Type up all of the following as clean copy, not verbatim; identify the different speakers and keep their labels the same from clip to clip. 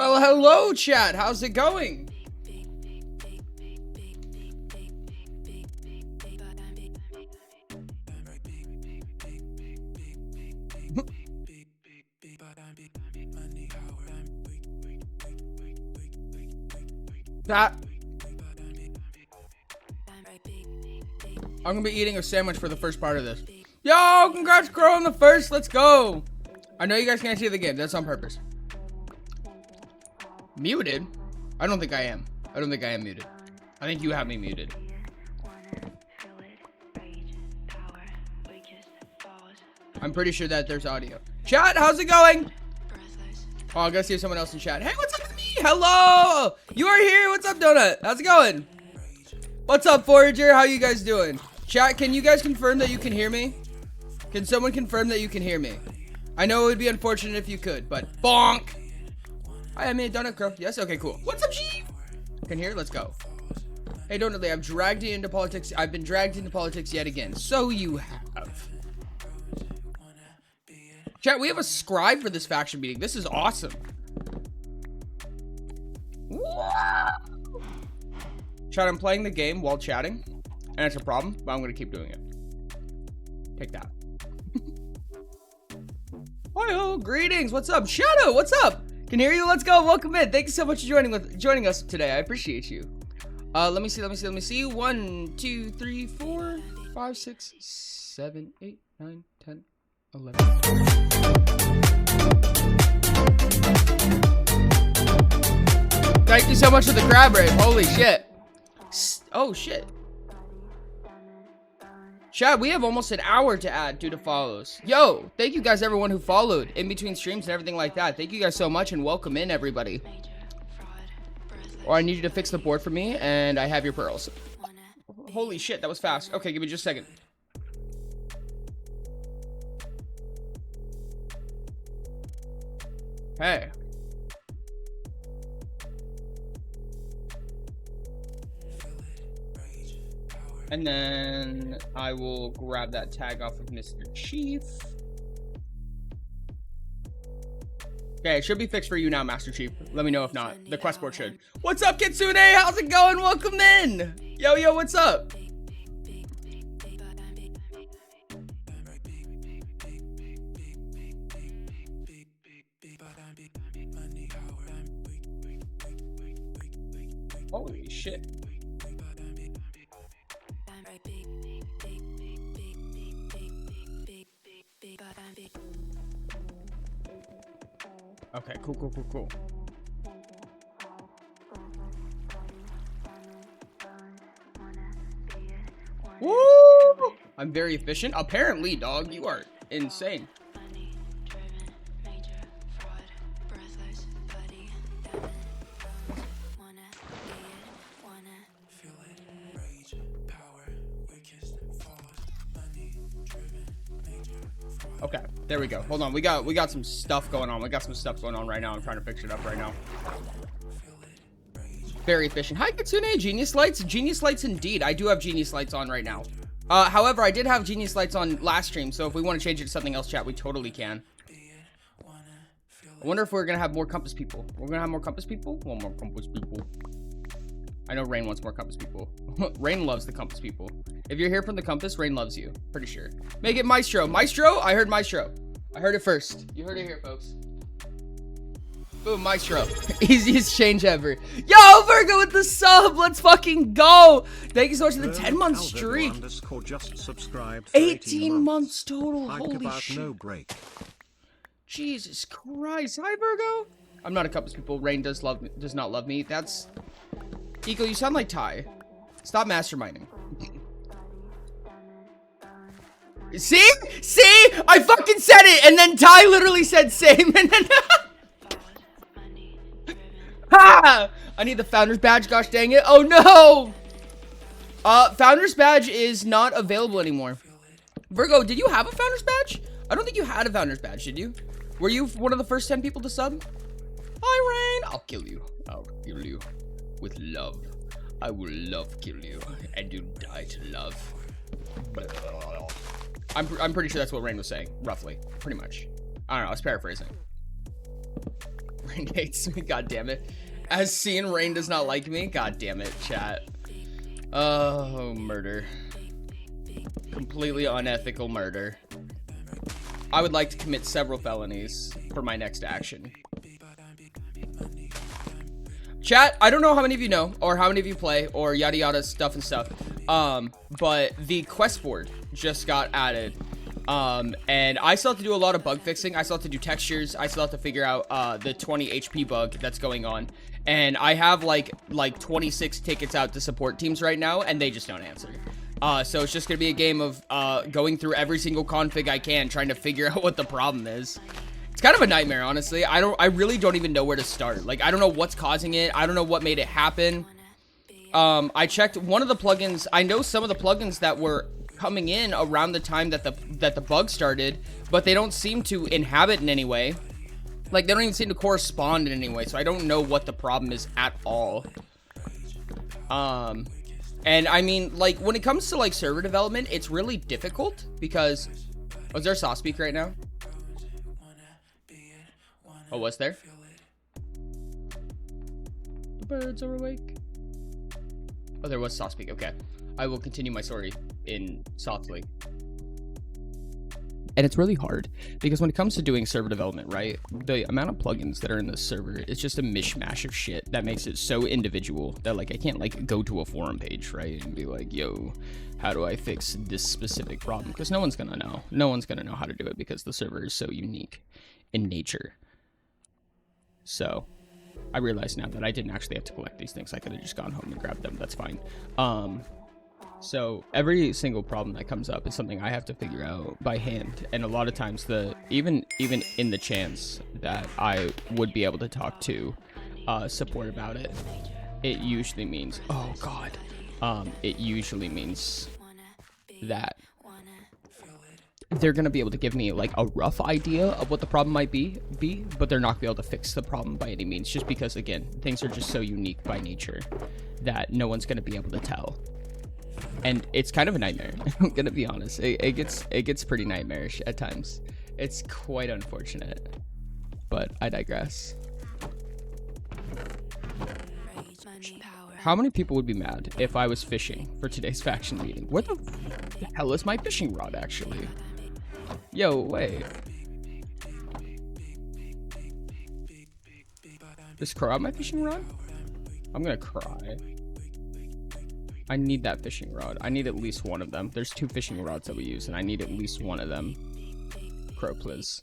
Speaker 1: Well, hello, chat. How's it going? That. I'm gonna be eating a sandwich for the first part of this. Yo, congrats, Crow, on the first. Let's go. I know you guys can't see the game. That's on purpose. Muted? I don't think I am. I don't think I am muted. I think you have me muted. I'm pretty sure that there's audio. Chat, how's it going? Oh, I gotta see someone else in chat. Hey, what's up with me? Hello! You are here. What's up, Donut? How's it going? What's up, Forager? How you guys doing? Chat, can you guys confirm that you can hear me? Can someone confirm that you can hear me? I know it would be unfortunate if you could, but bonk! Hi, I'm in Donut Crow. Yes? Okay, cool. What's up, G? Can hear? Let's go. Hey, Donut Lee, I've dragged you into politics. I've been dragged into politics yet again. So you have. Chat, we have a scribe for this faction meeting. This is awesome. Wow. Chat, I'm playing the game while chatting, and it's a problem, but I'm going to keep doing it. Take that. Hi, greetings. What's up? Shadow, what's up? Can hear you. Let's go. Welcome in. Thank you so much for joining us today. I appreciate you. Let me see. 1, 2, 3, 4, 5, 6, 7, 8, 9, 10, 11. Thank you so much for the crab rave. Holy shit. Oh shit. Chat, we have almost an hour to add due to follows. Yo, thank you guys, everyone who followed in between streams and everything like that. Thank you guys so much, and welcome in, everybody. Or I need you to fix the board for me, and I have your pearls. Holy shit, that was fast. Okay, give me just a second. Hey. And then I will grab that tag off of Mr. Chief. Okay, it should be fixed for you now, Master Chief. Let me know if not. The quest board should. What's up, Kitsune? How's it going? Welcome in. Yo, what's up? Holy shit. Okay, cool. Woo! I'm very efficient. Apparently, dog, you are insane. Okay, there we go. Hold on, we got some stuff going on. We got some stuff going on right now. I'm trying to fix it up right now. Very efficient. Hi, Kitsune. Genius lights. Genius lights indeed. I do have genius lights on right now. However, I did have genius lights on last stream, so if we want to change it to something else, chat, we totally can. I wonder if we're gonna have more compass people. We're gonna have more compass people? Well, more compass people. I know Rain wants more compass people. Rain loves the compass people. If you're here from the compass, Rain loves you. Pretty sure. Make it Maestro. Maestro? I heard Maestro. I heard it first. You heard it here, folks. Boom, Maestro. Easiest change ever. Yo, Virgo with the sub. Let's fucking go. Thank you so much for the 10-month streak.
Speaker 2: Just subscribed
Speaker 1: 18 months total. Holy shit.
Speaker 2: No break.
Speaker 1: Jesus Christ. Hi, Virgo. I'm not a compass people. Rain does not love me. That's... Eco, you sound like Ty. Stop masterminding. See? I fucking said it, and then Ty literally said same, and then... Ha! I need the Founder's Badge, gosh dang it. Oh, no! Founder's Badge is not available anymore. Virgo, did you have a Founder's Badge? I don't think you had a Founder's Badge, did you? Were you one of the first 10 people to sub? Hi, Rain. I'll kill you. I'll kill you. With love. I will love kill you, and you die to love. I'm pretty sure that's what Rain was saying, roughly. Pretty much. I don't know, I was paraphrasing. Rain hates me. God damn it. As seen, Rain does not like me. God damn it, chat. Oh, murder. Completely unethical murder. I would like to commit several felonies for my next action. Chat, I don't know how many of you know, or how many of you play, or yada yada stuff and stuff. But the quest board just got added. And I still have to do a lot of bug fixing. I still have to do textures. I still have to figure out the 20 HP bug that's going on. And I have like 26 tickets out to support teams right now, and they just don't answer. So it's just gonna be a game of going through every single config I can, trying to figure out what the problem is. It's kind of a nightmare, honestly. I really don't even know where to start. Like, I don't know what's causing it. I don't know what made it happen. I checked one of the plugins. I know some of the plugins that were coming in around the time that the bug started, but they don't seem to inhabit in any way. Like, they don't even seem to correspond in any way, so I don't know what the problem is at all. And I mean, like, when it comes to like server development, it's really difficult because... Oh, is there a soft speak right now? Oh, was there? The birds are awake. Oh, there was soft speak. Okay. I will continue my story in softly. And it's really hard because when it comes to doing server development, right, the amount of plugins that are in the server is just a mishmash of shit that makes it so individual that, like, I can't, like, go to a forum page, right, and be like, yo, how do I fix this specific problem? Because no one's gonna know. No one's gonna know how to do it because the server is so unique in nature. So I realize now that I didn't actually have to collect these things. I could have just gone home and grabbed them. That's fine. So every single problem that comes up is something I have to figure out by hand. And a lot of times, even in the chance that I would be able to talk to support about it, it usually means, oh god, it usually means that they're gonna be able to give me like a rough idea of what the problem might be, but they're not gonna be able to fix the problem by any means, just because, again, things are just so unique by nature that no one's gonna be able to tell. And it's kind of a nightmare. I'm gonna be honest. It gets pretty nightmarish at times. It's quite unfortunate, but I digress. How many people would be mad if I was fishing for today's faction meeting? Where the hell is my fishing rod, actually? Yo, wait. Does Crow have my fishing rod? I'm gonna cry. I need that fishing rod. I need at least one of them. There's 2 fishing rods that we use, and I need at least one of them. Crow, please.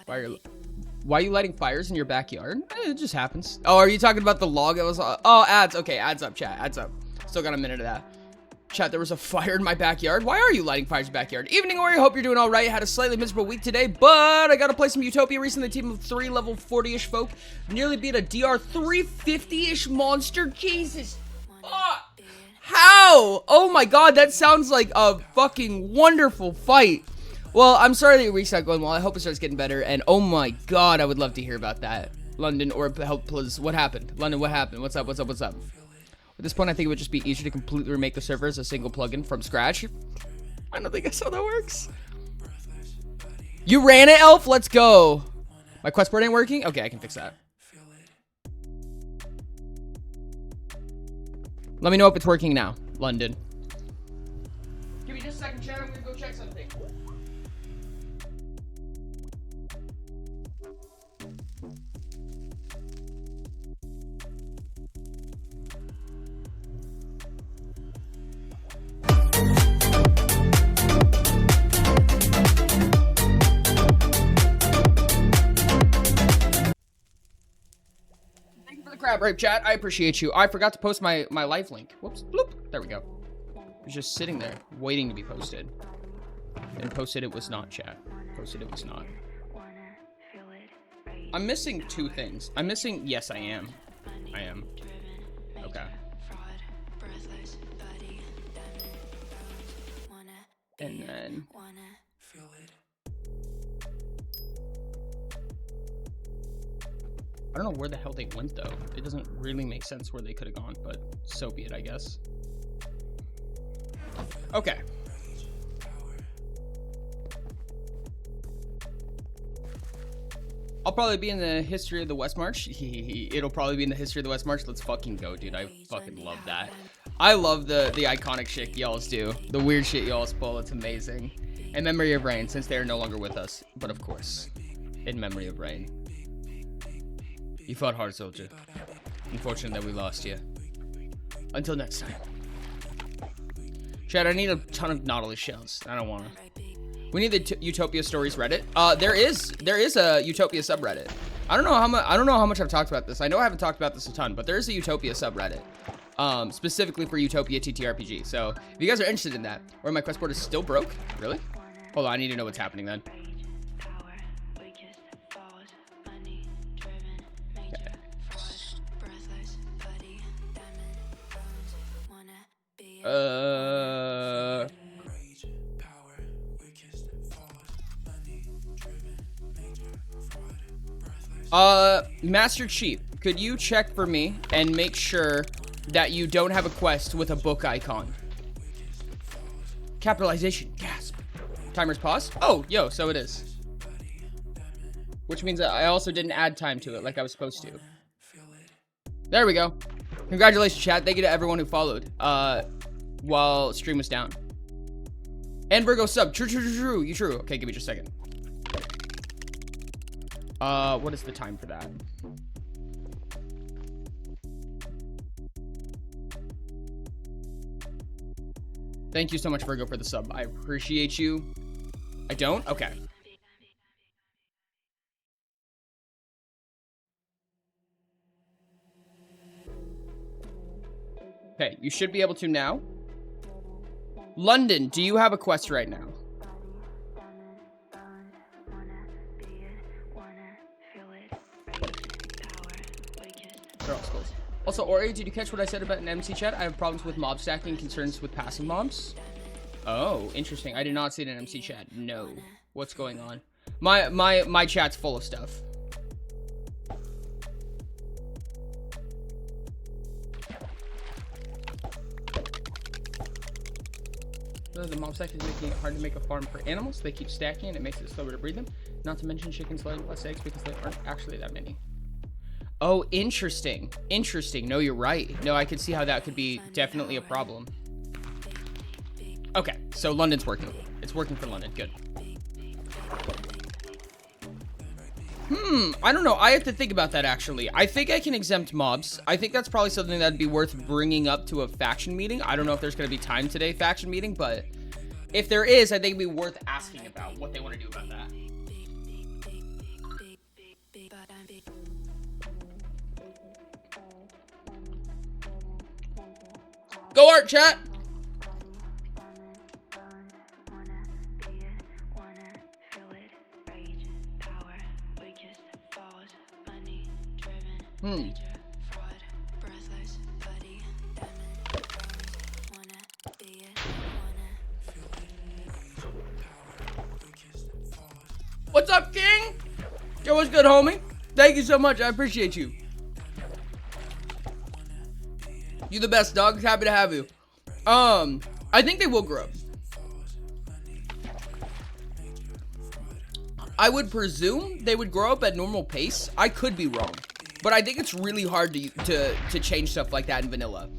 Speaker 1: Why are you lighting fires in your backyard? It just happens. Oh, are you talking about the log that was... Oh, ads. Okay, ads up, chat. Ads up. Still got a minute of that. Chat, there was a fire in my backyard. Why are you lighting fires in your backyard? Evening, Ori. Hope you're doing all right. Had a slightly miserable week today, but I got to play some Utopia recently. A team of 3 level 40-ish folk nearly beat a DR 350-ish monster. Jesus. Fuck. How? Oh my god, that sounds like a fucking wonderful fight. Well, I'm sorry that your week's not going well. I hope it starts getting better. And oh my god, I would love to hear about that. London, or help, please. What happened? London, what happened? What's up? What's up? What's up? At this point, I think it would just be easier to completely remake the server as a single plugin from scratch. I don't think that's how that works. You ran it, Elf? Let's go. My quest board ain't working? Okay, I can fix that. Let me know if it's working now, London. Give me just a second, chat. I'm gonna go check something. Crab rape, chat. I appreciate you. I forgot to post my life link. Whoops. Bloop. There we go. It was just sitting there waiting to be posted. And posted it was not, chat. Posted it was not. I'm missing 2 things. I'm missing... Yes, I am. I am. Okay. And then... I don't know where the hell they went, though. It doesn't really make sense where they could have gone, but so be it, I guess. Okay. I'll probably be in the history of the West March. It'll probably be in the history of the West March. Let's fucking go, dude. I fucking love that. I love the iconic shit y'alls do. The weird shit y'alls pull. It's amazing. In memory of Rain, since they are no longer with us. But of course, in memory of Rain. You fought hard, soldier. Unfortunate that we lost you. Until next time. Chad, I need a ton of Nautilus shells. I don't want to. We need the Utopia Stories Reddit. There is a Utopia subreddit. I don't know how much I've talked about this. I know I haven't talked about this a ton, but there is a Utopia subreddit. Specifically for Utopia TTRPG. So if you guys are interested in that, or my quest board is still broke, really? Hold on, I need to know what's happening then. Master Chief, could you check for me and make sure that you don't have a quest with a book icon? Capitalization, gasp. Timer's paused? Oh, yo, so it is. Which means that I also didn't add time to it like I was supposed to. There we go. Congratulations, chat. Thank you to everyone who followed while stream was down. And Virgo sub. True. You true. Okay, give me just a second. What is the time for that? Thank you so much, Virgo, for the sub. I appreciate you. I don't? Okay. Okay, you should be able to now. London, do you have a quest right now? They're all schools. Also, Ori, did you catch what I said about an MC chat? I have problems with mob stacking, concerns with passive mobs. Oh, interesting. I did not see it in MC chat. No. What's going on? My chat's full of stuff. The mob stack is making it hard to make a farm for animals. They keep stacking and it makes it slower to breed them. Not to mention chickens laying less eggs because there aren't actually that many. Oh, interesting. Interesting. No, you're right. No, I could see how that could be definitely a problem. Okay, so London's working. It's working for London. Good. I don't know. I have to think about that, actually. I think I can exempt mobs. I think that's probably something that'd be worth bringing up to a faction meeting. I don't know if there's going to be time today, faction meeting, but if there is, I think it'd be worth asking about what they want to do about that. Go art, chat! What's up, King? Yo, what's good, homie? Thank you so much. I appreciate you. You the best, dog. Happy to have you. I think they will grow up. I would presume they would grow up at normal pace. I could be wrong, but I think it's really hard to change stuff like that in vanilla.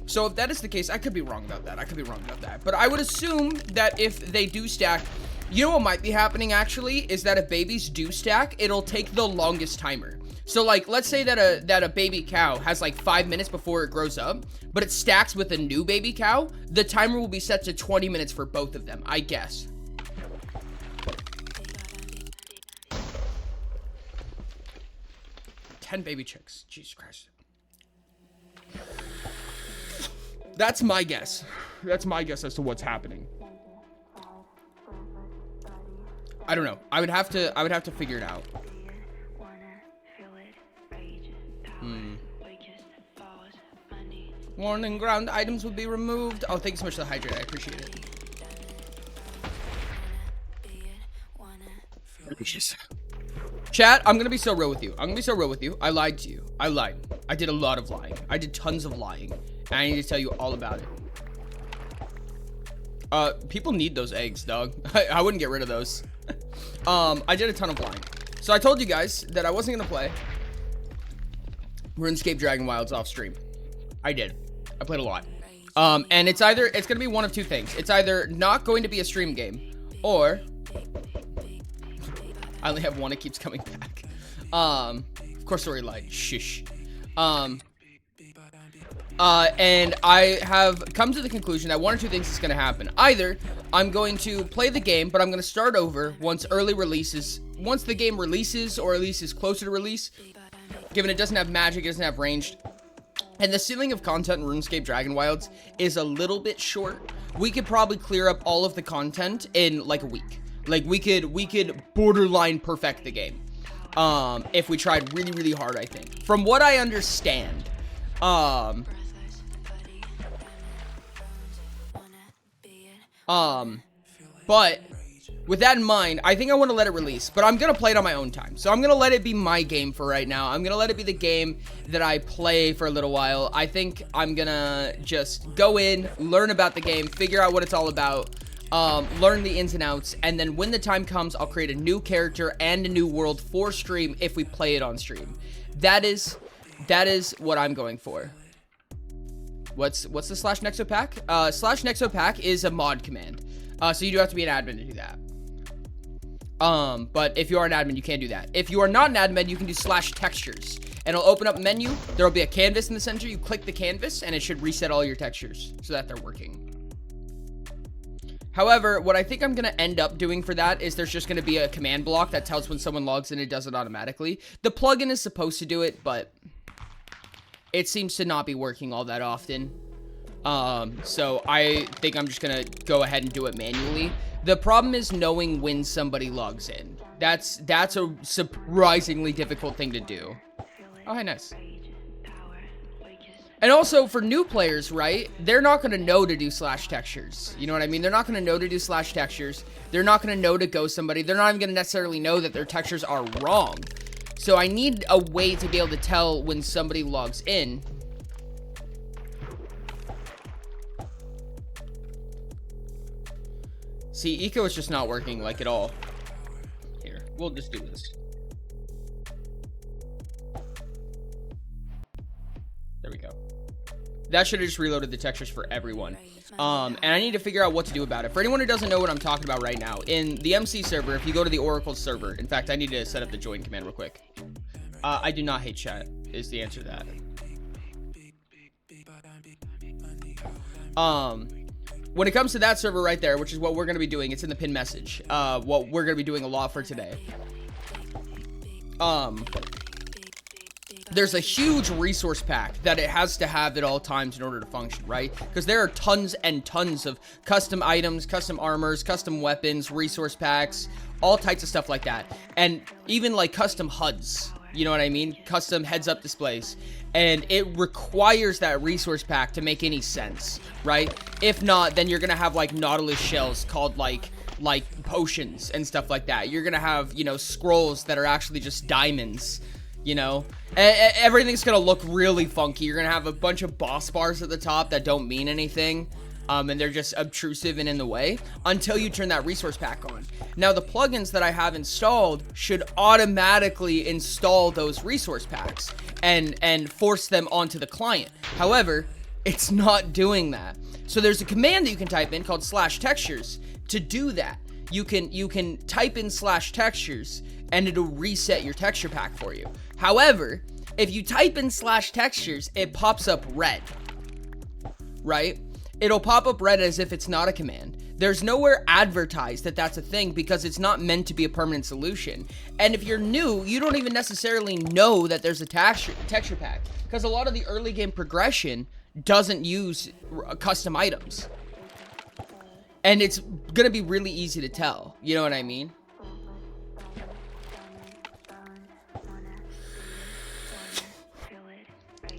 Speaker 1: So if that is the case, I could be wrong about that. But I would assume that if they do stack, you know what might be happening actually is that if babies do stack, it'll take the longest timer. So like, let's say that a baby cow has like 5 minutes before it grows up, but it stacks with a new baby cow. The timer will be set to 20 minutes for both of them, I guess. Baby chicks. Jesus Christ. That's my guess. That's my guess as to what's happening. I don't know. I would have to figure it out. Warning, ground items would be removed. Oh, thanks so much for the hydrate. I appreciate it. Chat, I'm gonna be so real with you. I lied to you. I did a lot of lying. I did tons of lying. And I need to tell you all about it. People need those eggs, dog. I wouldn't get rid of those. I did a ton of lying. So I told you guys that I wasn't gonna play RuneScape Dragon Wilds off stream. I did. I played a lot. And it's gonna be one of two things. It's either not going to be a stream game, or I only have one. It keeps coming back. Of course, story lied. Shush. And I have come to the conclusion that one or two things is going to happen. Either I'm going to play the game, but I'm going to start over once the game releases, or at least is closer to release, given it doesn't have magic, it doesn't have ranged. And the ceiling of content in RuneScape Dragon Wilds is a little bit short. We could probably clear up all of the content in like a week. Like we could borderline perfect the game. If we tried really, really hard, I think. From what I understand, but with that in mind, I think I want to let it release, but I'm going to play it on my own time. So I'm going to let it be my game for right now. I'm going to let it be the game that I play for a little while. I think I'm going to just go in, learn about the game, figure out what it's all about, learn the ins and outs, and then when the time comes, I'll create a new character and a new world for stream if we play it on stream. That is what I'm going for. What's the /nexo pack? /nexo pack is a mod command. So you do have to be an admin to do that. But if you are an admin, you can't do that. If you are not an admin, you can do /textures. And it'll open up a menu. There will be a canvas in the center. You click the canvas, and it should reset all your textures so that they're working. However, what I think I'm going to end up doing for that is there's just going to be a command block that tells when someone logs in, it does it automatically. The plugin is supposed to do it, but it seems to not be working all that often. So I think I'm just going to go ahead and do it manually. The problem is knowing when somebody logs in. That's a surprisingly difficult thing to do. Oh, hi, nice. And also, for new players, right, they're not going to know to do /textures. You know what I mean? They're not going to know to do /textures. They're not going to know to go somebody. They're not even going to necessarily know that their textures are wrong. So I need a way to be able to tell when somebody logs in. See, eco is just not working, like, at all. Here, we'll just do this. There we go. That should have just reloaded the textures for everyone. And I need to figure out what to do about it. For anyone who doesn't know what I'm talking about right now, in the MC server, if you go to the Oracle server, in fact, I need to set up the join command real quick. I do not hate chat, is the answer to that. When it comes to that server right there, which is what we're going to be doing, it's in the pin message. What we're going to be doing a lot for today. There's a huge resource pack that it has to have at all times in order to function, right? Because there are tons and tons of custom items, custom armors, custom weapons, resource packs, all types of stuff like that. And even like custom HUDs, you know what I mean? Custom heads-up displays. And it requires that resource pack to make any sense, right? If not, then you're going to have like Nautilus shells called like potions and stuff like that. You're going to have, you know, scrolls that are actually just diamonds. You know, everything's going to look really funky. You're going to have a bunch of boss bars at the top that don't mean anything. And they're just obtrusive and in the way until you turn that resource pack on. Now, the plugins that I have installed should automatically install those resource packs and force them onto the client. However, it's not doing that. So there's a command that you can type in called /textures to do that. You can type in /textures and it'll reset your texture pack for you. However, if you type in /textures, it pops up red, right? It'll pop up red as if it's not a command. There's nowhere advertised that that's a thing because it's not meant to be a permanent solution. And if you're new, you don't even necessarily know that there's a texture pack because a lot of the early game progression doesn't use custom items. And it's going to be really easy to tell. You know what I mean?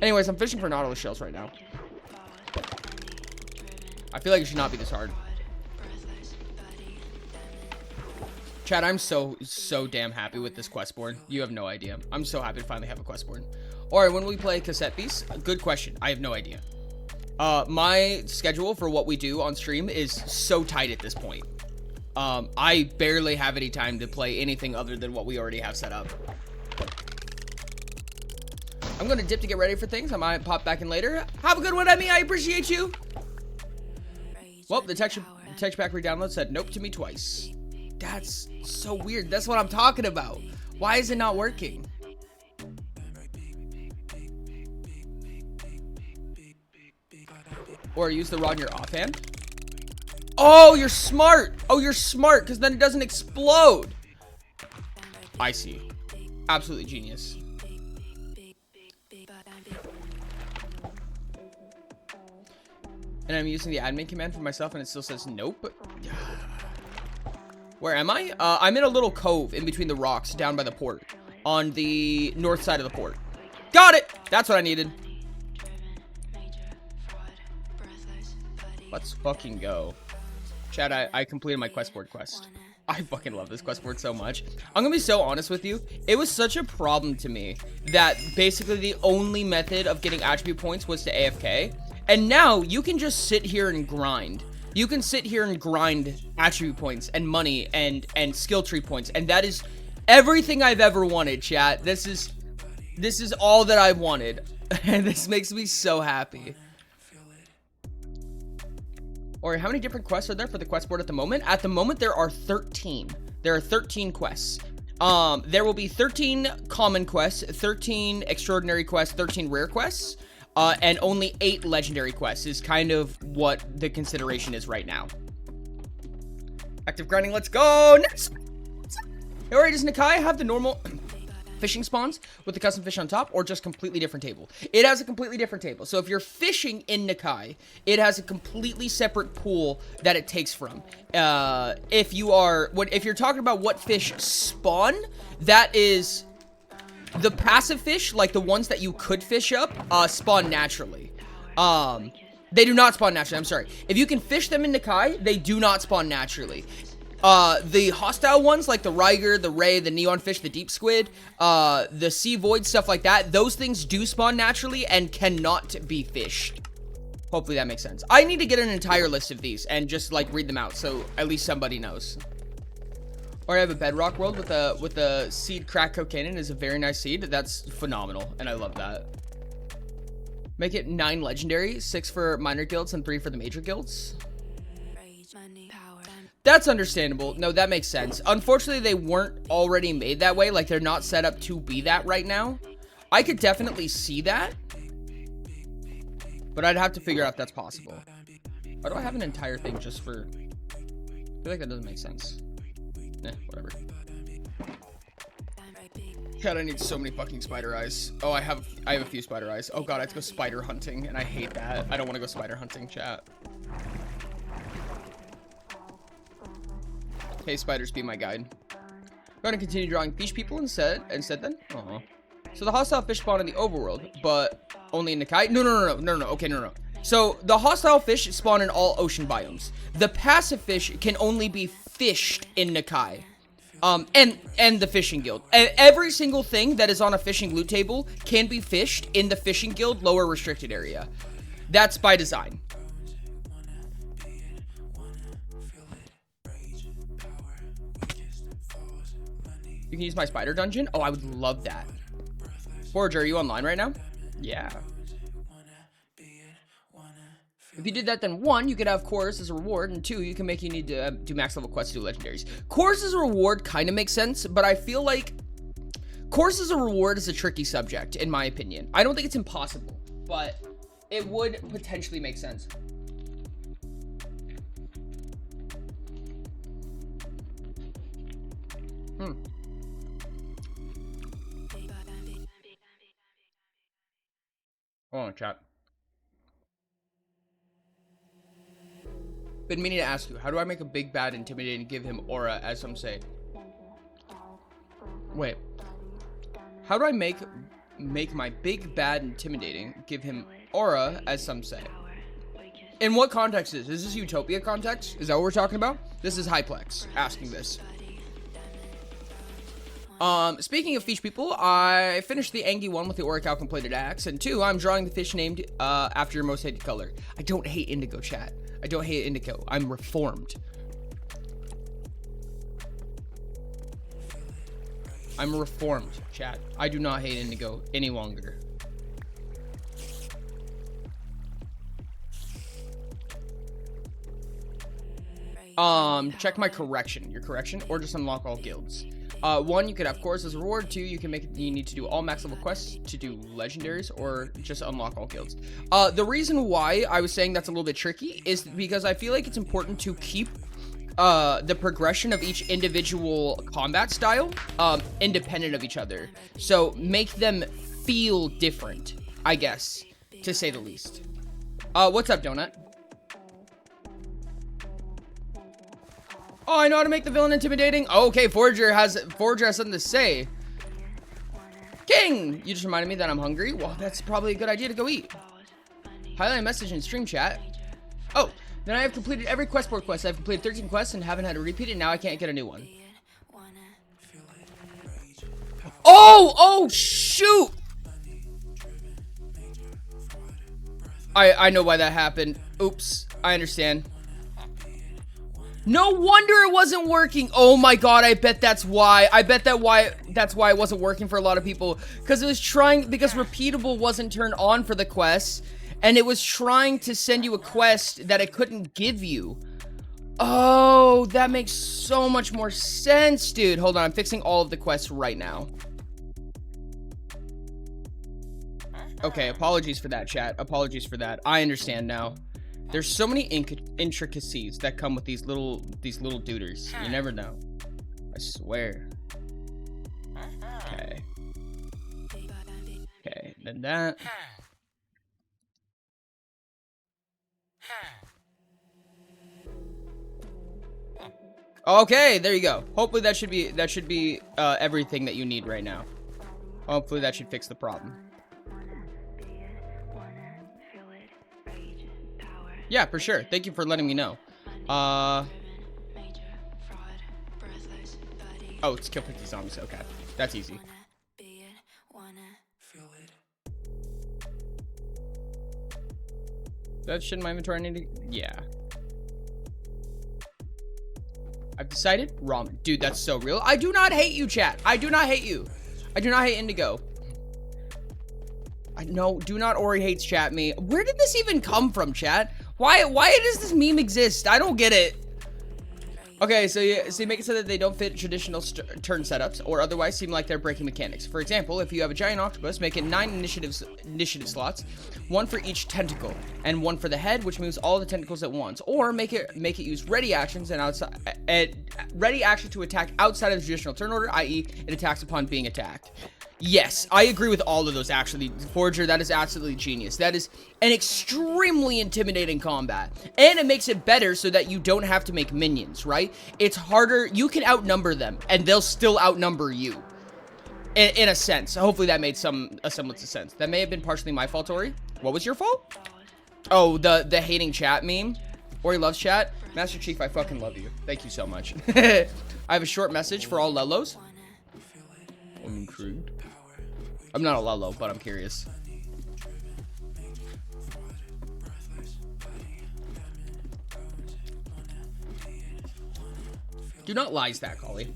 Speaker 1: Anyways, I'm fishing for Nautilus shells right now. I feel like it should not be this hard. Chad, I'm so damn happy with this quest board. You have no idea. I'm so happy to finally have a quest board. Alright, when we play cassette piece? Good question. I have no idea. My schedule for what we do on stream is so tight at this point. I barely have any time to play anything other than what we already have set up. I'm gonna dip to get ready for things. I might pop back in later. Have a good one, Emmy. I appreciate you. Well, the text pack re-download said nope to me twice. That's so weird. That's what I'm talking about. Why is it not working? Or use the rod in your offhand. Oh, you're smart. Oh, you're smart because then it doesn't explode. I see. Absolutely genius. And I'm using the admin command for myself and it still says nope. Where am I? I'm in a little cove in between the rocks down by the port. On the north side of the port. Got it! That's what I needed. Let's fucking go. Chad, I completed my quest board quest. I fucking love this quest board so much. I'm gonna be so honest with you. It was such a problem to me that basically the only method of getting attribute points was to AFK. And now you can just sit here and grind. You can sit here and grind attribute points and money and skill tree points. And that is everything I've ever wanted, chat. This is all that I've wanted. And this makes me so happy. Or how many different quests are there for the quest board at the moment? At the moment, there are 13. There are 13 quests. There will be 13 common quests, 13 extraordinary quests, 13 rare quests, and only 8 legendary quests is kind of what the consideration is right now. Active grinding, let's go! Next! Alright, does Nakai have the normal fishing spawns with the custom fish on top, or just completely different table? It has a completely different table. So if you're fishing in Nakai, it has a completely separate pool that it takes from. If you're talking about what fish spawn, that is the passive fish, like the ones that you could fish up, spawn naturally. They do not spawn naturally, I'm sorry. If you can fish them in Nakai, they do not spawn naturally. The hostile ones, like the Riger, the Ray, the Neon Fish, the Deep Squid, the Sea Void, stuff like that, those things do spawn naturally and cannot be fished. Hopefully that makes sense. I need to get an entire list of these and just, like, read them out so at least somebody knows. Or I have a Bedrock World with a seed crack cocaine is a very nice seed. That's phenomenal, and I love that. Make it 9 legendary, 6 for minor guilds, and 3 for the major guilds. That's understandable. No, that makes sense. Unfortunately, they weren't already made that way. Like, they're not set up to be that right now. I could definitely see that. But I'd have to figure out if that's possible. Why do I have an entire thing just for... I feel like that doesn't make sense. Whatever. God, I need so many fucking spider eyes. Oh, I have a few spider eyes. Oh god, I have to go spider hunting, and I hate that. I don't want to go spider hunting, chat. Hey, spiders, be my guide. I'm going to continue drawing fish people instead then. Aww. So the hostile fish spawn in the overworld, but only in Nakai? No. Okay, no. So the hostile fish spawn in all ocean biomes. The passive fish can only be fished in Nakai. And the fishing guild. Every single thing that is on a fishing loot table can be fished in the fishing guild lower restricted area. That's by design. You can use my spider dungeon? Oh, I would love that. Forager, are you online right now? Yeah. If you did that, then 1, you could have cores as a reward, and 2, you can make you need to do max level quests to do legendaries. Cores as a reward kind of makes sense, but I feel like cores as a reward is a tricky subject, in my opinion. I don't think it's impossible, but it would potentially make sense. Hold on, chat. Been meaning to ask you, how do I make a big bad intimidating and give him aura, as some say? Wait. How do I make my big bad intimidating, give him aura, as some say? In what context is this? Is this Utopia context? Is that what we're talking about? This is Hyplex asking this. Speaking of fish people, I finished the Angie 1 with the Orical completed axe, and 2, I'm drawing the fish named, after your most hated color. I don't hate indigo, chat. I don't hate indigo. I'm reformed. I'm reformed, chat. I do not hate Indigo any longer. Check my correction, your correction, or just unlock all guilds. 1, you could have cores as a reward. 2, you need to do all max level quests to do legendaries, or just unlock all guilds. The reason why I was saying that's a little bit tricky is because I feel like it's important to keep the progression of each individual combat style independent of each other. So make them feel different, I guess, to say the least. What's up, Donut? Oh, I know how to make the villain intimidating. Oh, okay, Forger has something to say. King! You just reminded me that I'm hungry. Well, that's probably a good idea to go eat. Highlight a message in stream chat. Oh, then I have completed every quest board quest. I've completed 13 quests and haven't had to repeat it. Now I can't get a new one. Oh, shoot! I know why that happened. Oops, I understand. No wonder it wasn't working. Oh my god, I bet that's why. That's why it wasn't working for a lot of people. Because repeatable wasn't turned on for the quests. And it was trying to send you a quest that it couldn't give you. Oh, that makes so much more sense, dude. Hold on, I'm fixing all of the quests right now. Okay, apologies for that, chat. Apologies for that. I understand now. There's so many intricacies that come with these little duders. You never know. I swear. Okay. Okay, then that. Okay, there you go. Hopefully that should be everything that you need right now. Hopefully that should fix the problem. Yeah, for sure. Thank you for letting me know. Oh, it's kill 50 zombies. Okay, that's easy. That shit in my inventory. I need to... Yeah. I've decided ramen. Dude, that's so real. I do not hate you, chat. I do not hate you. I do not hate Indigo. I know. Do not Ori hates chat me. Where did this even come from, chat? Why does this meme exist? I don't get it. Okay, so you make it so that they don't fit traditional turn setups or otherwise seem like they're breaking mechanics. For example, if you have a giant octopus, make it 9 initiative slots, 1 for each tentacle, and 1 for the head, which moves all the tentacles at once. Or make it use ready actions and ready action to attack outside of the traditional turn order, i.e., it attacks upon being attacked. Yes, I agree with all of those, actually. Forger, that is absolutely genius. That is an extremely intimidating combat. And it makes it better so that you don't have to make minions, right? It's harder. You can outnumber them, and they'll still outnumber you. In a sense. Hopefully that made a semblance of sense. That may have been partially my fault, Ori. What was your fault? Oh, the hating chat meme? Ori loves chat? Master Chief, I fucking love you. Thank you so much. I have a short message for all Lelos. I'm intrigued. I'm not a Lelo, but I'm curious. Do not lie, Stack Holly.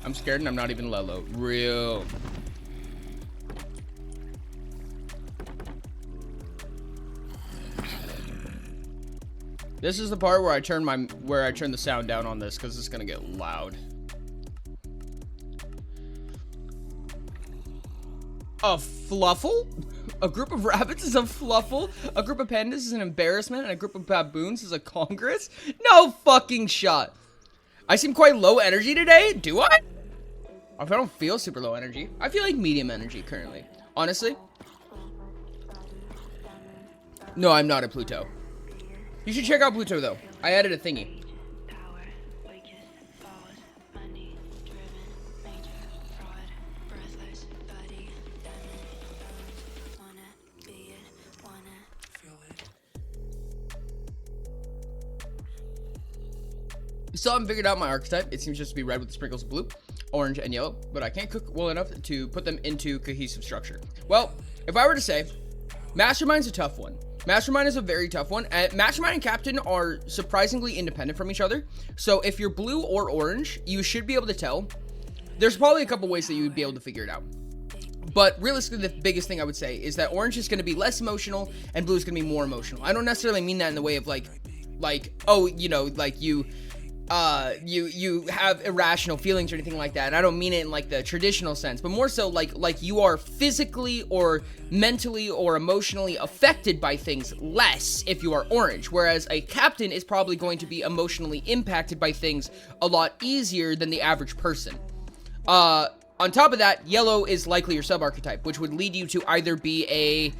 Speaker 1: I'm scared and I'm not even Lelo. Real. This is the part where I turn the sound down on this because it's gonna get loud. A fluffle? A group of rabbits is a fluffle? A group of pandas is an embarrassment, and a group of baboons is a congress? No fucking shot. I seem quite low energy today? Do I? I don't feel super low energy. I feel like medium energy currently. Honestly. No, I'm not at Pluto. You should check out Pluto, though. I added a thingy. Still haven't figured out my archetype. It seems just to be red with sprinkles of blue. orange, and yellow, but I can't cook well enough to put them into cohesive structure. Well, if I were to say, Mastermind's a tough one. Mastermind is a very tough one. Mastermind and Captain are surprisingly independent from each other. So if you're blue or orange, you should be able to tell. There's probably a couple ways that you would be able to figure it out. But realistically, the biggest thing I would say is that orange is going to be less emotional and blue is going to be more emotional. I don't necessarily mean that in the way of like, oh, you know, like you have irrational feelings or anything like that. And I don't mean it in like the traditional sense, but more so like you are physically or mentally or emotionally affected by things less if you are orange, whereas a captain is probably going to be emotionally impacted by things a lot easier than the average person. On top of that, yellow is likely your sub-archetype, which would lead you to either be a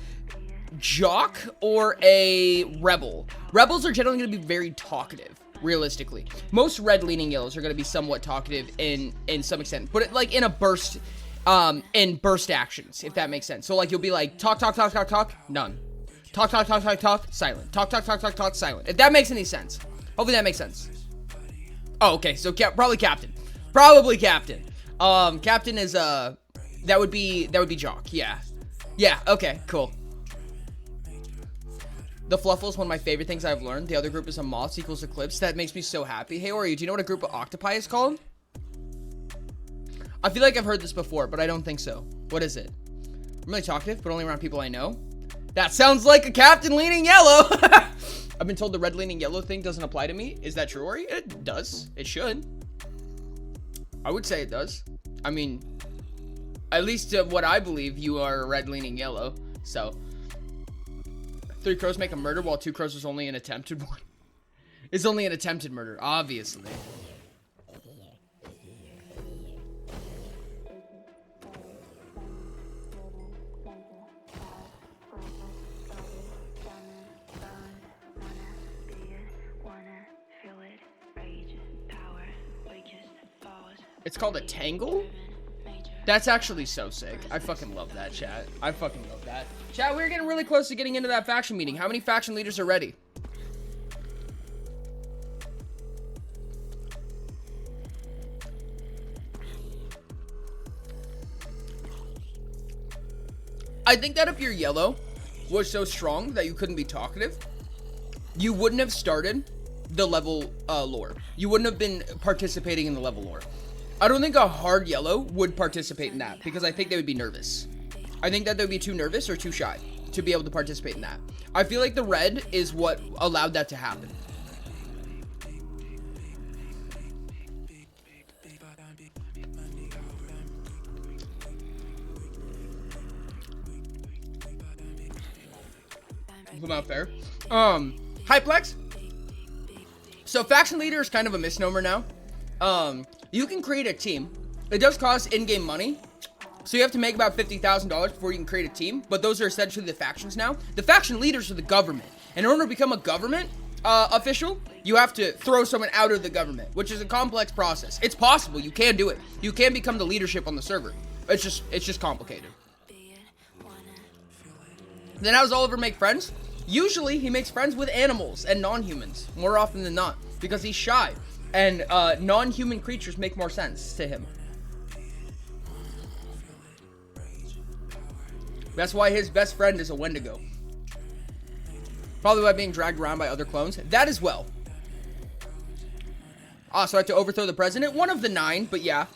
Speaker 1: jock or a rebel. Rebels are generally going to be very talkative. Realistically, most red-leaning yellows are going to be somewhat talkative in some extent, but like in a burst, in burst actions, if that makes sense. So like you'll be like talk, none, talk, silent, talk, silent. If that makes any sense, hopefully that makes sense. Oh, okay, so probably captain, captain is that would be jock, yeah, okay, cool. The Fluffle is one of my favorite things I've learned. The other group is a moths equals eclipse. That makes me so happy. Hey, Ori, do you know what a group of octopi is called? I feel like I've heard this before, but I don't think so. What is it? I'm really talkative, but only around people I know. That sounds like a captain leaning yellow. I've been told the red leaning yellow thing doesn't apply to me. Is that true, Ori? It does. It should. I would say it does. I mean, at least what I believe, you are a red leaning yellow. So... 3 crows make a murder, while 2 crows is only an attempted one. It's only an attempted murder, obviously. It's called a tangle? That's actually so sick. I fucking love that, chat. I fucking love that. Chat, we're getting really close to getting into that faction meeting. How many faction leaders are ready? I think that if your yellow was so strong that you couldn't be talkative, you wouldn't have started the level lore. You wouldn't have been participating in the level lore. I don't think a hard yellow would participate in that because I think they would be nervous. I think that they would be too nervous or too shy to be able to participate in that. I feel like the red is what allowed that to happen. Come out fair. Hyplex. So faction leader is kind of a misnomer now. You can create a team. It does cost in-game money. So you have to make about $50,000 before you can create a team. But those are essentially the factions now. The faction leaders are the government. And in order to become a government official, you have to throw someone out of the government, which is a complex process. It's possible. You can do it. You can become the leadership on the server. It's just complicated. Then how does Oliver make friends? Usually he makes friends with animals and non-humans, more often than not, because he's shy. And non-human creatures make more sense to him. That's why his best friend is a Wendigo. Probably by being dragged around by other clones. That as well. Ah, so I have to overthrow the president? One of the 9, but yeah.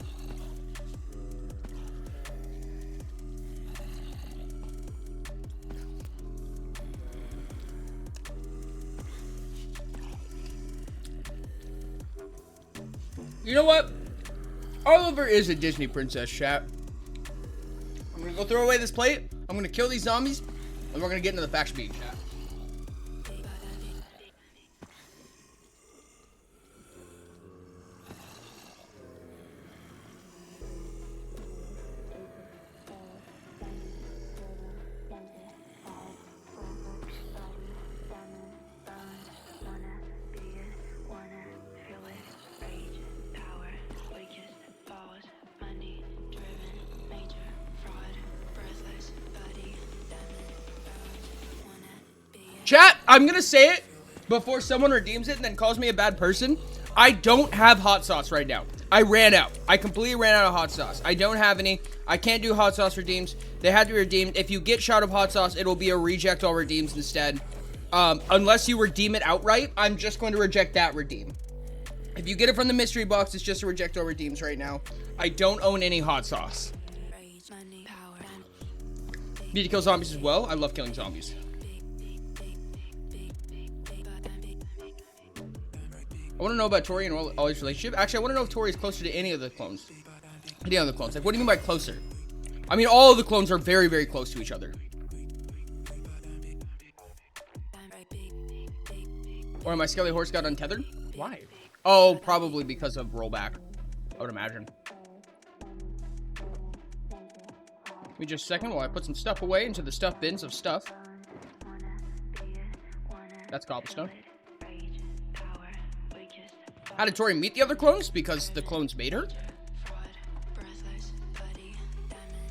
Speaker 1: You know what? Oliver is a Disney princess, chat. I'm gonna go throw away this plate. I'm gonna kill these zombies. And we're gonna get into the faction meeting, chat. Chat, I'm gonna say it. before someone redeems it and then calls me a bad person, I don't have hot sauce right now. I ran out. I completely ran out of hot sauce. I don't have any. I can't do hot sauce redeems. They had to be redeemed. If you get shot of hot sauce, it will be a reject all redeems instead. Unless you redeem it outright, I'm just going to reject that redeem. If you get it from the mystery box, it's just a reject all redeems right now. I don't own any hot sauce. Need to kill zombies as well. I love killing zombies. I want to know about Tori and Ollie's relationship. Actually, I want to know if Tori is closer to any of the clones. Any other clones. Like, what do you mean by closer? I mean, all of the clones are very, very close to each other. Or my skelly horse got untethered? Why? Oh, probably because of rollback, I would imagine. Give me just a second while I put some stuff away into the stuff bins of stuff. That's cobblestone. How did Tori meet the other clones? Because the clones made her?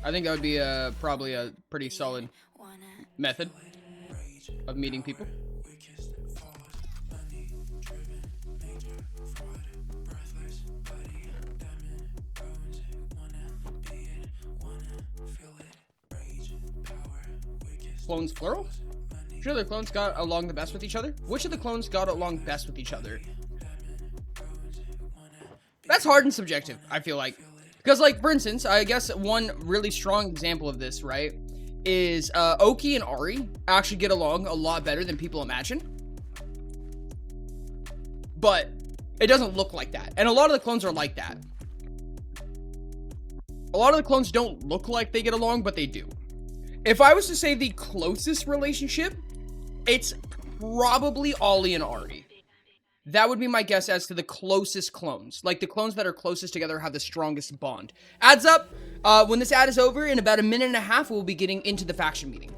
Speaker 1: I think that would be probably a pretty solid method of meeting people. Clones plural? Sure, the clones got along the best with each other? Which of the clones got along best with each other? That's hard and subjective, I feel like. Because, like, for instance, I guess one really strong example of this, right, is Oki and Ari actually get along a lot better than people imagine. But it doesn't look like that. And a lot of the clones are like that. A lot of the clones don't look like they get along, but they do. If I was to say the closest relationship, it's probably Ollie and Ari. That would be my guess as to the closest clones. Like, the clones that are closest together have the strongest bond. Adds up. When this ad is over, in about a minute and a half, we'll be getting into the faction meeting.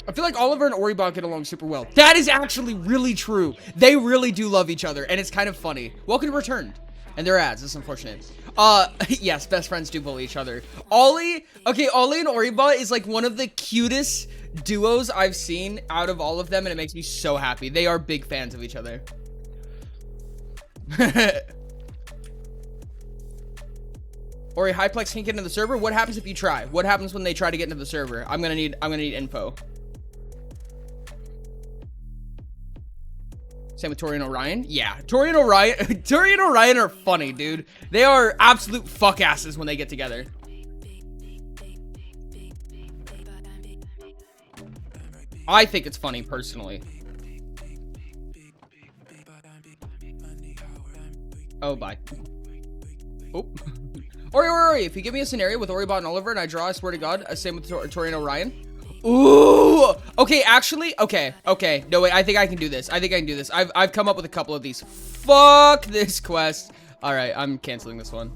Speaker 1: I feel like Oliver and Oribot get along super well. That is actually really true. They really do love each other, and it's kind of funny. Welcome to Return. And their ads. It's unfortunate. Yes, best friends do bully each other. Ollie and Oribot is like one of the cutest duos I've seen out of all of them, and it makes me so happy. They are big fans of each other. Ori, Hyplex can't get into the server. What happens if you try? What happens when they try to get into the server? I'm gonna need info. Same with Tori and Orion. Yeah, Tori and Orion are funny, dude. They are absolute fuck asses when they get together. I think it's funny, personally. Oh, bye. Oh. Ori, if you give me a scenario with Oribot and Oliver and I draw, I swear to God, same with Tori and Orion. Ooh, okay, actually, okay, no, wait, I think I can do this. I've come up with a couple of these. Fuck this quest. All right, I'm canceling this one.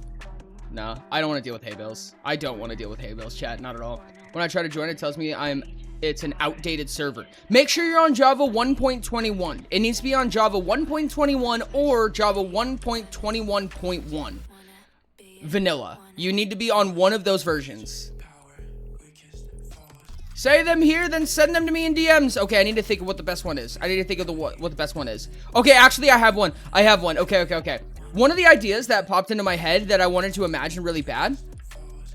Speaker 1: No, I don't want to deal with hay bales. I don't want to deal with hay bales, chat, not at all. When I try to join, it tells me it's an outdated server. Make sure you're on Java 1.21. It needs to be on Java 1.21 or Java 1.21.1. Vanilla. You need to be on one of those versions. Say them here, then send them to me in DMs. Okay, I need to think of what the best one is. I need to think of what the best one is. Okay, actually, I have one. Okay. One of the ideas that popped into my head that I wanted to imagine really bad,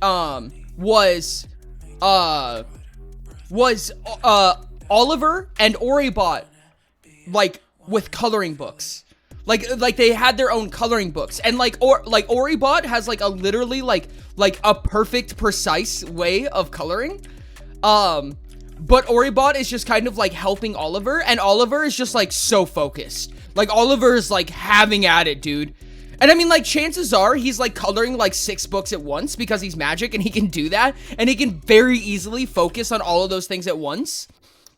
Speaker 1: was Oliver and Oribot, like, with coloring books. Like they had their own coloring books, and Oribot has like a literally like a perfect, precise way of coloring. But Oribot is just kind of like helping Oliver, and Oliver is just like so focused. Like Oliver is like having at it, dude. And I mean, like, chances are he's like coloring like 6 books at once because he's magic and he can do that, and he can very easily focus on all of those things at once.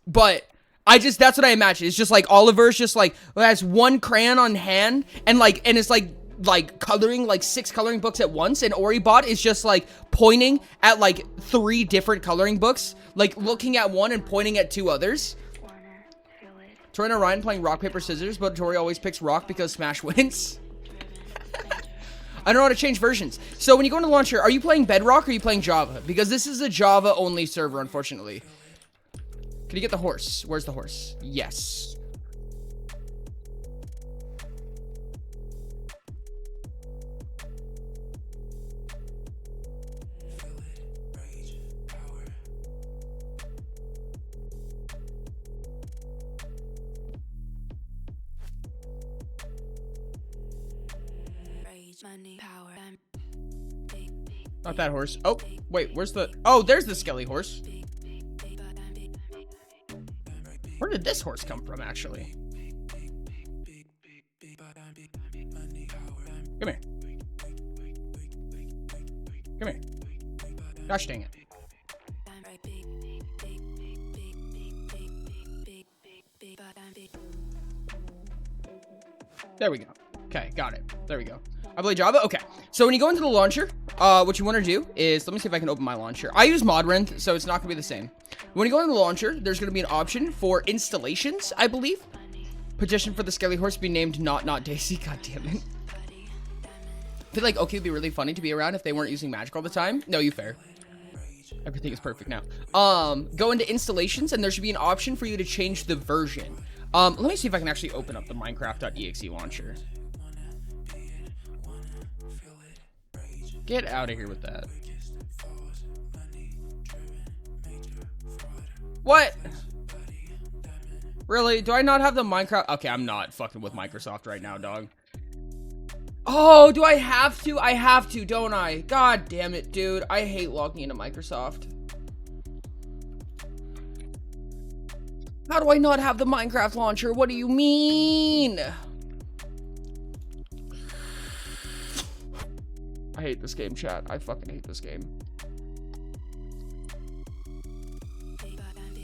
Speaker 1: But that's what I imagine. It's just like Oliver's just like has one crayon on hand and it's like coloring like 6 coloring books at once, and Oribot is just like pointing at like 3 different coloring books, like looking at one and pointing at 2 others. Tori and Orion playing rock, paper, scissors, but Tori always picks rock because Smash wins. I don't know how to change versions. So when you go into the launcher, are you playing Bedrock or are you playing Java? Because this is a Java only server, unfortunately. Can you get the horse? Where's the horse? Yes. Not that horse. Oh, wait, where's the... Oh, there's the Skelly horse. Where did this horse come from, actually? Come here. Come here. Gosh dang it. There we go. Okay, got it. There we go. I play Java. Okay. So when you go into the launcher, what you want to do is, let me see if I can open my launcher. I use Modrent, so it's not going to be the same. When you go into the launcher, there's going to be an option for installations, I believe. Petition for the Skelly horse be named Not Daisy. God damn it. I feel like Oki would be really funny to be around if they weren't using magic all the time. No, you fair. Everything is perfect now. Go into installations, and there should be an option for you to change the version. Let me see if I can actually open up the Minecraft.exe launcher. Get out of here with that. What? Really? Do I not have the Minecraft? Okay, I'm not fucking with Microsoft right now, dog. Oh, do I have to? I have to, don't I? God damn it, dude. I hate logging into Microsoft. How do I not have the Minecraft launcher? What do you mean? I hate this game, chat. I fucking hate this game.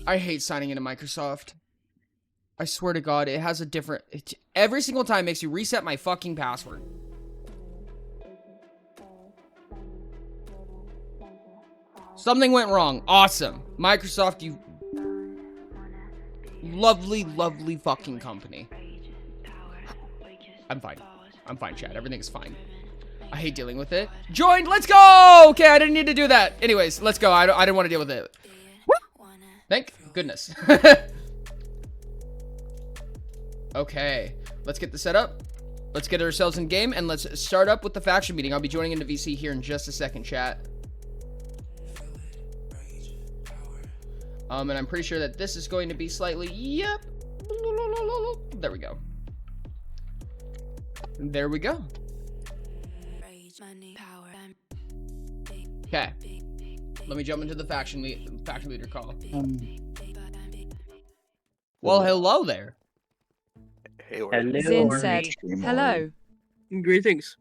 Speaker 1: I hate signing into Microsoft. I swear to God, it has a different... every single time makes you reset my fucking password. Something went wrong. Awesome. Microsoft, you... lovely, lovely fucking company. I'm fine. I'm fine, chat. Everything is fine. I hate dealing with it. Joined. Let's go. Okay, I didn't need to do that. Anyways, let's go. I didn't want to deal with it. Woo! Thank goodness. Okay, let's get the setup. Let's get ourselves in game, and let's start up with the faction meeting. I'll be joining into VC here in just a second, chat. And I'm pretty sure that this is going to be slightly... Yep. There we go. There we go. Okay. Let me jump into the faction leader call. Well, hello there.
Speaker 3: Hello.
Speaker 4: Zin said, hello.
Speaker 3: Greetings.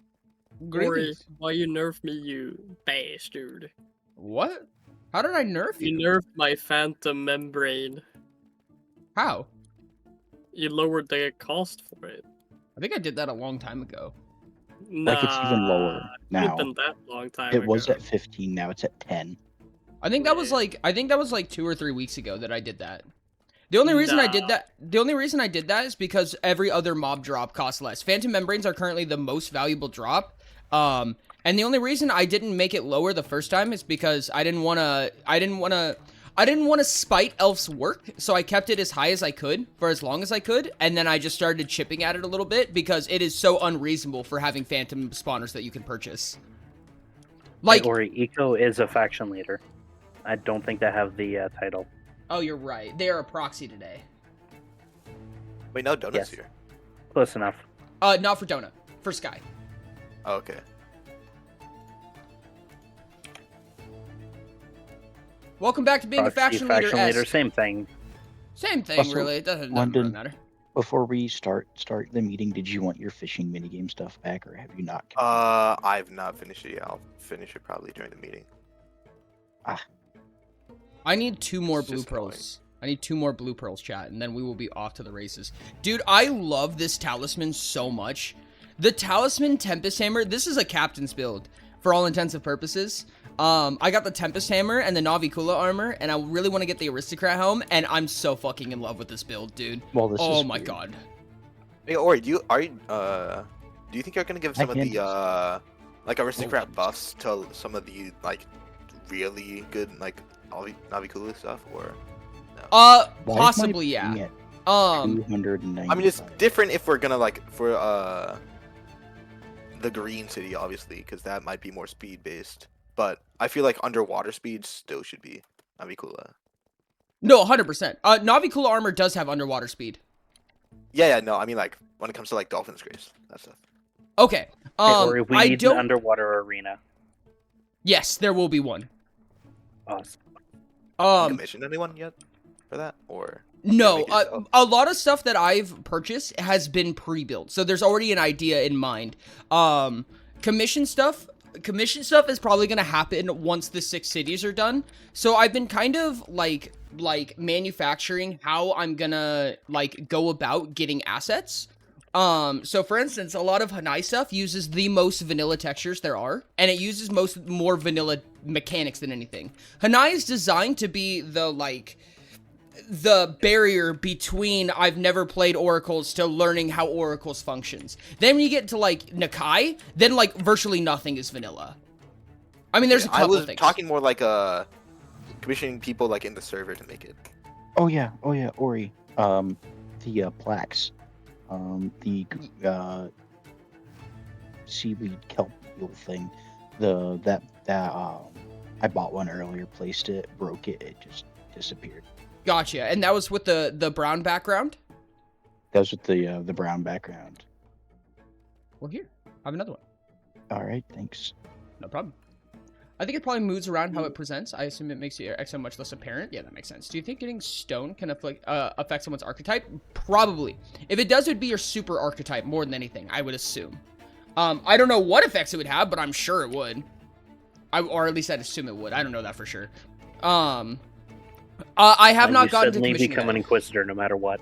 Speaker 1: Greetings.
Speaker 3: Or why you nerfed me, you bastard?
Speaker 1: What? How did I nerf you?
Speaker 3: You nerfed my phantom membrane.
Speaker 1: How?
Speaker 3: You lowered the cost for it.
Speaker 1: I think I did that a long time ago.
Speaker 3: Nah,
Speaker 5: Like, it's even lower now.
Speaker 3: It's been that long time
Speaker 5: It
Speaker 3: ago.
Speaker 5: was at 15, now it's at 10.
Speaker 1: I think that was like 2 or 3 weeks ago that I did that. The only reason I did that is because every other mob drop costs less. Phantom membranes are currently the most valuable drop. And the only reason I didn't make it lower the first time is because I didn't want to spite Elf's work, so I kept it as high as I could for as long as I could, and then I just started chipping at it a little bit because it is so unreasonable for having phantom spawners that you can purchase. Like,
Speaker 6: Or Eco is a faction leader. I don't think they have the title.
Speaker 1: oh, you're right. They are a proxy today.
Speaker 7: Wait, no, Donut's
Speaker 6: Yes.
Speaker 7: here.
Speaker 6: Close enough.
Speaker 1: Not for Donut, for Sky.
Speaker 7: Oh, okay.
Speaker 1: Welcome back to being a
Speaker 6: Proxy,
Speaker 1: faction
Speaker 6: leader,
Speaker 1: leader.
Speaker 6: same thing.
Speaker 1: Same thing,
Speaker 5: Also,
Speaker 1: really. It doesn't
Speaker 5: London-
Speaker 1: really matter.
Speaker 5: Before we start the meeting, did you want your fishing minigame stuff back, or have you not?
Speaker 7: I've not finished it yet. I'll finish it probably during the meeting.
Speaker 1: I need 2 more
Speaker 7: It's
Speaker 1: blue
Speaker 7: just
Speaker 1: pearls. I need 2 more blue pearls, chat, and then we will be off to the races. Dude, I love this talisman so much. The talisman Tempest Hammer, this is a captain's build for all intensive purposes. I got the Tempest Hammer and the Navikula armor, and I really want to get the Aristocrat helm, and I'm so fucking in love with this build, dude.
Speaker 5: Well, this
Speaker 1: Oh
Speaker 5: is
Speaker 1: my
Speaker 5: weird.
Speaker 1: god.
Speaker 7: Hey, Ori, do you think you're gonna give some of
Speaker 5: can't
Speaker 7: the like aristocrat buffs to some of the like really good like Navikula stuff, or no?
Speaker 5: Why is my
Speaker 1: Possibly,
Speaker 5: ping
Speaker 1: yeah.
Speaker 5: at
Speaker 1: Um,
Speaker 5: 295?
Speaker 7: I mean, it's different if we're gonna like for the green city, obviously, because that might be more speed based. But I feel like underwater speed still should be Navikula.
Speaker 1: no, 100%. Navikula armor does have underwater speed.
Speaker 7: Yeah, no, I mean like when it comes to like Dolphin's Grace, that stuff.
Speaker 1: Okay.
Speaker 6: Or we
Speaker 1: I
Speaker 6: need
Speaker 1: don't.
Speaker 6: an underwater arena.
Speaker 1: Yes, there will be one.
Speaker 6: Awesome.
Speaker 7: Have you commissioned anyone yet for that, or
Speaker 1: No,
Speaker 7: make it yourself?
Speaker 1: a lot of stuff that I've purchased has been pre-built, so there's already an idea in mind. Commission stuff is probably gonna happen once the 6 cities are done. So I've been kind of like manufacturing how I'm gonna like go about getting assets. So for instance, a lot of Hanai stuff uses the most vanilla textures there are, and it uses more vanilla mechanics than anything. Hanai is designed to be the barrier between I've never played oracles to learning how oracles functions. Then when you get to like Nakai, then like virtually nothing is vanilla. I mean, there's a couple
Speaker 7: I was
Speaker 1: things.
Speaker 7: talking more like commissioning people like in the server to make it.
Speaker 5: Oh yeah, Ori. The plaques. The seaweed kelp eel thing. I bought one earlier, placed it, broke it, it just disappeared.
Speaker 1: Gotcha. And that was with the brown background?
Speaker 5: That was with the brown background.
Speaker 1: Well, here. I have another one.
Speaker 5: All right, thanks.
Speaker 1: No problem. I think it probably moves around how it presents. I assume it makes your exo much less apparent. Yeah, that makes sense. Do you think getting stone can affect someone's archetype? Probably. If it does, it would be your super archetype more than anything, I would assume. I don't know what effects it would have, but I'm sure it would. Or at least I'd assume it would. I don't know that for sure. I have not gotten to
Speaker 6: suddenly
Speaker 1: commission
Speaker 6: become
Speaker 1: yet.
Speaker 6: an inquisitor no matter what.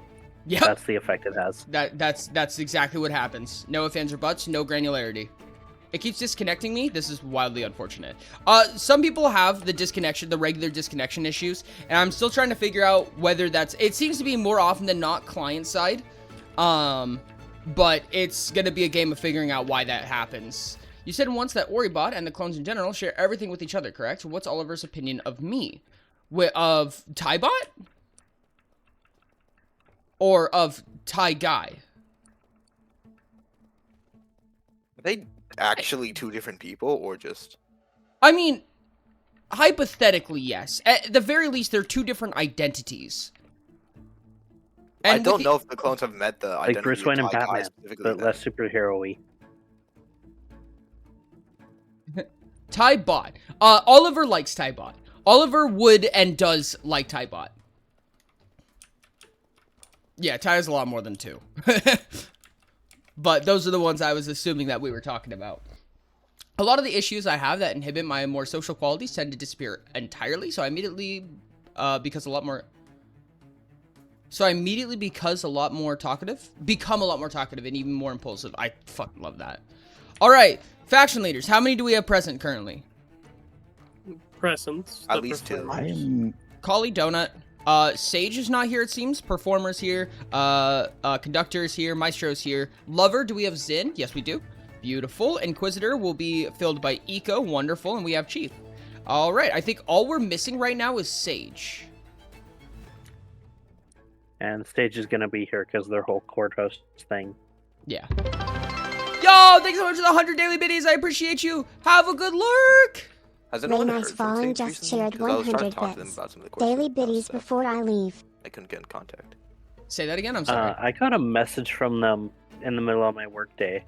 Speaker 1: Yep.
Speaker 6: That's the effect it has.
Speaker 1: That's exactly what happens. No ifs, ands, or buts, no granularity. It keeps disconnecting me. This is wildly unfortunate. Some people have the regular disconnection issues, and I'm still trying to figure out whether that's, it seems to be more often than not client side. But it's gonna be a game of figuring out why that happens. You said once that Oribot and the clones in general share everything with each other, correct? What's Oliver's opinion of me? Of Tybot? Or of Ty Guy?
Speaker 7: Are they actually two different people, or just?
Speaker 1: I mean, hypothetically, yes. At the very least, they're two different identities.
Speaker 7: I
Speaker 1: And
Speaker 7: don't know if the clones have met the identity
Speaker 6: Like Bruce
Speaker 7: of
Speaker 6: Wayne and
Speaker 7: Ty Guy
Speaker 6: Batman,
Speaker 7: specifically
Speaker 6: but
Speaker 7: then.
Speaker 6: less superhero-y.
Speaker 1: Tybot. Oliver likes Tybot. Oliver would and does like Tybot. Yeah, Ty is a lot more than 2. But those are the ones I was assuming that we were talking about. A lot of the issues I have that inhibit my more social qualities tend to disappear entirely, so I immediately become a lot more talkative and even more impulsive. I fucking love that. All right, faction leaders, how many do we have present currently?
Speaker 3: Presents.
Speaker 7: At
Speaker 3: the
Speaker 7: least 2.
Speaker 5: I
Speaker 3: performers.
Speaker 5: am.
Speaker 1: Collie Donut. Sage is not here, it seems. Performer's here. Conductor is here. Maestro's here. Lover, do we have Zin? Yes, we do. Beautiful. Inquisitor will be filled by Eco. Wonderful. And we have Chief. All right. I think all we're missing right now is Sage.
Speaker 6: And Stage is going to be here because their whole court host thing.
Speaker 1: Yeah. Yo, thanks so much for the 100 daily biddies. I appreciate you. Have a good lurk.
Speaker 7: Has anyone
Speaker 8: Ray
Speaker 7: heard
Speaker 8: Nice
Speaker 7: from
Speaker 8: Falling
Speaker 7: Sage
Speaker 8: just
Speaker 7: recently?
Speaker 8: shared
Speaker 7: 'Cause I was trying to
Speaker 8: 100
Speaker 7: talk to them
Speaker 8: bits.
Speaker 7: about some of the questions
Speaker 8: Daily
Speaker 7: about
Speaker 8: biddies
Speaker 7: stuff.
Speaker 8: before I leave.
Speaker 7: I couldn't get in contact.
Speaker 1: Say that again. I'm sorry.
Speaker 6: I got a message from them in the middle of my workday,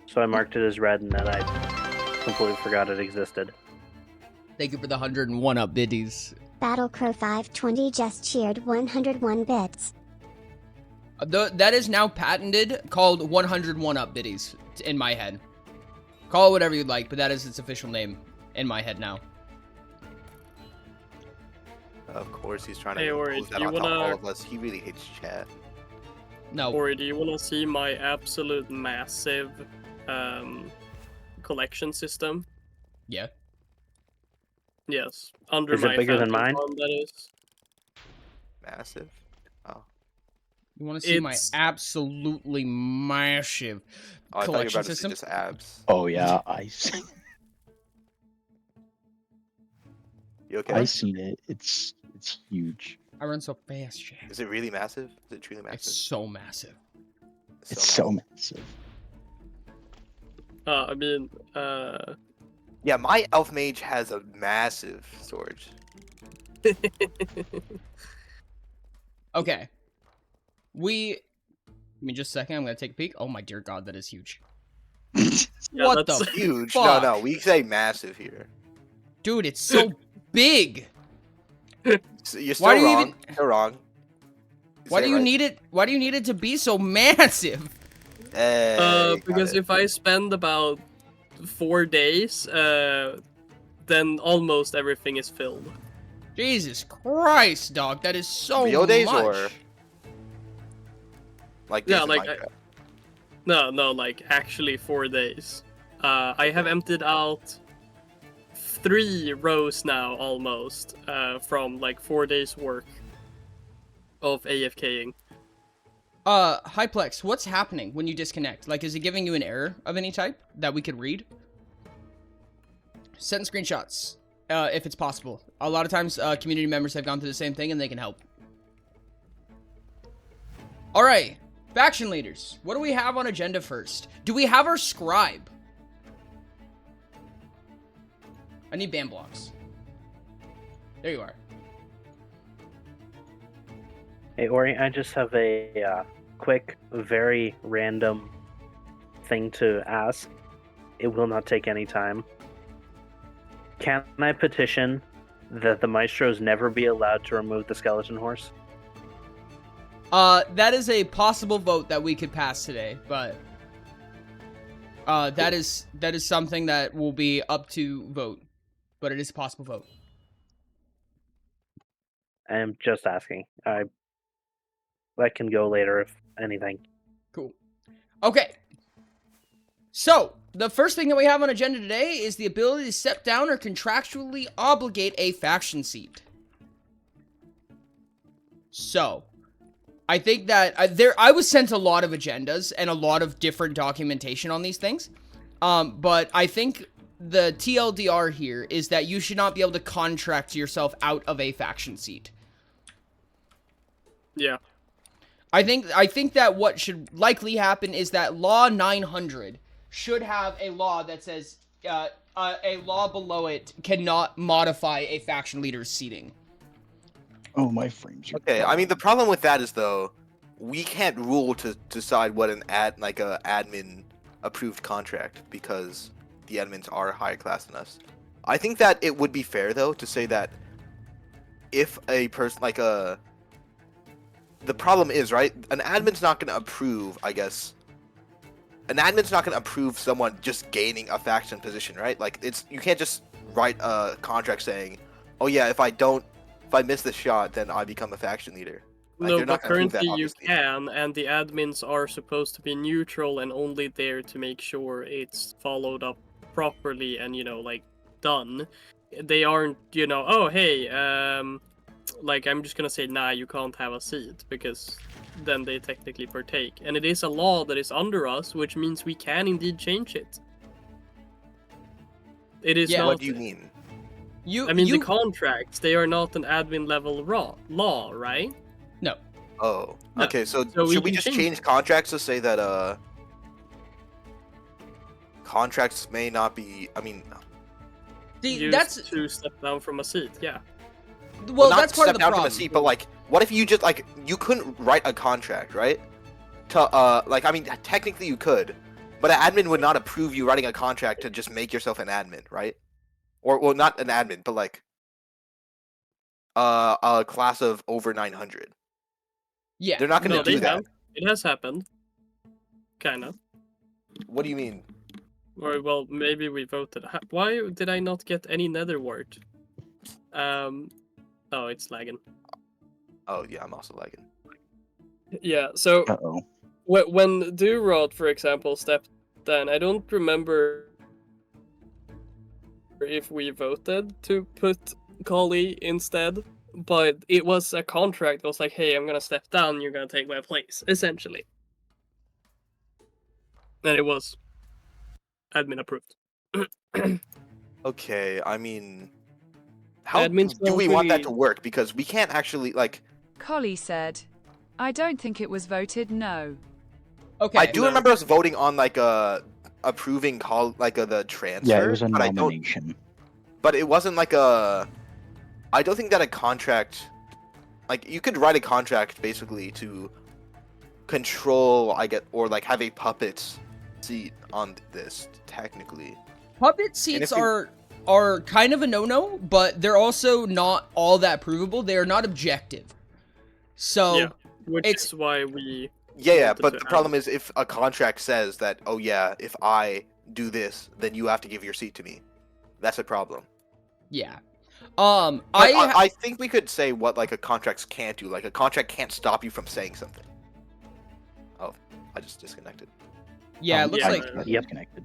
Speaker 6: so I marked it as read and then I completely forgot it existed.
Speaker 1: Thank you for the 101 up biddies.
Speaker 8: Battlecrow 520 just cheered 101 bits.
Speaker 1: That is now patented, called 101 up biddies in my head. Call it whatever you'd like, but that is its official name in my head now.
Speaker 7: Of course, he's trying to
Speaker 3: Hey, Ori,
Speaker 7: impose that
Speaker 3: do you
Speaker 7: on top of
Speaker 3: wanna-
Speaker 7: all of us. He really hates chat.
Speaker 1: No.
Speaker 3: Or do you want to see my absolute massive collection system?
Speaker 1: Yeah.
Speaker 3: Yes. Under
Speaker 6: Is it
Speaker 3: my
Speaker 6: bigger than
Speaker 3: Phantom
Speaker 6: mine?
Speaker 3: farm, that is.
Speaker 7: Massive. Oh,
Speaker 1: You want to see my
Speaker 3: It's-
Speaker 1: absolutely massive
Speaker 7: Oh, I thought you were
Speaker 1: collection
Speaker 7: about to say
Speaker 1: system?
Speaker 7: just abs.
Speaker 5: Oh yeah, I
Speaker 7: You okay?
Speaker 5: I seen it. It's huge.
Speaker 1: I run so fast, Jack.
Speaker 7: Is it really massive? Is it truly
Speaker 1: It's
Speaker 7: massive?
Speaker 1: so massive.
Speaker 5: It's so massive.
Speaker 3: I mean,
Speaker 7: Yeah, my elf mage has a massive storage.
Speaker 1: Okay. Give me just a second. I'm gonna take a peek. Oh my dear God, that is huge.
Speaker 3: Yeah,
Speaker 1: What
Speaker 3: that's-
Speaker 1: the
Speaker 7: Huge.
Speaker 1: fuck?
Speaker 7: No, we say massive here.
Speaker 1: Dude, it's so big.
Speaker 7: So you're
Speaker 1: Why
Speaker 7: still
Speaker 1: do you
Speaker 7: wrong. You're wrong.
Speaker 1: Why
Speaker 7: Say
Speaker 1: do you
Speaker 7: right.
Speaker 1: need it? Why do you need it to be so massive?
Speaker 7: Hey, got
Speaker 3: because
Speaker 7: it.
Speaker 3: if I spend about 4 days, then almost everything is filled.
Speaker 1: Jesus Christ, dog, that is so
Speaker 7: Real days
Speaker 1: much.
Speaker 7: or like
Speaker 3: Yeah,
Speaker 7: days in
Speaker 3: like,
Speaker 7: Minecraft?
Speaker 3: No, like actually 4 days. I have emptied out 3 rows now almost from like 4 days work of AFKing.
Speaker 1: Hyplex, what's happening when you disconnect? Like, is it giving you an error of any type that we could read? Send screenshots, if it's possible. A lot of times, community members have gone through the same thing and they can help. Alright, faction leaders. What do we have on agenda first? Do we have our scribe? I need ban blocks. There you are.
Speaker 6: Hey, Ori, I just have a quick, very random thing to ask. It will not take any time. Can I petition that the maestros never be allowed to remove the skeleton horse?
Speaker 1: That is a possible vote that we could pass today, but that is something that will be up to vote, but it is a possible vote.
Speaker 6: I'm just asking. That can go later if anything.
Speaker 1: Cool. Okay. So, the first thing that we have on agenda today is the ability to step down or contractually obligate a faction seat. So, I think that I was sent a lot of agendas and a lot of different documentation on these things. But I think the TLDR here is that you should not be able to contract yourself out of a faction seat.
Speaker 3: Yeah.
Speaker 1: I think that what should likely happen is that Law 900 should have a law that says a law below it cannot modify a faction leader's seating.
Speaker 5: Oh, my frames are.
Speaker 7: Okay, I mean the problem with that is though, we can't rule to decide what an admin approved contract because the admins are higher class than us. I think that it would be fair though to say that if a person the problem is, right, an admin's not going to approve, I guess. An admin's not going to approve someone just gaining a faction position, right? Like you can't just write a contract saying, "Oh yeah, if I miss the shot, then I become a faction leader." Like,
Speaker 3: No,
Speaker 7: they're
Speaker 3: but
Speaker 7: not gonna approve that,
Speaker 3: currently you
Speaker 7: obviously.
Speaker 3: can, and the admins are supposed to be neutral and only there to make sure it's followed up properly and, like, done. They aren't, oh, hey, like, I'm just gonna say, nah, you can't have a seat, because then they technically partake. And it is a law that is under us, which means we can indeed change it. It is
Speaker 1: Yeah.
Speaker 3: not...
Speaker 7: What do you mean?
Speaker 3: the contracts, they are not an admin level law, right?
Speaker 1: No.
Speaker 7: Oh,
Speaker 3: No.
Speaker 7: okay. So
Speaker 3: So we
Speaker 7: should we
Speaker 3: can
Speaker 7: just
Speaker 3: change
Speaker 7: change contracts to say that contracts may not be? I mean,
Speaker 3: Used
Speaker 1: That's
Speaker 3: to step down from a seat, yeah.
Speaker 1: well,
Speaker 7: not
Speaker 1: that's part of the
Speaker 7: step down
Speaker 1: problem.
Speaker 7: from a seat, but like, what if you just like you couldn't write a contract, right? To like, I mean, technically you could, but an admin would not approve you writing a contract to just make yourself an admin, right? Or well, not an admin, but like a class of over 900.
Speaker 1: Yeah.
Speaker 7: They're not going to
Speaker 3: No,
Speaker 7: do
Speaker 3: they
Speaker 7: that.
Speaker 3: have. It has happened. Kind of.
Speaker 7: What do you mean?
Speaker 3: Or, well, maybe we voted. Why did I not get any nether wart? Oh, it's lagging.
Speaker 7: Oh yeah, I'm also lagging.
Speaker 3: Yeah, so
Speaker 5: Uh-oh.
Speaker 3: when Durod, for example, stepped down, I don't remember if we voted to put Kali instead, but it was a contract that was like, hey, I'm gonna step down, you're gonna take my place, essentially. And it was admin approved.
Speaker 7: Okay, I mean, how
Speaker 3: Admin's
Speaker 7: do we want that
Speaker 3: really-
Speaker 7: to work? Because we can't actually like.
Speaker 4: Collie said, I don't think it was voted no.
Speaker 1: Okay.
Speaker 7: I do
Speaker 3: No.
Speaker 7: remember us voting on like approving the transfer.
Speaker 5: Yeah, it was a
Speaker 7: but I don't.
Speaker 5: nomination.
Speaker 7: But it wasn't like a. I don't think that a contract, like you could write a contract basically to control, or like have a puppet seat on this technically.
Speaker 1: Puppet seats
Speaker 7: if you-
Speaker 1: are kind of a no-no, but they're also not all that provable. They are not objective. So
Speaker 3: Yeah, which
Speaker 1: it's-
Speaker 3: is why we.
Speaker 7: Yeah,
Speaker 3: wanted
Speaker 7: but
Speaker 3: to
Speaker 7: the
Speaker 3: have-
Speaker 7: problem is if a contract says that, oh yeah, if I do this, then you have to give your seat to me. That's a problem.
Speaker 1: yeah.
Speaker 7: But
Speaker 1: I
Speaker 7: I think we could say what like a contract can't do. Like a contract can't stop you from saying something. Oh, I just disconnected.
Speaker 1: yeah, it looks
Speaker 3: yeah.
Speaker 1: like
Speaker 5: Yep. Connected.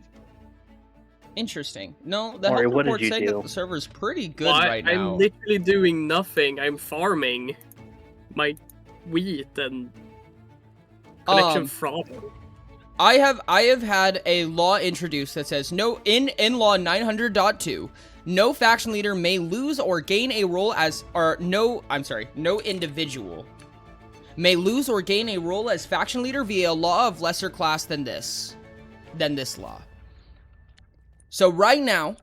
Speaker 1: interesting. No, the
Speaker 6: Ori,
Speaker 1: health
Speaker 6: what did
Speaker 1: report's
Speaker 6: you
Speaker 1: saying
Speaker 6: do?
Speaker 1: that the server's pretty good
Speaker 3: Well,
Speaker 1: right now.
Speaker 3: I'm literally doing nothing. I'm farming my wheat and connection fraud.
Speaker 1: I have had a law introduced that says no in law 900.2, no faction leader may lose or gain a role as no individual may lose or gain a role as faction leader via a law of lesser class than this law. So right now,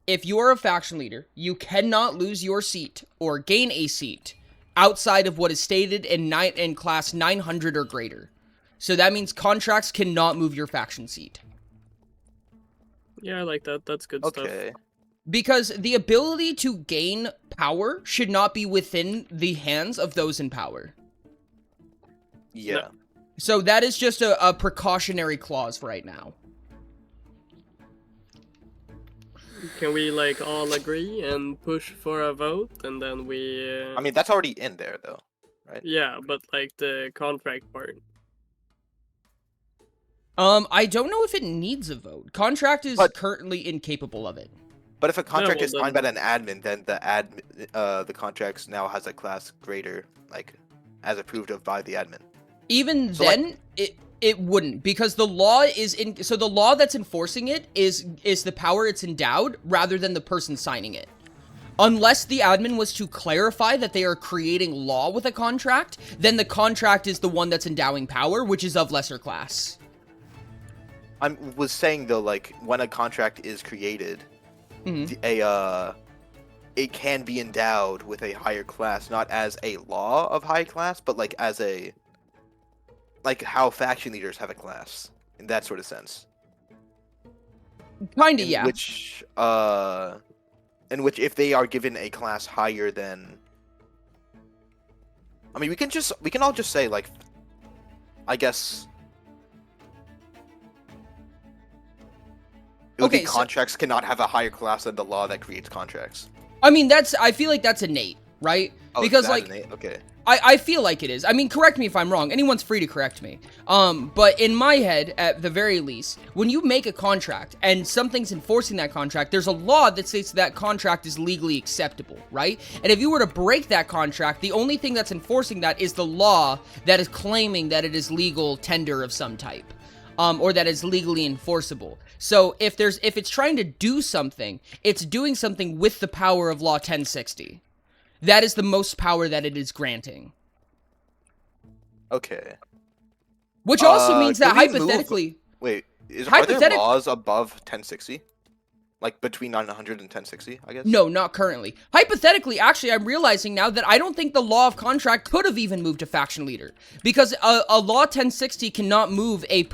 Speaker 1: if you are a faction leader, you cannot lose your seat or gain a seat outside of what is stated in class 900 or greater. So that means contracts cannot move your faction seat.
Speaker 3: Yeah, I like that. That's good stuff.
Speaker 7: Okay.
Speaker 1: Because the ability to gain power should not be within the hands of those in power.
Speaker 7: Yeah.
Speaker 1: So that is just a precautionary clause right now.
Speaker 3: Can we like all agree and push for a vote, and then we?
Speaker 7: I mean, that's already in there though, right?
Speaker 3: Yeah, but like the contract part.
Speaker 1: I don't know if it needs a vote. Contract is
Speaker 7: But-
Speaker 1: currently incapable of it.
Speaker 7: But if a contract
Speaker 3: well,
Speaker 7: is signed by an admin, then the contracts now has a class greater, like, as approved of by the admin.
Speaker 1: Even
Speaker 7: So, like-
Speaker 1: then, it wouldn't, because the law is so the law that's enforcing it is the power it's endowed rather than the person signing it. Unless the admin was to clarify that they are creating law with a contract, then the contract is the one that's endowing power, which is of lesser class.
Speaker 7: I was saying though, like when a contract is created,
Speaker 1: Mhm.
Speaker 7: it can be endowed with a higher class, not as a law of high class, but like as a like how faction leaders have a class in that sort of sense.
Speaker 1: Kinda,
Speaker 7: In
Speaker 1: yeah.
Speaker 7: which if they are given a class higher than, I mean, we can all just say like, I guess. It would
Speaker 1: Okay,
Speaker 7: be
Speaker 1: so-
Speaker 7: contracts cannot have a higher class than the law that creates contracts.
Speaker 1: I mean, I feel like that's innate, right?
Speaker 7: Oh, is
Speaker 1: Because
Speaker 7: that
Speaker 1: like,
Speaker 7: innate? Okay.
Speaker 1: I feel like it is. I mean, correct me if I'm wrong. Anyone's free to correct me. But in my head, at the very least, when you make a contract and something's enforcing that contract, there's a law that states that contract is legally acceptable, right? And if you were to break that contract, the only thing that's enforcing that is the law that is claiming that it is legal tender of some type. Or that is legally enforceable. So if it's trying to do something, it's doing something with the power of Law 1060. That is the most power that it is granting.
Speaker 7: Okay.
Speaker 1: Which also means that
Speaker 7: can we move-
Speaker 1: hypothetically,
Speaker 7: Wait, are there
Speaker 1: Hypothetic-
Speaker 7: laws above 1060? Like between 900 and 1060, I guess?
Speaker 1: no, not currently. Hypothetically, actually, I'm realizing now that I don't think the law of contract could have even moved a faction leader. Because a law 1060 cannot move a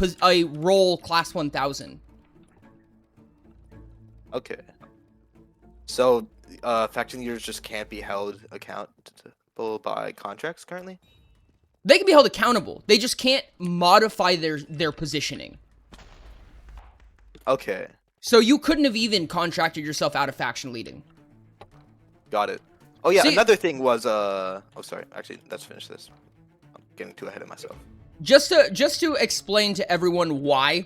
Speaker 1: role class 1000.
Speaker 7: Okay. So, faction leaders just can't be held accountable by contracts currently?
Speaker 1: They can be held accountable. They just can't modify their positioning.
Speaker 7: Okay,
Speaker 1: So you couldn't have even contracted yourself out of faction leading.
Speaker 7: got it. Oh yeah,
Speaker 1: See-
Speaker 7: another thing was oh sorry, actually let's finish this. I'm getting too ahead of myself.
Speaker 1: Just to explain to everyone why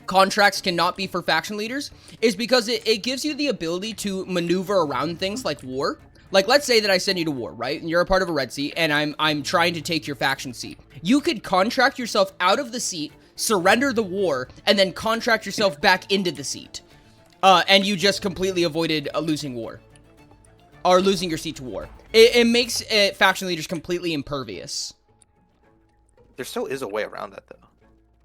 Speaker 1: contracts cannot be for faction leaders is because it gives you the ability to maneuver around things like war. Like, let's say that I send you to war, right? And you're a part of a red seat, and I'm trying to take your faction seat. You could contract yourself out of the seat, surrender the war, and then contract yourself back into the seat. And you just completely avoided losing war. Or losing your seat to war. It makes faction leaders completely impervious.
Speaker 7: There still is a way around that, though.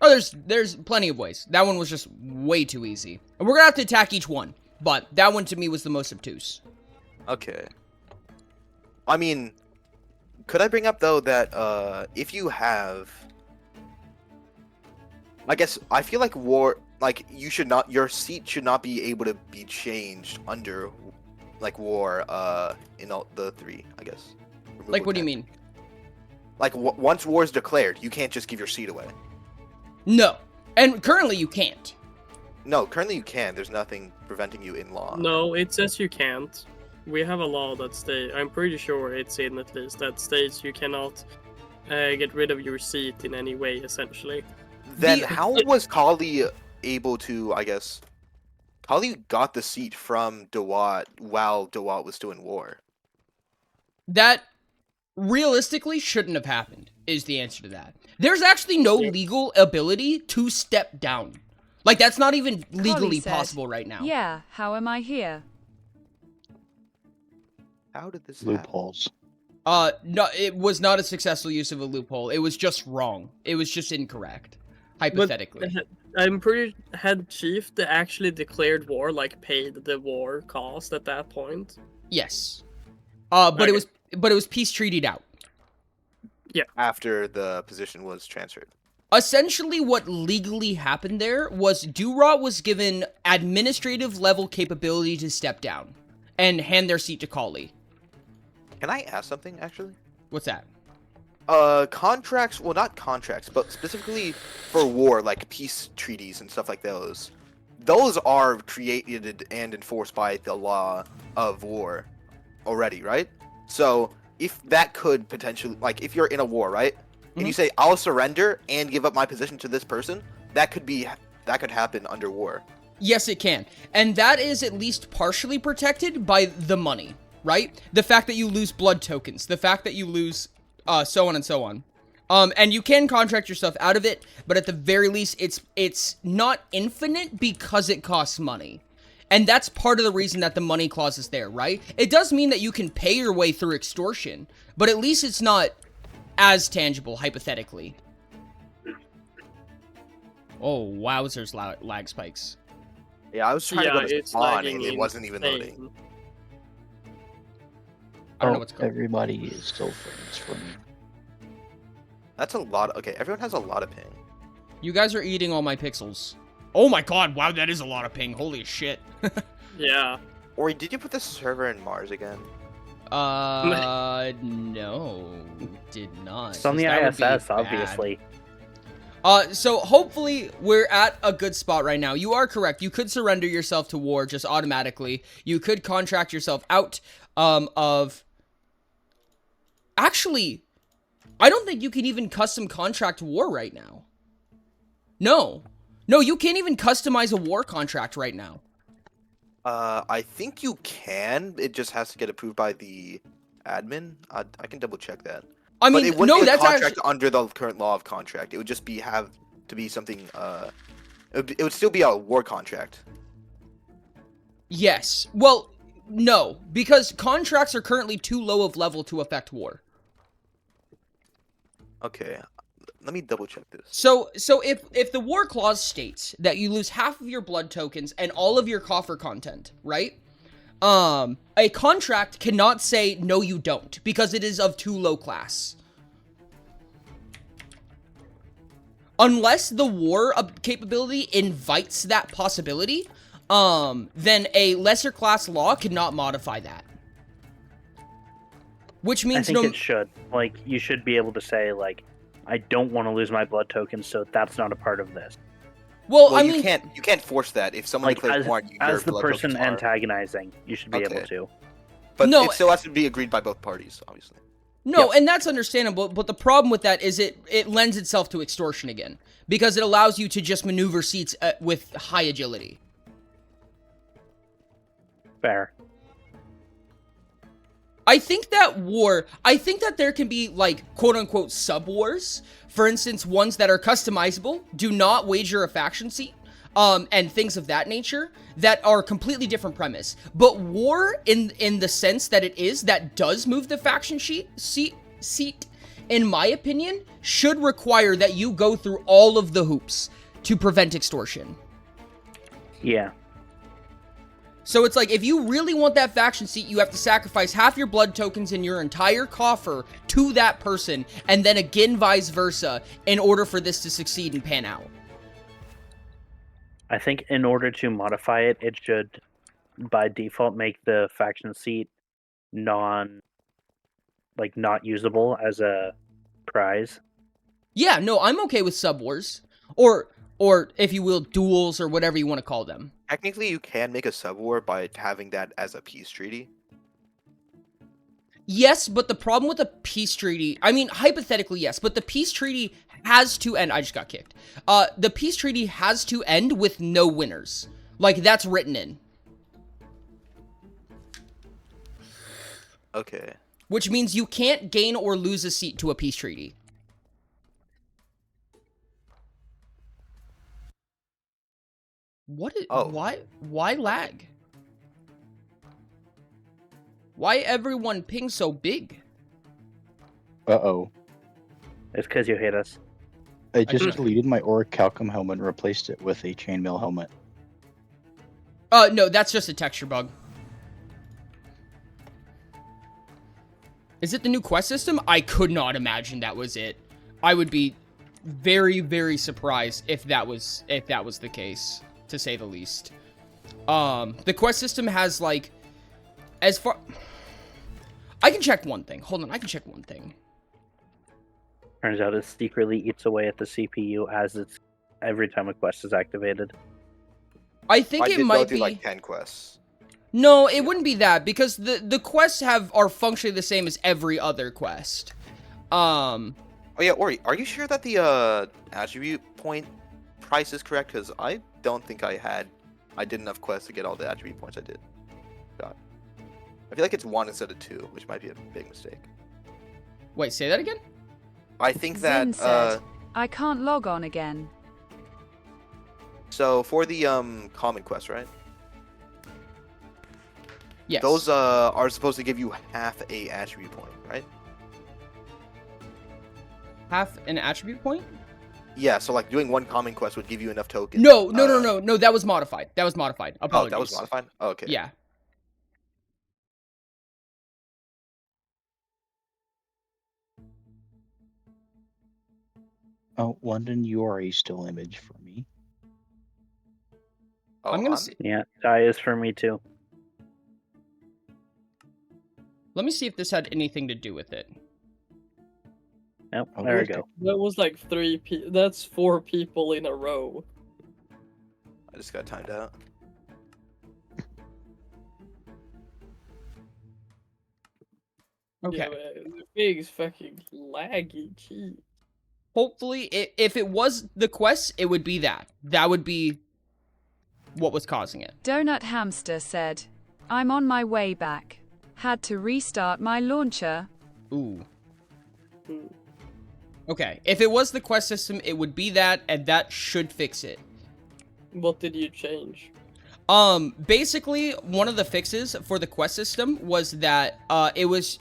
Speaker 1: Oh, there's plenty of ways. That one was just way too easy. And we're gonna have to attack each one. But that one, to me, was the most obtuse.
Speaker 7: Okay. I mean, could I bring up, though, that if you have... I guess, I feel like war... Like, your seat should not be able to be changed under, like, war, in all the 3, I guess.
Speaker 1: Like, what do you mean?
Speaker 7: Like, once war is declared, you can't just give your seat away.
Speaker 1: No. And currently you can't.
Speaker 7: No, currently you can. There's nothing preventing you in law.
Speaker 3: No, it says you can't. We have a law that states, I'm pretty sure it's in at least, that states you cannot get rid of your seat in any way, essentially.
Speaker 7: Then how was Kali able to, I guess... Kali got the seat from Dewat while Dewat was still in war.
Speaker 1: That realistically shouldn't have happened, is the answer to that. There's actually no legal ability to step down. Like, that's not even legally
Speaker 4: said,
Speaker 1: possible right now.
Speaker 4: Yeah, how am I here?
Speaker 7: How did this happen?
Speaker 5: Loopholes.
Speaker 1: No, it was not a successful use of a loophole. It was just wrong. It was just incorrect. Hypothetically.
Speaker 3: I'm pretty head chief that actually declared war, like paid the war cost at that point.
Speaker 1: Yes. But
Speaker 3: Okay.
Speaker 1: it was peace treated out.
Speaker 7: After the position was transferred.
Speaker 1: Essentially, what legally happened there was Durat was given administrative level capability to step down and hand their seat to Kali.
Speaker 7: Can I ask something, actually?
Speaker 1: What's that?
Speaker 7: Contracts, well, not contracts, but specifically for war, like peace treaties and stuff like those are created and enforced by the law of war already, right? So, if that could potentially, like, if you're in a war, right? And you say, I'll surrender and give up my position to this person, that could happen under war.
Speaker 1: Yes, it can. And that is at least partially protected by the money, right? The fact that you lose blood tokens, the fact that you lose so on and so on. And you can contract yourself out of it, but at the very least, it's not infinite because it costs money. And that's part of the reason that the money clause is there, right? It does mean that you can pay your way through extortion, but at least it's not as tangible, hypothetically. Oh, wowzers, lag spikes.
Speaker 7: Yeah, I was trying to go to
Speaker 3: it's
Speaker 7: spawn and
Speaker 3: lagging
Speaker 7: it wasn't even
Speaker 3: insane.
Speaker 7: loading.
Speaker 1: I don't know what's going on.
Speaker 5: Everybody is still friends for me.
Speaker 7: That's a lot. Okay, everyone has a lot of ping.
Speaker 1: You guys are eating all my pixels. Oh my god, wow, that is a lot of ping. Holy shit.
Speaker 3: Yeah.
Speaker 7: Ori, did you put the server in Mars again?
Speaker 1: No, did not.
Speaker 6: It's on the
Speaker 1: That would be
Speaker 6: ISS,
Speaker 1: bad.
Speaker 6: obviously.
Speaker 1: So hopefully we're at a good spot right now. You are correct. You could surrender yourself to war just automatically. You could contract yourself out of... Actually, I don't think you can even custom contract war right now. No, you can't even customize a war contract right now.
Speaker 7: I think you can. It just has to get approved by the admin. I can double check that.
Speaker 1: I
Speaker 7: But
Speaker 1: mean,
Speaker 7: it wouldn't
Speaker 1: no,
Speaker 7: be a
Speaker 1: that's
Speaker 7: contract
Speaker 1: actually...
Speaker 7: under the current law of contract. It would just have to be something. It would still be a war contract.
Speaker 1: Yes. Well, no, because contracts are currently too low of level to affect war.
Speaker 7: Okay, let me double check this.
Speaker 1: So if the war clause states that you lose half of your blood tokens and all of your coffer content, right? A contract cannot say no you don't because it is of too low class. Unless the war capability invites that possibility, then a lesser class law cannot modify that. Which means
Speaker 6: I think it should. Like, you should be able to say, like, I don't want to lose my blood tokens, so that's not a part of this.
Speaker 1: Well, I
Speaker 7: you
Speaker 1: mean,
Speaker 7: can't force that. If someone
Speaker 6: Like,
Speaker 7: declares war,
Speaker 6: as the
Speaker 7: blood
Speaker 6: person
Speaker 7: tokens are-
Speaker 6: antagonizing, you should be able
Speaker 7: Okay.
Speaker 6: to.
Speaker 7: But
Speaker 1: No,
Speaker 7: it still has to be agreed by both parties, obviously.
Speaker 1: no, and that's understandable, but the problem with that is it lends itself to extortion again, because it allows you to just maneuver seats with high agility. I think that there can be, like, quote-unquote sub-wars. For instance, ones that are customizable, do not wager a faction seat, and things of that nature, that are completely different premise. But war, in the sense that it is, that does move the faction seat, in my opinion, should require that you go through all of the hoops to prevent extortion.
Speaker 6: Yeah.
Speaker 1: So it's like, if you really want that faction seat, you have to sacrifice half your blood tokens in your entire coffer to that person, and then again vice versa, in order for this to succeed and pan out.
Speaker 6: I think in order to modify it, it should, by default, make the faction seat not usable as a prize.
Speaker 1: Yeah, no, I'm okay with sub-wars. Or, if you will, duels, or whatever you want to call them.
Speaker 7: Technically, you can make a sub-war by having that as a peace treaty.
Speaker 1: Yes, but the problem with a peace treaty... I mean, hypothetically, yes, but the peace treaty has to end... I just got kicked. The peace treaty has to end with no winners. Like, that's written in.
Speaker 7: Okay.
Speaker 1: Which means you can't gain or lose a seat to a peace treaty. What is...
Speaker 7: Oh.
Speaker 1: Why lag? Why everyone ping so big?
Speaker 5: Uh-oh.
Speaker 6: It's because you hate us.
Speaker 5: I just deleted my Orichalcum helmet and replaced it with a chainmail helmet.
Speaker 1: No, that's just a texture bug. Is it the new quest system? I could not imagine that was it. I would be very, very surprised if that was the case, to say the least. The quest system has, like, as far... I can check one thing. Hold on, I can check one thing.
Speaker 6: Turns out it secretly eats away at the CPU as it's every time a quest is activated.
Speaker 1: I think
Speaker 7: I
Speaker 1: it
Speaker 7: did
Speaker 1: might
Speaker 7: go through
Speaker 1: be...
Speaker 7: like 10 quests.
Speaker 1: No, it wouldn't be that, because the quests are functionally the same as every other quest.
Speaker 7: Oh yeah, Ori, are you sure that the attribute point price is correct? Because I don't think I did enough quests to get all the attribute points I got. I feel like it's 1 instead of 2, which might be a big mistake.
Speaker 1: Wait, say that again?
Speaker 7: I think
Speaker 4: Zin
Speaker 7: that
Speaker 4: said, I can't log on again.
Speaker 7: so for the common quest, right?
Speaker 1: Yes.
Speaker 7: Those are supposed to give you half a attribute point, right?
Speaker 1: Half an attribute point?
Speaker 7: Yeah, so like doing one common quest would give you enough tokens.
Speaker 1: No, that was modified. That was modified.
Speaker 7: Oh,
Speaker 1: Apologies.
Speaker 7: that was modified? Oh, okay.
Speaker 1: Yeah.
Speaker 5: Oh, London, you are a still image for me.
Speaker 7: Oh,
Speaker 1: I'm gonna see.
Speaker 6: Yeah, die is for me too.
Speaker 1: Let me see if this had anything to do with it.
Speaker 6: Nope,
Speaker 5: Oh,
Speaker 6: there we
Speaker 5: good.
Speaker 6: go.
Speaker 3: That was like that's 4 people in a row.
Speaker 7: I just got timed out.
Speaker 1: Okay.
Speaker 3: Yeah, the thing's fucking laggy. Gee.
Speaker 1: Hopefully, if it was the quest, it would be that. That would be what was causing it.
Speaker 4: Donut Hamster said, I'm on my way back. Had to restart my launcher.
Speaker 1: Ooh.
Speaker 3: Hmm.
Speaker 1: Okay. If it was the quest system, it would be that, and that should fix it.
Speaker 3: What did you change?
Speaker 1: Basically, one of the fixes for the quest system was that, it was...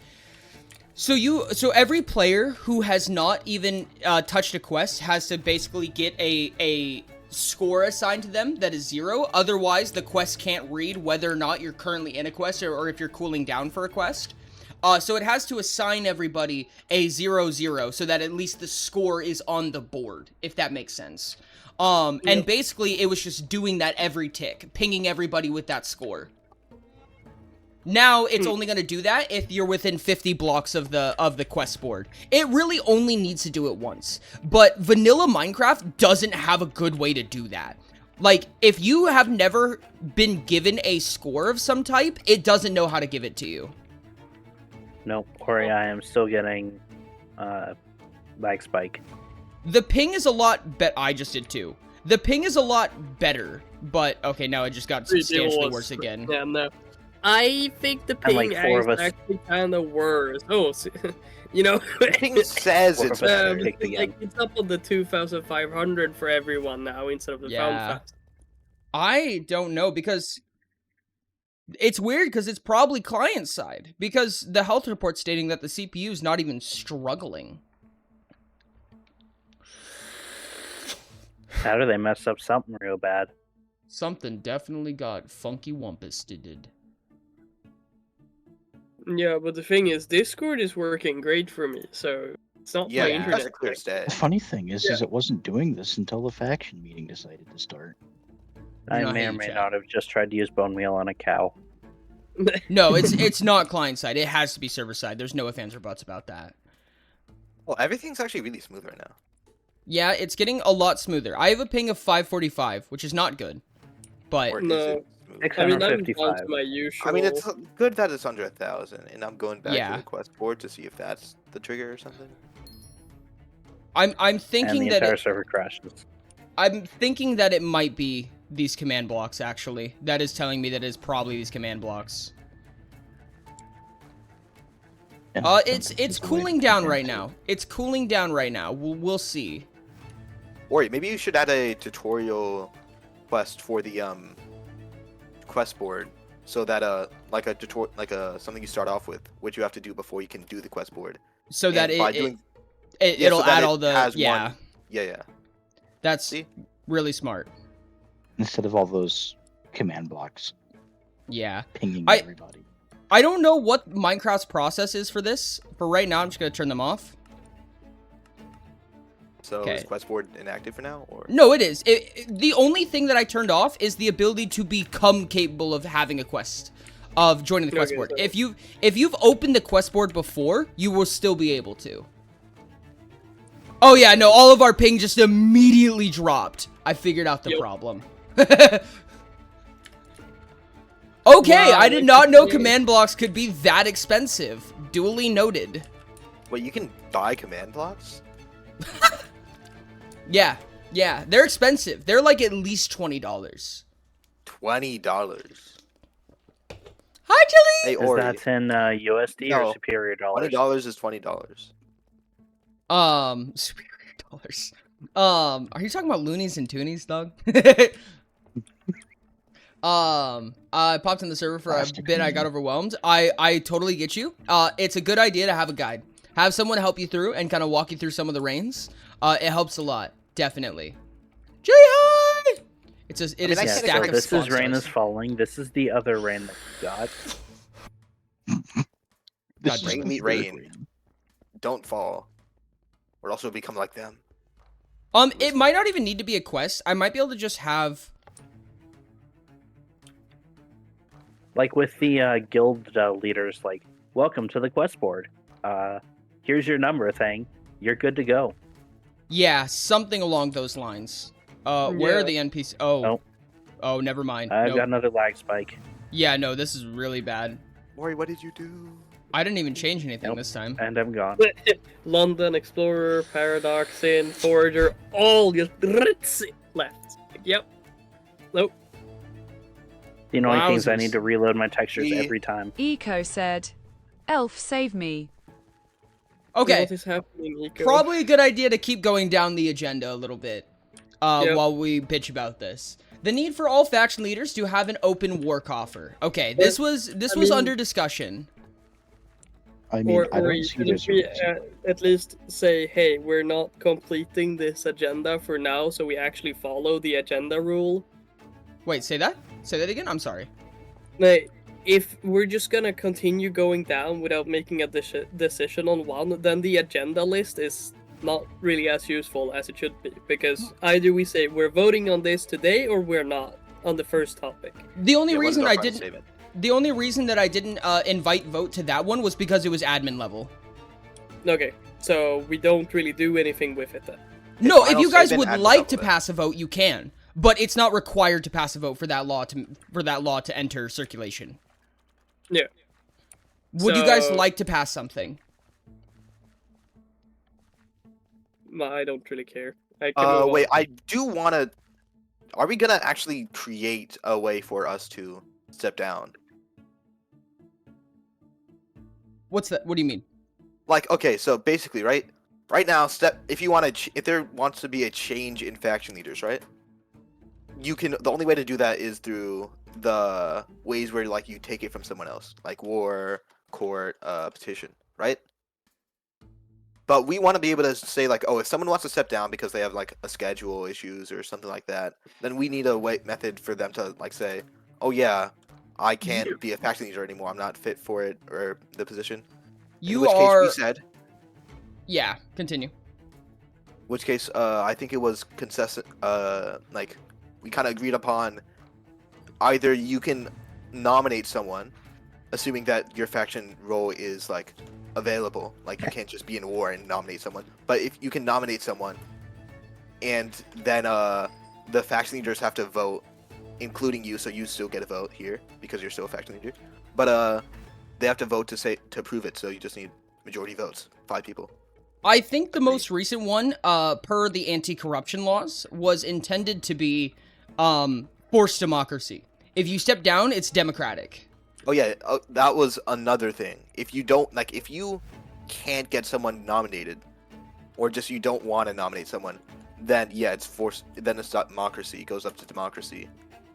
Speaker 1: So every player who has not even, touched a quest has to basically get a score assigned to them that is 0. Otherwise, the quest can't read whether or not you're currently in a quest or if you're cooling down for a quest. So it has to assign everybody a 0-0 so that at least the score is on the board, if that makes sense. And basically, it was just doing that every tick, pinging everybody with that score. Now, it's only going to do that if you're within 50 blocks of the quest board. It really only needs to do it once. But vanilla Minecraft doesn't have a good way to do that. Like, if you have never been given a score of some type, it doesn't know how to give it to you.
Speaker 6: Nope, Ori, I am still getting lag spike.
Speaker 1: The ping is a lot I just did too. The ping is a lot better, but okay, now it just got substantially worse again.
Speaker 3: Yeah, no. I think the
Speaker 6: And, like,
Speaker 3: ping
Speaker 6: four
Speaker 3: is
Speaker 6: of us-
Speaker 3: actually kind of worse. Oh, you know,
Speaker 7: Ping says
Speaker 6: Four
Speaker 7: it's
Speaker 6: of us
Speaker 7: better.
Speaker 6: picked again.
Speaker 3: like it's up on the 2,500 for everyone now instead of the
Speaker 1: Yeah.
Speaker 3: found fast.
Speaker 1: I don't know because it's weird because it's probably client side because the health report stating that the CPU is not even struggling.
Speaker 6: How do they mess up something real bad?
Speaker 1: Something definitely got funky wumpusted.
Speaker 3: Yeah, but the thing is, Discord is working great for me, so it's not
Speaker 7: Yeah,
Speaker 3: my
Speaker 1: Yeah.
Speaker 3: internet.
Speaker 7: that's a clear stat.
Speaker 5: The funny thing is
Speaker 3: Yeah.
Speaker 5: it wasn't doing this until the faction meeting decided to start.
Speaker 6: I
Speaker 1: not
Speaker 6: may
Speaker 1: hate
Speaker 6: or
Speaker 1: you,
Speaker 6: may
Speaker 1: chat.
Speaker 6: not have just tried to use bone meal on a cow.
Speaker 1: No, it's not client side. It has to be server side. There's no ifs, ands, or buts about that.
Speaker 7: Well, everything's actually really smooth right now.
Speaker 1: Yeah, it's getting a lot smoother. I have a ping of 545, which is not good. But
Speaker 7: Or
Speaker 3: No.
Speaker 7: is it smooth?
Speaker 3: I mean, I'm down
Speaker 6: 655.
Speaker 3: to my usual.
Speaker 7: I mean, it's good that it's under 1,000, and I'm going back
Speaker 1: Yeah.
Speaker 7: to the quest board to see if that's the trigger or something.
Speaker 1: I'm
Speaker 6: And
Speaker 1: thinking
Speaker 6: the
Speaker 1: that
Speaker 6: entire server crashes.
Speaker 1: I'm thinking that it might be these command blocks, actually. That is telling me that it's probably these command blocks.
Speaker 5: And I don't
Speaker 1: It's
Speaker 5: think there's a way to
Speaker 1: cooling down
Speaker 5: compare
Speaker 1: right
Speaker 5: to
Speaker 1: now. It's cooling down right now. We'll see.
Speaker 7: Or maybe you should add a tutorial quest for the quest board, so that like a tutorial, like something you start off with, which you have to do before you can do the quest board.
Speaker 1: So that
Speaker 7: And by doing- Yeah,
Speaker 1: it'll
Speaker 7: so that
Speaker 1: add
Speaker 7: it
Speaker 1: all the
Speaker 7: has
Speaker 1: yeah.
Speaker 7: one- Yeah.
Speaker 1: That's
Speaker 7: See?
Speaker 1: really smart.
Speaker 5: Instead of all those command blocks
Speaker 1: Yeah.
Speaker 5: pinging
Speaker 1: I-
Speaker 5: everybody.
Speaker 1: I don't know what Minecraft's process is for this. For right now, I'm just gonna turn them off.
Speaker 7: So
Speaker 1: Okay.
Speaker 7: is quest board inactive for now, or
Speaker 1: No, it is. The only thing that I turned off is the ability to become capable of having a quest, of joining the quest
Speaker 3: Okay,
Speaker 1: board.
Speaker 3: so-
Speaker 1: If you've opened the quest board before, you will still be able to. Oh yeah, no, all of our ping just immediately dropped. I figured out the
Speaker 3: Yep.
Speaker 1: problem. Okay,
Speaker 3: Wow,
Speaker 1: I did
Speaker 3: look
Speaker 1: not
Speaker 3: at
Speaker 1: know
Speaker 3: me.
Speaker 1: command blocks could be that expensive. Duly noted.
Speaker 7: wait, you can buy command blocks?
Speaker 1: Yeah, they're expensive. They're like at least $20.
Speaker 7: $20.
Speaker 1: Hi, Chili.
Speaker 7: Hey,
Speaker 6: Is
Speaker 7: Ori,
Speaker 6: that in USD
Speaker 7: No.
Speaker 6: or superior dollars?
Speaker 7: $20 is $20.
Speaker 1: Superior dollars. Are you talking about loonies and toonies, dog? I popped in the server for
Speaker 5: Plastic
Speaker 1: a bit. I got overwhelmed. I totally get you. It's a good idea to have a guide. Have someone help you through and kind of walk you through some of the reigns. It helps a lot, definitely. Chili hi! It is
Speaker 7: I
Speaker 1: a
Speaker 7: can't
Speaker 6: Yeah,
Speaker 1: stack
Speaker 6: so
Speaker 1: of
Speaker 6: this
Speaker 1: spawn
Speaker 6: is rain
Speaker 1: stars.
Speaker 6: is falling. This is the other rain that we got.
Speaker 5: This
Speaker 1: God,
Speaker 5: is
Speaker 7: bring
Speaker 5: the
Speaker 7: me
Speaker 5: third
Speaker 7: rain. Don't fall, or also become like them.
Speaker 1: It might not even need to be a quest. I might be able to just have.
Speaker 6: Like with the guild leaders, like, welcome to the quest board. Here's your number thing. You're good to go.
Speaker 1: Yeah, something along those lines. Where are the
Speaker 3: Yeah.
Speaker 1: NPCs? Oh.
Speaker 6: Nope.
Speaker 1: Oh, never mind.
Speaker 6: I've
Speaker 1: Nope.
Speaker 6: got another lag spike.
Speaker 1: Yeah, no, this is really bad.
Speaker 7: Ori, what did you do?
Speaker 1: I didn't even change anything
Speaker 6: Nope.
Speaker 1: this time.
Speaker 6: And I'm gone.
Speaker 3: London, Explorer, Paradox, in Forager, all just left. Yep. Nope.
Speaker 6: The annoying thing is I
Speaker 1: Wowzers.
Speaker 6: need to reload my textures
Speaker 7: Yeah.
Speaker 6: every time.
Speaker 4: Eco said, Elf, save me.
Speaker 1: Okay,
Speaker 3: What is happening, Nico?
Speaker 1: probably a good idea to keep going down the agenda a little bit
Speaker 3: Yep.
Speaker 1: while we bitch about this. The need for all faction leaders to have an open war coffer. Okay, this was
Speaker 3: mean-
Speaker 1: under discussion.
Speaker 5: I mean, I
Speaker 3: Or
Speaker 5: don't
Speaker 3: you
Speaker 5: see
Speaker 3: shouldn't
Speaker 5: there's a
Speaker 3: we
Speaker 5: reason.
Speaker 3: at least say, hey, we're not completing this agenda for now, so we actually follow the agenda rule.
Speaker 1: Wait, say that? Say that again? I'm sorry.
Speaker 3: Like, if we're just gonna continue going down without making a decision on one, then the agenda list is not really as useful as it should be, because either we say we're voting on this today or we're not on the first topic.
Speaker 1: The only
Speaker 7: Yeah, what
Speaker 1: reason
Speaker 7: is
Speaker 1: I
Speaker 7: our friend
Speaker 1: didn't
Speaker 7: statement?
Speaker 1: the only reason that I didn't invite vote to that one was because it was admin level.
Speaker 3: Okay, so we don't really do anything with it then.
Speaker 1: No, if
Speaker 7: final
Speaker 1: you guys
Speaker 7: statement,
Speaker 1: would
Speaker 7: admin
Speaker 1: like
Speaker 7: level
Speaker 1: to
Speaker 7: then.
Speaker 1: pass a vote, you can, but it's not required to pass a vote for that law to enter circulation.
Speaker 3: Yeah.
Speaker 1: Would you guys
Speaker 3: So-
Speaker 1: like to pass something?
Speaker 3: I don't really care. I can move on.
Speaker 7: Wait, I do want to. Are we gonna actually create a way for us to step down?
Speaker 1: What's that? What do you mean?
Speaker 7: Like, okay, so basically, right now, if you want to, if there wants to be a change in faction leaders, right? The only way to do that is through the ways where like you take it from someone else, like war, court, petition, right? But we want to be able to say like, oh, if someone wants to step down because they have like a schedule issues or something like that, then we need a method for them to like say, oh yeah, I can't be a faction leader anymore. I'm not fit for it or the position. In which case we said,
Speaker 1: Yeah, continue.
Speaker 7: which case I think it was consistent. Like we kind of agreed upon either you can nominate someone, assuming that your faction role is like available, like you can't just be in war and nominate someone, but if you can nominate someone and then the faction leaders have to vote, including you, so you still get a vote here because you're still a faction leader, but they have to vote to prove it, so you just need majority votes, 5 people.
Speaker 1: I think the most recent one, per the anti-corruption laws, was intended to be forced democracy. If you step down, it's democratic.
Speaker 7: Oh yeah, that was another thing. If you don't like, if you can't get someone nominated, or just you don't want to nominate someone, then yeah, it's forced. Then it's not democracy. It goes up to democracy.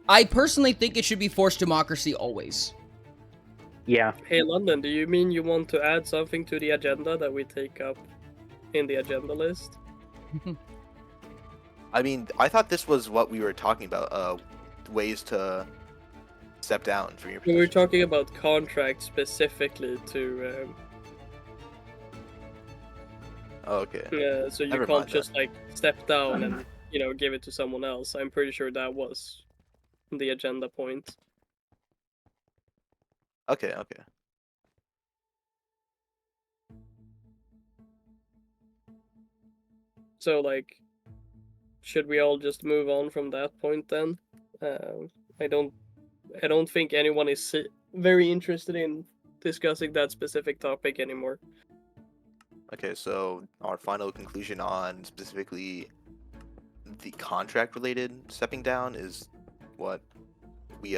Speaker 1: I personally think it should be forced democracy always.
Speaker 6: Yeah.
Speaker 3: Hey, London, do you mean you want to add something to the agenda that we take up in the agenda list?
Speaker 7: I mean, I thought this was what we were talking about. Ways to step down from your position.
Speaker 3: We were talking about contracts specifically to.
Speaker 7: Oh, okay.
Speaker 3: So you
Speaker 7: Never
Speaker 3: can't
Speaker 7: mind
Speaker 3: just like step down and give it to someone else. I'm pretty sure that was the agenda point.
Speaker 7: Okay.
Speaker 3: So like, should we all just move on from that point then? I don't think anyone is very interested in discussing that specific topic anymore.
Speaker 7: Okay, so our final conclusion on specifically the contract-related stepping down is what we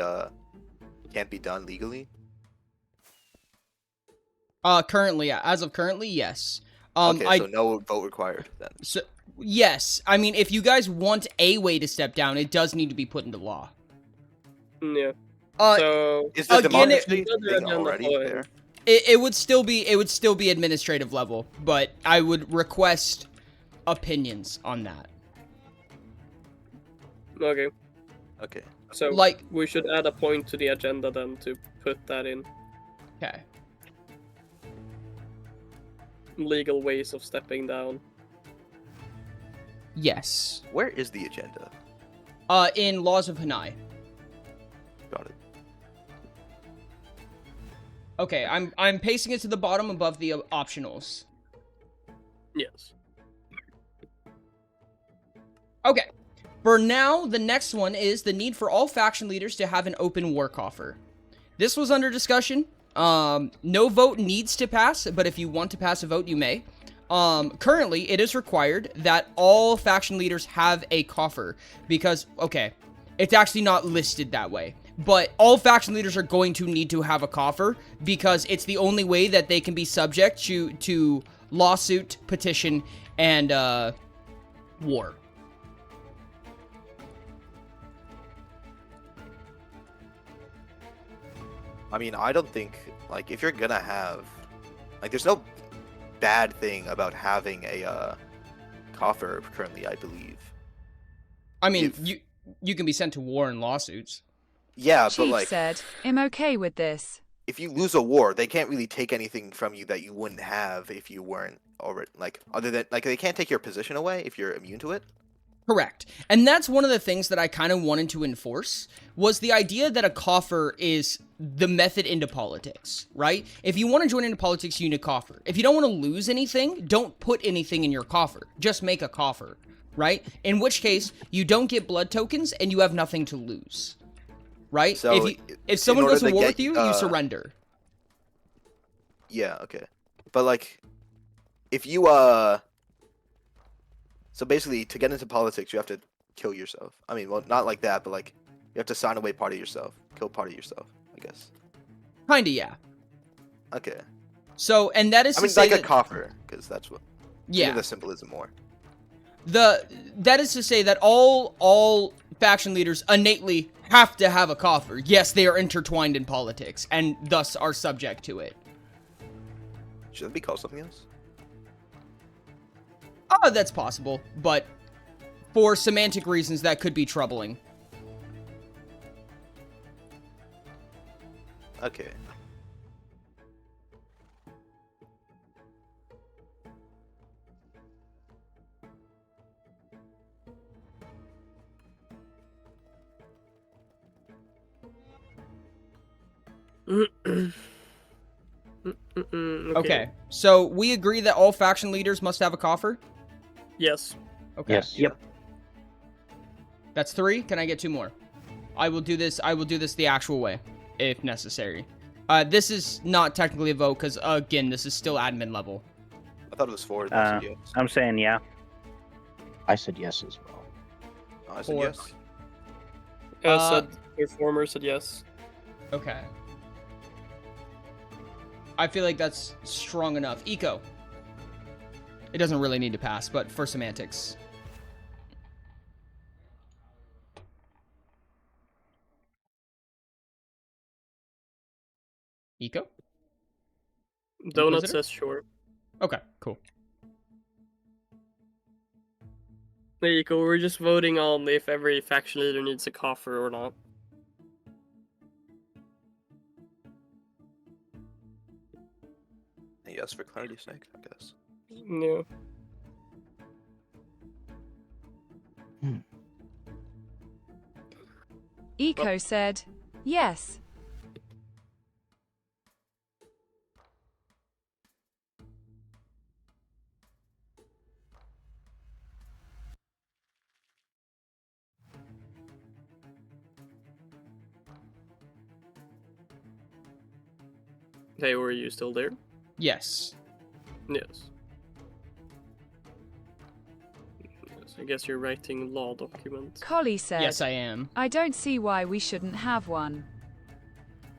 Speaker 7: can't be done legally.
Speaker 1: Currently, yeah. As of currently, yes.
Speaker 7: Okay, so no vote required then.
Speaker 1: So yes, I mean, if you guys want a way to step down, it does need to be put into law.
Speaker 3: Yeah.
Speaker 1: So
Speaker 7: is the
Speaker 1: again,
Speaker 7: democracy thing already there?
Speaker 1: It would still be administrative level, but I would request opinions on that.
Speaker 3: Okay.
Speaker 7: Okay.
Speaker 3: So
Speaker 1: like
Speaker 3: we should add a point to the agenda then to put that in.
Speaker 1: Okay.
Speaker 3: Legal ways of stepping down.
Speaker 1: Yes.
Speaker 7: Where is the agenda?
Speaker 1: In Laws of Hanai.
Speaker 7: Got it.
Speaker 1: Okay, I'm pasting it to the bottom above the optionals.
Speaker 3: Yes.
Speaker 1: Okay. For now, the next one is the need for all faction leaders to have an open war coffer. This was under discussion. No vote needs to pass, but if you want to pass a vote, you may. Currently, it is required that all faction leaders have a coffer because, okay, it's actually not listed that way. But all faction leaders are going to need to have a coffer because it's the only way that they can be subject to lawsuit, petition, and war.
Speaker 7: I mean, I don't think, like, if you're gonna have, like, there's no bad thing about having a coffer currently, I believe.
Speaker 1: I mean, you can be sent to war in lawsuits.
Speaker 7: Yeah, but
Speaker 4: Chief
Speaker 7: like,
Speaker 4: said, I'm okay with this.
Speaker 7: if you lose a war, they can't really take anything from you that you wouldn't have if you weren't already, like, other than, like, they can't take your position away if you're immune to it.
Speaker 1: Correct. And that's one of the things that I kind of wanted to enforce was the idea that a coffer is the method into politics, right? If you want to join into politics, you need a coffer. If you don't want to lose anything, don't put anything in your coffer. Just make a coffer, right? In which case, you don't get blood tokens and you have nothing to lose, right?
Speaker 7: So,
Speaker 1: if someone
Speaker 7: order
Speaker 1: goes to
Speaker 7: to
Speaker 1: war
Speaker 7: get,
Speaker 1: with you, you surrender.
Speaker 7: Yeah, okay. But, like, if you, so basically, to get into politics, you have to kill yourself. I mean, well, not like that, but, like, you have to sign away part of yourself. Kill part of yourself, I guess.
Speaker 1: Kinda, yeah.
Speaker 7: Okay.
Speaker 1: So, and that is
Speaker 7: I
Speaker 1: to
Speaker 7: mean,
Speaker 1: say
Speaker 7: like a
Speaker 1: that,
Speaker 7: coffer, because that's what.
Speaker 1: yeah,
Speaker 7: The symbolism more.
Speaker 1: that is to say that all faction leaders innately have to have a coffer. Yes, they are intertwined in politics and thus are subject to it.
Speaker 7: Should that be called something else?
Speaker 1: Oh, that's possible, but for semantic reasons, that could be troubling.
Speaker 7: Okay.
Speaker 1: Okay, so we agree that all faction leaders must have a coffer?
Speaker 3: Yes.
Speaker 1: Okay.
Speaker 5: Yes.
Speaker 6: Yep.
Speaker 1: That's 3. Can I get 2 more? I will do this the actual way, if necessary. This is not technically a vote, because, again, this is still admin level.
Speaker 7: I thought it was 4. I said yes.
Speaker 6: I'm saying yeah.
Speaker 5: I said yes as well.
Speaker 7: I said
Speaker 1: 4.
Speaker 7: yes.
Speaker 3: Said Performer said yes.
Speaker 1: Okay. I feel like that's strong enough. Eco. It doesn't really need to pass, but for semantics. Eco?
Speaker 3: Donut
Speaker 1: Inquisitor?
Speaker 3: says sure.
Speaker 1: Okay, cool.
Speaker 3: There you go. We're just voting on if every faction leader needs a coffer or not.
Speaker 7: Yes, for clarity's sake, I guess.
Speaker 3: Yeah.
Speaker 4: Eco said, yes.
Speaker 3: Hey, were you still there?
Speaker 1: Yes.
Speaker 3: Yes. Yes, I guess you're writing law documents.
Speaker 4: Collie said,
Speaker 1: Yes, I am.
Speaker 4: I don't see why we shouldn't have one.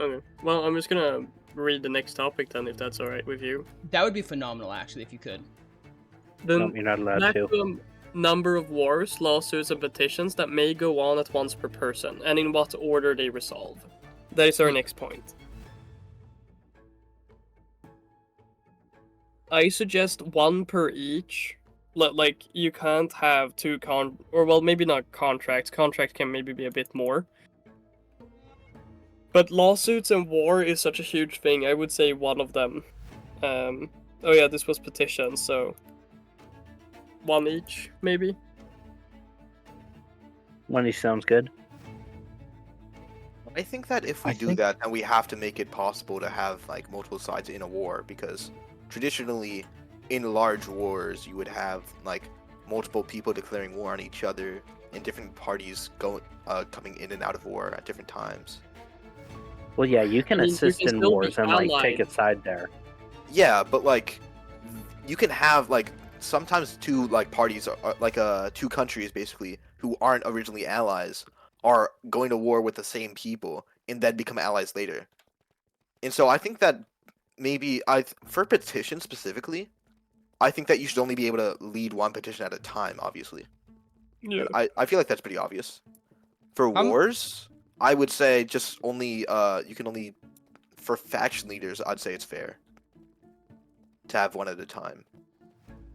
Speaker 3: Okay. Well, I'm just gonna read the next topic then, if that's alright with you.
Speaker 1: That would be phenomenal, actually, if you could.
Speaker 3: The
Speaker 6: Nope, you're not allowed to.
Speaker 3: maximum number of wars, lawsuits, and petitions that may go on at once per person, and in what order they resolve. That is our next point. I suggest 1 per each. Like, you can't have 2 or well, maybe not contracts. Contract can maybe be a bit more. But lawsuits and war is such a huge thing. I would say 1 of them. Oh yeah, this was petitions, so 1 each, maybe.
Speaker 6: 1 each sounds good.
Speaker 7: I think that if we do that, then we have to make it possible to have like multiple sides in a war, because traditionally, in large wars, you would have like multiple people declaring war on each other, and different parties coming in and out of war at different times.
Speaker 6: Well, yeah, you can
Speaker 3: I mean, you
Speaker 6: assist
Speaker 3: can
Speaker 6: in
Speaker 3: still be
Speaker 6: wars and like take
Speaker 3: allied.
Speaker 6: a side there.
Speaker 7: Yeah, but like you can have like sometimes two like parties are like 2 countries basically who aren't originally allies are going to war with the same people and then become allies later. And so I think that maybe for petition specifically, I think that you should only be able to lead 1 petition at a time, obviously.
Speaker 3: Yeah.
Speaker 7: I feel like that's pretty obvious. For wars, I would say just only you can only, for faction leaders, I'd say it's fair to have 1 at a time.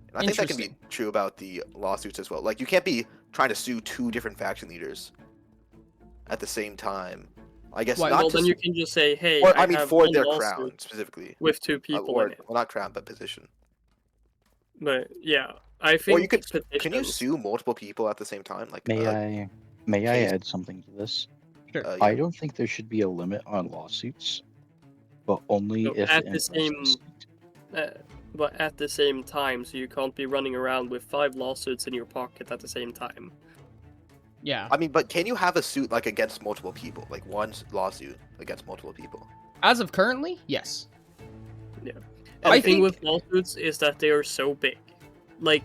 Speaker 7: And I think that can be true about the lawsuits as well. Like you can't be trying to sue 2 different faction leaders at the same time. I guess not.
Speaker 3: Well, then you can just say, "Hey,
Speaker 7: or I mean
Speaker 3: have
Speaker 7: for
Speaker 3: 1
Speaker 7: their
Speaker 3: lawsuit
Speaker 7: crown specifically,
Speaker 3: with 2 people
Speaker 7: or
Speaker 3: in it."
Speaker 7: well, not crown but position.
Speaker 3: But yeah, I think.
Speaker 7: Or you could.
Speaker 3: petitions...
Speaker 7: Can you sue multiple people at the same time? Like
Speaker 5: May I add something to this?
Speaker 1: Sure.
Speaker 7: yeah.
Speaker 5: I don't think there should be a limit on lawsuits, but only
Speaker 3: No,
Speaker 5: if
Speaker 3: at
Speaker 5: it
Speaker 3: the
Speaker 5: involves
Speaker 3: same-
Speaker 5: state.
Speaker 3: but at the same time, so you can't be running around with 5 lawsuits in your pocket at the same time.
Speaker 1: Yeah.
Speaker 7: I mean, but can you have a suit like against multiple people, like 1 lawsuit against multiple people?
Speaker 1: As of currently, yes.
Speaker 3: Yeah.
Speaker 1: I
Speaker 3: And the thing
Speaker 1: think-
Speaker 3: with lawsuits is that they are so big. Like,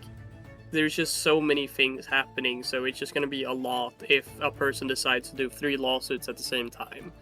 Speaker 3: there's just so many things happening, so it's just gonna be a lot if a person decides to do 3 lawsuits at the same time.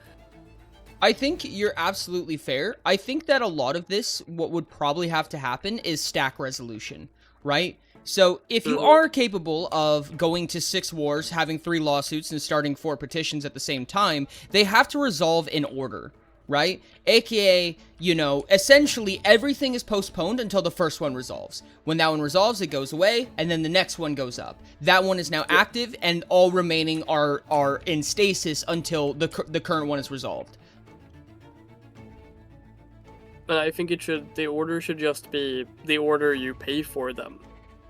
Speaker 1: I think you're absolutely fair. I think that a lot of this, what would probably have to happen is stack resolution, right? So if you are capable of going to 6 wars, having 3 lawsuits, and starting 4 petitions at the same time, they have to resolve in order, right? AKA, you know, essentially everything is postponed until the first one resolves. When that one resolves, it goes away, and then the next one goes up. That one is now active, and all remaining are in stasis until the current one is resolved.
Speaker 3: But I think the order should just be the order you pay for them.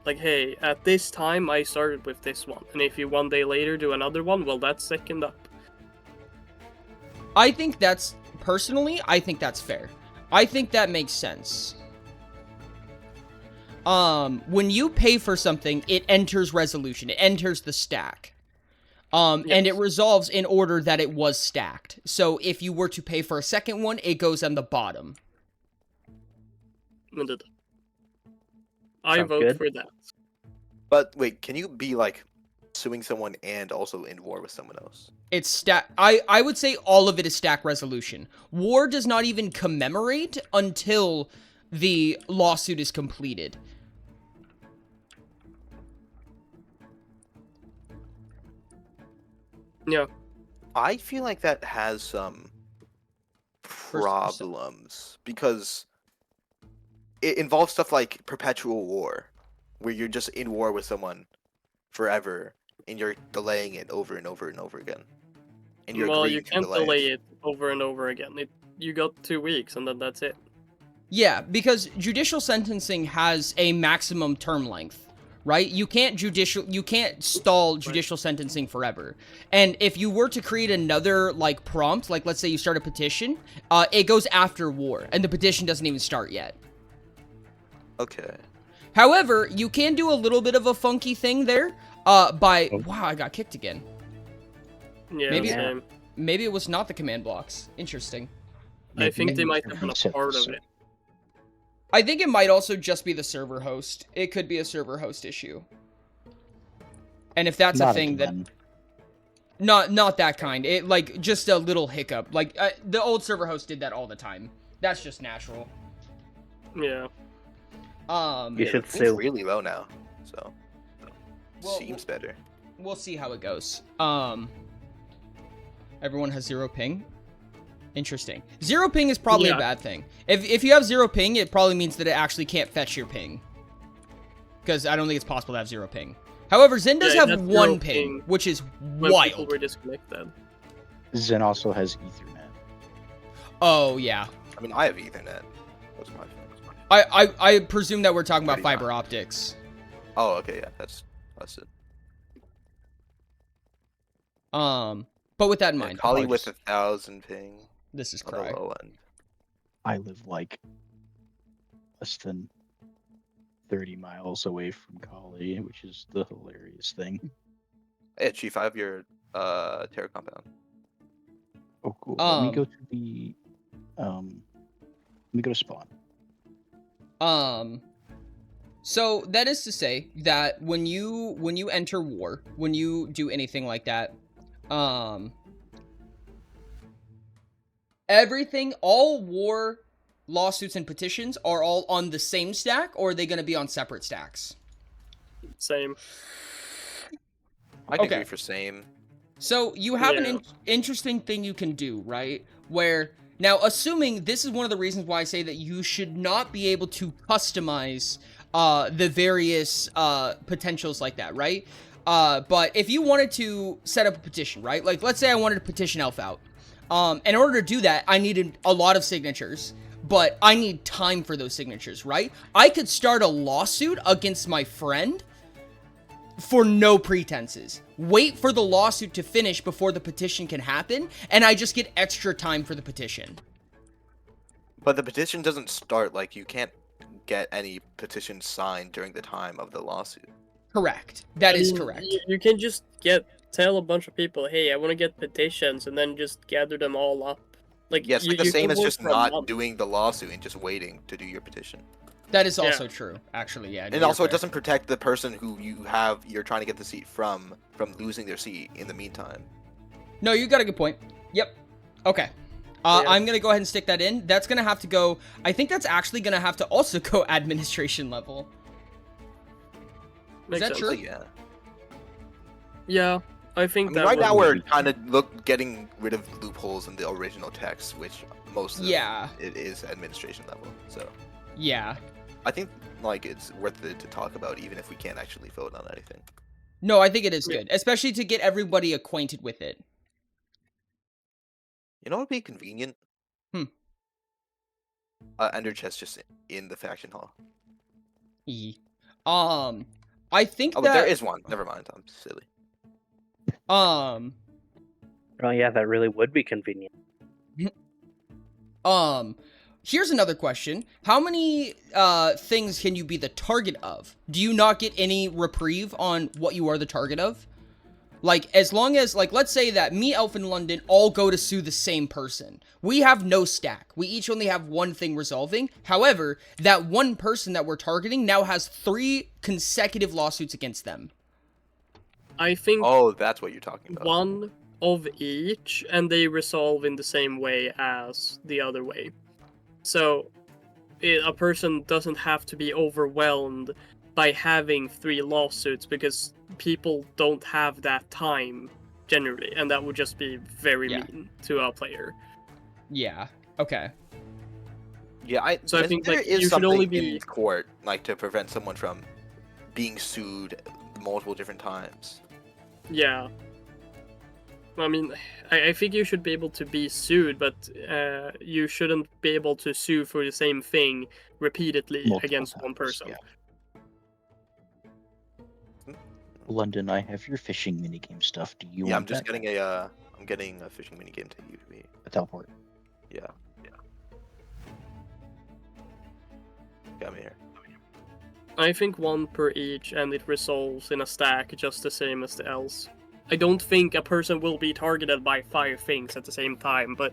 Speaker 3: Like, hey, at this time I started with this one, and if you 1 day later do another one, well, that's second up.
Speaker 1: I think that's, personally, I think that's fair. I think that makes sense. When you pay for something, it enters resolution. It enters the stack. And it resolves in order that it was stacked. So if you were to pay for a second one, it goes on the bottom.
Speaker 3: I
Speaker 6: Sounds
Speaker 3: vote
Speaker 6: good.
Speaker 3: for that.
Speaker 7: But wait, can you be like suing someone and also in war with someone else?
Speaker 1: It's stack. I would say all of it is stack resolution. War does not even commemorate until the lawsuit is completed.
Speaker 3: Yeah.
Speaker 7: I feel like that has some problems because it involves stuff like perpetual war, where you're just in war with someone forever and you're delaying it over and over and over again. And you're
Speaker 3: Well,
Speaker 7: agreeing
Speaker 3: you
Speaker 7: to
Speaker 3: can't
Speaker 7: delay
Speaker 3: delay it over and over again. You got 2 weeks, and then that's it.
Speaker 1: Yeah, because judicial sentencing has a maximum term length, right? You can't stall judicial sentencing forever. And if you were to create another like prompt, like let's say you start a petition, it goes after war, and the petition doesn't even start yet.
Speaker 7: Okay.
Speaker 1: However, you can do a little bit of a funky thing there. Wow, I got kicked again.
Speaker 3: Yeah,
Speaker 1: Maybe-
Speaker 3: same.
Speaker 1: Maybe it was not the command blocks. Interesting.
Speaker 3: I think they
Speaker 5: Maybe
Speaker 3: might
Speaker 5: we
Speaker 3: have been
Speaker 5: reset
Speaker 3: a part
Speaker 5: this.
Speaker 3: of it.
Speaker 1: I think it might also just be the server host. It could be a server host issue. And if that's a
Speaker 5: Not
Speaker 1: thing that...
Speaker 5: again.
Speaker 1: Not that kind. It, like, just a little hiccup. Like, the old server host did that all the time. That's just natural.
Speaker 3: Yeah.
Speaker 6: You should
Speaker 7: It's
Speaker 6: sue.
Speaker 7: really low now, so
Speaker 1: Well,
Speaker 7: seems better.
Speaker 1: We'll see how it goes. Everyone has 0 ping. Interesting. 0 ping is probably a
Speaker 3: Yeah.
Speaker 1: bad thing. If you have 0 ping, it probably means that it actually can't fetch your ping. Because I don't think it's possible to have 0 ping. However, Zen does
Speaker 3: Yeah, it
Speaker 1: have
Speaker 3: has
Speaker 1: 1
Speaker 3: 0
Speaker 1: ping,
Speaker 3: ping
Speaker 1: which is
Speaker 3: When people
Speaker 1: wild.
Speaker 3: were disconnected.
Speaker 5: Zen also has Ethernet.
Speaker 1: Oh, yeah.
Speaker 7: I mean, I have Ethernet. What's my phone?
Speaker 1: I presume that we're talking about
Speaker 7: Pretty
Speaker 1: fiber
Speaker 7: fine.
Speaker 1: optics.
Speaker 7: Oh, okay, yeah, that's it.
Speaker 1: But with that in mind,
Speaker 7: Kali
Speaker 5: I'll
Speaker 7: with
Speaker 5: just-
Speaker 7: 1,000 ping
Speaker 1: this is
Speaker 7: on the
Speaker 1: cry.
Speaker 7: low end.
Speaker 5: I live like less than 30 miles away from Kali, which is the hilarious thing.
Speaker 7: Hey, Chief, I have your terror compound.
Speaker 5: Oh, cool. Let me
Speaker 1: Um,
Speaker 5: go to the let me go to spawn.
Speaker 1: So that is to say that when you enter war, when you do anything like that, everything, all war lawsuits and petitions are all on the same stack, or are they going to be on separate stacks?
Speaker 3: Same.
Speaker 7: I can
Speaker 1: Okay.
Speaker 7: agree for same.
Speaker 1: So you have
Speaker 3: Yeah.
Speaker 1: an interesting thing you can do, right? Where, now assuming this is one of the reasons why I say that you should not be able to customize the various potentials like that, right? But if you wanted to set up a petition, right? Like, let's say I wanted to petition Elf out. In order to do that, I needed a lot of signatures, but I need time for those signatures, right? I could start a lawsuit against my friend for no pretenses. Wait for the lawsuit to finish before the petition can happen, and I just get extra time for the petition.
Speaker 7: But the petition doesn't start, like, you can't get any petition signed during the time of the lawsuit.
Speaker 1: Correct. That
Speaker 3: I
Speaker 1: is
Speaker 3: mean,
Speaker 1: correct.
Speaker 3: You can just tell a bunch of people, hey, I want to get petitions, and then just gather them all up. Like,
Speaker 7: Yes, like the
Speaker 3: you
Speaker 7: same
Speaker 3: can
Speaker 7: as
Speaker 3: work
Speaker 7: just
Speaker 3: for a
Speaker 7: not
Speaker 3: month.
Speaker 7: doing the lawsuit and just waiting to do your petition.
Speaker 1: That is also true, actually, yeah.
Speaker 7: And
Speaker 1: you're
Speaker 7: also, it
Speaker 1: fair.
Speaker 7: doesn't protect the person who you're trying to get the seat from losing their seat in the meantime.
Speaker 1: No, you got a good point. Yep. Okay.
Speaker 3: Yeah.
Speaker 1: I'm going to go ahead and stick that in. That's going to have to go... I think that's actually going to have to also go administration level.
Speaker 3: Makes
Speaker 1: that
Speaker 3: sense.
Speaker 1: true?
Speaker 7: Yeah.
Speaker 3: Yeah, I think
Speaker 7: I mean,
Speaker 3: that
Speaker 7: right
Speaker 3: would-
Speaker 7: now we're kind of getting rid of loopholes in the original text, which most of
Speaker 1: Yeah.
Speaker 7: it is administration level. So
Speaker 1: Yeah.
Speaker 7: I think like it's worth it to talk about, even if we can't actually vote on anything.
Speaker 1: No, I think it is
Speaker 3: Yeah.
Speaker 1: good, especially to get everybody acquainted with it.
Speaker 7: You know what would be convenient?
Speaker 1: Hmm.
Speaker 7: Ender chest just in the faction hall.
Speaker 1: I think
Speaker 7: Oh, but
Speaker 1: that
Speaker 7: there is one. Never mind. I'm silly.
Speaker 6: Oh yeah, that really would be convenient.
Speaker 1: Here's another question. How many things can you be the target of? Do you not get any reprieve on what you are the target of? Like, as long as, like, let's say that me, Elf, and London all go to sue the same person. We have no stack. We each only have one thing resolving. However, that one person that we're targeting now has 3 consecutive lawsuits against them.
Speaker 3: I think
Speaker 7: Oh, that's what you're talking about.
Speaker 3: one of each, and they resolve in the same way as the other way. So a person doesn't have to be overwhelmed by having 3 lawsuits, because people don't have that time generally, and that would just be very
Speaker 1: Yeah.
Speaker 3: mean to a player.
Speaker 1: Yeah. Okay.
Speaker 7: Yeah, I
Speaker 3: think,
Speaker 7: there
Speaker 3: like,
Speaker 7: is
Speaker 3: you should
Speaker 7: something
Speaker 3: only be-
Speaker 7: in court like to prevent someone from being sued multiple different times.
Speaker 3: Yeah. I mean, I think you should be able to be sued, but you shouldn't be able to sue for the same thing repeatedly
Speaker 5: Multiple
Speaker 3: against one
Speaker 5: times,
Speaker 3: person.
Speaker 5: yeah. London, I have your fishing minigame stuff. Do you
Speaker 7: Yeah,
Speaker 5: want
Speaker 7: I'm just
Speaker 5: that?
Speaker 7: getting I'm getting a fishing minigame to you.
Speaker 5: A teleport.
Speaker 7: Yeah. Got me here.
Speaker 3: I think 1 per each, and it resolves in a stack just the same as the else. I don't think a person will be targeted by 5 things at the same time, but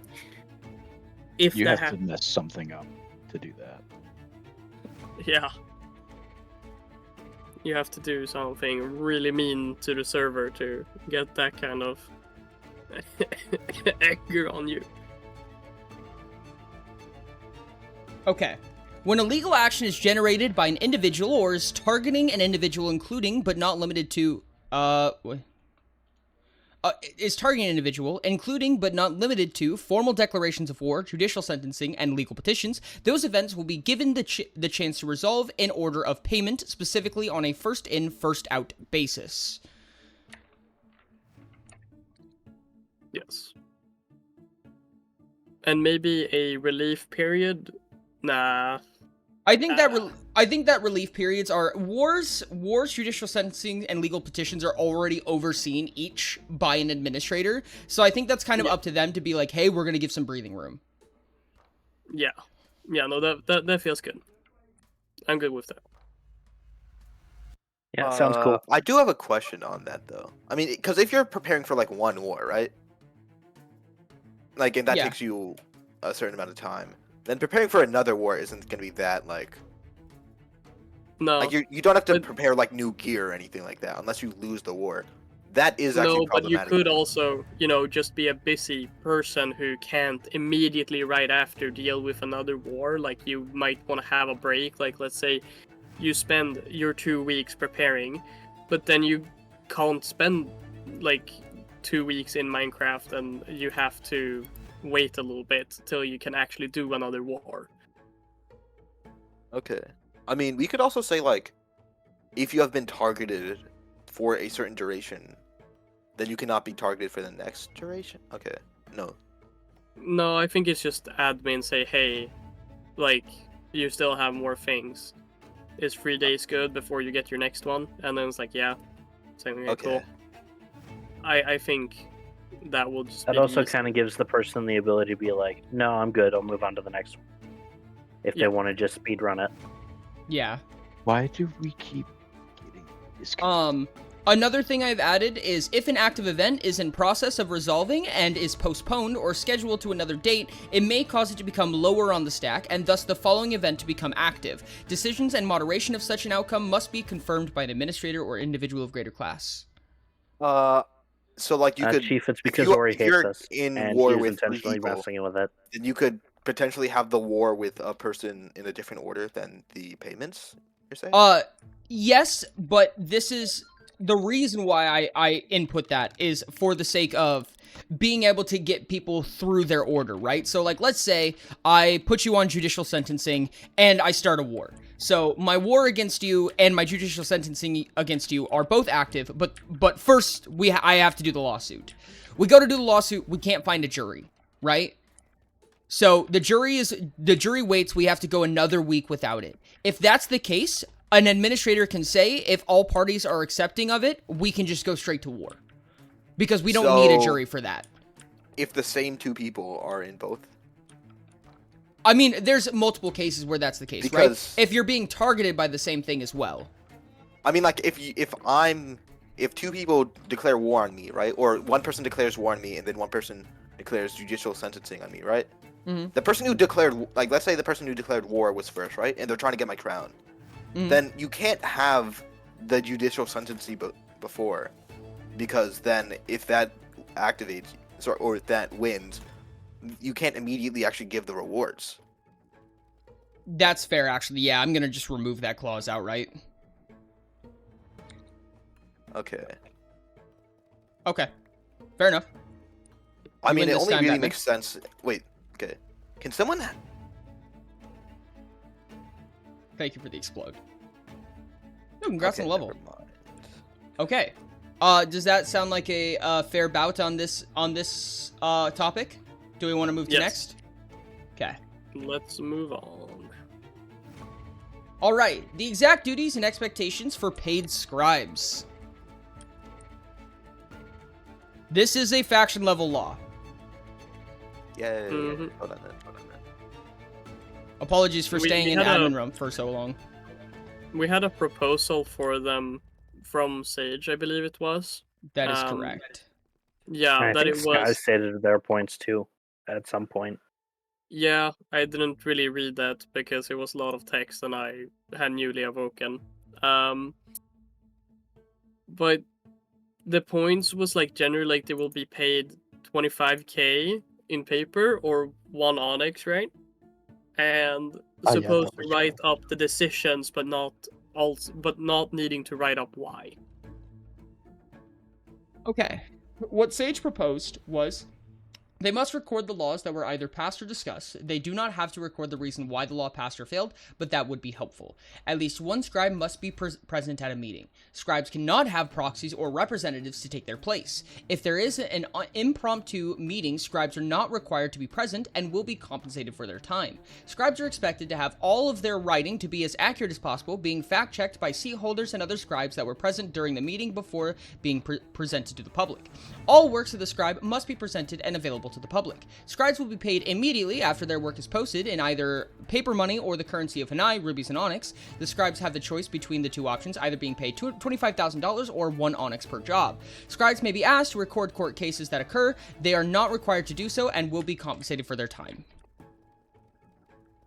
Speaker 3: if
Speaker 5: You
Speaker 3: that
Speaker 5: have to mess something up to do that.
Speaker 3: yeah. You have to do something really mean to the server to get that kind of anger on you.
Speaker 1: Okay. When a legal action is generated by an individual or is targeting an individual, including but not limited to, is targeting an individual, including but not limited to formal declarations of war, judicial sentencing, and legal petitions, those events will be given the chance to resolve in order of payment, specifically on a first-in, first-out basis.
Speaker 3: Yes. And maybe a relief period? Nah.
Speaker 1: I think that relief periods are wars, judicial sentencing, and legal petitions are already overseen each by an administrator. So I think that's kind of up to them to be like, hey, we're gonna give some breathing room.
Speaker 3: Yeah. Yeah, no, that feels good. I'm good with that.
Speaker 6: Yeah, sounds cool.
Speaker 7: I do have a question on that though. I mean, because if you're preparing for like one war, right? Like, and that
Speaker 1: Yeah.
Speaker 7: takes you a certain amount of time. Then preparing for another war isn't gonna be that like
Speaker 3: No.
Speaker 7: like you don't have to
Speaker 3: but-
Speaker 7: prepare like new gear or anything like that unless you lose the war. That is actually
Speaker 3: No, but you
Speaker 7: problematic.
Speaker 3: could also, just be a busy person who can't immediately right after deal with another war. Like, you might want to have a break. Like, let's say you spend your 2 weeks preparing, but then you can't spend like 2 weeks in Minecraft, and you have to wait a little bit till you can actually do another war.
Speaker 7: Okay. I mean, we could also say like, if you have been targeted for a certain duration, then you cannot be targeted for the next duration. Okay. No.
Speaker 3: No, I think it's just admin say, hey, like, you still have more things. Is 3 days good before you get your next one? And then it's like, yeah. It's like, okay,
Speaker 7: Okay.
Speaker 3: cool. I think that will just
Speaker 6: That
Speaker 3: be
Speaker 6: also
Speaker 3: easy.
Speaker 6: kind of gives the person the ability to be like, no, I'm good. I'll move on to the next one. If
Speaker 3: Yeah.
Speaker 6: they want to just speedrun it.
Speaker 1: Yeah.
Speaker 5: Why do we keep getting this?
Speaker 1: Another thing I've added is if an active event is in process of resolving and is postponed or scheduled to another date, it may cause it to become lower on the stack and thus the following event to become active. Decisions and moderation of such an outcome must be confirmed by an administrator or individual of greater class.
Speaker 7: So like you could,
Speaker 6: Chief, it's
Speaker 7: if
Speaker 6: because
Speaker 7: you
Speaker 6: Ori
Speaker 7: if
Speaker 6: hates
Speaker 7: you're
Speaker 6: us,
Speaker 7: in
Speaker 6: and
Speaker 7: war
Speaker 6: he's
Speaker 7: with three
Speaker 6: intentionally
Speaker 7: people,
Speaker 6: messing with it.
Speaker 7: then you could potentially have the war with a person in a different order than the payments. You're saying?
Speaker 1: Yes, but this is the reason why I input that is for the sake of being able to get people through their order, right? So, like, let's say I put you on judicial sentencing and I start a war. So my war against you and my judicial sentencing against you are both active, but first I have to do the lawsuit. We go to do the lawsuit, we can't find a jury, right? So the jury waits, we have to go another week without it. If that's the case, an administrator can say if all parties are accepting of it, we can just go straight to war. Because we don't need a
Speaker 7: So-
Speaker 1: jury for that.
Speaker 7: If the same two people are in both.
Speaker 1: I mean, there's multiple cases where that's the case,
Speaker 7: Because-
Speaker 1: right? If you're being targeted by the same thing as well.
Speaker 7: I mean, like if two people declare war on me, right? Or one person declares war on me, and then one person declares judicial sentencing on me, right?
Speaker 1: Mhm.
Speaker 7: The person who declared, like, let's say the person who declared war was first, right? And they're trying to get my crown.
Speaker 1: Mhm.
Speaker 7: Then you can't have the judicial sentencing before, because then if that activates or if that wins, you can't immediately actually give the rewards.
Speaker 1: That's fair, actually. Yeah, I'm gonna just remove that clause outright.
Speaker 7: Okay.
Speaker 1: Okay. Fair enough.
Speaker 7: I
Speaker 1: You
Speaker 7: mean,
Speaker 1: win
Speaker 7: it
Speaker 1: this
Speaker 7: only
Speaker 1: time,
Speaker 7: really
Speaker 1: Batman.
Speaker 7: makes sense. Wait. Okay. Can someone?
Speaker 1: Thank you for the explode. Oh, congrats
Speaker 7: Okay,
Speaker 1: on the level.
Speaker 7: never mind.
Speaker 1: Okay. Does that sound like a fair bout on this topic? Do we want to move to
Speaker 3: Yes.
Speaker 1: next? Okay.
Speaker 3: Let's move on.
Speaker 1: All right. The exact duties and expectations for paid scribes. This is a faction level law.
Speaker 7: Yay.
Speaker 3: Mhm.
Speaker 7: Hold on then. Hold on then.
Speaker 1: Apologies for
Speaker 3: We
Speaker 1: staying in
Speaker 3: had a-
Speaker 1: admin room for so long.
Speaker 3: We had a proposal for them from Sage, I believe it was.
Speaker 1: That is
Speaker 3: Um,
Speaker 1: correct.
Speaker 3: Yeah,
Speaker 6: I
Speaker 3: that
Speaker 6: think
Speaker 3: it
Speaker 6: Sky
Speaker 3: was.
Speaker 6: stated their points too at some point.
Speaker 3: Yeah, I didn't really read that because it was a lot of text and I had newly awoken. But the points was like generally like they will be paid 25k in paper or 1 onyx, right? And
Speaker 5: yeah,
Speaker 3: supposed
Speaker 5: that
Speaker 3: to
Speaker 5: was
Speaker 3: write up the decisions, but not needing to write up why.
Speaker 1: Okay. What Sage proposed was they must record the laws that were either passed or discussed. They do not have to record the reason why the law passed or failed, but that would be helpful. At least one scribe must be present at a meeting. Scribes cannot have proxies or representatives to take their place. If there is an impromptu meeting, scribes are not required to be present and will be compensated for their time. Scribes are expected to have all of their writing to be as accurate as possible, being fact-checked by seat holders and other scribes that were present during the meeting before being presented to the public. All works of the scribe must be presented and available to the public. Scribes will be paid immediately after their work is posted in either paper money or the currency of Hanai, rubies, and onyx. The scribes have the choice between the two options, either being paid $25,000 or 1 onyx per job. Scribes may be asked to record court cases that occur. They are not required to do so and will be compensated for their time.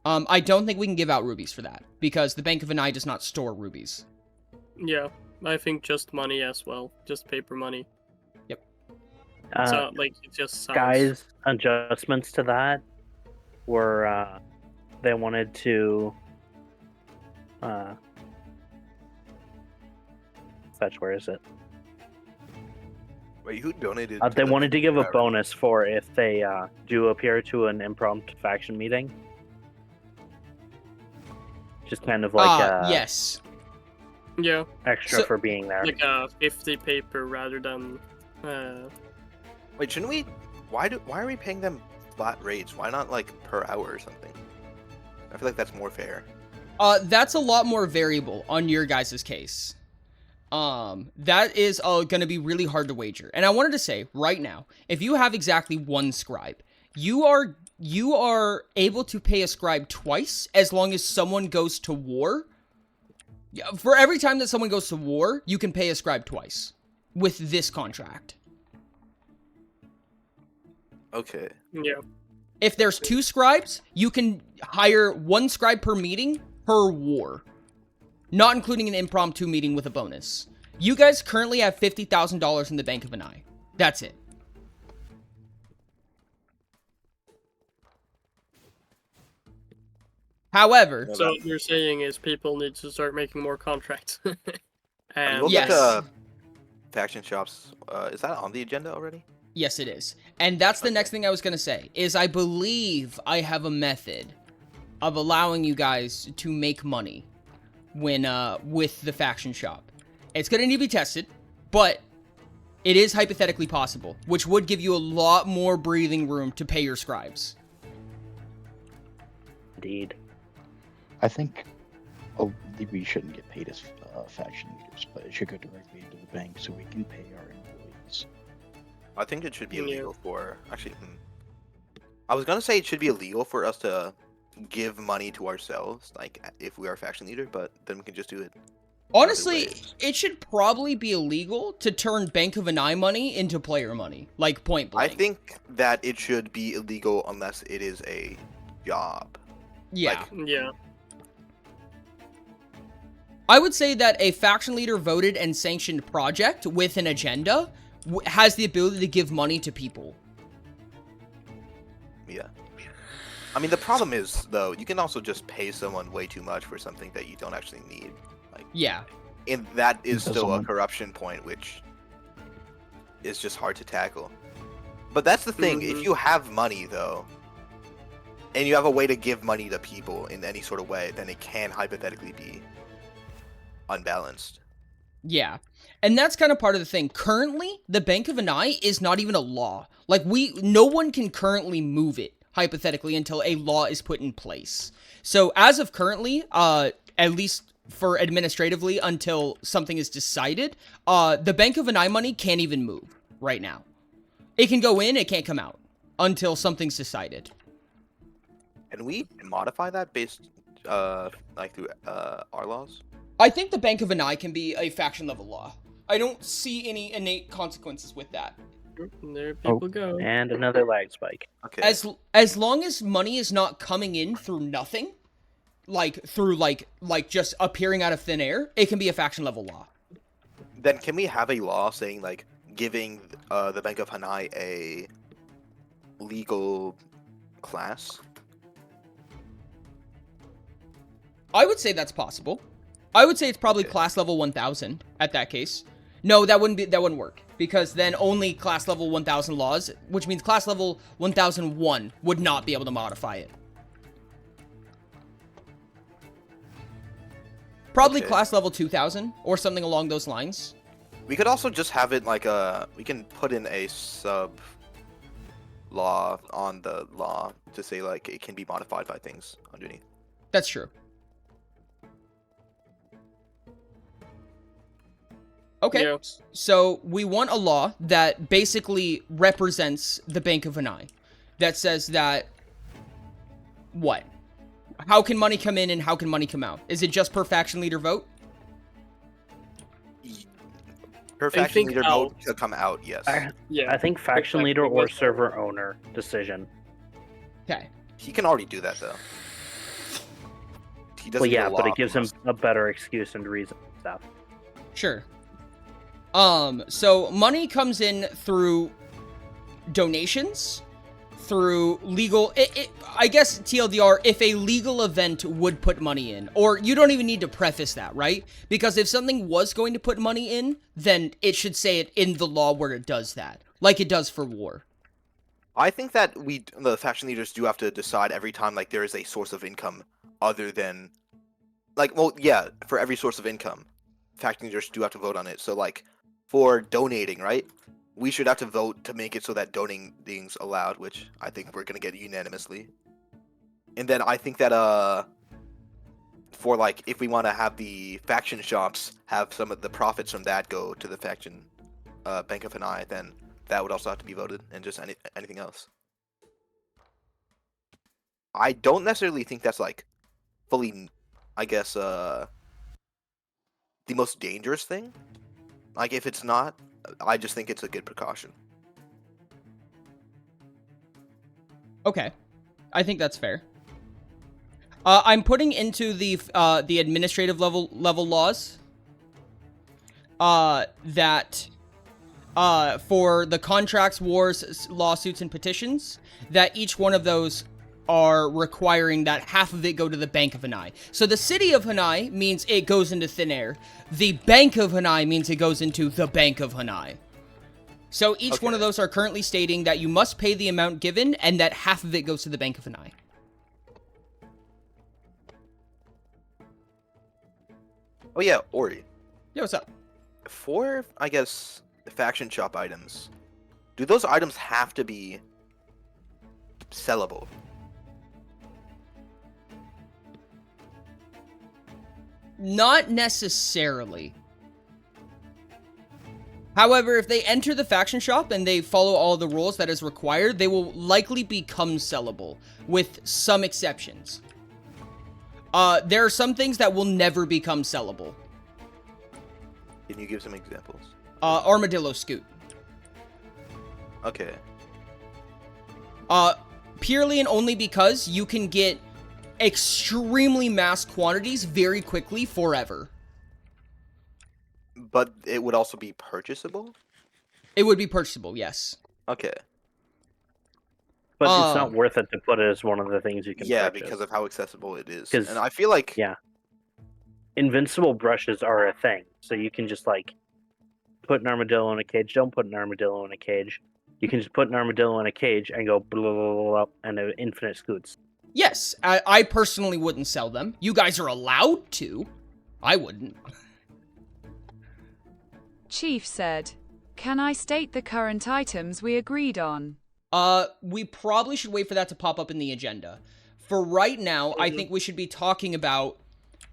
Speaker 1: I don't think we can give out rubies for that, because the Bank of Hanai does not store rubies.
Speaker 3: Yeah, I think just money as well, just paper money.
Speaker 6: Uh,
Speaker 3: So like it just sounds.
Speaker 6: Guys, adjustments to that were they wanted to fetch. Where is it?
Speaker 7: Wait, who donated?
Speaker 6: They
Speaker 7: the
Speaker 6: wanted to give a
Speaker 7: power?
Speaker 6: bonus for if they do appear to an impromptu faction meeting. Just kind of like
Speaker 1: Yes.
Speaker 3: Yeah,
Speaker 6: extra
Speaker 1: So-
Speaker 6: for being there.
Speaker 3: like a 50 paper rather than.
Speaker 7: Wait, shouldn't we? Why are we paying them flat rates? Why not like per hour or something? I feel like that's more fair.
Speaker 1: That's a lot more variable on your guys' case. That is going to be really hard to wager. And I wanted to say right now, if you have exactly one scribe, you are able to pay a scribe twice as long as someone goes to war. Yeah, for every time that someone goes to war, you can pay a scribe twice with this contract.
Speaker 7: Okay.
Speaker 3: Yeah.
Speaker 1: If there's 2 scribes, you can hire 1 scribe per meeting per war. Not including an impromptu meeting with a bonus. You guys currently have $50,000 in the Bank of Hanai. That's it. However,
Speaker 3: So what you're saying is people need to start making more contracts. And
Speaker 7: We'll
Speaker 1: Yes.
Speaker 7: get to faction shops. Is that on the agenda already?
Speaker 1: yes, it is. And that's the
Speaker 7: Okay.
Speaker 1: next thing I was going to say, is I believe I have a method of allowing you guys to make money when with the faction shop. It's going to need to be tested, but it is hypothetically possible, which would give you a lot more breathing room to pay your scribes.
Speaker 6: Indeed.
Speaker 5: I think we shouldn't get paid as faction leaders, but it should go directly into the bank so we can pay our employees.
Speaker 7: I think it should be
Speaker 3: Yeah.
Speaker 7: illegal for I was gonna say it should be illegal for us to give money to ourselves, like if we are a faction leader, but then we can just do it.
Speaker 1: Honestly,
Speaker 7: ways.
Speaker 1: it should probably be illegal to turn Bank of an Eye money into player money, like point
Speaker 7: I
Speaker 1: blank.
Speaker 7: think that it should be illegal unless it is a job.
Speaker 1: yeah.
Speaker 3: yeah.
Speaker 1: I would say that a faction leader voted and sanctioned project with an agenda has the ability to give money to people.
Speaker 7: Yeah. I mean, the problem is though, you can also just pay someone way too much for something that you don't actually need.
Speaker 1: Yeah.
Speaker 7: And that is
Speaker 5: Does
Speaker 7: still a
Speaker 5: someone-
Speaker 7: corruption point, which is just hard to tackle. But that's the thing, if
Speaker 3: Mhm.
Speaker 7: you have money though, and you have a way to give money to people in any sort of way, then it can hypothetically be unbalanced.
Speaker 1: Yeah. And that's kind of part of the thing. Currently, the Bank of an Eye is not even a law. Like, no one can currently move it, hypothetically, until a law is put in place. So, as of currently, at least for administratively, until something is decided, the Bank of an Eye money can't even move right now. It can go in, it can't come out until something's decided.
Speaker 7: Can we modify that based, like through our laws?
Speaker 1: I think the Bank of an Eye can be a faction level law. I don't see any innate consequences with that.
Speaker 3: There people go.
Speaker 6: And another lag spike.
Speaker 7: Okay.
Speaker 1: As long as money is not coming in through nothing, through just appearing out of thin air, it can be a faction level law.
Speaker 7: Then can we have a law saying like giving the Bank of Hanai a legal class?
Speaker 1: I would say that's possible. I would say it's probably
Speaker 7: Okay.
Speaker 1: class level 1000 at that case. No, that wouldn't work, because then only class level 1000 laws, which means class level 1001 would not be able to modify it. Probably
Speaker 7: Okay.
Speaker 1: class level 2000 or something along those lines.
Speaker 7: We could also just have it like we can put in a sub law on the law to say like it can be modified by things underneath.
Speaker 1: That's true. Okay,
Speaker 3: Yeah.
Speaker 1: so we want a law that basically represents the Bank of an Eye. That says that... What? How can money come in and how can money come out? Is it just per faction leader vote?
Speaker 7: Per faction
Speaker 3: think
Speaker 7: leader
Speaker 3: out.
Speaker 7: vote to come out, yes.
Speaker 3: Yeah.
Speaker 6: I think faction leader or server owner decision.
Speaker 1: Okay.
Speaker 7: He can already do that though. He doesn't
Speaker 6: Well,
Speaker 7: need
Speaker 6: yeah,
Speaker 7: a
Speaker 6: but
Speaker 7: law
Speaker 6: it gives
Speaker 7: from
Speaker 6: him
Speaker 7: us.
Speaker 6: a better excuse and reason and stuff.
Speaker 1: Sure. So money comes in through donations, through legal... I guess TLDR, if a legal event would put money in. Or you don't even need to preface that, right? Because if something was going to put money in, then it should say it in the law where it does that. Like it does for war.
Speaker 7: I think that the faction leaders do have to decide every time like there is a source of income other than for every source of income, faction leaders do have to vote on it. So like for donating, right? We should have to vote to make it so that donating's allowed, which I think we're gonna get unanimously. And then I think that for like if we want to have the faction shops have some of the profits from that go to the faction Bank of an Eye, then that would also have to be voted, and just anything else. I don't necessarily think that's like fully, I guess, the most dangerous thing. Like if it's not, I just think it's a good precaution.
Speaker 1: Okay. I think that's fair. I'm putting into the administrative level laws that for the contracts, wars, lawsuits, and petitions, that each one of those are requiring that half of it go to the Bank of Hanai. So the City of Hanai means it goes into thin air. The Bank of Hanai means it goes into the Bank of Hanai. So each one of those are currently stating that you must pay the amount given and that half of it goes to the Bank of Hanai.
Speaker 7: Oh yeah, Ori.
Speaker 1: Yo, what's up?
Speaker 7: For, I guess, faction shop items, do those items have to be sellable?
Speaker 1: Not necessarily. However, if they enter the faction shop and they follow all the rules that is required, they will likely become sellable, with some exceptions. There are some things that will never become sellable.
Speaker 7: Can you give some examples?
Speaker 1: Armadillo Scoot.
Speaker 7: Okay.
Speaker 1: Purely and only because you can get extremely mass quantities very quickly forever.
Speaker 7: But it would also be purchasable?
Speaker 1: It would be purchasable, yes.
Speaker 7: Okay.
Speaker 6: But it's not worth it to put it as one of the things you can
Speaker 7: Yeah,
Speaker 6: purchase.
Speaker 7: because of how accessible it is.
Speaker 6: 'Cause-
Speaker 7: And I feel like...
Speaker 6: Yeah. Invincible brushes are a thing. So you can just, like, put an armadillo in a cage. Don't put an armadillo in a cage. You can just put an armadillo in a cage and go blah, blah, blah, blah, and infinite scoots.
Speaker 1: Yes, I personally wouldn't sell them. You guys are allowed to. I wouldn't.
Speaker 4: Chief said, "Can I state the current items we agreed on?"
Speaker 1: We probably should wait for that to pop up in the agenda. For right now, I think we should be talking about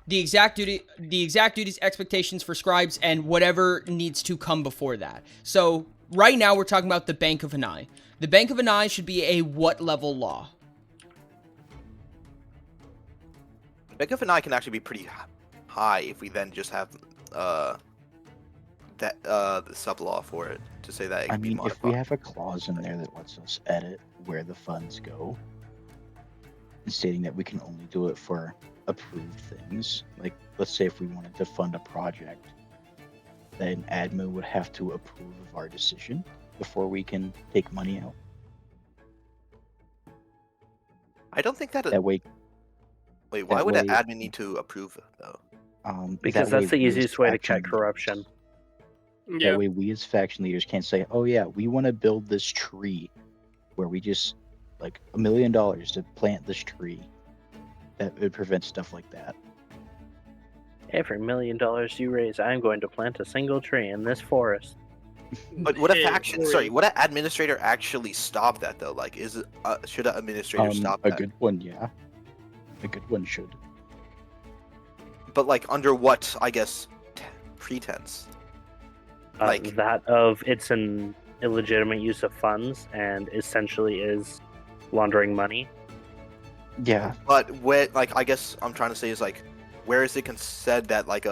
Speaker 1: the exact duties, expectations for scribes, and whatever needs to come before that. So, right now, we're talking about the Bank of Hanai. The Bank of Hanai should be a what level law?
Speaker 7: Bank of Hanai can actually be pretty high if we then just have the sub law for it to say that it can be modified.
Speaker 5: If we have a clause in there that lets us edit where the funds go, and stating that we can only do it for approved things, like let's say if we wanted to fund a project, then admin would have to approve of our decision before we can take money out.
Speaker 7: I don't think that...
Speaker 5: That way,
Speaker 7: Wait, why
Speaker 5: that
Speaker 7: would an
Speaker 5: way-
Speaker 7: admin need to approve it, though?
Speaker 6: Because
Speaker 5: that
Speaker 6: that's the
Speaker 5: we as
Speaker 6: easiest way to
Speaker 5: faction
Speaker 6: check corruption.
Speaker 3: Yeah.
Speaker 5: That way we as faction leaders can't say, oh yeah, we want to build this tree where we just, like, $1 million to plant this tree. That would prevent stuff like that.
Speaker 6: Every $1 million you raise, I'm going to plant a single tree in this forest.
Speaker 7: But would a
Speaker 3: Hey,
Speaker 7: faction...
Speaker 3: Ori.
Speaker 7: Sorry, would an administrator actually stop that, though? Like, is it... should an administrator stop
Speaker 5: A
Speaker 7: that?
Speaker 5: good one, yeah. A good one should.
Speaker 7: But, like, under what, I guess, pretense? Like-
Speaker 6: That of it's an illegitimate use of funds and essentially is laundering money.
Speaker 5: Yeah.
Speaker 7: But where, like, I guess I'm trying to say is, like, where is it said that, like,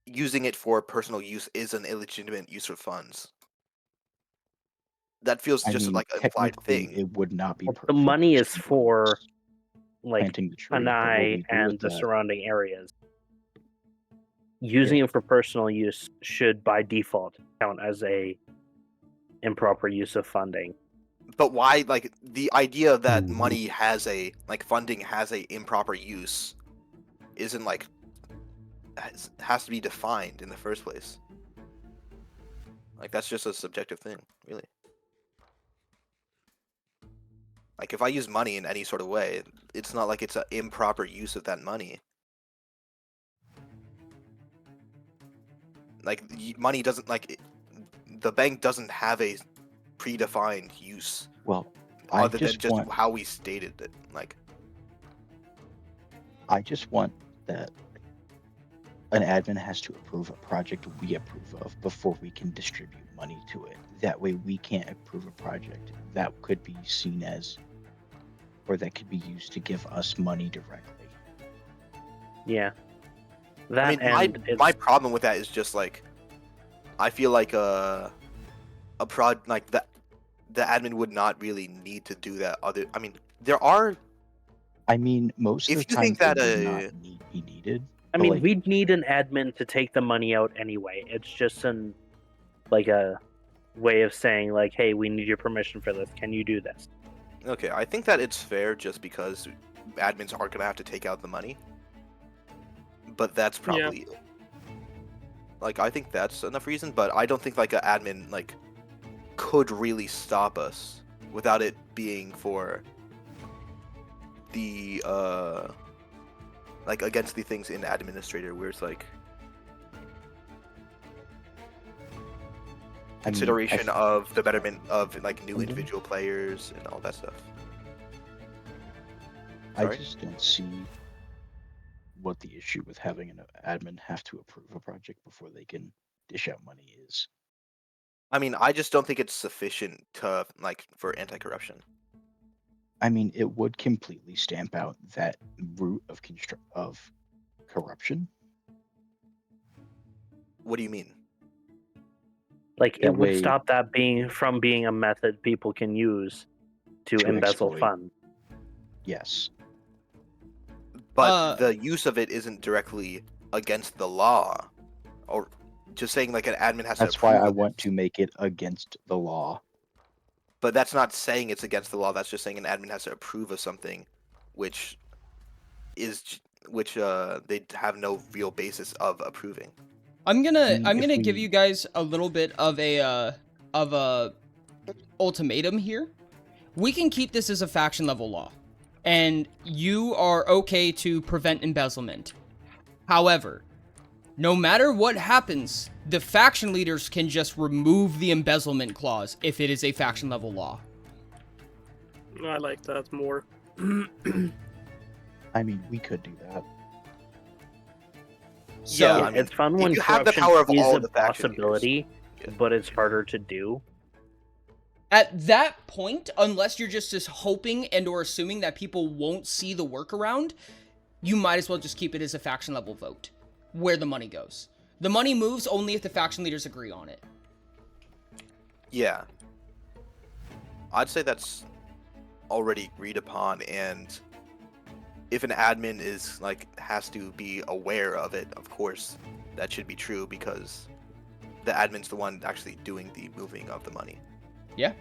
Speaker 7: using it for personal use is an illegitimate use of funds? That feels just like an implied
Speaker 5: technically,
Speaker 7: thing.
Speaker 5: it would not be.
Speaker 6: The money is for, like,
Speaker 5: planting the tree. but what
Speaker 6: Hanai
Speaker 5: we do
Speaker 6: and
Speaker 5: with
Speaker 6: the
Speaker 5: that-
Speaker 6: surrounding areas. Using it for personal use should, by default, count as a improper use of funding.
Speaker 7: But why, like, the idea that money has a, like, funding has a improper use isn't, like, has to be defined in the first place. Like, that's just a subjective thing, really. Like, if I use money in any sort of way, it's not like it's an improper use of that money. Like, money doesn't, like, the bank doesn't have a predefined use
Speaker 5: Well, I
Speaker 7: other than
Speaker 5: just
Speaker 7: just
Speaker 5: want.
Speaker 7: how we stated it. Like,
Speaker 5: I just want that an admin has to approve a project we approve of before we can distribute money to it. That way, we can't approve a project that could be seen as, or that could be used to give us money directly.
Speaker 6: Yeah. That
Speaker 7: I mean,
Speaker 6: and
Speaker 7: my
Speaker 6: it's,
Speaker 7: problem with that is just like, I feel like the admin would not really need to do that. There are.
Speaker 5: I mean, most
Speaker 7: If
Speaker 5: of the
Speaker 7: you
Speaker 5: time,
Speaker 7: think that,
Speaker 5: it would not be needed.
Speaker 6: I
Speaker 5: But,
Speaker 6: mean,
Speaker 5: like-
Speaker 6: we'd need an admin to take the money out anyway. It's just a way of saying like, hey, we need your permission for this. Can you do this?
Speaker 7: Okay, I think that it's fair just because admins are gonna have to take out the money. But that's probably like I think that's enough reason, but I don't think like an admin like could really stop us without it being for the like against the things in administrator where it's like
Speaker 5: I mean,
Speaker 7: consideration of the betterment of like new
Speaker 5: Mhm.
Speaker 7: individual players and all that stuff.
Speaker 5: I
Speaker 7: Sorry?
Speaker 5: just don't see what the issue with having an admin have to approve a project before they can dish out money is.
Speaker 7: I mean, I just don't think it's sufficient to like for anti-corruption.
Speaker 5: I mean, it would completely stamp out that root of corruption.
Speaker 7: What do you mean?
Speaker 6: Like, it
Speaker 5: That
Speaker 6: would
Speaker 5: way-
Speaker 6: stop that from being a method people can use to embezzle
Speaker 5: exploit.
Speaker 6: funds.
Speaker 5: Yes.
Speaker 7: But the use of it isn't directly against the law, or just saying like an admin has
Speaker 5: That's
Speaker 7: to.
Speaker 5: why
Speaker 7: approve
Speaker 5: I
Speaker 7: of
Speaker 5: want
Speaker 7: it.
Speaker 5: to make it against the law.
Speaker 7: But that's not saying it's against the law. That's just saying an admin has to approve of something, which they have no real basis of approving.
Speaker 1: I'm
Speaker 5: mean,
Speaker 1: gonna
Speaker 5: if
Speaker 1: give
Speaker 5: we-
Speaker 1: you guys a little bit of a ultimatum here. We can keep this as a faction level law, and you are okay to prevent embezzlement. However, no matter what happens, the faction leaders can just remove the embezzlement clause if it is a faction level law.
Speaker 3: I like that more.
Speaker 5: I mean, we could do that.
Speaker 1: So,
Speaker 7: Yeah, I mean,
Speaker 6: it's fun when
Speaker 7: you have the
Speaker 6: corruption
Speaker 7: power of
Speaker 6: is
Speaker 7: all
Speaker 6: a
Speaker 7: the faction leaders.
Speaker 6: possibility,
Speaker 7: Yeah.
Speaker 6: but it's harder to do.
Speaker 1: at that point, unless you're just hoping and or assuming that people won't see the workaround, you might as well just keep it as a faction level vote, where the money goes. The money moves only if the faction leaders agree on it.
Speaker 7: Yeah. I'd say that's already agreed upon, and if an admin is like has to be aware of it, of course that should be true because the admin's the one actually doing the moving of the money.
Speaker 1: Yeah.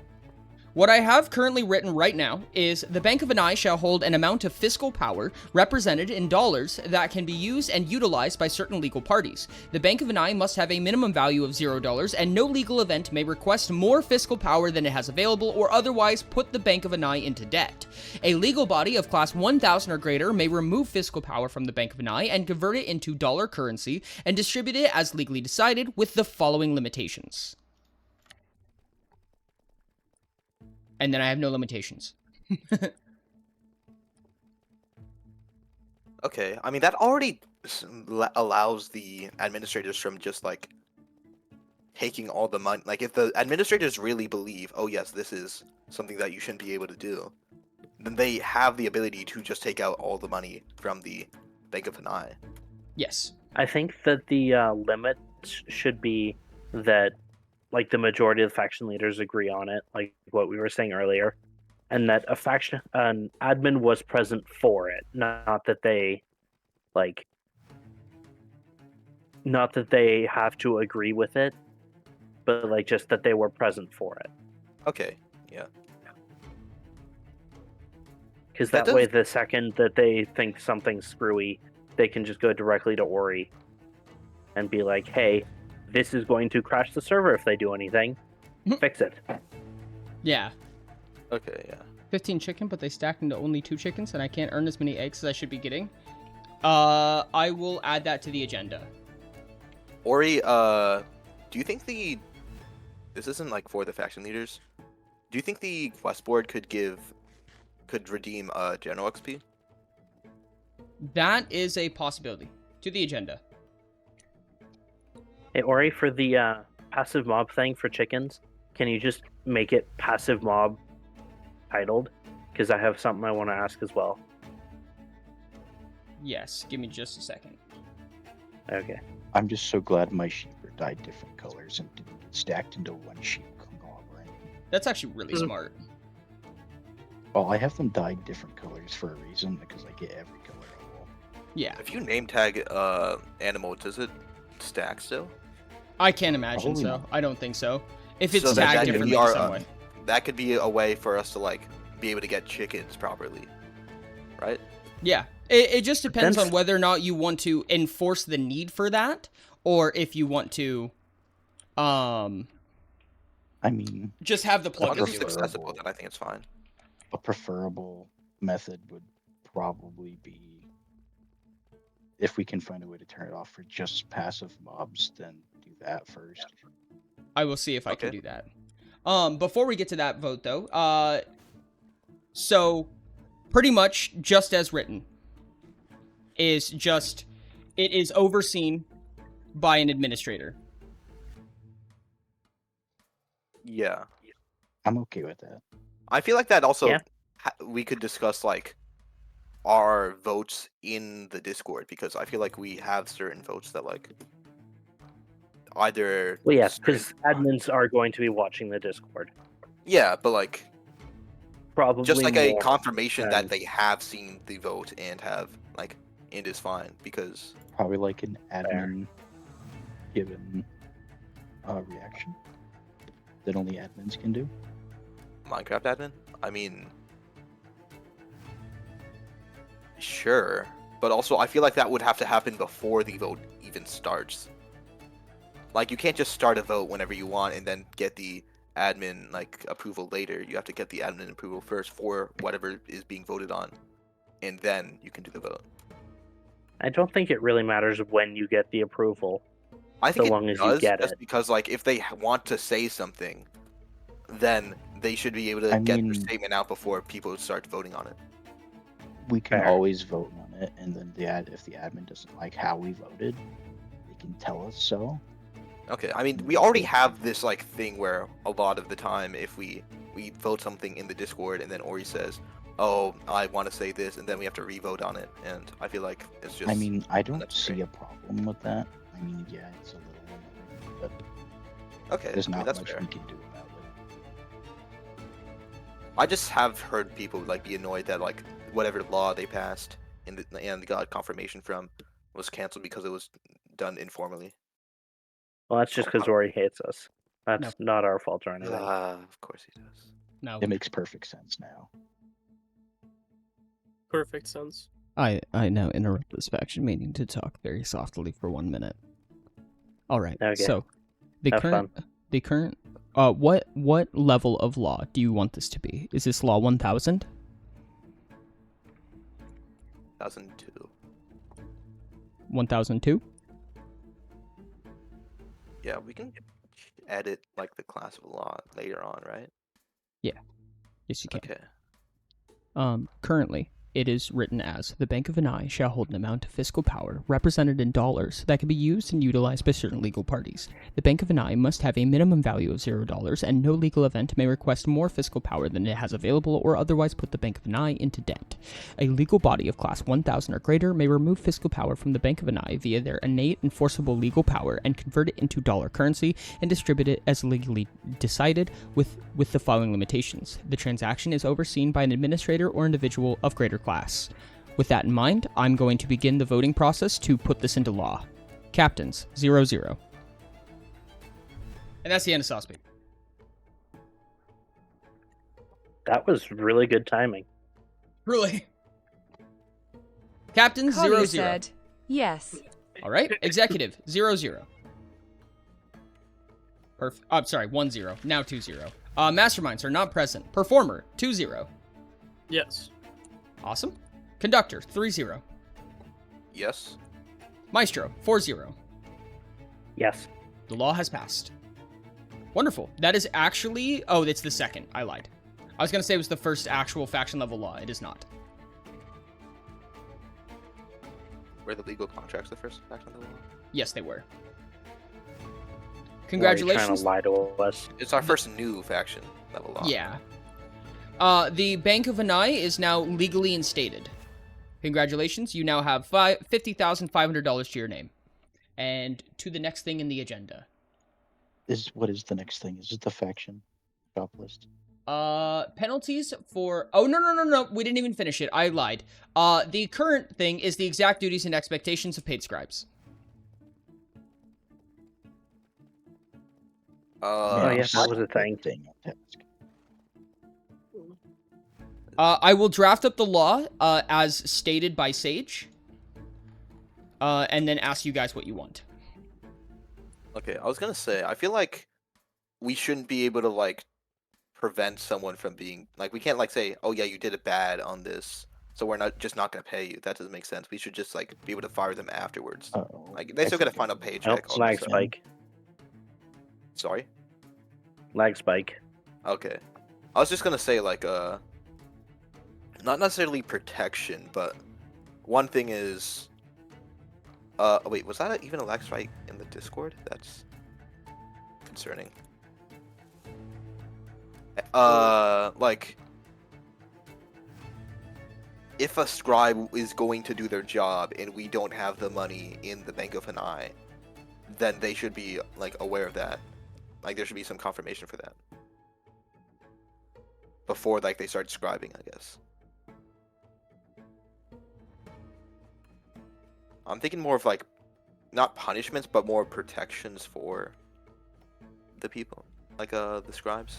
Speaker 1: What I have currently written right now is the Bank of an Eye shall hold an amount of fiscal power represented in dollars that can be used and utilized by certain legal parties. The Bank of an Eye must have a minimum value of $0, and no legal event may request more fiscal power than it has available or otherwise put the Bank of an Eye into debt. A legal body of class 1000 or greater may remove fiscal power from the Bank of an Eye and convert it into dollar currency and distribute it as legally decided with the following limitations. And then I have no limitations.
Speaker 7: Okay, I mean that already allows the administrators from just like taking all the money. Like if the administrators really believe, oh yes, this is something that you shouldn't be able to do, then they have the ability to just take out all the money from the Bank of an Eye.
Speaker 1: Yes.
Speaker 6: I think that the limit should be that, like, the majority of the faction leaders agree on it, like what we were saying earlier, and that an admin was present for it, not that they have to agree with it, but like just that they were present for it.
Speaker 7: Okay, yeah.
Speaker 6: Because
Speaker 7: That
Speaker 6: that way, the second that they think something's screwy, they can just go directly to Ori and be like, hey, this is going to crash the server if they do anything. Fix it.
Speaker 1: Yeah.
Speaker 7: Okay, yeah.
Speaker 1: 15 chicken, but they stacked into only 2 chickens, and I can't earn as many eggs as I should be getting. I will add that to the agenda.
Speaker 7: Ori, do you think this isn't like for the faction leaders? Do you think the quest board could redeem general XP?
Speaker 1: That is a possibility. To the agenda.
Speaker 6: Hey, Ori, for the passive mob thing for chickens, can you just make it passive mob titled? Because I have something I want to ask as well.
Speaker 1: Yes, give me just a second.
Speaker 6: Okay.
Speaker 5: I'm just so glad my sheep are dyed different colors and didn't get stacked into one sheep conglomerate.
Speaker 1: That's actually really smart.
Speaker 5: Well, I have them dyed different colors for a reason because I get every color I will.
Speaker 1: Yeah,
Speaker 7: If you name tag animal, does it stack still?
Speaker 1: I can't imagine
Speaker 5: Probably
Speaker 1: so.
Speaker 5: not.
Speaker 1: I don't think so. If it's
Speaker 7: So then
Speaker 1: tagged
Speaker 7: that could
Speaker 1: differently
Speaker 7: be
Speaker 1: in
Speaker 7: our
Speaker 1: some way.
Speaker 7: that could be a way for us to like be able to get chickens properly, right?
Speaker 1: Yeah, it just depends
Speaker 6: then
Speaker 1: on whether or not you want to enforce the need for that, or if you want to,
Speaker 5: I mean,
Speaker 1: just have the
Speaker 7: As long
Speaker 1: plugin
Speaker 7: as
Speaker 1: do
Speaker 7: it's
Speaker 1: it.
Speaker 7: accessible, then I think it's fine.
Speaker 5: a preferable method would probably be if we can find a way to turn it off for just passive mobs, then do that first.
Speaker 1: I will see if I can
Speaker 7: Okay.
Speaker 1: do that. Before we get to that vote, though, so pretty much just as written is just it is overseen by an administrator.
Speaker 7: Yeah.
Speaker 5: I'm okay with that.
Speaker 7: I feel like that also
Speaker 6: Yeah.
Speaker 7: we could discuss like our votes in the Discord because I feel like we have certain votes that like either
Speaker 6: Well, yes,
Speaker 7: certain-
Speaker 6: because admins are going to be watching the Discord.
Speaker 7: yeah, but like
Speaker 6: Probably
Speaker 7: just like a
Speaker 6: more
Speaker 7: confirmation that
Speaker 6: than-
Speaker 7: they have seen the vote and have like it is fine because
Speaker 5: Probably like an admin given reaction that only admins can do.
Speaker 7: Minecraft admin. I mean, sure, but also I feel like that would have to happen before the vote even starts. Like you can't just start a vote whenever you want and then get the admin like approval later. You have to get the admin approval first for whatever is being voted on, and then you can do the vote.
Speaker 6: I don't think it really matters when you get the approval.
Speaker 7: I think
Speaker 6: So
Speaker 7: it
Speaker 6: long as you
Speaker 7: does,
Speaker 6: get
Speaker 7: just
Speaker 6: it.
Speaker 7: because like if they want to say something, then they should be able to
Speaker 5: I
Speaker 7: get their
Speaker 5: mean-
Speaker 7: statement out before people start voting on it.
Speaker 5: We can
Speaker 6: Fair.
Speaker 5: always vote on it, and then if the admin doesn't like how we voted, they can tell us so.
Speaker 7: Okay, I mean, we already have this like thing where a lot of the time, if we vote something in the Discord and then Ori says, "Oh, I want to say this," and then we have to re-vote on it, and I feel like it's just.
Speaker 5: I mean, I don't
Speaker 7: unnecessary.
Speaker 5: see a problem with that. I mean, yeah, it's a little annoying, but
Speaker 7: Okay,
Speaker 5: there's
Speaker 7: I mean,
Speaker 5: not
Speaker 7: that's
Speaker 5: much
Speaker 7: fair.
Speaker 5: we can do about it.
Speaker 7: I just have heard people like be annoyed that like whatever law they passed and got confirmation from was canceled because it was done informally.
Speaker 6: Well, that's just because Ori hates us. That's
Speaker 1: No.
Speaker 6: not our fault or anything.
Speaker 7: Of course he does.
Speaker 1: No,
Speaker 5: It makes perfect sense now.
Speaker 3: Perfect sense.
Speaker 9: I now interrupt this faction meeting to talk very softly for 1 minute. All right.
Speaker 6: Okay.
Speaker 9: So, the
Speaker 6: Have
Speaker 9: current what level of law do you want this to be? Is this law 1000?
Speaker 7: 2002.
Speaker 9: 1002?
Speaker 7: Yeah, we can edit like the class of law later on, right?
Speaker 9: Yes, you can.
Speaker 7: Okay.
Speaker 9: Currently, it is written as, the Bank of an Eye shall hold an amount of fiscal power represented in dollars that can be used and utilized by certain legal parties. The Bank of an Eye must have a minimum value of $0, and no legal event may request more fiscal power than it has available or otherwise put the Bank of an Eye into debt. A legal body of class 1000 or greater may remove fiscal power from the Bank of an Eye via their innate enforceable legal power and convert it into dollar currency and distribute it as legally decided with the following limitations. The transaction is overseen by an administrator or individual of greater class. With that in mind, I'm going to begin the voting process to put this into law. Captains, 0-0.
Speaker 1: and that's the end of Saw Speed.
Speaker 6: That was really good timing.
Speaker 1: Really. Captain,
Speaker 4: Collier
Speaker 1: 0-0.
Speaker 4: said, yes.
Speaker 1: All right. Executive, 0-0. Perfect. I'm sorry, 1-0. Now 2-0. Masterminds are not present. Performer, 2-0.
Speaker 3: Yes.
Speaker 1: Awesome. Conductor, 3-0.
Speaker 7: Yes.
Speaker 1: Maestro, 4-0.
Speaker 6: Yes.
Speaker 1: The law has passed. Wonderful. That is actually... Oh, it's the second. I lied. I was going to say it was the first actual faction level law. It is not.
Speaker 7: Were the legal contracts the first faction of the law?
Speaker 1: Yes, they were.
Speaker 6: Ori
Speaker 1: Congratulations.
Speaker 6: trying to lie to us.
Speaker 7: It's our first new faction level law.
Speaker 1: Yeah. The Bank of Anai is now legally instated. Congratulations. You now have $50,500 to your name. And to the next thing in the agenda.
Speaker 5: What is the next thing? Is it the faction shop list?
Speaker 1: Penalties for... Oh, no. We didn't even finish it. I lied. The current thing is the exact duties and expectations of paid scribes.
Speaker 6: Oh, yeah, that was a
Speaker 5: thing.
Speaker 6: thing.
Speaker 1: I will draft up the law, as stated by Sage. And then ask you guys what you want.
Speaker 7: Okay, I was gonna say, I feel like we shouldn't be able to like prevent someone from being like, we can't like say, oh yeah, you did it bad on this, so we're not gonna pay you. That doesn't make sense. We should just like be able to fire them afterwards.
Speaker 5: Uh-oh.
Speaker 7: Like they still get a final
Speaker 6: Oh,
Speaker 7: paycheck. all
Speaker 6: lag
Speaker 7: this stuff.
Speaker 6: spike.
Speaker 7: Sorry.
Speaker 6: Lag spike.
Speaker 7: Okay. I was just gonna say like not necessarily protection, but one thing is wait, was that even a lag strike in the Discord? That's concerning. Like if a scribe is going to do their job and we don't have the money in the Bank of Hanai, then they should be like aware of that. Like there should be some confirmation for that before like they start scribing, I guess. I'm thinking more of like not punishments but more protections for the people, like the scribes.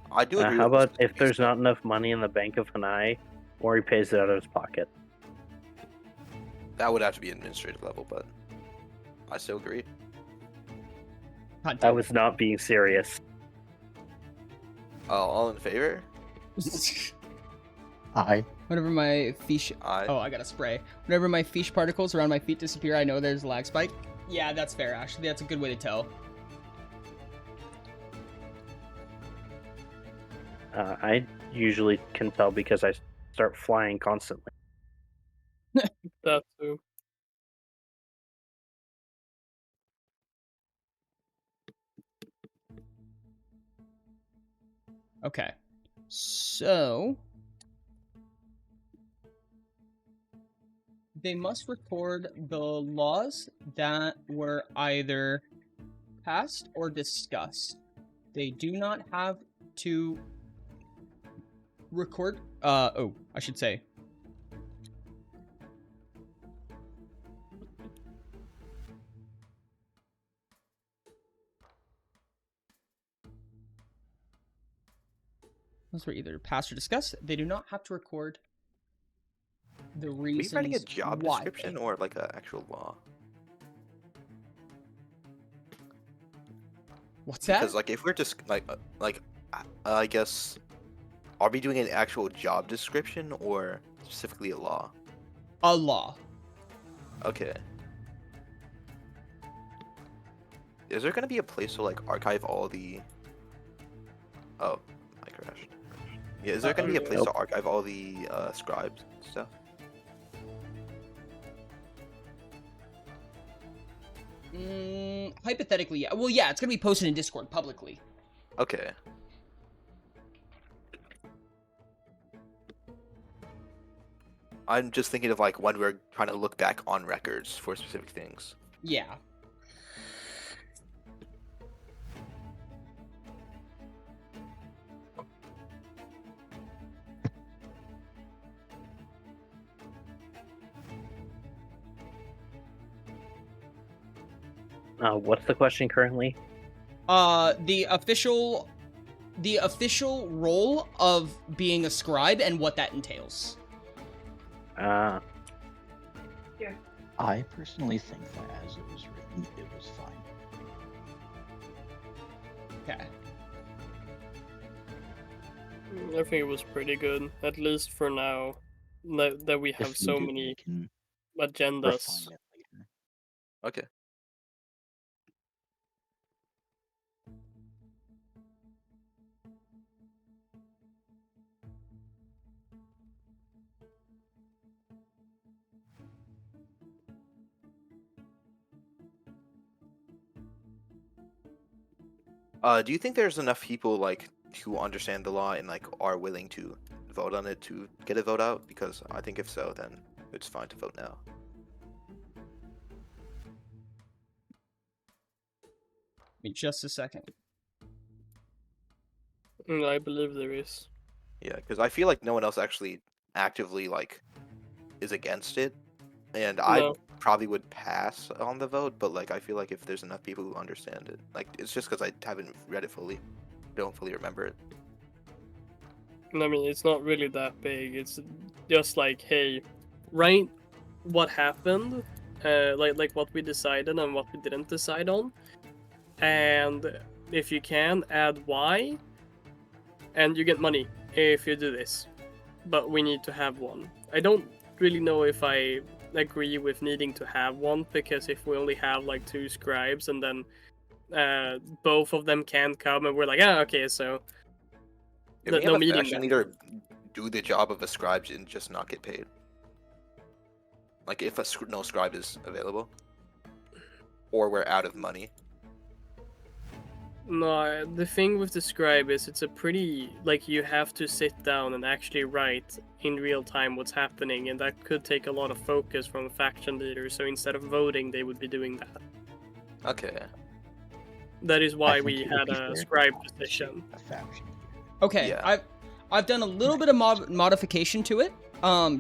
Speaker 7: I do agree
Speaker 6: How
Speaker 7: with
Speaker 6: about if there's not enough money in the Bank of Hanai, or he pays it out of his pocket?
Speaker 7: that would have to be administrative level, but I still agree.
Speaker 6: I was not being serious.
Speaker 7: All in favor?
Speaker 5: Aye.
Speaker 1: Whenever my fish...
Speaker 7: Aye.
Speaker 1: Oh, I got a spray. Whenever my fish particles around my feet disappear, I know there's a lag spike. Yeah, that's fair, actually. That's a good way to tell.
Speaker 6: I usually can tell because I start flying constantly.
Speaker 3: That too.
Speaker 1: Okay. So... they must record the laws that were either passed or discussed. They do not have to record... oh, I should say. Those were either passed or discussed. They do not have to record the
Speaker 7: Are you
Speaker 1: reasons
Speaker 7: writing a job
Speaker 1: why.
Speaker 7: description or like an actual law?
Speaker 1: What's that?
Speaker 7: Because like if we're just I guess, are we doing an actual job description or specifically a law?
Speaker 1: A law.
Speaker 7: Okay. Is there gonna be a place to like archive all the? Oh, I crashed. Yeah, is there gonna be a place to archive all the scribes and stuff?
Speaker 1: Hypothetically, yeah. Well, yeah, it's gonna be posted in Discord publicly.
Speaker 7: Okay. I'm just thinking of like when we're trying to look back on records for specific things.
Speaker 1: Yeah.
Speaker 6: What's the question currently?
Speaker 1: The official role of being a scribe and what that entails.
Speaker 6: Uh,
Speaker 5: I personally think that as it was written, it was fine.
Speaker 1: Okay.
Speaker 3: I think it was pretty good, at least for now. That we have
Speaker 5: If
Speaker 3: so
Speaker 5: needed,
Speaker 3: many
Speaker 5: we can
Speaker 3: agendas.
Speaker 5: refine it later.
Speaker 7: Okay. Do you think there's enough people like who understand the law and like are willing to vote on it to get a vote out? Because I think if so, then it's fine to vote now.
Speaker 1: Give me just a second.
Speaker 3: I believe there is.
Speaker 7: Yeah, because I feel like no one else actually actively like is against it, and I
Speaker 3: No.
Speaker 7: probably would pass on the vote. But like, I feel like if there's enough people who understand it, like, it's just because I haven't read it fully, don't fully remember it.
Speaker 3: I mean, it's not really that big. It's just like, hey, write what happened, like what we decided and what we didn't decide on, and if you can, add why, and you get money if you do this. But we need to have one. I don't really know if I agree with needing to have one, because if we only have like 2 scribes and then both of them can't come and we're like, okay, so
Speaker 7: If we
Speaker 3: no
Speaker 7: have a
Speaker 3: meeting
Speaker 7: faction
Speaker 3: then.
Speaker 7: leader do the job of a scribe and just not get paid, like if no scribe is available, or we're out of money.
Speaker 3: No, the thing with the scribe is it's a pretty, like, you have to sit down and actually write in real time what's happening, and that could take a lot of focus from a faction leader, so instead of voting, they would be doing that.
Speaker 7: Okay.
Speaker 3: That is
Speaker 5: I
Speaker 3: why
Speaker 5: think
Speaker 3: we
Speaker 5: it would
Speaker 3: had
Speaker 5: be
Speaker 3: a
Speaker 5: fair
Speaker 3: scribe
Speaker 5: to
Speaker 3: position.
Speaker 5: a faction.
Speaker 1: Okay,
Speaker 7: Yeah.
Speaker 1: I've done a little bit of modification to it,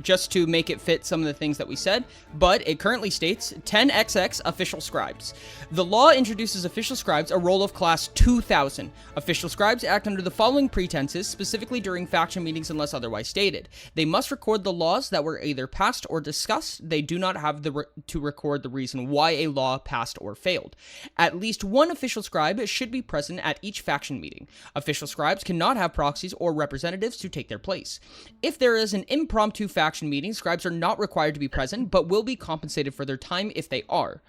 Speaker 1: just to make it fit some of the things that we said, but it currently states 10XX official scribes. The law introduces official scribes a role of class 2000. Official scribes act under the following pretenses, specifically during faction meetings unless otherwise stated. They must record the laws that were either passed or discussed. They do not have to record the reason why a law passed or failed. At least one official scribe should be present at each faction meeting. Official scribes cannot have proxies or representatives to take their place. If there is an impromptu faction meeting, scribes are not required to be present, but will be compensated for their time if they are.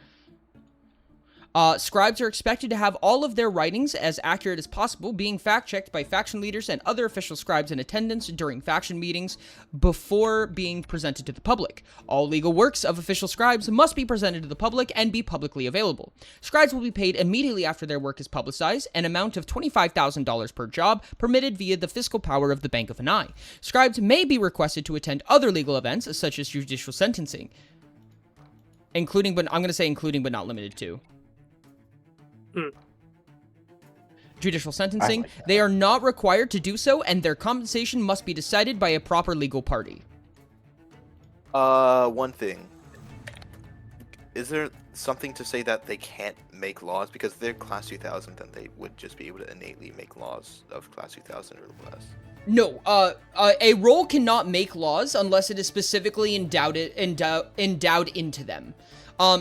Speaker 1: Scribes are expected to have all of their writings as accurate as possible, being fact-checked by faction leaders and other official scribes in attendance during faction meetings before being presented to the public. All legal works of official scribes must be presented to the public and be publicly available. Scribes will be paid immediately after their work is publicized, an amount of $25,000 per job, permitted via the fiscal power of the Bank of Anai. Scribes may be requested to attend other legal events, such as judicial sentencing, including but not limited to. Judicial sentencing.
Speaker 5: like that.
Speaker 1: They are not required to do so, and their compensation must be decided by a proper legal party.
Speaker 7: One thing. Is there something to say that they can't make laws? Because if they're class 2000, then they would just be able to innately make laws of class 2000 or less.
Speaker 1: No, a role cannot make laws unless it is specifically endowed into them.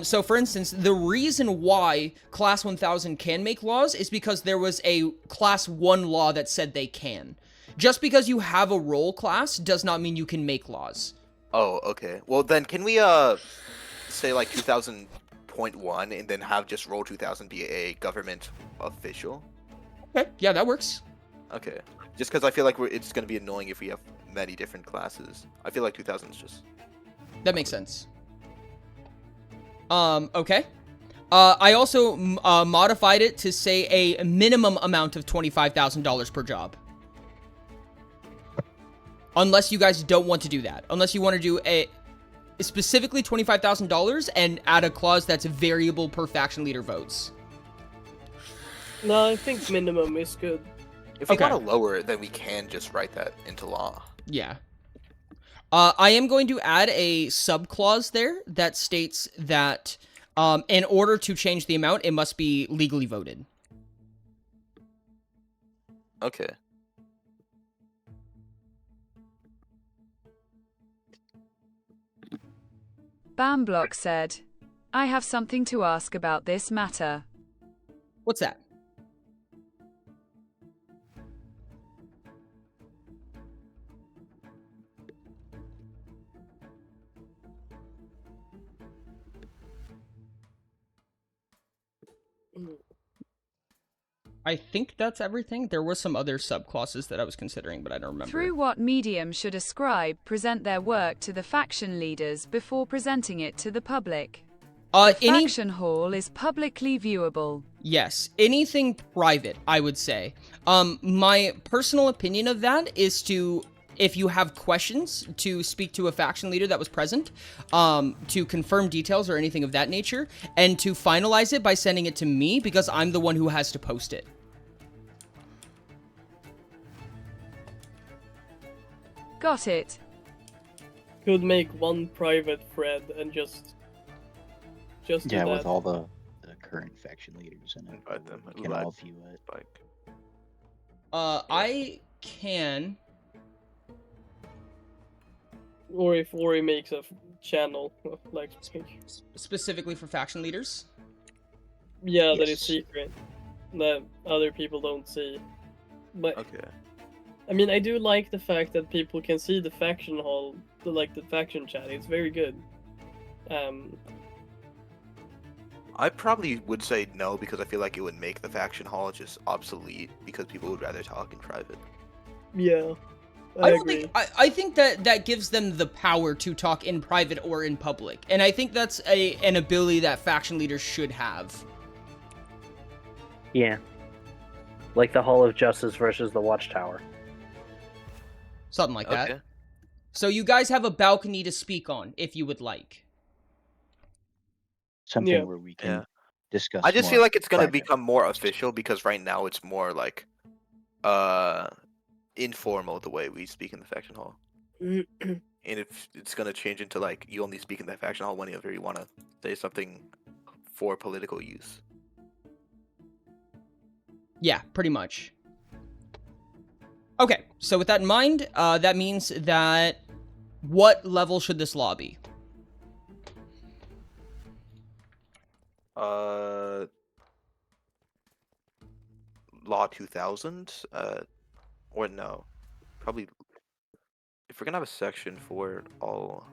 Speaker 1: So for instance, the reason why class 1000 can make laws is because there was a class 1 law that said they can. Just because you have a role class does not mean you can make laws.
Speaker 7: Oh, okay. Well, then can we say like 2000.1 and then have just roll 2000 be a government official?
Speaker 1: Okay, yeah, that works.
Speaker 7: Okay. Just because I feel like it's going to be annoying if we have many different classes. I feel like 2000 is just...
Speaker 1: That makes sense. Okay. I also modified it to say a minimum amount of $25,000 per job. Unless you guys don't want to do that. Unless you want to do specifically $25,000 and add a clause that's variable per faction leader votes.
Speaker 3: No, I think minimum is good.
Speaker 7: If we
Speaker 1: Okay.
Speaker 7: want to lower it, then we can just write that into law.
Speaker 1: Yeah. I am going to add a sub-clause there that states that in order to change the amount, it must be legally voted.
Speaker 7: Okay.
Speaker 4: Bamblock said, I have something to ask about this matter.
Speaker 1: What's that? I think that's everything. There were some other subclasses that I was considering, but I don't remember.
Speaker 4: Through what medium should a scribe present their work to the faction leaders before presenting it to the public? Faction hall is publicly viewable.
Speaker 1: Yes, anything private, I would say. My personal opinion of that is to, if you have questions, to speak to a faction leader that was present, to confirm details or anything of that nature, and to finalize it by sending it to me, because I'm the one who has to post it.
Speaker 4: Got it.
Speaker 3: Could make one private thread and just do
Speaker 5: Yeah,
Speaker 3: that.
Speaker 5: with all the current faction leaders in it.
Speaker 7: Invite them.
Speaker 5: We can all view it.
Speaker 7: Like,
Speaker 1: I can.
Speaker 3: Or if Ori makes a channel, like,
Speaker 1: Specifically for faction leaders.
Speaker 3: yeah, that is
Speaker 5: Yes.
Speaker 3: secret, that other people don't see. But
Speaker 7: okay.
Speaker 3: I mean, I do like the fact that people can see the faction hall, the faction chat. It's very good.
Speaker 7: I probably would say no because I feel like it would make the faction hall just obsolete because people would rather talk in private.
Speaker 3: Yeah,
Speaker 1: I don't think I think that gives them the power to talk in private or in public, and I think that's an ability that faction leaders should have.
Speaker 6: Yeah. Like the Hall of Justice versus the Watchtower.
Speaker 1: Something like that.
Speaker 7: Okay.
Speaker 1: So you guys have a balcony to speak on, if you would like.
Speaker 5: Something
Speaker 3: Yeah.
Speaker 5: where we can
Speaker 7: Yeah.
Speaker 5: discuss.
Speaker 7: I just
Speaker 5: more
Speaker 7: feel like it's gonna
Speaker 5: private.
Speaker 7: become more official because right now it's more like informal the way we speak in the faction hall. And if it's gonna change into like you only speak in the faction hall whenever you wanna say something for political use.
Speaker 1: Yeah, pretty much. Okay, so with that in mind, that means that what level should this law be?
Speaker 7: Law 2000, or no, probably. If we're gonna have a section for all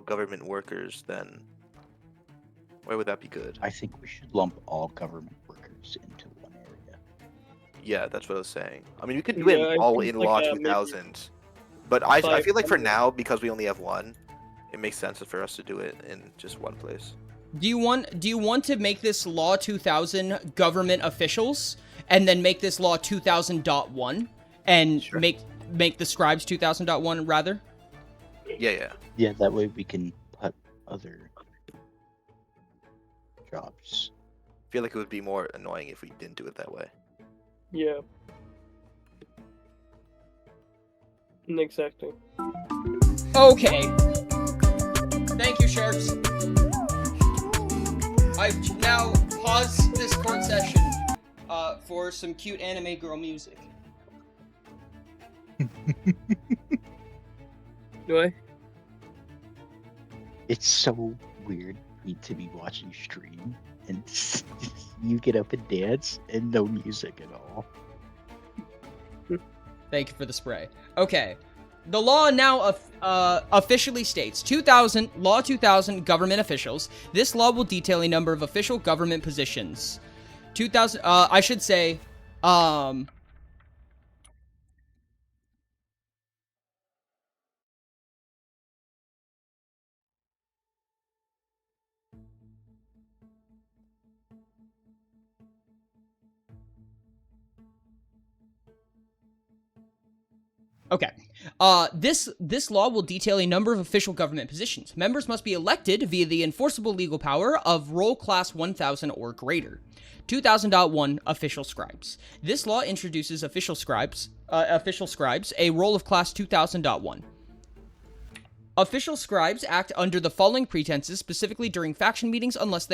Speaker 7: government workers, then where would that be good?
Speaker 5: I think we should lump all government workers into one area.
Speaker 7: Yeah, that's what I was saying. I mean, we could do
Speaker 3: Yeah, I
Speaker 7: it all
Speaker 3: think
Speaker 7: in
Speaker 3: like
Speaker 7: Law
Speaker 3: that, maybe
Speaker 7: 2000, but I feel like for
Speaker 3: 500.
Speaker 7: now, because we only have one, it makes sense for us to do it in just one place.
Speaker 1: Do you want to make this law 2000 government officials and then make this law 2000.1 and
Speaker 7: Sure.
Speaker 1: make the scribes 2000.1 rather?
Speaker 7: Yeah.
Speaker 5: Yeah, that way we can put other jobs.
Speaker 7: I feel like it would be more annoying if we didn't do it that way.
Speaker 3: Yeah. Exactly.
Speaker 1: Okay. Thank you, sheriffs. I've now paused this court session for some cute anime girl music.
Speaker 3: Do I?
Speaker 5: It's so weird to be watching stream and you get up and dance and no music at all.
Speaker 1: Thank you for the spray. Okay. The law now officially states Law 2000 government officials. This law will detail a number of official government positions. 2000 I should say Okay. This law will detail a number of official government positions. Members must be elected via the enforceable legal power of roll class 1000 or greater. 2000.1 Official Scribes. This law introduces official scribes, a roll of class 2000.1. Official scribes act under the following pretenses, specifically during faction meetings unless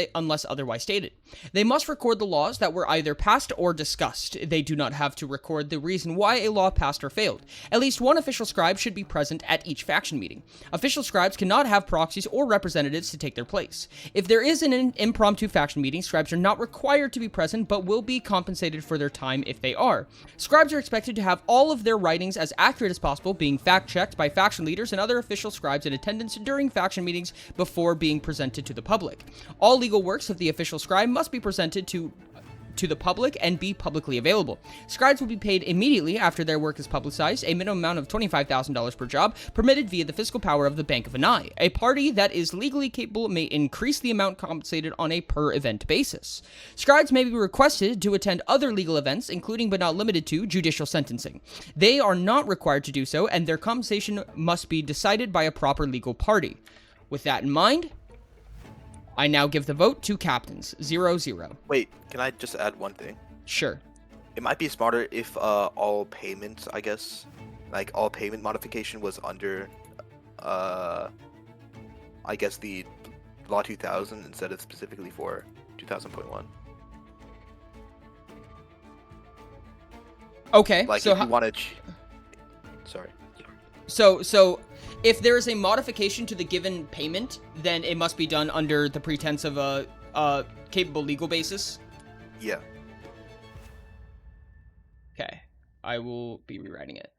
Speaker 1: otherwise stated. They must record the laws that were either passed or discussed. They do not have to record the reason why a law passed or failed. At least one official scribe should be present at each faction meeting. Official scribes cannot have proxies or representatives to take their place. If there is an impromptu faction meeting, scribes are not required to be present but will be compensated for their time if they are. Scribes are expected to have all of their writings as accurate as possible, being fact-checked by faction leaders and other official scribes in attendance during faction meetings before being presented to the public. All legal works of the official scribe must be presented to the public and be publicly available. Scribes will be paid immediately after their work is publicized, a minimum amount of $25,000 per job, permitted via the fiscal power of the Bank of an Eye. A party that is legally capable may increase the amount compensated on a per-event basis. Scribes may be requested to attend other legal events, including but not limited to judicial sentencing. They are not required to do so, and their compensation must be decided by a proper legal party. With that in mind, I now give the vote to captains. 0-0.
Speaker 7: Wait, can I just add one thing?
Speaker 1: Sure.
Speaker 7: It might be smarter if all payments, I guess, like all payment modification was under, I guess the Law 2000 instead of specifically for 2000.1.
Speaker 1: Okay,
Speaker 7: Like
Speaker 1: so
Speaker 7: if you want to, sorry.
Speaker 1: So if there is a modification to the given payment, then it must be done under the pretense of a capable legal basis.
Speaker 7: Yeah.
Speaker 1: Okay, I will be rewriting it.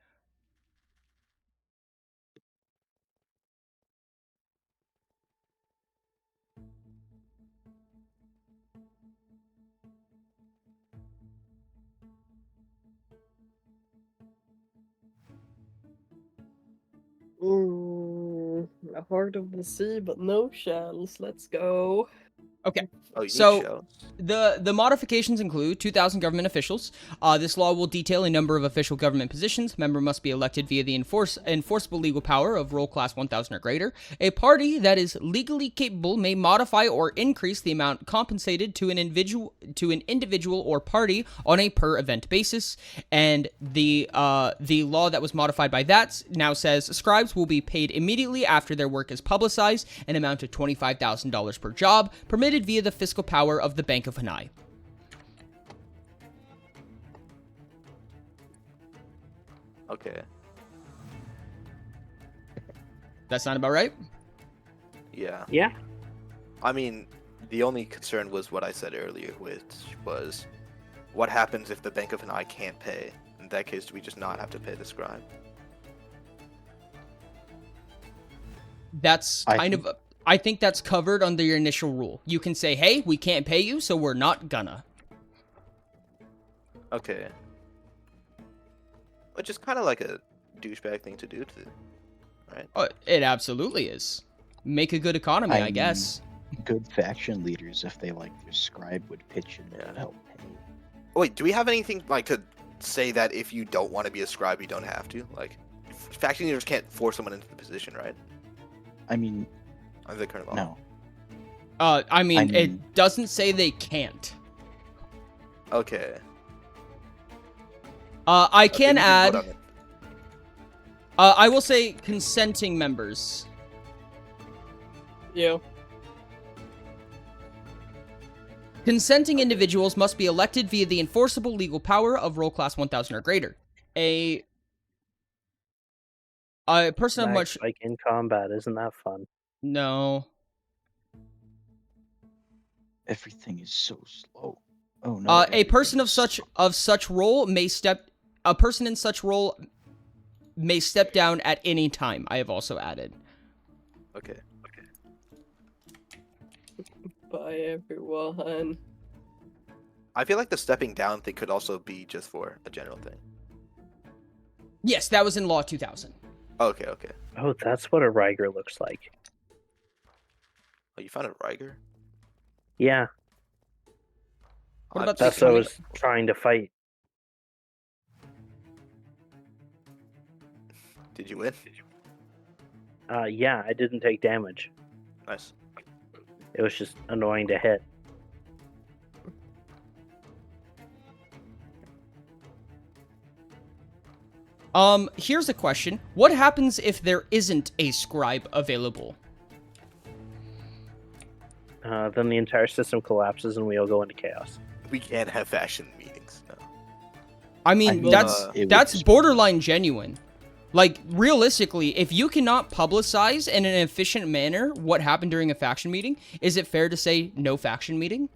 Speaker 3: Heart of the sea, but no shells. Let's go.
Speaker 1: Okay.
Speaker 7: Oh, you need
Speaker 1: So
Speaker 7: shells.
Speaker 1: the modifications include 2,000 government officials. This law will detail a number of official government positions. Member must be elected via the enforceable legal power of roll class 1,000 or greater. A party that is legally capable may modify or increase the amount compensated to an individual or party on a per event basis. And the law that was modified by that now says scribes will be paid immediately after their work is publicized, an amount of $25,000 per job, permitted via the fiscal power of the Bank of Hanai.
Speaker 7: Okay.
Speaker 1: That sound about right?
Speaker 7: Yeah.
Speaker 6: Yeah.
Speaker 7: I mean, the only concern was what I said earlier, which was what happens if the Bank of Hanai can't pay? In that case, do we just not have to pay the scribe?
Speaker 1: That's I think that's covered under your initial rule. You can say, hey, we can't pay you, so we're not gonna.
Speaker 7: Okay. Which is kind of like a douchebag thing to do, right?
Speaker 1: It absolutely is. Make a good economy, I guess.
Speaker 5: Good faction leaders, if they like their scribe, would pitch in to help pay.
Speaker 7: Wait, do we have anything like to say that if you don't want to be a scribe, you don't have to? Like, faction leaders can't force someone into the position, right?
Speaker 5: I mean,
Speaker 7: Under the current law.
Speaker 5: no.
Speaker 1: I mean, it doesn't say they can't.
Speaker 7: Okay.
Speaker 1: I can
Speaker 7: Okay,
Speaker 1: add.
Speaker 7: vote on it.
Speaker 1: I will say consenting members.
Speaker 3: Yeah.
Speaker 1: Consenting individuals must be elected via the enforceable legal power of roll class 1,000 or greater. A person of much
Speaker 6: Like in combat, isn't that fun?
Speaker 1: no.
Speaker 5: Everything is so slow. Oh no.
Speaker 1: A person
Speaker 5: everything
Speaker 1: of
Speaker 5: is
Speaker 1: such role may step. A person in such role may step down at any time. I have also added.
Speaker 7: Okay.
Speaker 3: Bye, everyone.
Speaker 7: I feel like the stepping down thing could also be just for a general thing.
Speaker 1: Yes, that was in Law 2000.
Speaker 7: Okay, okay.
Speaker 6: Oh, that's what a Riger looks like.
Speaker 7: Oh, you found a Riger?
Speaker 6: Yeah,
Speaker 1: What about
Speaker 6: that's
Speaker 1: the
Speaker 6: what I was trying to fight.
Speaker 7: Did you win?
Speaker 6: Yeah, I didn't take damage.
Speaker 7: Nice.
Speaker 6: It was just annoying to hit.
Speaker 1: Here's a question. What happens if there isn't a scribe available?
Speaker 6: Then the entire system collapses and we all go into chaos.
Speaker 7: We can't have faction meetings. No.
Speaker 1: I mean,
Speaker 5: mean,
Speaker 1: that's
Speaker 5: it would
Speaker 1: that's
Speaker 5: just-
Speaker 1: borderline genuine. Like, realistically, if you cannot publicize in an efficient manner what happened during a faction meeting, is it fair to say no faction meeting?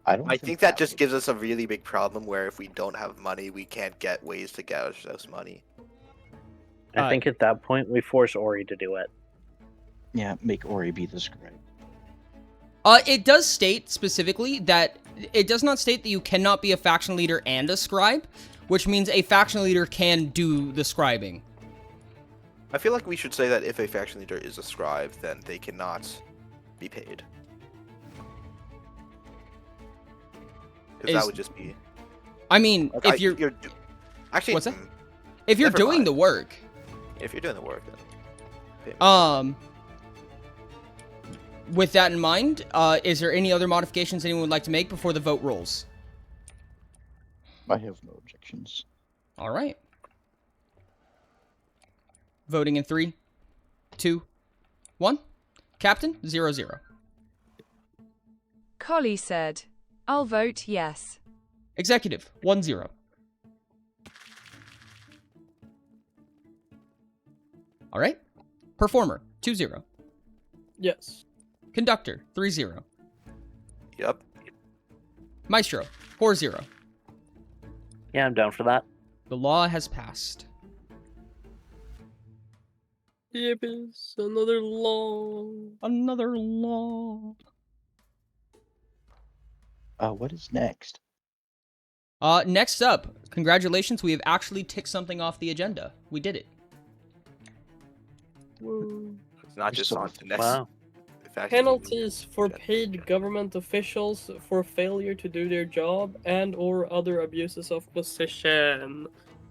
Speaker 7: I think that just gives us a really big problem where if we don't have money, we can't get ways to get ourselves money.
Speaker 6: I think at that point we force Ori to do it.
Speaker 5: Yeah, make Ori be the scribe.
Speaker 1: It does state specifically that it does not state that you cannot be a faction leader and a scribe, which means a faction leader can do the scribing.
Speaker 7: I feel like we should say that if a faction leader is a scribe, then they cannot be paid. Because that would just be...
Speaker 1: I mean,
Speaker 7: Like,
Speaker 1: if you're
Speaker 7: actually,
Speaker 1: what's that? If you're
Speaker 7: never
Speaker 1: doing
Speaker 7: mind.
Speaker 1: the work.
Speaker 7: If you're doing the work, then... pay me.
Speaker 1: With that in mind, is there any other modifications anyone would like to make before the vote rolls?
Speaker 5: I have no objections.
Speaker 1: All right. Voting in 3, 2, 1. Captain, 0-0.
Speaker 4: Collie said, I'll vote yes.
Speaker 1: Executive, 1-0. All right. Performer, 2-0.
Speaker 3: Yes.
Speaker 1: Conductor, 3-0.
Speaker 7: Yep.
Speaker 1: Maestro, 4-0.
Speaker 6: Yeah, I'm down for that.
Speaker 1: The law has passed.
Speaker 3: Yippies, another law.
Speaker 1: Another law.
Speaker 5: What is next?
Speaker 1: Next up, congratulations, we have actually ticked something off the agenda. We did it.
Speaker 3: Woo.
Speaker 7: It's not just on the next.
Speaker 6: Wow.
Speaker 7: faction
Speaker 3: Penalties for
Speaker 7: agenda.
Speaker 3: paid government officials for failure to do their job and or other abuses of position.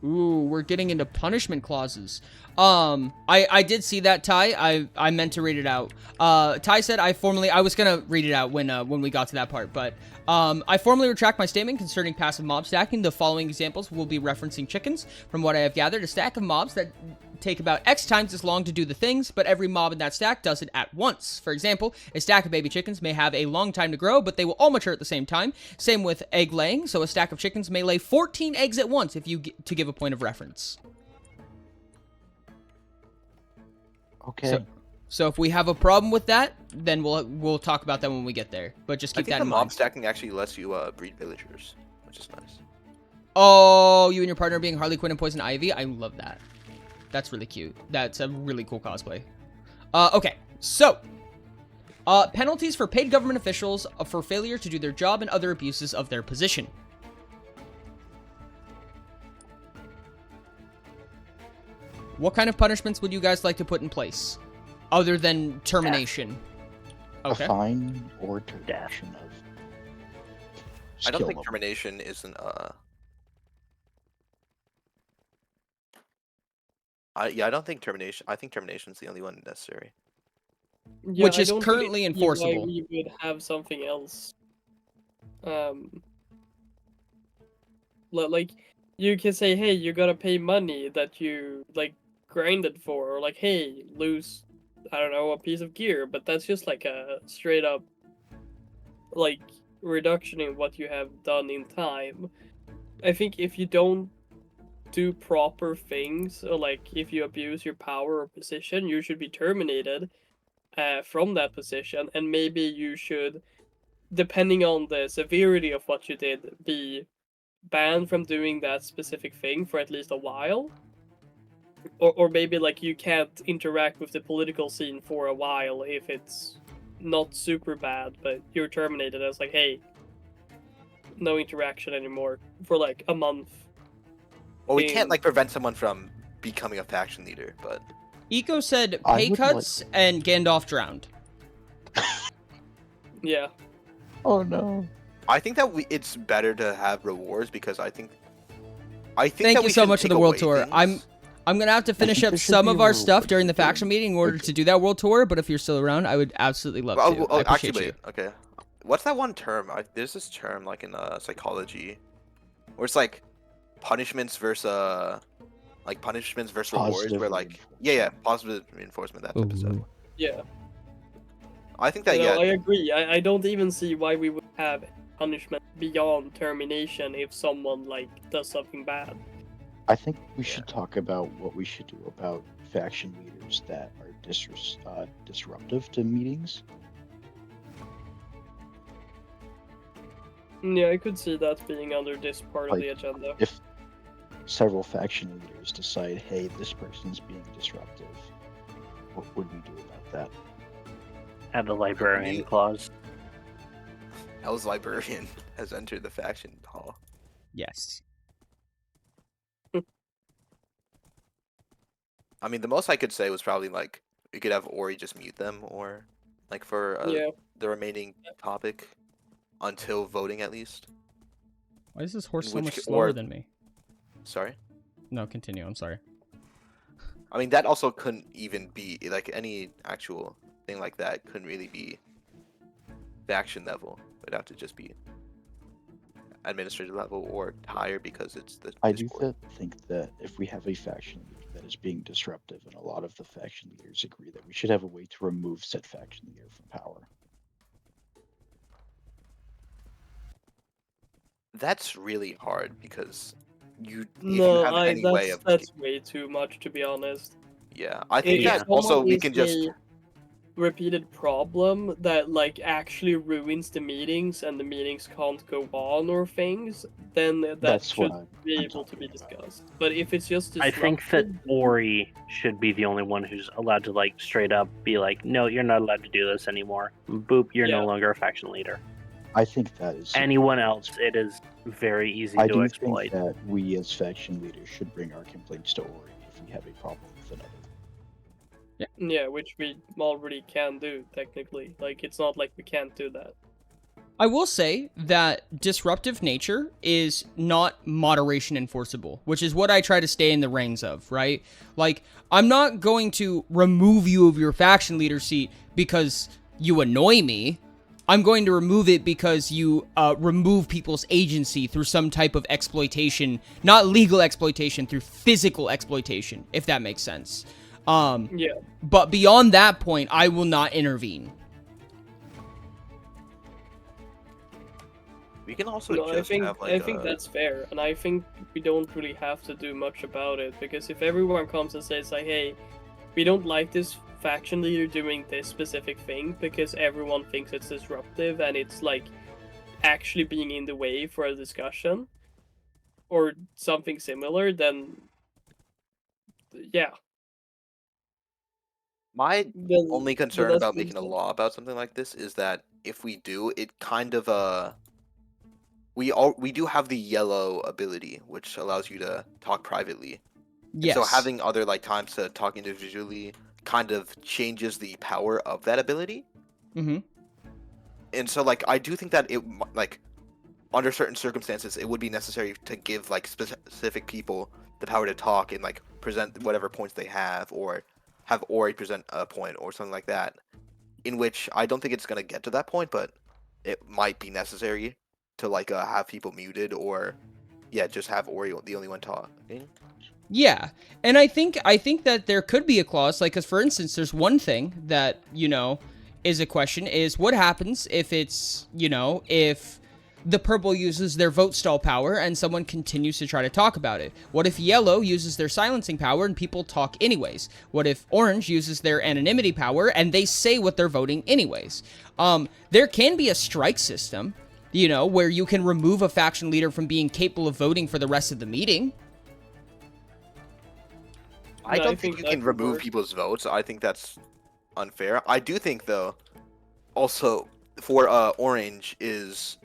Speaker 1: Ooh, we're getting into punishment clauses. I did see that, Ty. I meant to read it out. Ty said I was gonna read it out when we got to that part, but I formally retract my statement concerning passive mob stacking. The following examples will be referencing chickens. From what I have gathered, a stack of mobs that take about X times as long to do the things, but every mob in that stack does it at once. For example, a stack of baby chickens may have a long time to grow, but they will all mature at the same time. Same with egg laying, so a stack of chickens may lay 14 eggs at once, to give a point of reference.
Speaker 5: Okay.
Speaker 1: So if we have a problem with that, then we'll talk about that when we get there. But just
Speaker 7: I
Speaker 1: keep
Speaker 7: think
Speaker 1: that
Speaker 7: the
Speaker 1: in
Speaker 7: mob
Speaker 1: mind.
Speaker 7: stacking actually lets you breed villagers, which is nice.
Speaker 1: Oh, you and your partner being Harley Quinn and Poison Ivy? I love that. That's really cute. That's a really cool cosplay. Okay, so penalties for paid government officials for failure to do their job and other abuses of their position. What kind of punishments would you guys like to put in place, other than termination? Okay.
Speaker 5: A fine or termination of.
Speaker 7: I don't
Speaker 5: skill
Speaker 7: think
Speaker 5: level.
Speaker 7: termination isn't I don't think termination. I think termination is the only one necessary.
Speaker 3: Yeah,
Speaker 1: Which
Speaker 3: I
Speaker 1: is
Speaker 3: don't
Speaker 1: currently
Speaker 3: really see why
Speaker 1: enforceable.
Speaker 3: we would have something else. Like you can say, hey, you gotta pay money that you like grinded for, or like, hey, lose, I don't know, a piece of gear, but that's just like a straight up like reduction in what you have done in time. I think if you don't do proper things, or like if you abuse your power or position, you should be terminated from that position, and maybe you should, depending on the severity of what you did, be banned from doing that specific thing for at least a while. Or maybe like you can't interact with the political scene for a while if it's not super bad, but you're terminated as like, hey, no interaction anymore for like a month.
Speaker 7: Well, we can't
Speaker 3: in-
Speaker 7: like prevent someone from becoming a faction leader, but
Speaker 1: Eco said
Speaker 5: I
Speaker 1: pay
Speaker 5: would
Speaker 1: cuts and Gandalf drowned.
Speaker 3: Yeah.
Speaker 5: Oh no.
Speaker 7: I think that it's better to have rewards because I think
Speaker 1: Thank
Speaker 7: that
Speaker 1: you
Speaker 7: we
Speaker 1: so
Speaker 7: should
Speaker 1: much for
Speaker 7: take
Speaker 1: the world
Speaker 7: away
Speaker 1: tour.
Speaker 7: things.
Speaker 1: I'm gonna have to finish
Speaker 5: think
Speaker 1: up
Speaker 5: there should
Speaker 1: some
Speaker 5: be
Speaker 1: of
Speaker 5: a
Speaker 1: our stuff
Speaker 5: reward
Speaker 1: during the
Speaker 5: system.
Speaker 1: faction meeting in order
Speaker 5: Like-
Speaker 1: to do that world tour. But if you're still around, I would absolutely love to. I appreciate
Speaker 7: Actually,
Speaker 1: you.
Speaker 7: wait. Okay, what's that one term? There's this term like in psychology, where it's like punishments versus rewards.
Speaker 5: Positive
Speaker 7: Where like
Speaker 5: reinforcement.
Speaker 7: positive reinforcement, that type of stuff.
Speaker 1: Ooh.
Speaker 3: Yeah.
Speaker 7: I think that
Speaker 3: You know, I
Speaker 7: yeah,
Speaker 3: agree. I don't even see why we would have punishment beyond termination if someone like does something bad.
Speaker 5: I think we should talk about what we should do about faction leaders that are disruptive to meetings.
Speaker 3: Yeah, I could see that being under this part of
Speaker 5: Like,
Speaker 3: the agenda.
Speaker 5: If several faction leaders decide, hey, this person's being disruptive, what would we do about that?
Speaker 6: Add the librarian
Speaker 7: You-
Speaker 6: clause.
Speaker 7: Hell's librarian has entered the faction hall.
Speaker 1: Yes.
Speaker 7: I mean, the most I could say was probably like we could have Ori just mute them, or like for
Speaker 3: Yeah.
Speaker 7: the remaining topic until voting at least.
Speaker 1: Why is this horse
Speaker 7: In
Speaker 1: so
Speaker 7: which
Speaker 1: much
Speaker 7: ca-
Speaker 1: slower
Speaker 7: or-
Speaker 1: than me?
Speaker 7: Sorry.
Speaker 1: No, continue. I'm sorry.
Speaker 7: I mean, that also couldn't even be like any actual thing like that couldn't really be faction level. It'd have to just be administrative level or higher because it's the
Speaker 5: I do
Speaker 7: Discord.
Speaker 5: think that if we have a faction leader that is being disruptive, and a lot of the faction leaders agree that we should have a way to remove said faction leader from power.
Speaker 7: That's really hard because if you
Speaker 3: No,
Speaker 7: have any way of
Speaker 3: that's way too much, to be honest.
Speaker 7: yeah, I think
Speaker 3: If
Speaker 7: that
Speaker 3: someone
Speaker 7: also we
Speaker 3: is
Speaker 7: can just
Speaker 3: a repeated problem that like actually ruins the meetings and the meetings can't go on or things, then that
Speaker 5: That's
Speaker 3: should
Speaker 5: what
Speaker 3: be
Speaker 5: I'm
Speaker 3: able to be
Speaker 5: talking about.
Speaker 3: discussed. But if it's just
Speaker 6: I think that
Speaker 3: disruptive,
Speaker 6: Ori should be the only one who's allowed to like straight up be like, no, you're not allowed to do this anymore. Boop, you're no
Speaker 3: Yeah.
Speaker 6: longer a faction leader.
Speaker 5: I think that is
Speaker 6: Anyone else, it is very easy
Speaker 5: I
Speaker 6: to
Speaker 5: do
Speaker 6: exploit.
Speaker 5: think that we as faction leaders should bring our complaints to Ori if we have a problem with another.
Speaker 3: yeah, which we already can do technically. Like it's not like we can't do that.
Speaker 1: I will say that disruptive nature is not moderation enforceable, which is what I try to stay in the reins of, right? Like, I'm not going to remove you of your faction leader seat because you annoy me. I'm going to remove it because you remove people's agency through some type of exploitation, not legal exploitation, through physical exploitation, if that makes sense.
Speaker 3: Yeah.
Speaker 1: But beyond that point, I will not intervene.
Speaker 7: we can also
Speaker 3: No,
Speaker 7: just have like
Speaker 3: I think that's fair, and I think we don't really have to do much about it because if everyone comes and says like, "Hey, we don't like this faction leader doing this specific thing because everyone thinks it's disruptive and it's like actually being in the way for a discussion," or something similar, then yeah.
Speaker 7: my
Speaker 3: Then,
Speaker 7: only
Speaker 3: then
Speaker 7: concern
Speaker 3: that's
Speaker 7: about
Speaker 3: what
Speaker 7: making a
Speaker 3: I'm saying.
Speaker 7: law about something like this is that if we do, it kind of we do have the yellow ability, which allows you to talk privately. And so
Speaker 1: Yes.
Speaker 7: having other like times to talk individually kind of changes the power of that ability.
Speaker 1: Mm-hmm.
Speaker 7: And so like I do think that like under certain circumstances it would be necessary to give like specific people the power to talk and like present whatever points they have, or have Ori present a point or something like that. In which I don't think it's gonna get to that point, but it might be necessary to like have people muted, or just have Ori the only one talking.
Speaker 1: Yeah, and I think that there could be a clause, like, because for instance, there's one thing that is a question: is what happens if it's if the purple uses their vote stall power and someone continues to try to talk about it? What if yellow uses their silencing power and people talk anyways? What if orange uses their anonymity power and they say what they're voting anyways? There can be a strike system, where you can remove a faction leader from being capable of voting for the rest of the meeting.
Speaker 7: I
Speaker 3: No, I
Speaker 7: don't
Speaker 3: think
Speaker 7: think you
Speaker 3: that
Speaker 7: can
Speaker 3: could
Speaker 7: remove
Speaker 3: work.
Speaker 7: people's votes. I think that's unfair. I do think though, also for orange is,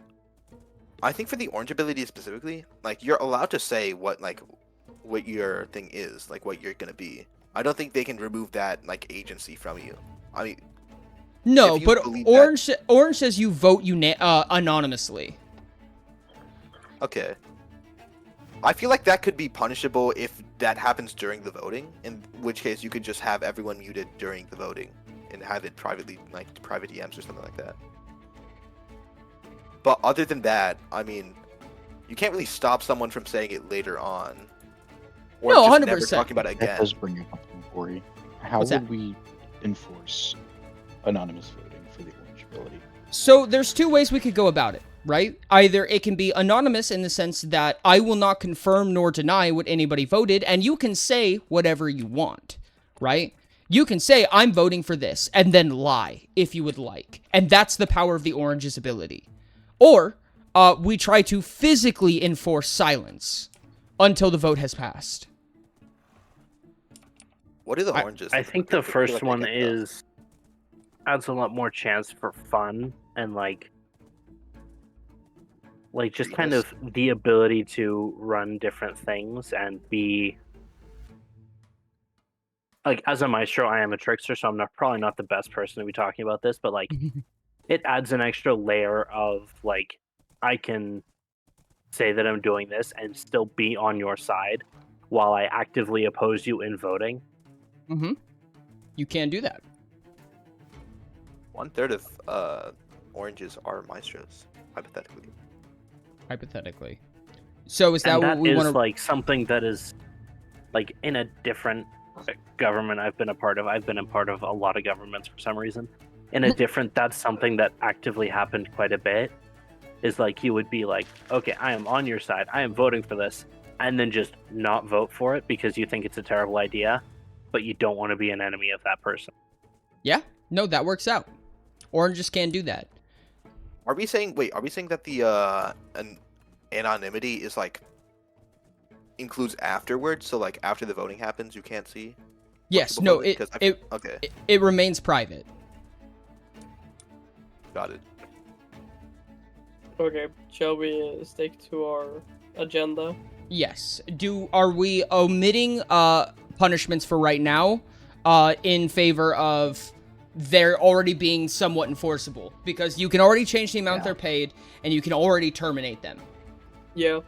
Speaker 7: I think for the orange ability specifically, like you're allowed to say what your thing is, like what you're gonna be. I don't think they can remove that like agency from you. I mean,
Speaker 1: No,
Speaker 7: if you
Speaker 1: but
Speaker 7: believe
Speaker 1: orange says you vote anonymously.
Speaker 7: okay. I feel like that could be punishable if that happens during the voting, in which case you could just have everyone muted during the voting and have it privately, like private DMs or something like that. But other than that, I mean, you can't really stop someone from saying it later on. Or
Speaker 1: No,
Speaker 7: just
Speaker 1: 100%.
Speaker 7: never talking about it
Speaker 5: That
Speaker 7: again.
Speaker 5: does bring up something, Ori. How
Speaker 1: What's
Speaker 5: would
Speaker 1: that?
Speaker 5: we enforce anonymous voting for the orange ability?
Speaker 1: So there's two ways we could go about it, right? Either it can be anonymous in the sense that I will not confirm nor deny what anybody voted, and you can say whatever you want, right? You can say, I'm voting for this, and then lie, if you would like. And that's the power of the orange's ability. Or, we try to physically enforce silence until the vote has passed.
Speaker 7: What are the oranges?
Speaker 6: I
Speaker 7: Like,
Speaker 6: think
Speaker 7: I
Speaker 6: the
Speaker 7: feel
Speaker 6: first
Speaker 7: like I
Speaker 6: one
Speaker 7: get those.
Speaker 6: is adds a lot more chance for fun and like just kind of the ability to run different things and be like, as a maestro, I am a trickster, so I'm probably not the best person to be talking about this, but like it adds an extra layer of like I can say that I'm doing this and still be on your side while I actively oppose you in voting.
Speaker 1: Mm-hmm. You can do that.
Speaker 7: 1/3 of oranges are maestros, hypothetically.
Speaker 9: Hypothetically. So is that
Speaker 6: And
Speaker 9: what
Speaker 6: that
Speaker 9: we
Speaker 6: is
Speaker 9: want to...
Speaker 6: like something that is like in a different government I've been a part of. I've been a part of a lot of governments for some reason. In a different, that's something that actively happened quite a bit. Is like you would be like, okay, I am on your side. I am voting for this, and then just not vote for it because you think it's a terrible idea, but you don't want to be an enemy of that person.
Speaker 9: Yeah, no, that works out. Orange just can't do that.
Speaker 7: Are we saying that the anonymity is like includes afterwards? So like after the voting happens, you can't see?
Speaker 9: Yes,
Speaker 7: people
Speaker 9: no,
Speaker 7: voted? 'Cause okay,
Speaker 9: it remains private.
Speaker 7: got it.
Speaker 3: Okay, shall we stick to our agenda?
Speaker 9: Yes. Are we omitting punishments for right now in favor of they're already being somewhat enforceable? Because you can already change the amount they're paid and you can already terminate them.
Speaker 3: Yeah.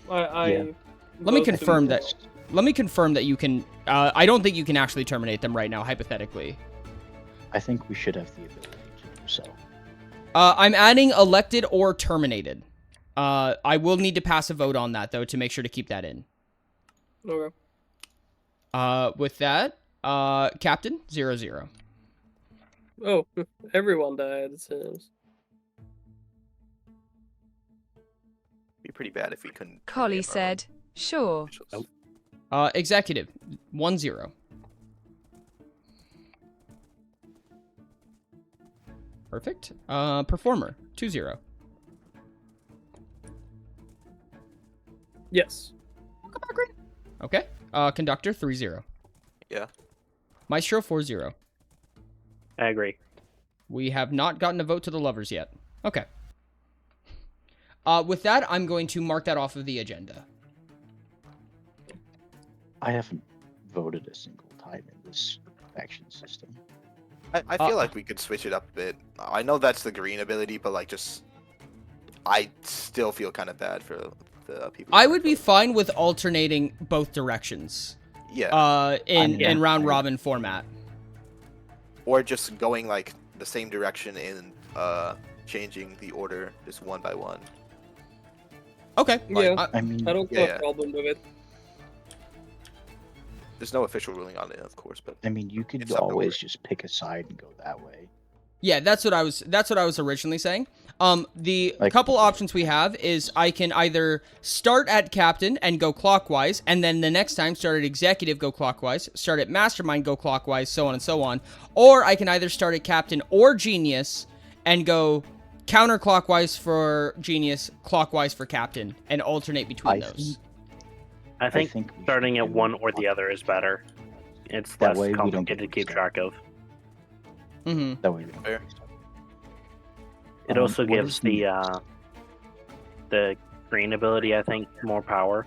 Speaker 3: I
Speaker 9: Let me
Speaker 3: vote to
Speaker 9: confirm
Speaker 3: move
Speaker 9: that.
Speaker 3: on.
Speaker 9: Let me confirm that you can. I don't think you can actually terminate them right now, hypothetically.
Speaker 5: I think we should have the ability to do so.
Speaker 9: I'm adding elected or terminated. I will need to pass a vote on that, though, to make sure to keep that in.
Speaker 3: Okay.
Speaker 9: With that, Captain 00.
Speaker 3: Oh, everyone died, it seems.
Speaker 7: Be pretty bad if we couldn't.
Speaker 4: Collie
Speaker 7: terminate our own
Speaker 4: said, sure.
Speaker 7: officials.
Speaker 9: Executive 10. Perfect. Performer 20.
Speaker 3: Yes.
Speaker 9: Okay. Conductor 30.
Speaker 7: Yeah.
Speaker 9: Maestro 40.
Speaker 6: I agree.
Speaker 9: We have not gotten a vote to the lovers yet. Okay. With that, I'm going to mark that off of the agenda.
Speaker 5: I haven't voted a single time in this faction system.
Speaker 7: I feel like we could switch it up a bit. I know that's the green ability, but like just, I still feel kind of bad for the people.
Speaker 9: I would be fine with alternating both directions.
Speaker 7: Yeah.
Speaker 9: In round robin format.
Speaker 7: Or just going like the same direction and changing the order just one by one.
Speaker 9: Okay.
Speaker 3: Yeah.
Speaker 5: I mean,
Speaker 3: I don't have a problem with it.
Speaker 7: There's no official ruling on it, of course, but
Speaker 5: you could
Speaker 7: It's up to
Speaker 5: always
Speaker 7: order.
Speaker 5: just pick a side and go that way.
Speaker 9: Yeah, that's what I was originally saying. The
Speaker 5: Like-
Speaker 9: couple options we have is I can either start at captain and go clockwise, and then the next time start at executive, go clockwise, start at mastermind, go clockwise, so on and so on. Or I can either start at captain or genius and go counterclockwise for genius, clockwise for captain, and alternate between those.
Speaker 6: I think
Speaker 5: think we
Speaker 6: starting
Speaker 5: should
Speaker 6: at
Speaker 5: do
Speaker 6: one or the other is better. It's
Speaker 5: That
Speaker 6: less
Speaker 5: way we don't
Speaker 6: complicated to
Speaker 5: get
Speaker 6: keep
Speaker 5: mixed
Speaker 6: track of.
Speaker 9: Mm-hmm.
Speaker 5: That way we don't
Speaker 7: Fair.
Speaker 5: get mixed up.
Speaker 6: It also
Speaker 5: what
Speaker 6: gives
Speaker 5: is
Speaker 6: the green ability, I think, more power.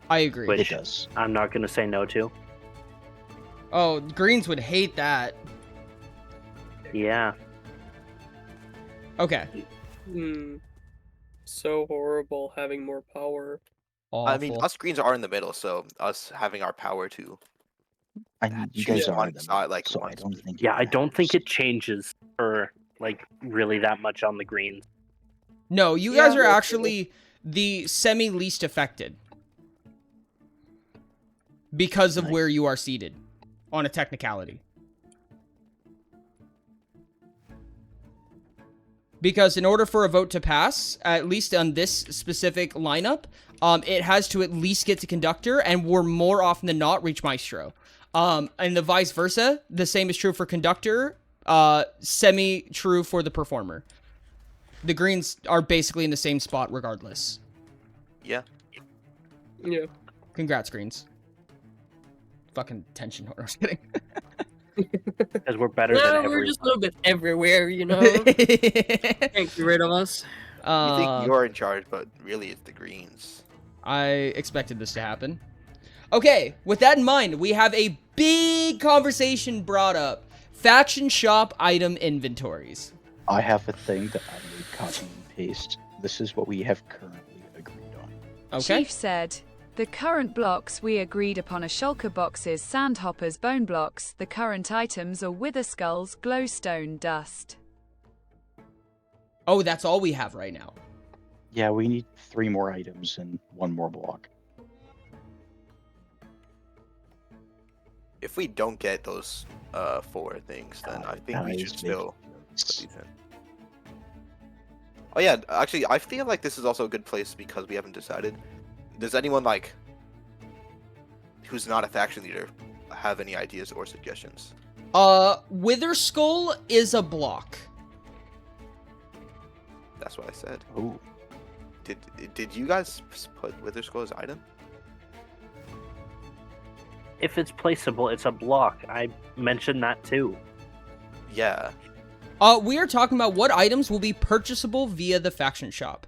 Speaker 9: I agree.
Speaker 6: Which-
Speaker 5: It does.
Speaker 6: I'm not going to say no to.
Speaker 9: Oh, greens would hate that.
Speaker 6: Yeah.
Speaker 9: Okay.
Speaker 3: So horrible having more power.
Speaker 9: Awful.
Speaker 7: I mean, us greens are in the middle, so us having our power to
Speaker 5: I mean, you
Speaker 7: choose
Speaker 5: guys are
Speaker 7: one
Speaker 5: in the
Speaker 7: side,
Speaker 5: middle,
Speaker 7: like,
Speaker 5: so I
Speaker 7: one
Speaker 5: don't
Speaker 7: side.
Speaker 5: think.
Speaker 6: Yeah, I don't think
Speaker 5: matters.
Speaker 6: it changes for, like, really that much on the greens.
Speaker 9: No, you
Speaker 3: Yeah,
Speaker 9: guys are
Speaker 3: that's
Speaker 9: actually the semi-least affected. Because of
Speaker 5: Nice.
Speaker 9: where you are seated. On a technicality. Because in order for a vote to pass, at least on this specific lineup, it has to at least get to conductor, and we're more often than not reach maestro. And the vice versa, the same is true for conductor, semi-true for the performer. The greens are basically in the same spot regardless.
Speaker 7: Yeah.
Speaker 3: Yeah.
Speaker 9: Congrats, greens. Fucking tension. I was kidding.
Speaker 6: Because we're better than
Speaker 3: No,
Speaker 6: everyone.
Speaker 3: we're just a little bit everywhere, you know? Can't get rid of us.
Speaker 7: You think you're in charge, but really it's the greens.
Speaker 9: I expected this to happen. Okay, with that in mind, we have a big conversation brought up. Faction shop item inventories.
Speaker 5: I have a thing that I made copy and paste. This is what we have currently agreed on.
Speaker 9: Okay.
Speaker 4: Chief said, the current blocks we agreed upon are shulker boxes, sandhoppers, bone blocks. The current items are wither skulls, glowstone, dust.
Speaker 9: Oh, that's all we have right now.
Speaker 5: Yeah, we need 3 more items and 1 more block.
Speaker 7: If we don't get those 4 things, then I think we should still put these in. Oh yeah, actually, I feel like this is also a good place because we haven't decided. Does anyone like who's not a faction leader have any ideas or suggestions?
Speaker 1: Wither Skull is a block.
Speaker 7: That's what I said.
Speaker 5: Oh,
Speaker 7: Did you guys put Wither Skull as item?
Speaker 6: If it's placeable, it's a block. I mentioned that too.
Speaker 7: Yeah.
Speaker 1: We are talking about what items will be purchasable via the faction shop.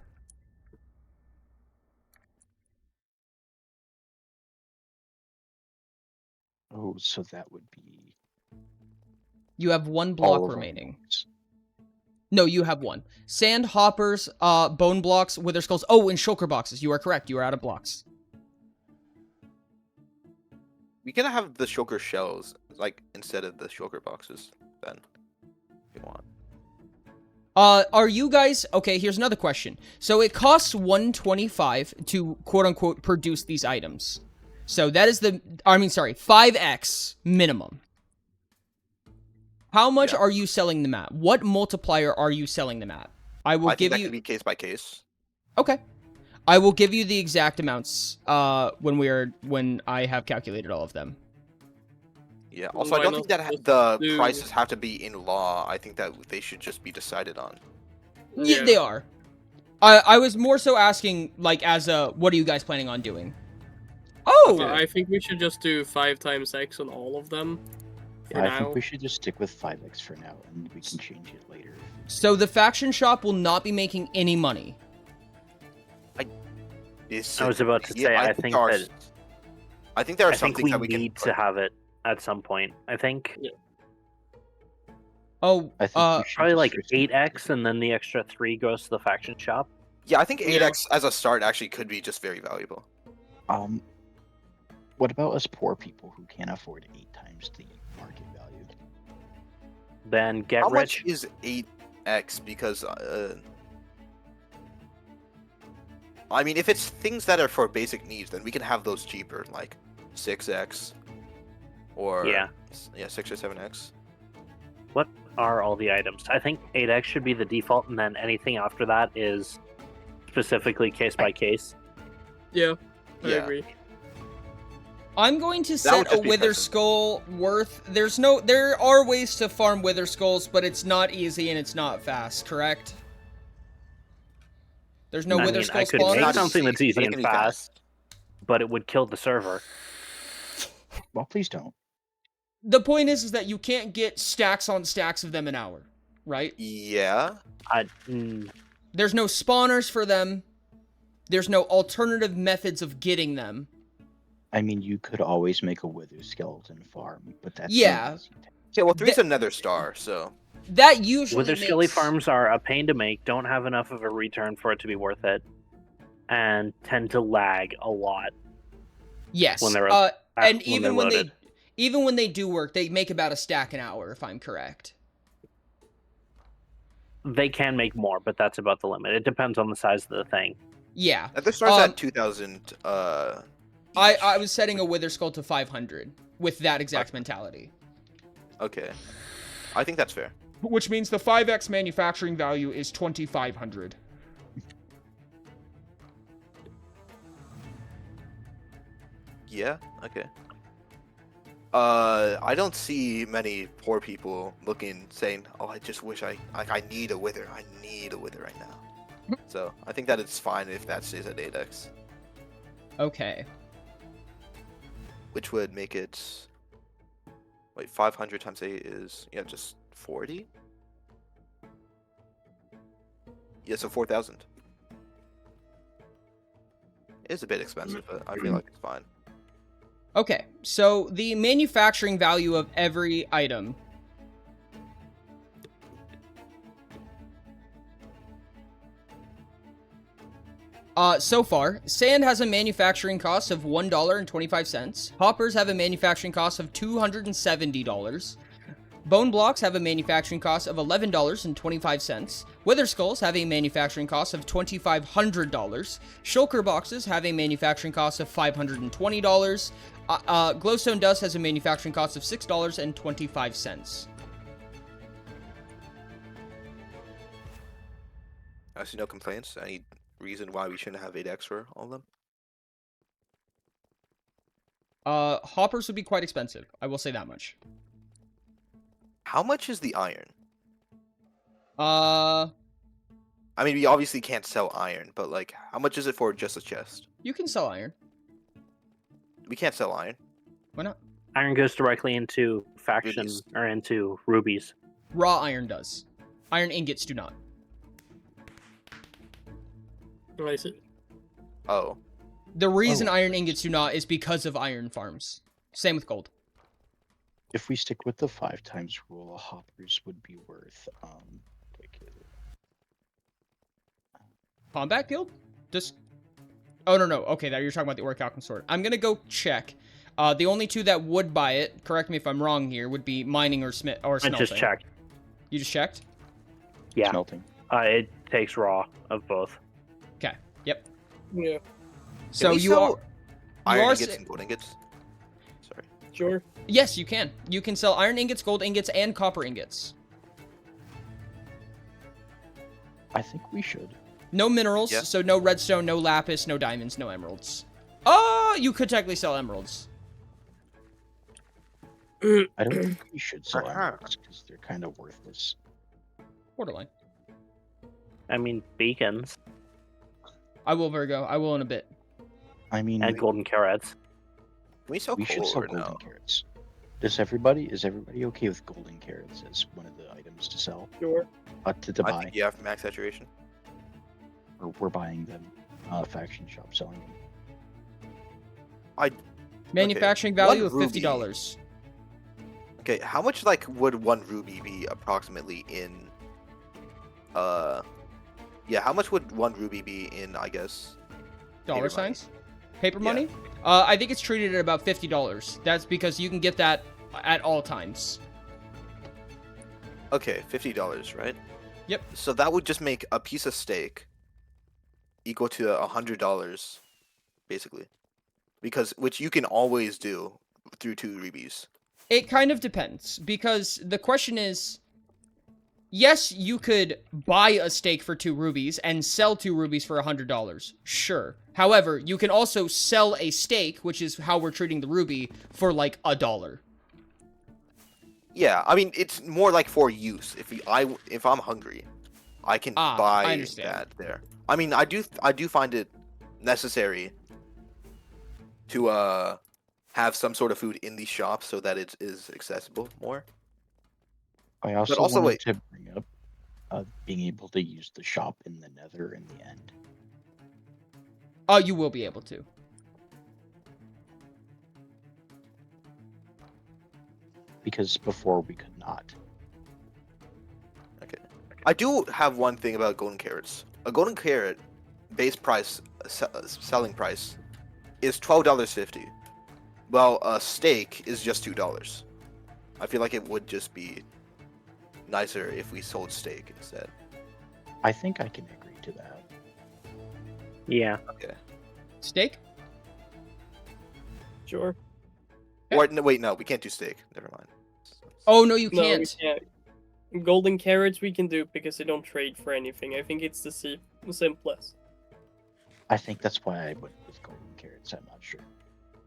Speaker 5: oh, so that would be
Speaker 1: You have 1
Speaker 5: all
Speaker 1: block
Speaker 5: of our
Speaker 1: remaining.
Speaker 5: blocks.
Speaker 1: No, you have 1. Sand, hoppers, bone blocks, wither skulls. Oh, and shulker boxes. You are correct. You are out of blocks.
Speaker 7: We can have the shulker shells like instead of the shulker boxes then. If you want.
Speaker 1: Are you guys... Okay, here's another question. So it costs 125 to, quote-unquote, produce these items. So that is the... I mean, sorry, 5x minimum. How much are you selling them at? What multiplier are you selling them at? I will
Speaker 7: I
Speaker 1: give
Speaker 7: think that
Speaker 1: you...
Speaker 7: can be case by case.
Speaker 1: Okay. I will give you the exact amounts when I have calculated all of them.
Speaker 7: Yeah. Also, I
Speaker 3: Why
Speaker 7: don't
Speaker 3: not
Speaker 7: think that
Speaker 3: just
Speaker 7: the
Speaker 3: do-
Speaker 7: prices have to be in law. I think that they should just be decided on.
Speaker 1: Yeah, they are. I was more so asking, like, as a... What are you guys planning on doing? Oh!
Speaker 3: I think we should just do 5 times X on all of them. For
Speaker 5: I
Speaker 3: now.
Speaker 5: think we should just stick with 5x for now, and we can change it later.
Speaker 1: So the faction shop will not be making any money.
Speaker 6: I was about to say, I think that
Speaker 7: I think there are
Speaker 6: I
Speaker 7: some
Speaker 6: think
Speaker 7: things
Speaker 6: we
Speaker 7: that we
Speaker 6: need
Speaker 7: can
Speaker 6: to have it at some point. I think
Speaker 1: Oh,
Speaker 5: I think we should
Speaker 6: probably
Speaker 5: just
Speaker 6: like
Speaker 5: restrict
Speaker 6: 8x, and then the extra 3 goes to the faction shop.
Speaker 7: Yeah, I think
Speaker 3: Yeah.
Speaker 7: 8x as a start actually could be just very valuable.
Speaker 5: What about us poor people who can't afford 8 times the market value?
Speaker 6: Then get
Speaker 7: How
Speaker 6: rich.
Speaker 7: much is 8x? Because I mean, if it's things that are for basic needs, then we can have those cheaper, like 6x or
Speaker 6: Yeah.
Speaker 7: 6 or 7x.
Speaker 6: What are all the items? I think 8x should be the default, and then anything after that is specifically case by case.
Speaker 3: Yeah, I
Speaker 7: Yeah.
Speaker 3: agree.
Speaker 1: I'm going to
Speaker 7: would
Speaker 1: set a
Speaker 7: just be
Speaker 1: wither
Speaker 7: present.
Speaker 1: skull worth. There are ways to farm wither skulls, but it's not easy and it's not fast, correct? There's no
Speaker 6: I
Speaker 1: wither
Speaker 6: mean,
Speaker 1: skull
Speaker 6: I could
Speaker 1: spawners?
Speaker 6: make
Speaker 7: Not
Speaker 6: something that's
Speaker 7: easy,
Speaker 6: easy
Speaker 7: but it
Speaker 6: and
Speaker 7: can be
Speaker 6: fast, but it would kill the server.
Speaker 5: Well, please don't.
Speaker 1: The point is that you can't get stacks on stacks of them an hour, right?
Speaker 7: Yeah.
Speaker 1: There's no spawners for them. There's no alternative methods of getting them.
Speaker 5: I mean, you could always make a wither skeleton farm, but that's
Speaker 1: Yeah.
Speaker 5: not easy.
Speaker 7: Yeah, well, 3's another star, so...
Speaker 1: That usually
Speaker 6: Wither
Speaker 1: makes...
Speaker 6: skelly farms are a pain to make, don't have enough of a return for it to be worth it, and tend to lag a lot.
Speaker 1: Yes.
Speaker 6: when they're
Speaker 1: and
Speaker 6: when
Speaker 1: even
Speaker 6: they're
Speaker 1: when
Speaker 6: loaded.
Speaker 1: they do work, they make about a stack an hour, if I'm correct.
Speaker 6: They can make more, but that's about the limit. It depends on the size of the thing.
Speaker 1: Yeah.
Speaker 7: At the star's at 2,000,
Speaker 1: I was setting a wither skull to 500 with that exact mentality.
Speaker 7: Okay. I think that's fair.
Speaker 1: Which means the 5x manufacturing value is 2,500.
Speaker 7: Yeah, okay. I don't see many poor people saying, "Oh, I just wish I need a wither. I need a wither right now." So I think that it's fine if that stays at 8x,
Speaker 1: Okay.
Speaker 7: which would make it. Wait, 500 times 8 is just 40. Yeah, so 4,000. It is a bit expensive, but I feel like it's fine.
Speaker 1: Okay, so the manufacturing value of every item. So far, sand has a manufacturing cost of $1.25. Hoppers have a manufacturing cost of $270. Bone blocks have a manufacturing cost of $11.25. Wither skulls have a manufacturing cost of $2,500. Shulker boxes have a manufacturing cost of $520. Glowstone dust has a manufacturing cost of $6.25.
Speaker 7: I see no complaints. Any reason why we shouldn't have 8x for all of them?
Speaker 1: Hoppers would be quite expensive. I will say that much.
Speaker 7: How much is the iron?
Speaker 1: Uh,
Speaker 7: I mean, we obviously can't sell iron, but like, how much is it for just a chest?
Speaker 1: you can sell iron.
Speaker 7: We can't sell iron.
Speaker 1: Why not?
Speaker 6: Iron goes directly into faction
Speaker 7: Rubies.
Speaker 6: or into rubies.
Speaker 1: Raw iron does. Iron ingots do not.
Speaker 3: I see.
Speaker 7: Oh,
Speaker 1: The reason iron ingots do not is because of iron farms. Same with gold.
Speaker 5: If we stick with the 5 times rule, hoppers would be worth
Speaker 1: Combat guild? Just. Oh no. Okay, that you're talking about the Orichalcum sword. I'm gonna go check. The only two that would buy it, correct me if I'm wrong here, would be mining or
Speaker 6: I
Speaker 1: smelting.
Speaker 6: just checked.
Speaker 1: You just checked?
Speaker 6: Yeah,
Speaker 5: smelting.
Speaker 6: it takes raw of both.
Speaker 1: Okay. Yep.
Speaker 3: Yeah,
Speaker 1: So
Speaker 7: we
Speaker 1: you
Speaker 7: sell
Speaker 1: are. You
Speaker 7: iron
Speaker 1: are.
Speaker 7: ingots and gold ingots. Sorry.
Speaker 3: sure.
Speaker 1: Yes, you can. You can sell iron ingots, gold ingots, and copper ingots.
Speaker 5: I think we should.
Speaker 1: No minerals,
Speaker 7: Yeah.
Speaker 1: so no redstone, no lapis, no diamonds, no emeralds. You could technically sell emeralds.
Speaker 5: I don't think we should sell
Speaker 7: Uh-huh.
Speaker 5: emeralds because they're kind of worthless.
Speaker 1: Borderline.
Speaker 6: I mean, beacons
Speaker 1: I will, Virgo. I will in a bit.
Speaker 5: I mean,
Speaker 6: and golden carrots.
Speaker 7: Can we sell
Speaker 5: we should
Speaker 7: coal
Speaker 5: sell
Speaker 7: or
Speaker 5: golden
Speaker 7: no?
Speaker 5: carrots. Is everybody okay with golden carrots as one of the items to sell?
Speaker 3: Sure.
Speaker 5: To
Speaker 7: I
Speaker 5: buy?
Speaker 7: think you have max saturation.
Speaker 5: Or we're buying them. Faction shop selling them.
Speaker 1: Manufacturing
Speaker 7: One
Speaker 1: value of
Speaker 7: ruby.
Speaker 1: $50.
Speaker 7: Okay, how much like would 1 ruby be approximately in? Yeah, how much would 1 ruby be in? I guess.
Speaker 1: Dollar
Speaker 7: Paper money.
Speaker 1: signs? Paper
Speaker 7: Yeah.
Speaker 1: money? I think it's treated at about $50. That's because you can get that at all times.
Speaker 7: Okay, $50, right?
Speaker 1: Yep.
Speaker 7: So that would just make a piece of steak equal to $100, basically, which you can always do through 2 rubies.
Speaker 1: It kind of depends, because the question is, yes, you could buy a steak for 2 rubies and sell 2 rubies for $100. Sure. However, you can also sell a steak, which is how we're treating the ruby, for like $1.
Speaker 7: Yeah, I mean it's more like for use. If I'm hungry, I can
Speaker 1: I
Speaker 7: buy
Speaker 1: understand.
Speaker 7: that there. I mean, I do find it necessary to have some sort of food in these shops so that it is accessible more.
Speaker 5: I also,
Speaker 7: also,
Speaker 5: wanted
Speaker 7: wait.
Speaker 5: to bring up being able to use the shop in the Nether in the end.
Speaker 1: You will be able to.
Speaker 5: Because before we could not.
Speaker 7: Okay. I do have one thing about golden carrots. A golden carrot base price, selling price, is $12.50. Well, a steak is just $2. I feel like it would just be nicer if we sold steak instead.
Speaker 5: I think I can agree to that.
Speaker 6: Yeah.
Speaker 7: Okay.
Speaker 1: Steak?
Speaker 3: Sure.
Speaker 7: Or no, wait, no, we can't do steak. Never mind.
Speaker 1: Oh, no, you
Speaker 3: No, we
Speaker 1: can't.
Speaker 3: can't. Golden carrots we can do because they don't trade for anything. I think it's the simplest.
Speaker 5: I think that's why I went with golden carrots. I'm not sure.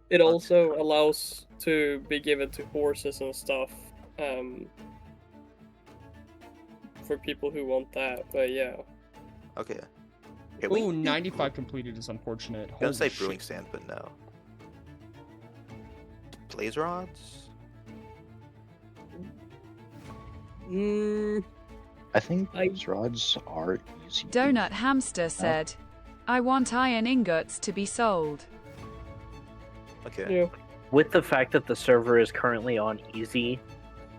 Speaker 3: It also allows to be given to horses and stuff. For people who want that, but yeah.
Speaker 7: Okay. Can
Speaker 1: Ooh,
Speaker 7: we do
Speaker 1: 95 completed is unfortunate.
Speaker 7: I was gonna say
Speaker 1: Holy
Speaker 7: brewing
Speaker 1: shit.
Speaker 7: sand, but no. Blaze rods?
Speaker 5: I think
Speaker 3: I-
Speaker 5: those rods are easy. to
Speaker 4: Donut Hamster said, I want iron ingots to be sold.
Speaker 7: Okay.
Speaker 3: Yeah.
Speaker 6: With the fact that the server is currently on easy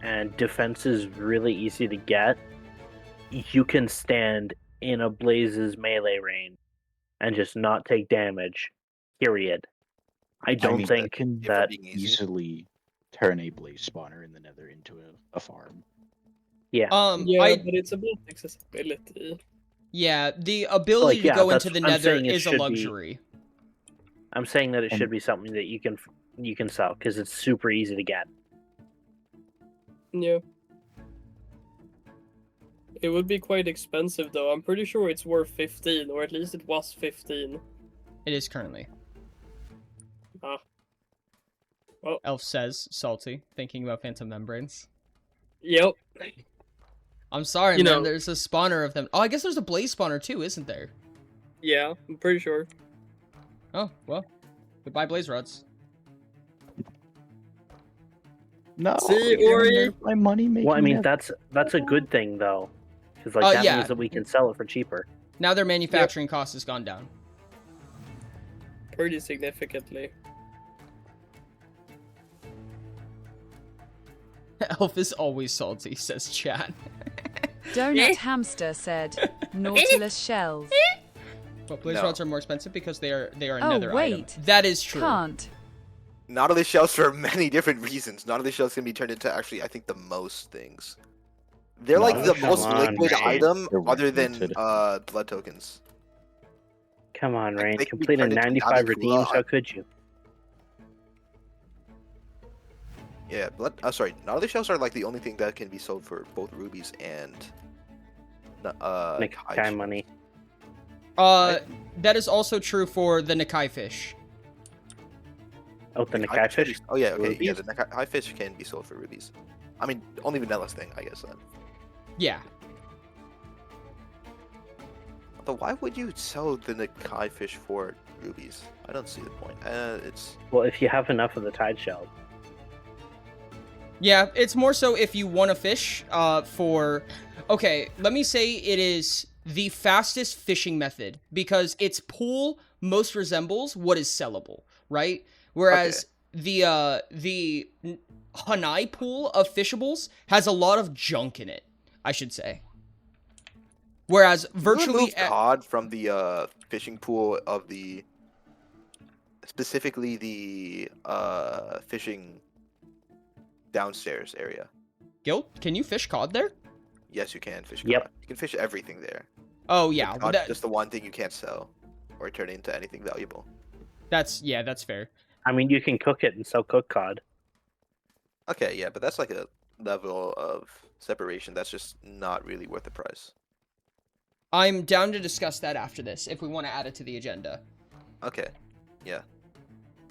Speaker 6: and defense is really easy to get, you can stand in a Blaze's melee range and just not take damage. Period. I don't
Speaker 5: mean,
Speaker 6: think
Speaker 5: can
Speaker 7: if we're
Speaker 6: that
Speaker 7: being easy.
Speaker 5: easily turn a blaze spawner in the nether into a farm.
Speaker 6: Yeah.
Speaker 3: Yeah, but it's about accessibility.
Speaker 1: Yeah, the ability to
Speaker 6: yeah,
Speaker 1: go
Speaker 6: that's
Speaker 1: into the
Speaker 6: what I'm
Speaker 1: nether
Speaker 6: saying, it
Speaker 1: is a
Speaker 6: should be-
Speaker 1: luxury.
Speaker 6: I'm saying that it
Speaker 5: And-
Speaker 6: should be something that you can sell because it's super easy to get.
Speaker 3: Yeah. It would be quite expensive though. I'm pretty sure it's worth 15, or at least it was 15.
Speaker 1: It is currently.
Speaker 3: Ah. Well,
Speaker 1: Elf says, salty, thinking about phantom membranes.
Speaker 3: yep.
Speaker 1: I'm sorry,
Speaker 3: You
Speaker 1: man,
Speaker 3: know-
Speaker 1: there's a spawner of them. Oh, I guess there's a blaze spawner too, isn't there?
Speaker 3: Yeah, I'm pretty sure.
Speaker 1: Oh, well. Goodbye, blaze rods.
Speaker 5: No,
Speaker 3: See,
Speaker 5: you're
Speaker 3: Ori?
Speaker 5: gonna make my money making.
Speaker 6: Well, I mean,
Speaker 5: nether.
Speaker 6: that's a good thing though, because like that
Speaker 1: yeah.
Speaker 6: means that we can sell it for cheaper.
Speaker 1: Now their manufacturing cost has gone down.
Speaker 3: Pretty significantly.
Speaker 1: Elf is always salty, says chat.
Speaker 4: Donut Hamster said, Nautilus shells.
Speaker 1: But blaze
Speaker 7: No.
Speaker 1: rods are more expensive because they are a
Speaker 4: Oh,
Speaker 1: nether item.
Speaker 4: wait.
Speaker 1: That is true.
Speaker 4: Can't.
Speaker 7: Nautilus shells for many different reasons. Nautilus shells can be turned into actually, I think, the most things. They're like the
Speaker 5: Nautilus
Speaker 7: most
Speaker 6: shells.
Speaker 7: liquid
Speaker 6: Come on,
Speaker 7: item
Speaker 5: They're
Speaker 7: other than
Speaker 5: regulated.
Speaker 7: blood tokens.
Speaker 6: Come on,
Speaker 7: Like,
Speaker 6: Rain.
Speaker 7: they can be
Speaker 6: Completed
Speaker 7: turned into
Speaker 6: 95
Speaker 7: blood.
Speaker 6: redeems. How could you?
Speaker 7: Yeah, Nautilus shells are like the only thing that can be sold for both rubies and
Speaker 6: Make
Speaker 7: high
Speaker 6: kind
Speaker 7: shells.
Speaker 6: money.
Speaker 1: That is also true for the Nakai fish.
Speaker 6: Oh, the
Speaker 7: Like,
Speaker 6: Nakai fish.
Speaker 7: Oh yeah, okay, yeah.
Speaker 6: Rubies?
Speaker 7: The high fish can be sold for rubies. I mean, only Vanilla's thing, I guess. Then.
Speaker 1: Yeah.
Speaker 7: But why would you sell the Nakai fish for rubies? I don't see the point. It's
Speaker 6: Well, if you have enough of the tide shell.
Speaker 1: Yeah, it's more so if you want a fish, for... Okay, let me say it is the fastest fishing method, because its pool most resembles what is sellable, right? Whereas the Hanai pool of fishables has a lot of junk in it, I should say. Whereas virtually...
Speaker 7: remove cod from the fishing pool of the... Specifically the fishing downstairs area.
Speaker 1: Guild, can you fish cod there?
Speaker 7: Yes, you can fish
Speaker 6: Yep.
Speaker 7: cod. You can fish everything there.
Speaker 1: Oh, yeah.
Speaker 7: Cod
Speaker 1: that-
Speaker 7: is just the one thing you can't sell or turn into anything valuable.
Speaker 1: that's fair.
Speaker 6: I mean, you can cook it and sell cooked cod.
Speaker 7: Okay, yeah, but that's like a level of separation that's just not really worth the price.
Speaker 1: I'm down to discuss that after this, if we want to add it to the agenda.
Speaker 7: Okay, yeah.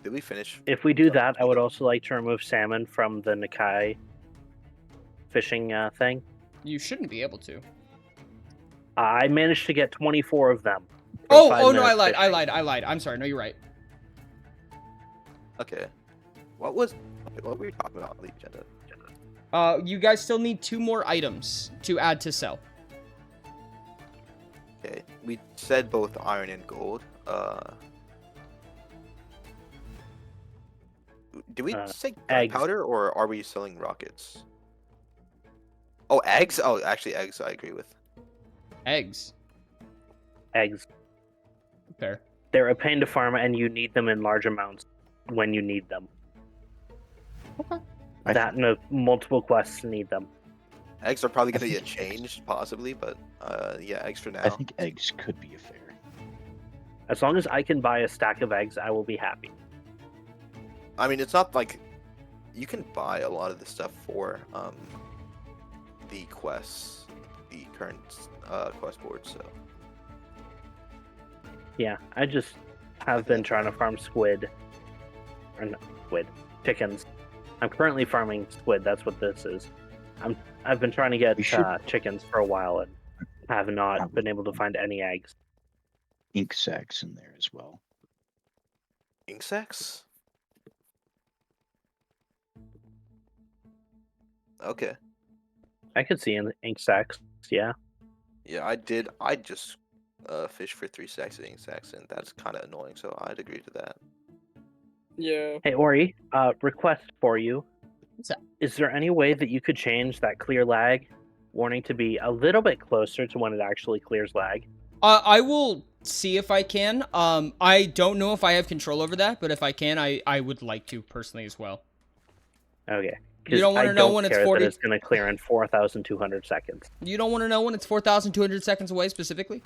Speaker 7: Did we finish?
Speaker 6: If we do that, I would also like to remove salmon from the Nakai fishing thing.
Speaker 1: You shouldn't be able to.
Speaker 6: I managed to get 24 of them. from
Speaker 1: Oh,
Speaker 6: 5
Speaker 1: oh no, I
Speaker 6: minutes
Speaker 1: lied, I
Speaker 6: fishing.
Speaker 1: lied, I lied. I'm sorry, no, you're right.
Speaker 7: Okay. What were we talking about on the agenda?
Speaker 1: You guys still need 2 more items to add to sell.
Speaker 7: Okay, we said both iron and gold. Did we say
Speaker 6: eggs.
Speaker 7: gunpowder or are we selling rockets? Oh, eggs? Oh, actually, eggs. I agree with.
Speaker 1: Eggs.
Speaker 6: Eggs.
Speaker 1: Fair.
Speaker 6: They're a pain to farm, and you need them in large amounts when you need them.
Speaker 5: I
Speaker 6: That and multiple quests need them.
Speaker 7: Eggs are probably going to get changed, possibly, but yeah, eggs for now.
Speaker 5: I think eggs could be a fair.
Speaker 6: As long as I can buy a stack of eggs, I will be happy.
Speaker 7: I mean, it's not like you can buy a lot of this stuff for the quests, the current quest board. So
Speaker 6: Yeah, I just have been trying to farm squid. Or not squid. Chickens. I'm currently farming squid, that's what this is. I've been trying to get
Speaker 5: We should-
Speaker 6: chickens for a while and have not been able to find any eggs.
Speaker 5: Ink sacs in there as well.
Speaker 7: ink sacs. Okay.
Speaker 6: I could see in ink sacks, yeah.
Speaker 7: Yeah, I did. I just fished for 3 stacks of ink sacs, and that's kind of annoying. So I'd agree to that.
Speaker 3: Yeah.
Speaker 6: Hey Ori, request for you.
Speaker 1: What's that?
Speaker 6: Is there any way that you could change that clear lag warning to be a little bit closer to when it actually clears lag?
Speaker 1: I will see if I can. I don't know if I have control over that, but if I can, I would like to personally as well.
Speaker 6: Okay.
Speaker 1: You don't want to know when it's 40.
Speaker 6: That it's going to clear in 4,200 seconds.
Speaker 1: You don't want to know when it's 4,200 seconds away specifically.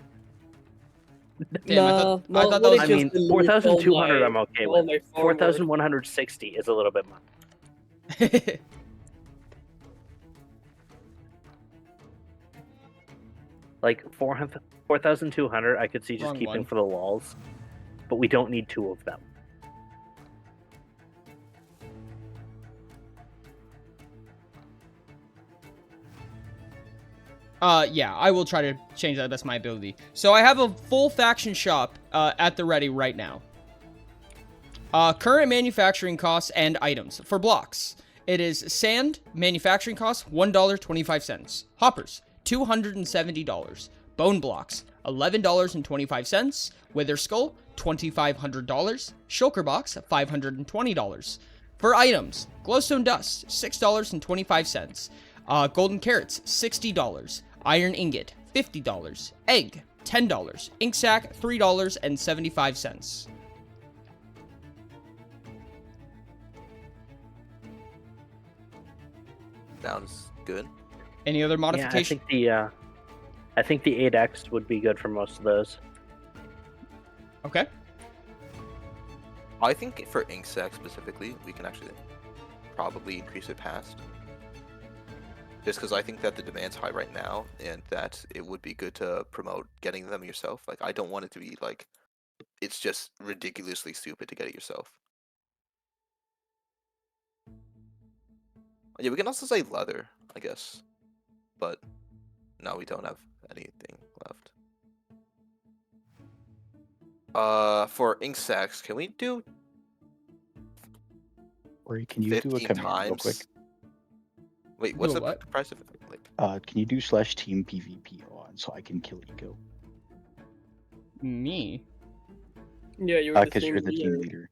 Speaker 1: Damn,
Speaker 3: No,
Speaker 1: I thought that was.
Speaker 6: I mean, 4,200 I'm okay
Speaker 3: all
Speaker 6: with.
Speaker 3: my forward.
Speaker 6: 4,160 is a little bit much. Like 4,200 I could see just
Speaker 1: Wrong
Speaker 6: keeping
Speaker 1: one.
Speaker 6: for the walls, but we don't need 2 of them.
Speaker 1: Yeah, I will try to change that. That's my ability. So I have a full faction shop at the ready right now. Current manufacturing costs and items. For blocks, it is sand, manufacturing costs, $1.25. Hoppers, $270. Bone blocks, $11.25. Wither skull, $2,500. Shulker box, $520. For items, glowstone dust, $6.25. Golden carrots, $60. Iron ingot, $50. Egg, $10. Ink sack, $3.75.
Speaker 7: Sounds good.
Speaker 1: Any other
Speaker 6: Yeah,
Speaker 1: modification?
Speaker 6: I think the 8x would be good for most of those.
Speaker 1: Okay.
Speaker 7: I think for ink sac specifically, we can actually probably increase it past. Just because I think that the demand's high right now, and that it would be good to promote getting them yourself. Like, I don't want it to be like, it's just ridiculously stupid to get it yourself. Yeah, we can also say leather, I guess. But no, we don't have anything left. For ink sacs, can we do
Speaker 5: Or can you do a
Speaker 7: 15
Speaker 5: command real quick?
Speaker 7: times? Wait, what's
Speaker 1: Do
Speaker 7: the
Speaker 1: a what?
Speaker 7: price of it? Like,
Speaker 5: Can you do /team PvP on so I can kill Eco?
Speaker 1: Me?
Speaker 3: Yeah, you're the
Speaker 5: Because
Speaker 3: team
Speaker 5: you're the
Speaker 3: leader.
Speaker 5: team leader.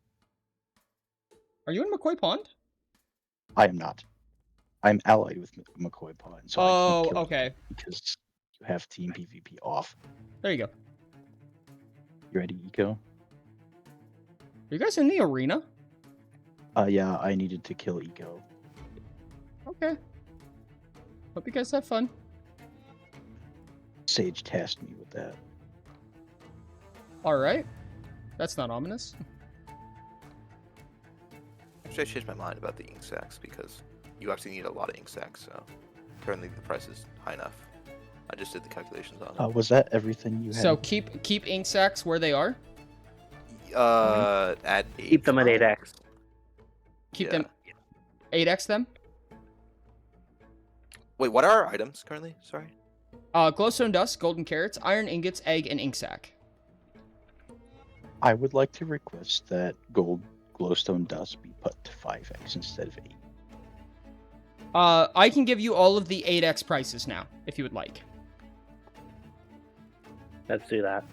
Speaker 1: Are you in McCoy Pond?
Speaker 5: I am not. I'm allied with McCoy Pond, so I
Speaker 1: Oh,
Speaker 5: can't kill
Speaker 1: okay.
Speaker 5: you because you have team PvP off.
Speaker 1: There you go.
Speaker 5: You ready, Eco?
Speaker 1: Are you guys in the arena?
Speaker 5: Yeah, I needed to kill Eco.
Speaker 1: Okay. Hope you guys have fun.
Speaker 5: Sage tasked me with that.
Speaker 1: Alright. That's not ominous.
Speaker 7: actually, I changed my mind about the ink sacs because you actually need a lot of ink sacs. So currently the price is high enough. I just did the calculations on it.
Speaker 5: Was that everything you had?
Speaker 1: So keep ink sacs where they are.
Speaker 7: At 8.
Speaker 6: Keep them at 8x.
Speaker 1: Keep them 8x them.
Speaker 7: Wait, what are our items currently? Sorry.
Speaker 1: Glowstone dust, golden carrots, iron ingots, egg, and ink sac.
Speaker 5: I would like to request that gold glowstone dust be put to 5x instead of 8.
Speaker 1: I can give you all of the 8x prices now, if you would like.
Speaker 6: Let's do that.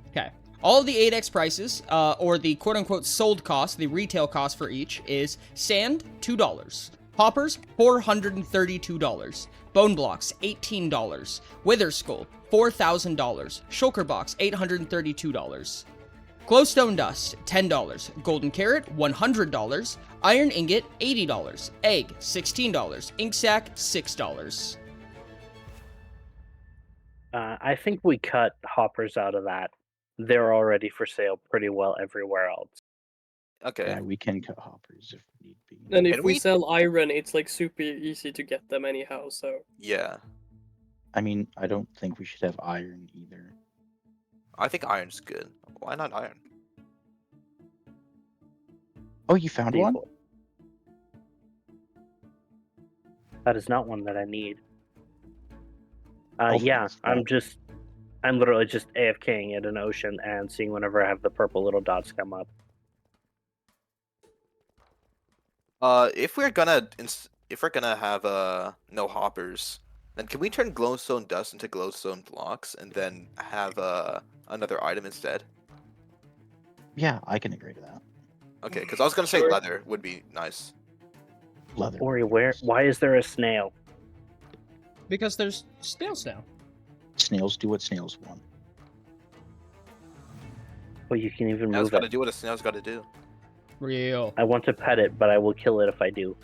Speaker 1: Okay. All of the 8x prices, or the quote-unquote sold cost, the retail cost for each, is sand, $2. Hoppers, $432. Bone blocks, $18. Wither skull, $4,000. Shulker box, $832. Glowstone dust, $10. Golden carrot, $100. Iron ingot, $80. Egg, $16. Ink sac, $6.
Speaker 6: I think we cut hoppers out of that. They're already for sale pretty well everywhere else.
Speaker 7: Okay.
Speaker 5: Yeah, we can cut hoppers if need be.
Speaker 3: And if
Speaker 7: Can
Speaker 3: we
Speaker 7: we-
Speaker 3: sell iron, it's like super easy to get them anyhow. So
Speaker 7: Yeah.
Speaker 5: I mean, I don't think we should have iron either.
Speaker 7: I think iron's good. Why not iron?
Speaker 5: Oh, you found one?
Speaker 6: Default. That is not one that I need.
Speaker 5: Hopefully
Speaker 6: Yeah,
Speaker 5: it's not.
Speaker 6: I'm literally just AFKing at an ocean and seeing whenever I have the purple little dots come up.
Speaker 7: If we're gonna have no hoppers, then can we turn glowstone dust into glowstone blocks and then have another item instead?
Speaker 5: Yeah, I can agree to that.
Speaker 7: Okay, because I was gonna say
Speaker 3: Sure.
Speaker 7: leather would be nice.
Speaker 5: Leather.
Speaker 6: Ori, why is there a snail?
Speaker 1: Because there's snails now.
Speaker 5: Snails do what snails want.
Speaker 6: Well, you can even
Speaker 7: Snail's
Speaker 6: move
Speaker 7: gotta
Speaker 6: it.
Speaker 7: do what a snail's gotta do.
Speaker 1: Real.
Speaker 6: I want to pet it, but I will kill it if I do.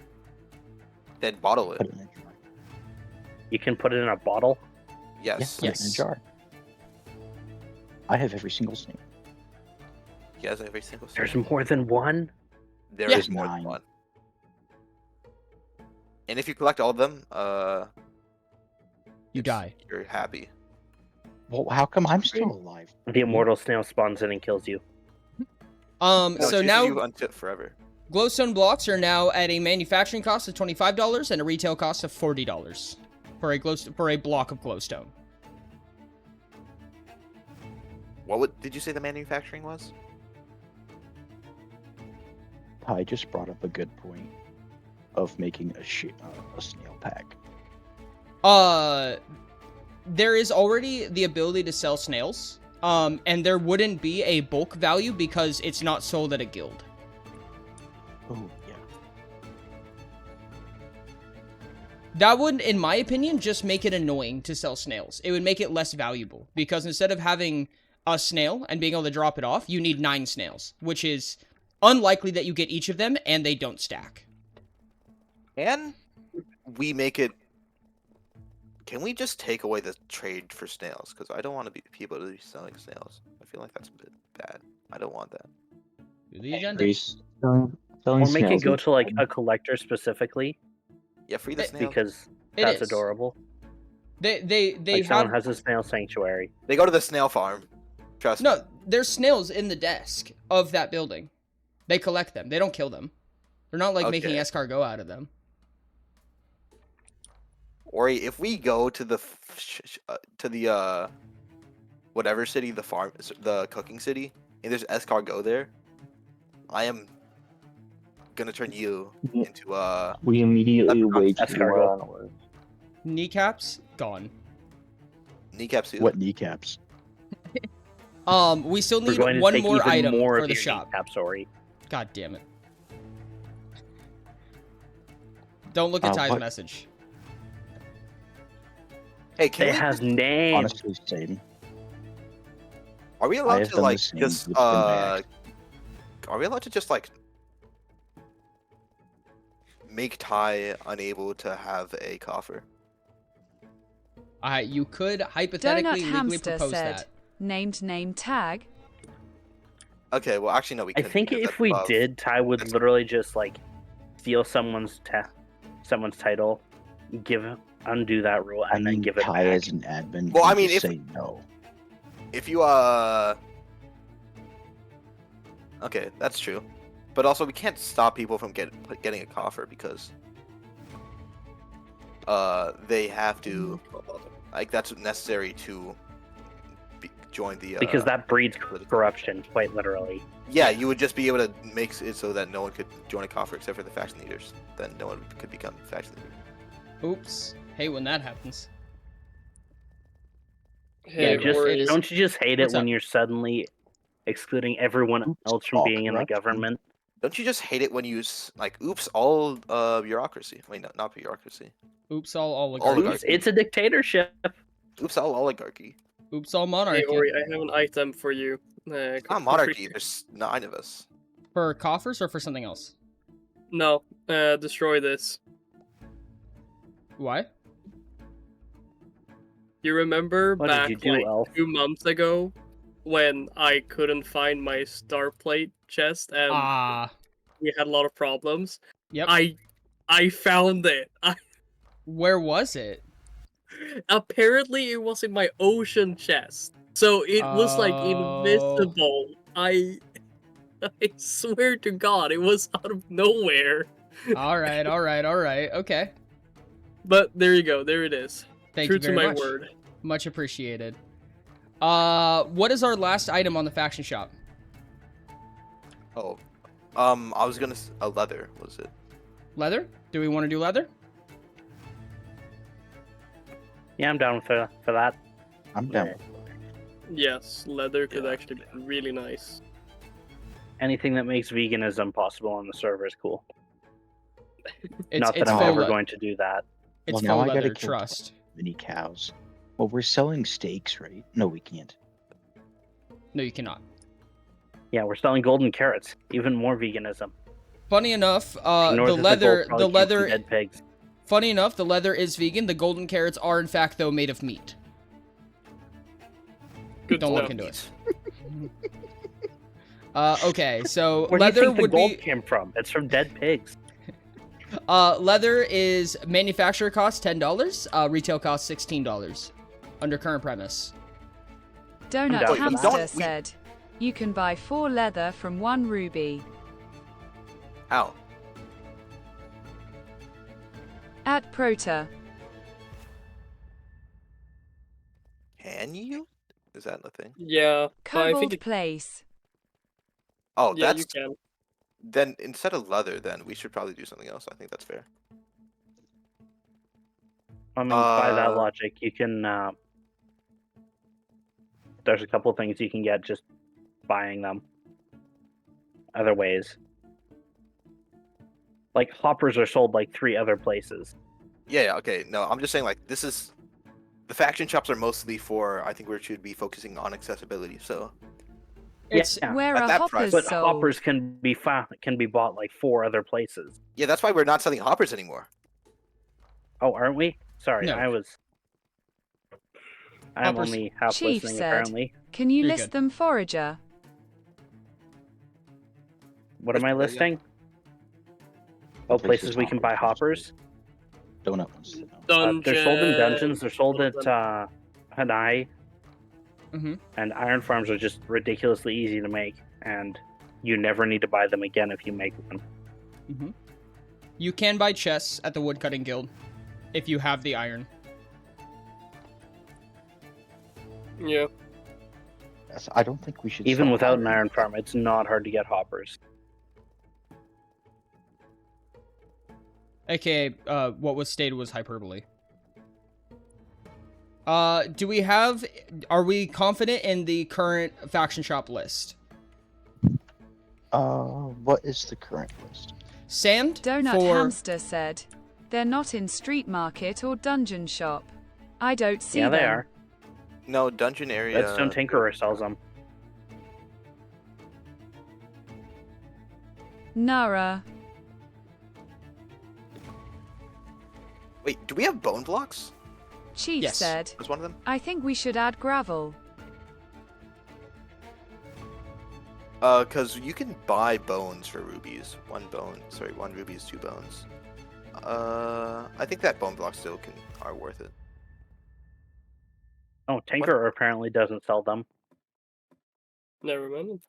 Speaker 7: Then bottle
Speaker 5: Put
Speaker 7: it.
Speaker 5: it in a jar.
Speaker 6: You can put it in a bottle.
Speaker 7: Yes.
Speaker 5: Put it in a
Speaker 9: Yes.
Speaker 5: jar. I have every single snail.
Speaker 7: Yes, every single.
Speaker 6: There's
Speaker 7: snail.
Speaker 6: more than one.
Speaker 7: There
Speaker 1: Yeah.
Speaker 7: is more than
Speaker 5: 9.
Speaker 7: one. And if you collect all of them,
Speaker 9: You die.
Speaker 7: you're happy.
Speaker 5: Well, how come I'm still alive?
Speaker 6: The immortal snail spawns in and kills you.
Speaker 7: No,
Speaker 1: So
Speaker 7: it
Speaker 1: now
Speaker 7: you until forever.
Speaker 1: glowstone blocks are now at a manufacturing cost of $25 and a retail cost of $40 for a block of glowstone.
Speaker 7: Did you say the manufacturing was?
Speaker 5: I just brought up a good point of making a snail pack.
Speaker 1: There is already the ability to sell snails, and there wouldn't be a bulk value because it's not sold at a guild.
Speaker 5: Oh, yeah.
Speaker 1: That would, in my opinion, just make it annoying to sell snails. It would make it less valuable because instead of having a snail and being able to drop it off, you need 9 snails, which is unlikely that you get each of them and they don't stack.
Speaker 7: And we make it. Can we just take away the trade for snails? Because I don't want to be people to be selling snails. I feel like that's a bit bad. I don't want that.
Speaker 1: The agenda.
Speaker 5: Increase selling
Speaker 6: Or make it
Speaker 5: snails
Speaker 6: go
Speaker 5: is
Speaker 6: to like
Speaker 5: fun.
Speaker 6: a collector specifically,
Speaker 7: Yeah, free the snails.
Speaker 6: because
Speaker 1: It
Speaker 6: that's
Speaker 1: is.
Speaker 6: adorable.
Speaker 1: They
Speaker 6: Like
Speaker 1: have
Speaker 6: someone has a snail sanctuary.
Speaker 7: They go to the snail farm. Trust me.
Speaker 1: no. There's snails in the desk of that building. They collect them. They don't kill them. They're not like making
Speaker 7: Okay.
Speaker 1: escargot out of them.
Speaker 7: Ori, if we go to the whatever city, the farm, the cooking city, and there's escargot there, I am gonna turn you into
Speaker 5: We immediately
Speaker 7: Leprechaun
Speaker 5: wage
Speaker 6: escargot.
Speaker 5: war onwards.
Speaker 1: Kneecaps gone.
Speaker 7: kneecap suit.
Speaker 5: What kneecaps?
Speaker 1: We still
Speaker 6: We're
Speaker 1: need
Speaker 6: going to
Speaker 1: one
Speaker 6: take
Speaker 1: more
Speaker 6: even
Speaker 1: item
Speaker 6: more
Speaker 1: for
Speaker 6: of
Speaker 1: the
Speaker 6: your
Speaker 1: shop.
Speaker 6: kneecaps, Ori.
Speaker 1: God damn it. Don't look at Ty's
Speaker 5: What?
Speaker 1: message.
Speaker 7: Hey, can
Speaker 6: They
Speaker 7: we
Speaker 6: have names.
Speaker 5: Honestly, same.
Speaker 7: are we
Speaker 5: I
Speaker 7: allowed
Speaker 5: have
Speaker 7: to
Speaker 5: done the
Speaker 7: like
Speaker 5: same,
Speaker 7: just
Speaker 5: but it's been
Speaker 7: are we allowed to just like make Ty unable to have a coffer?
Speaker 1: You could hypothetically
Speaker 4: Donut
Speaker 1: legally
Speaker 4: Hamster
Speaker 1: propose
Speaker 4: said,
Speaker 1: that.
Speaker 4: named name tag.
Speaker 7: Okay, well actually no, we
Speaker 6: I
Speaker 7: couldn't.
Speaker 6: think
Speaker 7: because
Speaker 6: if
Speaker 7: that's
Speaker 6: we
Speaker 7: above.
Speaker 6: did, Ty would
Speaker 7: That's-
Speaker 6: literally just like steal someone's title, undo that rule,
Speaker 5: I
Speaker 6: and then
Speaker 5: mean,
Speaker 6: give it
Speaker 5: Ty
Speaker 6: back.
Speaker 5: as an admin.
Speaker 7: Well,
Speaker 5: can
Speaker 7: I mean,
Speaker 5: just
Speaker 7: if-
Speaker 5: say no.
Speaker 7: If you okay, that's true, but also we can't stop people from getting a coffer because they have to like that's necessary to join the
Speaker 6: Because that breeds
Speaker 7: political
Speaker 6: corruption, quite literally.
Speaker 7: Yeah, you would just be able to make it so that no one could join a coffer except for the faction leaders. Then no one could become faction leader.
Speaker 1: Oops. Hate when that happens.
Speaker 3: Hey,
Speaker 1: Yeah,
Speaker 3: Ori,
Speaker 1: it is-
Speaker 6: Don't you just hate it
Speaker 1: What's
Speaker 6: when
Speaker 1: up?
Speaker 6: you're suddenly excluding everyone
Speaker 5: Oops,
Speaker 6: else from
Speaker 5: all
Speaker 6: being in the
Speaker 5: corruption.
Speaker 6: government?
Speaker 7: Don't you just hate it when you like, oops, all bureaucracy? Wait, no, not bureaucracy.
Speaker 1: Oops, all oligarchy.
Speaker 7: Oligarchy.
Speaker 6: Oops, it's a dictatorship.
Speaker 7: Oops, all oligarchy.
Speaker 1: Oops, all monarchy.
Speaker 3: hey, Ori, I have an item for you.
Speaker 7: It's not monarchy. There's 9 of us.
Speaker 1: For coffers or for something else?
Speaker 3: No, destroy this.
Speaker 1: Why?
Speaker 3: You remember
Speaker 6: What
Speaker 3: back
Speaker 6: did you do,
Speaker 3: like
Speaker 6: Elf?
Speaker 3: 2 months ago when I couldn't find my star plate chest and we had a lot of problems?
Speaker 1: Yep.
Speaker 3: I found it.
Speaker 1: Where was it?
Speaker 3: Apparently it was in my ocean chest. So it was like
Speaker 1: Oh.
Speaker 3: invisible. I swear to God, it was out of nowhere.
Speaker 1: Alright, okay.
Speaker 3: But there you go, there it is.
Speaker 1: Thank
Speaker 3: True
Speaker 1: you very
Speaker 3: to my
Speaker 1: much.
Speaker 3: word.
Speaker 1: Much appreciated. What is our last item on the faction shop?
Speaker 7: Oh, I was gonna a leather. Was it?
Speaker 1: Leather? Do we want to do leather?
Speaker 6: Yeah, I'm down for that.
Speaker 5: I'm down.
Speaker 6: Yeah.
Speaker 3: Yes, leather could
Speaker 7: Yeah.
Speaker 3: actually be really nice.
Speaker 6: Anything that makes veganism possible on the server is cool.
Speaker 1: It's
Speaker 6: Not that
Speaker 1: it's
Speaker 6: I'm
Speaker 1: faux
Speaker 6: ever
Speaker 1: le-
Speaker 6: going to do that.
Speaker 1: It's
Speaker 5: Well, now
Speaker 1: faux
Speaker 5: I gotta
Speaker 1: leather,
Speaker 5: kill
Speaker 1: trust.
Speaker 5: Mini cows. Well, we're selling steaks, right? No, we can't.
Speaker 1: No, you cannot.
Speaker 6: Yeah, we're selling golden carrots. Even more veganism.
Speaker 1: Funny enough,
Speaker 6: North
Speaker 1: the
Speaker 6: of
Speaker 1: leather,
Speaker 6: gold probably
Speaker 1: the
Speaker 6: came from
Speaker 1: leather,
Speaker 6: dead pigs.
Speaker 1: funny enough, the leather is vegan. The golden carrots are, in fact, though, made of meat.
Speaker 3: Good
Speaker 1: Don't
Speaker 3: to
Speaker 1: look
Speaker 3: know.
Speaker 1: into it. Okay, so
Speaker 6: Where do you
Speaker 1: leather
Speaker 6: think the
Speaker 1: would
Speaker 6: gold
Speaker 1: be...
Speaker 6: came from? It's from dead pigs.
Speaker 1: Leather is manufacturer cost $10, retail cost $16 under current premise.
Speaker 4: Donut
Speaker 6: Wait,
Speaker 4: Hamster said, you can buy 4 leather from 1 ruby.
Speaker 7: Ow.
Speaker 4: At Prota.
Speaker 7: Can you? Is that the thing?
Speaker 3: Yeah, but I think
Speaker 4: Cobalt
Speaker 3: it,
Speaker 4: Place.
Speaker 7: Oh,
Speaker 3: yeah,
Speaker 7: that's
Speaker 3: you can.
Speaker 7: then instead of leather, then we should probably do something else. I think that's fair.
Speaker 6: I mean, by that
Speaker 7: Uh,
Speaker 6: logic, you can. There's a couple things you can get just buying them. Other ways. Like hoppers are sold like 3 other places.
Speaker 7: yeah, okay. No, I'm just saying like this is the faction shops are mostly for. I think we should be focusing on accessibility. So
Speaker 1: It's
Speaker 6: Yeah,
Speaker 4: Where
Speaker 7: at
Speaker 4: are
Speaker 7: that
Speaker 4: hoppers
Speaker 7: price.
Speaker 6: but
Speaker 4: sold?
Speaker 6: hoppers can be bought like 4 other places.
Speaker 7: yeah, that's why we're not selling hoppers anymore.
Speaker 6: Oh, aren't we? Sorry,
Speaker 1: No.
Speaker 6: I'm
Speaker 1: Hoppers-
Speaker 6: only half
Speaker 4: Chief
Speaker 6: listening
Speaker 4: said.
Speaker 6: apparently.
Speaker 4: Can you
Speaker 1: You're
Speaker 4: list
Speaker 1: good.
Speaker 4: them, Forager?
Speaker 6: What am I
Speaker 7: Which-
Speaker 6: listing? Oh, places we can buy hoppers.
Speaker 5: Donut wants to know.
Speaker 6: They're sold in dungeons. They're sold at Hanai,
Speaker 1: Mhm.
Speaker 6: and iron farms are just ridiculously easy to make, and you never need to buy them again if you make one.
Speaker 1: You can buy chests at the Woodcutting Guild if you have the iron.
Speaker 3: Yeah.
Speaker 5: Yes, I don't think we should.
Speaker 6: Even
Speaker 5: sell
Speaker 6: without an
Speaker 5: iron.
Speaker 6: iron farm, it's not hard to get hoppers.
Speaker 1: AKA, what was stated was hyperbole. Do we have... Are we confident in the current faction shop list?
Speaker 5: What is the current list?
Speaker 1: Sand
Speaker 4: Donut
Speaker 1: for...
Speaker 4: Hamster said, they're not in street market or dungeon shop. I don't see
Speaker 6: Yeah,
Speaker 4: them.
Speaker 6: they are.
Speaker 7: No, dungeon area.
Speaker 6: Redstone Tinkerer sells them.
Speaker 4: Nara.
Speaker 7: Wait, do we have bone blocks?
Speaker 4: Chief
Speaker 1: Yes.
Speaker 4: said,
Speaker 7: Was one of them?
Speaker 4: I think we should add gravel.
Speaker 7: Because you can buy bones for rubies. 1 bone. Sorry, 1 ruby is 2 bones. I think that bone block still are worth it.
Speaker 6: Oh, Tinkerer apparently doesn't sell them.
Speaker 3: Never mind.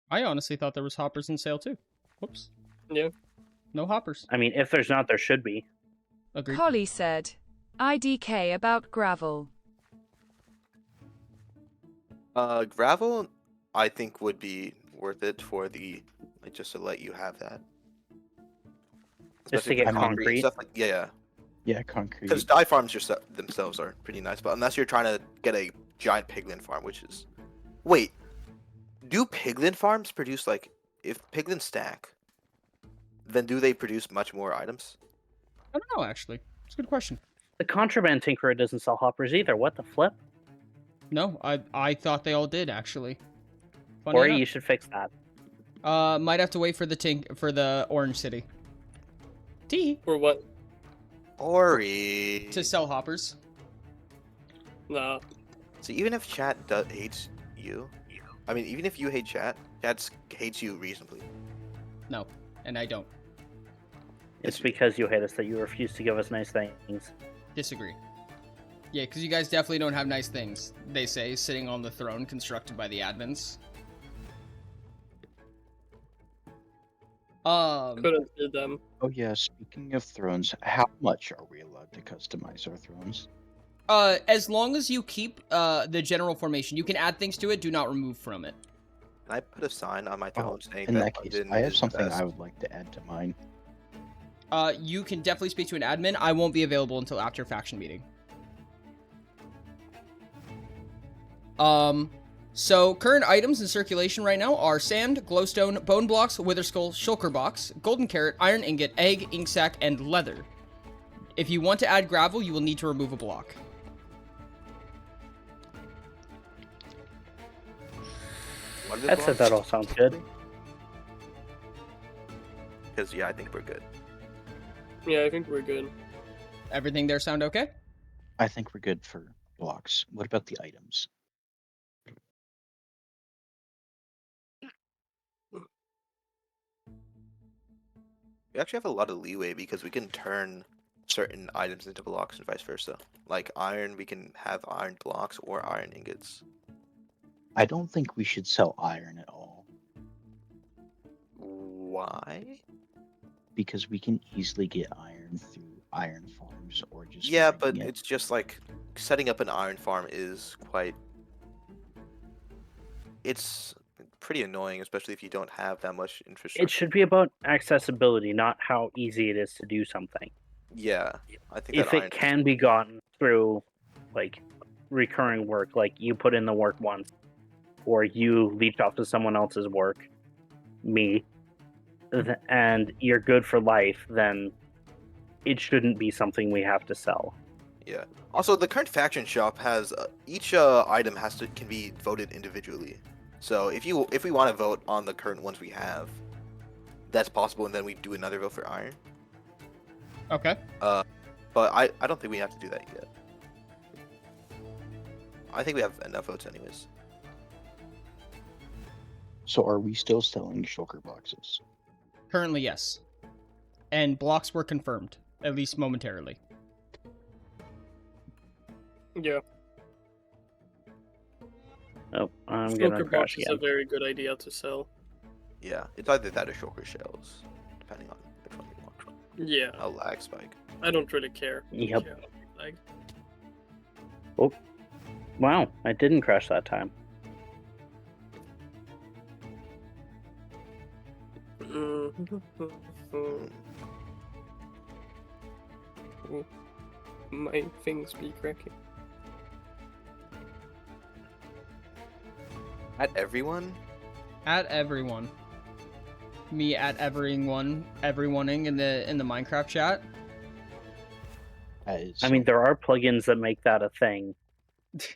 Speaker 1: I honestly thought there was hoppers in sale too. Whoops.
Speaker 3: Yeah.
Speaker 1: No hoppers.
Speaker 6: I mean, if there's not, there should be.
Speaker 1: Agreed.
Speaker 4: Holly said, IDK about gravel.
Speaker 7: Gravel, I think would be worth it for the like just to let you have that.
Speaker 6: Just to
Speaker 7: Especially
Speaker 6: get
Speaker 7: for
Speaker 6: concrete?
Speaker 7: stuff like, yeah.
Speaker 5: Yeah, concrete.
Speaker 7: Because dye farms themselves are pretty nice, but unless you're trying to get a giant piglin farm, which is... Wait, do piglin farms produce, like... If piglins stack, then do they produce much more items?
Speaker 1: I don't know, actually. It's a good question.
Speaker 6: The Contraband Tinkerer doesn't sell hoppers either. What the flip?
Speaker 1: No, I thought they all did, actually. Funny
Speaker 6: Or
Speaker 1: enough.
Speaker 6: you should fix that.
Speaker 1: Might have to wait for the Orange City. T
Speaker 3: For what?
Speaker 7: Ori.
Speaker 1: to sell hoppers.
Speaker 3: Nah.
Speaker 7: So even if chat hates you, I mean, even if you hate chat hates you reasonably.
Speaker 1: No, and I don't.
Speaker 6: It's because you hate us that you refuse to give us nice things.
Speaker 1: Disagree. Yeah, because you guys definitely don't have nice things, they say, sitting on the throne constructed by the admins.
Speaker 3: Couldn't see them.
Speaker 5: Oh yeah, speaking of thrones, how much are we allowed to customize our thrones?
Speaker 1: As long as you keep the general formation, you can add things to it, do not remove from it.
Speaker 7: Can I put a sign on my throne saying
Speaker 5: In that
Speaker 7: London
Speaker 5: case, I have
Speaker 7: is the
Speaker 5: something
Speaker 7: best?
Speaker 5: I would like to add to mine.
Speaker 1: You can definitely speak to an admin. I won't be available until after faction meeting. So current items in circulation right now are sand, glowstone, bone blocks, wither skull, shulker box, golden carrot, iron ingot, egg, ink sac, and leather. If you want to add gravel, you will need to remove a block.
Speaker 7: What are the
Speaker 6: That said, that all sounds good.
Speaker 7: Because yeah, I think we're good.
Speaker 3: Yeah, I think we're good.
Speaker 1: Everything there sound okay?
Speaker 5: I think we're good for blocks. What about the items?
Speaker 7: We actually have a lot of leeway because we can turn certain items into blocks and vice versa. Like iron, we can have iron blocks or iron ingots.
Speaker 5: I don't think we should sell iron at all
Speaker 7: Why?
Speaker 5: because we can easily get iron through iron farms or just
Speaker 7: Yeah,
Speaker 5: mining
Speaker 7: but
Speaker 5: it.
Speaker 7: it's just like setting up an iron farm is quite. It's pretty annoying, especially if you don't have that much infrastructure.
Speaker 6: It should be about accessibility, not how easy it is to do something.
Speaker 7: Yeah, I think
Speaker 6: If
Speaker 7: that
Speaker 6: it
Speaker 7: iron.
Speaker 6: can be gotten through, like, recurring work, like you put in the work once, or you leech off to someone else's work, me, and you're good for life, then it shouldn't be something we have to sell.
Speaker 7: Yeah. Also, the current faction shop has each item can be voted individually. So if we want to vote on the current ones we have, that's possible, and then we do another vote for iron.
Speaker 1: Okay.
Speaker 7: But I don't think we have to do that yet. I think we have enough votes anyways.
Speaker 5: So are we still selling shulker boxes?
Speaker 1: Currently, yes. And blocks were confirmed, at least momentarily.
Speaker 3: Yeah.
Speaker 6: Oh, I'm gonna
Speaker 3: Shulker
Speaker 6: crash
Speaker 3: box is
Speaker 6: again.
Speaker 3: a very good idea to sell.
Speaker 7: Yeah, it's either that or shulker shells, depending on which one you want.
Speaker 3: Yeah,
Speaker 7: A lag spike.
Speaker 3: I don't really care.
Speaker 6: Yep.
Speaker 3: Yeah, like,
Speaker 6: Oh, wow! I didn't crash that time.
Speaker 3: my things be cracking.
Speaker 7: At everyone?
Speaker 1: At everyone. Me at everyoneing in the Minecraft chat.
Speaker 6: I mean, there are plugins that make that a thing,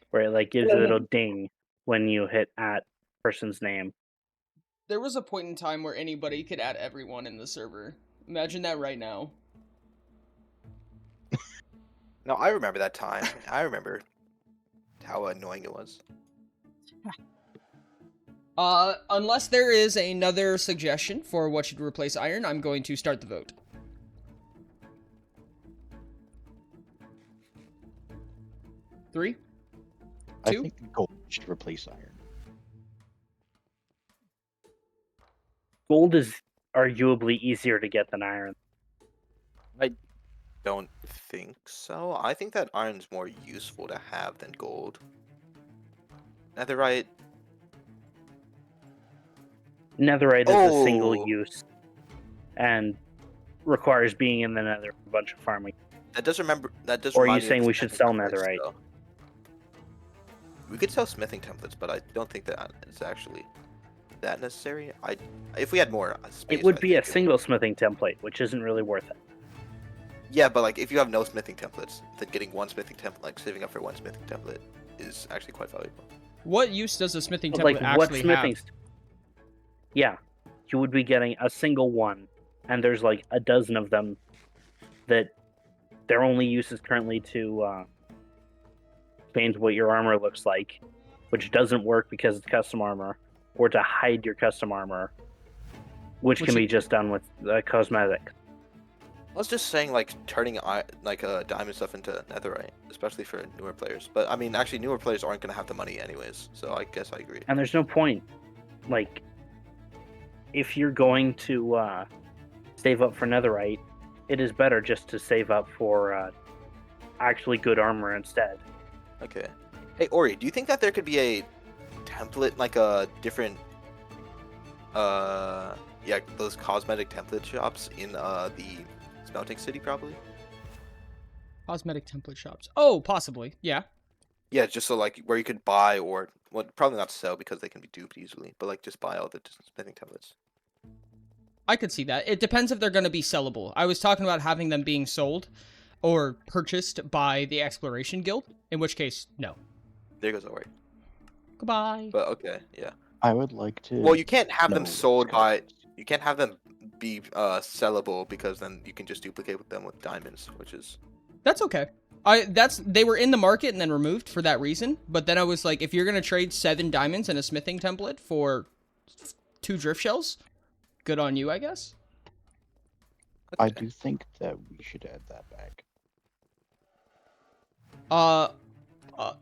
Speaker 6: where it like gives a little ding when you hit at person's name.
Speaker 1: There was a point in time where anybody could add everyone in the server. Imagine that right now.
Speaker 7: No, I remember that time. I remember how annoying it was.
Speaker 1: Unless there is another suggestion for what should replace iron, I'm going to start the vote. Three?
Speaker 5: I
Speaker 1: Two?
Speaker 5: think gold should replace iron.
Speaker 6: Gold is arguably easier to get than iron.
Speaker 7: Don't think so. I think that iron's more useful to have than gold. Netherite.
Speaker 6: Netherite is a single
Speaker 7: Oh.
Speaker 6: use and requires being in the nether for a bunch of farming.
Speaker 7: That does remember. That does.
Speaker 6: Or are you
Speaker 7: remind me of
Speaker 6: saying we should sell
Speaker 7: smithing templates,
Speaker 6: netherite?
Speaker 7: though. We could sell smithing templates, but I don't think that it's actually that necessary. If we had more space,
Speaker 6: It would
Speaker 7: I
Speaker 6: be a
Speaker 7: think
Speaker 6: single smithing template, which isn't really worth it.
Speaker 7: Yeah, but like if you have no smithing templates, then getting one smithing template, like saving up for one smithing template, is actually quite valuable.
Speaker 1: What use does a smithing template
Speaker 6: Like what
Speaker 1: actually
Speaker 6: smithing?
Speaker 1: have?
Speaker 6: Yeah, you would be getting a single one, and there's like a dozen of them that their only use is currently to change what your armor looks like, which doesn't work because it's custom armor, or to hide your custom armor, which can be just done with cosmetic.
Speaker 7: I was just saying, like turning diamond stuff into netherite, especially for newer players. But I mean, actually, newer players aren't gonna have the money anyways, so I guess I agree.
Speaker 6: And there's no point. Like, if you're going to save up for netherite, it is better just to save up for actually good armor instead.
Speaker 7: Okay. Hey Ori, do you think that there could be a template, like a different, yeah, those cosmetic template shops in the Smelting City, probably?
Speaker 1: Cosmetic template shops. Oh, possibly. Yeah.
Speaker 7: Yeah, just so like where you could buy or well, probably not sell because they can be duped easily, but like just buy all the smithing templates.
Speaker 1: I could see that. It depends if they're going to be sellable. I was talking about having them being sold or purchased by the Exploration Guild, in which case, no.
Speaker 7: There goes Ori.
Speaker 1: Goodbye.
Speaker 7: But okay, yeah.
Speaker 5: I would like to.
Speaker 7: Well, you can't have them
Speaker 5: know
Speaker 7: sold
Speaker 5: what's
Speaker 7: by.
Speaker 5: coming.
Speaker 7: You can't have them be sellable because then you can just duplicate them with diamonds, which is
Speaker 1: That's okay. They were in the market and then removed for that reason. But then I was like, if you're gonna trade 7 diamonds and a smithing template for 2 drift shells, good on you, I guess.
Speaker 5: I do think that we should add that back.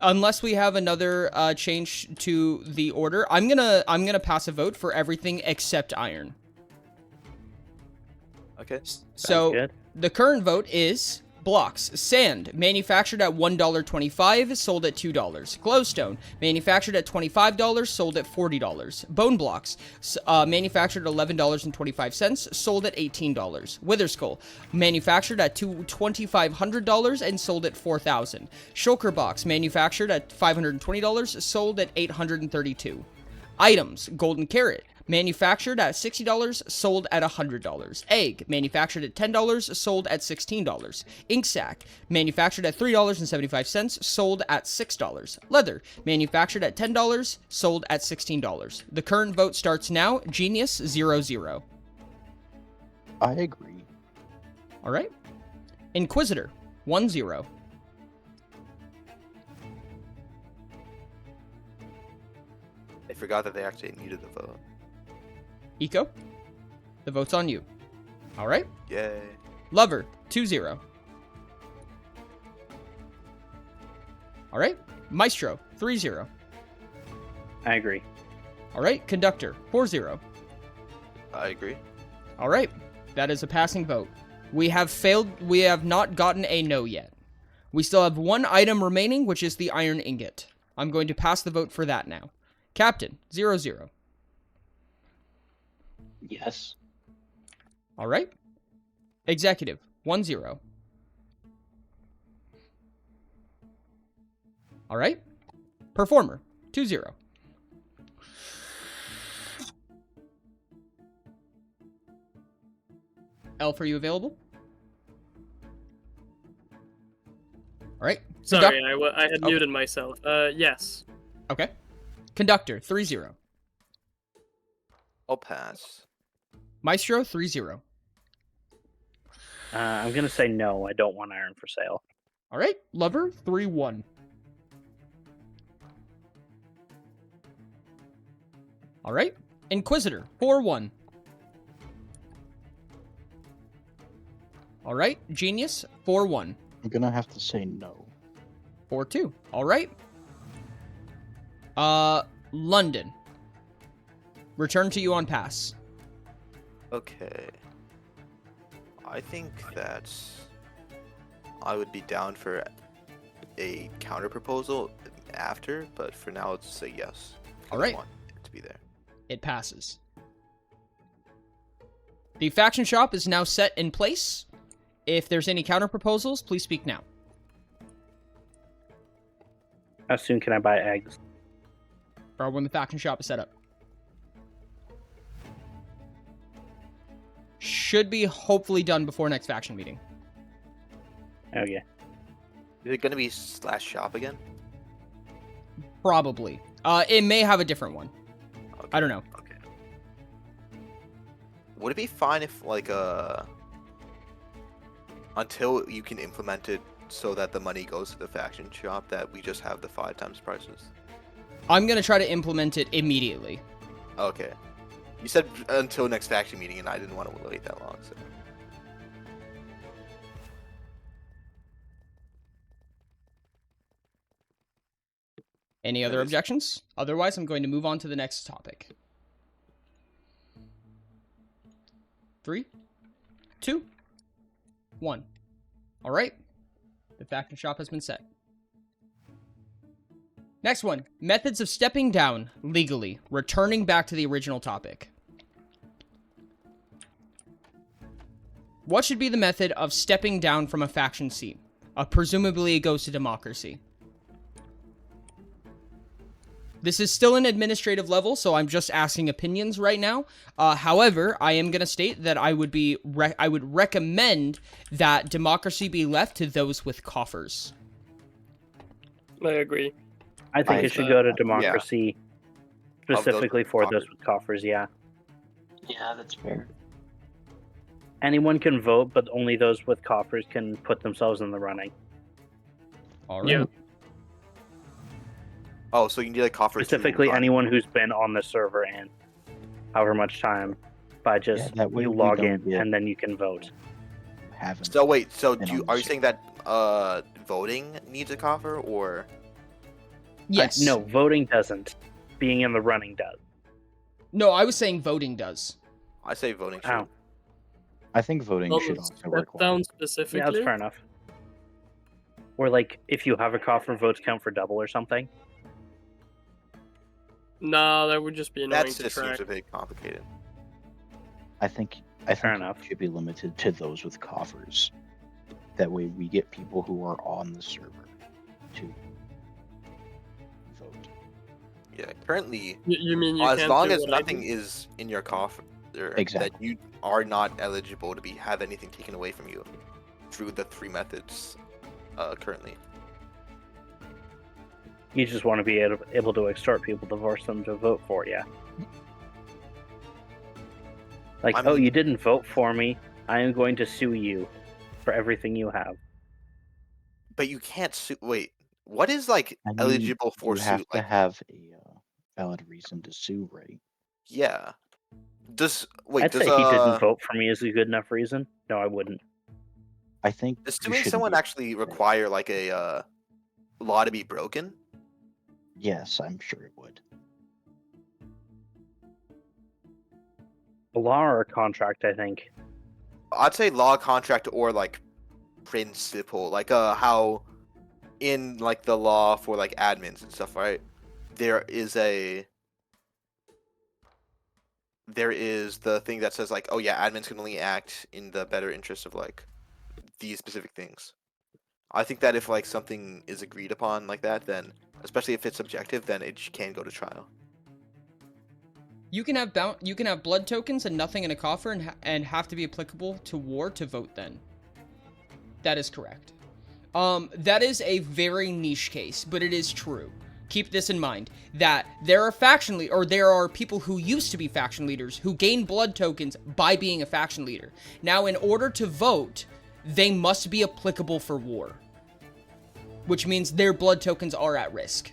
Speaker 1: Unless we have another change to the order, I'm gonna pass a vote for everything except iron.
Speaker 7: okay.
Speaker 1: So
Speaker 6: good.
Speaker 1: the current vote is blocks. Sand, manufactured at $1.25, sold at $2. Glowstone, manufactured at $25, sold at $40. Bone blocks, manufactured at $11.25, sold at $18. Wither skull, manufactured at $2,500 and sold at $4,000. Shulker box, manufactured at $520, sold at $832. Items, golden carrot, manufactured at $60, sold at $100. Egg, manufactured at $10, sold at $16. Ink sac, manufactured at $3.75, sold at $6. Leather, manufactured at $10, sold at $16. The current vote starts now. Genius 0-0.
Speaker 5: I agree.
Speaker 1: All right. Inquisitor 1-0.
Speaker 7: I forgot that they actually needed the vote.
Speaker 1: Eco, the vote's on you. All right.
Speaker 7: Yay.
Speaker 1: Lover 2-0. All right. Maestro 3-0.
Speaker 6: I agree.
Speaker 1: All right. Conductor 4-0.
Speaker 7: I agree.
Speaker 1: All right. That is a passing vote. We have failed. We have not gotten a no yet. We still have one item remaining, which is the iron ingot. I'm going to pass the vote for that now. Captain 0-0.
Speaker 5: Yes.
Speaker 1: All right. Executive 1-0. All right. Performer 2-0. Elf, are you available? All right.
Speaker 3: Sorry, I had muted myself. Yes.
Speaker 1: Okay. Conductor 3-0.
Speaker 7: I'll pass.
Speaker 1: Maestro 3-0.
Speaker 6: I'm gonna say no. I don't want iron for sale.
Speaker 1: All right. Lover 3-1. All right. Inquisitor 4-1. All right. Genius 4-1.
Speaker 5: I'm gonna have to say no.
Speaker 1: 4-2. All right. London. Return to you on pass.
Speaker 7: Okay. I think that I would be down for a counter proposal after, but for now, let's say yes.
Speaker 1: All right.
Speaker 7: I want it to be there.
Speaker 1: It passes. The faction shop is now set in place. If there's any counter proposals, please speak now.
Speaker 6: How soon can I buy eggs?
Speaker 1: Or when the faction shop is set up. Should be hopefully done before next faction meeting.
Speaker 6: Okay.
Speaker 7: Is it going to be /shop again?
Speaker 1: Probably. It may have a different one.
Speaker 7: Okay.
Speaker 1: I don't know.
Speaker 7: Okay. Would it be fine if, like, until you can implement it so that the money goes to the faction shop, that we just have the 5 times prices?
Speaker 1: I'm going to try to implement it immediately.
Speaker 7: Okay. You said until next faction meeting, and I didn't want to wait that long, so...
Speaker 1: Any other objections? Otherwise, I'm going to move on to the next topic. 3, 2, 1. All right. The faction shop has been set. Next one. Methods of stepping down legally. Returning back to the original topic. What should be the method of stepping down from a faction seat? Presumably it goes to democracy. This is still an administrative level, so I'm just asking opinions right now. However, I am going to state that I would recommend that democracy be left to those with coffers.
Speaker 3: I agree.
Speaker 6: I think it should go to democracy, specifically for those with coffers. Yeah.
Speaker 5: Yeah, that's fair.
Speaker 6: Anyone can vote, but only those with coffers can put themselves in the running.
Speaker 1: All right.
Speaker 3: Yeah.
Speaker 7: Oh, so you need a coffer to
Speaker 6: Specifically,
Speaker 7: run.
Speaker 6: anyone who's been on the server and however much time, by just
Speaker 5: that way
Speaker 6: you
Speaker 5: we
Speaker 6: log
Speaker 5: don't
Speaker 6: in
Speaker 5: get-
Speaker 6: and then you can vote.
Speaker 5: Haven't.
Speaker 7: So wait, so
Speaker 5: been
Speaker 7: do you,
Speaker 5: on the
Speaker 7: are you saying that voting needs a coffer, or
Speaker 1: Yes.
Speaker 6: No, voting doesn't. Being in the running does.
Speaker 1: No, I was saying voting does.
Speaker 7: I say voting should.
Speaker 6: Oh,
Speaker 5: I think voting should
Speaker 3: Well,
Speaker 5: also
Speaker 3: step
Speaker 5: require.
Speaker 3: down
Speaker 6: yeah,
Speaker 3: specifically.
Speaker 6: that's fair enough. Or like, if you have a coffer, votes count for double or something.
Speaker 3: Nah, that would just be annoying
Speaker 7: That
Speaker 3: to
Speaker 7: just seems
Speaker 3: track.
Speaker 7: a bit complicated.
Speaker 5: I think
Speaker 6: enough.
Speaker 5: it should be limited to those with coffers. That way, we get people who are on the server to vote.
Speaker 7: Yeah, currently,
Speaker 3: You mean you
Speaker 7: as
Speaker 3: can't
Speaker 7: long
Speaker 3: do
Speaker 7: as
Speaker 3: what I
Speaker 7: nothing
Speaker 3: do?
Speaker 7: is in your coffer, that
Speaker 5: Exactly.
Speaker 7: you are not eligible to have anything taken away from you through the 3 methods currently.
Speaker 6: You just want to be able to extort people to force them to vote for you. Like,
Speaker 7: I
Speaker 6: oh,
Speaker 7: mean-
Speaker 6: you didn't vote for me. I am going to sue you for everything you have.
Speaker 7: But you can't sue. Wait, what is like
Speaker 5: I mean,
Speaker 7: eligible for
Speaker 5: you have
Speaker 7: suit?
Speaker 5: to
Speaker 7: Like,
Speaker 5: have a valid reason to sue, right?
Speaker 7: yeah. Does
Speaker 6: I'd say he didn't vote for me is a good enough reason. No, I wouldn't.
Speaker 5: I think
Speaker 7: does
Speaker 5: you
Speaker 7: suing
Speaker 5: shouldn't
Speaker 7: someone
Speaker 5: be-
Speaker 7: actually require like a law to be broken?
Speaker 5: Yes, I'm sure it would.
Speaker 6: A law or a contract, I think.
Speaker 7: I'd say law, contract, or like principle, like how in like the law for like admins and stuff, right? There is the thing that says like, oh yeah, admins can only act in the better interest of like these specific things. I think that if like something is agreed upon like that, then especially if it's subjective, then it can go to trial.
Speaker 1: You can have blood tokens and nothing in a coffer and have to be applicable to war to vote then. That is correct. That is a very niche case, but it is true. Keep this in mind, that there are people who used to be faction leaders who gain blood tokens by being a faction leader. Now, in order to vote, they must be applicable for war, which means their blood tokens are at risk.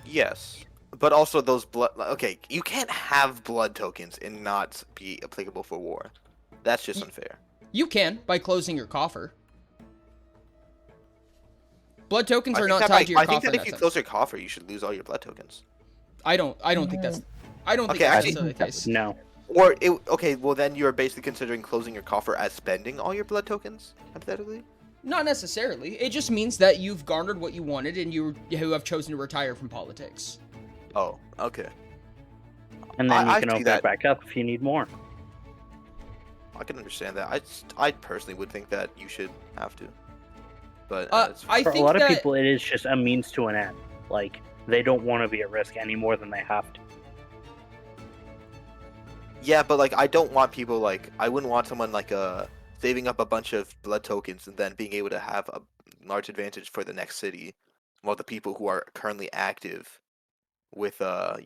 Speaker 7: Yes, but also those blood. Okay, you can't have blood tokens and not be applicable for war. That's just unfair.
Speaker 1: You can, by closing your coffer. Blood tokens
Speaker 7: I
Speaker 1: are
Speaker 7: think
Speaker 1: not
Speaker 7: that
Speaker 1: tied to your
Speaker 7: I
Speaker 1: coffer.
Speaker 7: think that
Speaker 1: in
Speaker 7: if you
Speaker 1: sense.
Speaker 7: close your coffer, you should lose all your blood tokens.
Speaker 1: I don't think that's. I don't think
Speaker 7: Okay,
Speaker 1: that's
Speaker 7: actually-
Speaker 1: necessarily the case.
Speaker 6: No.
Speaker 7: Or okay, well then you're basically considering closing your coffer as spending all your blood tokens, hypothetically.
Speaker 1: Not necessarily. It just means that you've garnered what you wanted and you have chosen to retire from politics.
Speaker 7: Oh, okay.
Speaker 6: And then
Speaker 7: I
Speaker 6: you can
Speaker 7: see
Speaker 6: open
Speaker 7: that.
Speaker 6: it back up if you need more.
Speaker 7: I can understand that. I personally would think that you should have to, but it's
Speaker 1: I
Speaker 6: For a
Speaker 1: think
Speaker 6: lot of
Speaker 1: that
Speaker 6: people, it is just a means to an end. Like, they don't want to be at risk any more than they have to.
Speaker 7: yeah, but like I don't want people like I wouldn't want someone like saving up a bunch of blood tokens and then being able to have a large advantage for the next city, while the people who are currently active with the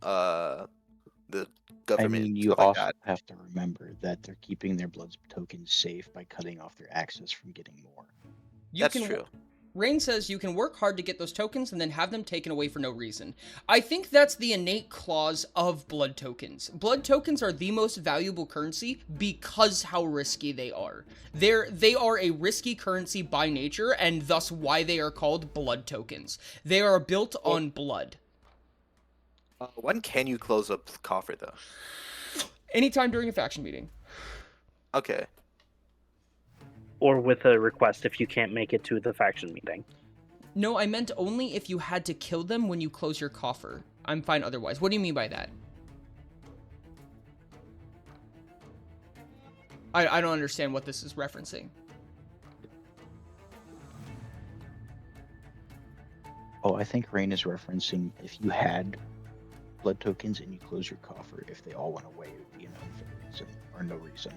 Speaker 5: I
Speaker 7: government.
Speaker 5: mean,
Speaker 7: and
Speaker 5: you
Speaker 7: stuff like
Speaker 5: also
Speaker 7: that.
Speaker 5: have to remember that they're keeping their blood tokens safe by cutting off their access from getting more.
Speaker 7: That's true.
Speaker 1: Rain says you can work hard to get those tokens and then have them taken away for no reason. I think that's the innate clause of blood tokens. Blood tokens are the most valuable currency because how risky they are. They are a risky currency by nature, and thus why they are called blood tokens. They are built on blood.
Speaker 7: When can you close a coffer though?
Speaker 1: Anytime during a faction meeting.
Speaker 7: Okay.
Speaker 6: Or with a request if you can't make it to the faction meeting.
Speaker 1: No, I meant only if you had to kill them when you close your coffer. I'm fine otherwise. What do you mean by that? I don't understand what this is referencing.
Speaker 5: Oh, I think Rain is referencing if you had blood tokens and you close your coffer, if they all went away, it would be an unfair reason or no reason.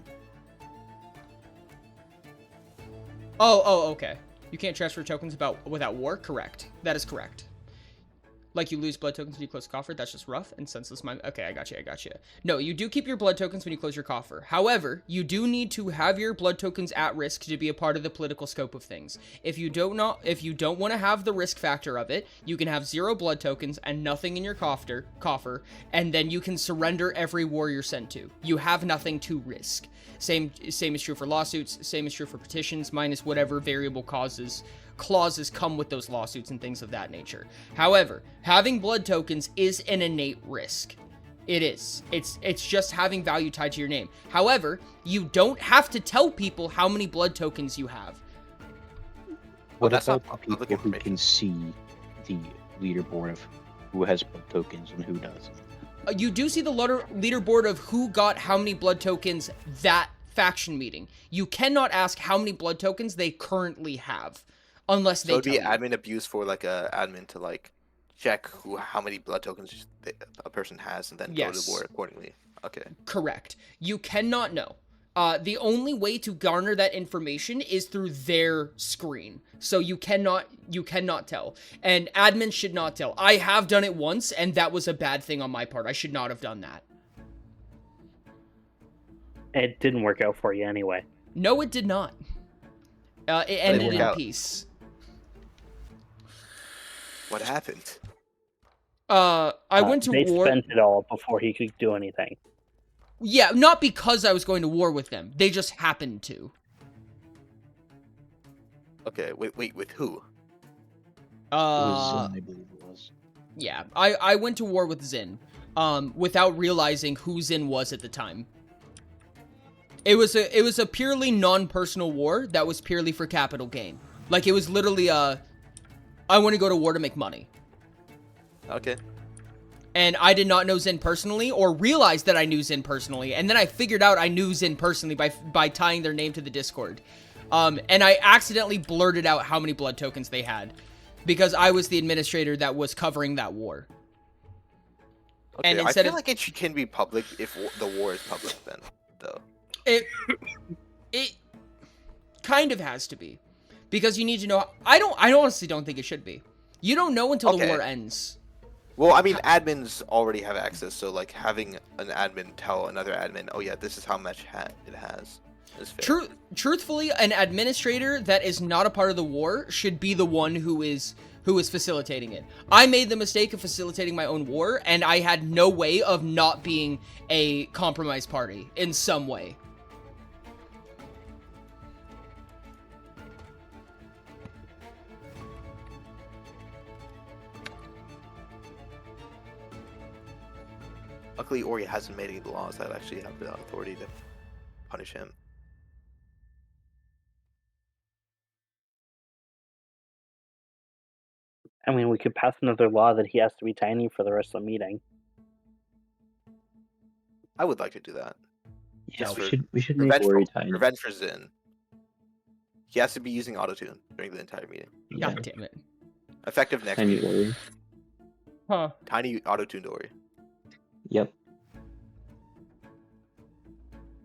Speaker 1: Oh, okay. You can't transfer tokens without war? Correct. That is correct. Like, you lose blood tokens when you close a coffer? That's just rough and senseless. Okay, I got you. No, you do keep your blood tokens when you close your coffer. However, you do need to have your blood tokens at risk to be a part of the political scope of things. If you don't want to have the risk factor of it, you can have 0 blood tokens and nothing in your coffer, and then you can surrender every war you're sent to. You have nothing to risk. Same is true for lawsuits, same is true for petitions, minus whatever variable clauses come with those lawsuits and things of that nature. However, having blood tokens is an innate risk. It is. It's just having value tied to your name. However, you don't have to tell people how many blood tokens you have.
Speaker 5: What
Speaker 7: that's
Speaker 5: about
Speaker 7: not
Speaker 5: the
Speaker 7: public
Speaker 5: people who
Speaker 7: information.
Speaker 5: can see the leaderboard of who has blood tokens and who doesn't?
Speaker 1: You do see the leaderboard of who got how many blood tokens that faction meeting. You cannot ask how many blood tokens they currently have, unless
Speaker 7: So
Speaker 1: they
Speaker 7: it'd
Speaker 1: tell
Speaker 7: be
Speaker 1: you.
Speaker 7: admin abuse for like a admin to like check how many blood tokens a person has and then go to
Speaker 1: Yes.
Speaker 7: the war accordingly. Okay.
Speaker 1: Correct. You cannot know. The only way to garner that information is through their screen. So you cannot tell. And admins should not tell. I have done it once, and that was a bad thing on my part. I should not have done that.
Speaker 6: It didn't work out for you anyway.
Speaker 1: No, it did not. It ended
Speaker 7: work
Speaker 1: in
Speaker 7: out?
Speaker 1: peace.
Speaker 7: What happened?
Speaker 1: I went to
Speaker 6: They
Speaker 1: war.
Speaker 6: spent it all before he could do anything.
Speaker 1: Yeah, not because I was going to war with them. They just happened to.
Speaker 7: Okay, wait, with who?
Speaker 5: It was Zen, I believe it was.
Speaker 1: Yeah, I went to war with Zin, without realizing who Zin was at the time. It was a purely non-personal war that was purely for capital gain. Like, it was literally I want to go to war to make money.
Speaker 7: Okay.
Speaker 1: And I did not know Zin personally, or realize that I knew Zin personally, and then I figured out I knew Zin personally by tying their name to the Discord. And I accidentally blurted out how many blood tokens they had, because I was the administrator that was covering that war.
Speaker 7: Okay,
Speaker 1: And
Speaker 7: I
Speaker 1: instead
Speaker 7: feel
Speaker 1: of-
Speaker 7: like it can be public if the war is public then, though.
Speaker 1: It kind of has to be, because you need to know. I honestly don't think it should be. You don't know until the
Speaker 7: Okay.
Speaker 1: war ends.
Speaker 7: Well, I mean, admins already have access, so like having an admin tell another admin, oh yeah, this is how much it has, is fair.
Speaker 1: Truthfully, an administrator that is not a part of the war should be the one who is facilitating it. I made the mistake of facilitating my own war, and I had no way of not being a compromised party in some way.
Speaker 7: Luckily, Ori hasn't made any laws that actually have the authority to punish him.
Speaker 6: I mean, we could pass another law that he has to be tiny for the rest of the meeting.
Speaker 7: I would like to do that.
Speaker 5: Yeah,
Speaker 7: Just
Speaker 5: we should make Ori tiny.
Speaker 7: Revenge for Zin. He has to be using autotune during the entire meeting.
Speaker 5: Yeah,
Speaker 1: God damn it.
Speaker 7: Effective next
Speaker 10: Tiny
Speaker 7: meeting.
Speaker 10: Ori.
Speaker 1: Huh.
Speaker 7: Tiny autotuned Ori.
Speaker 10: Yep.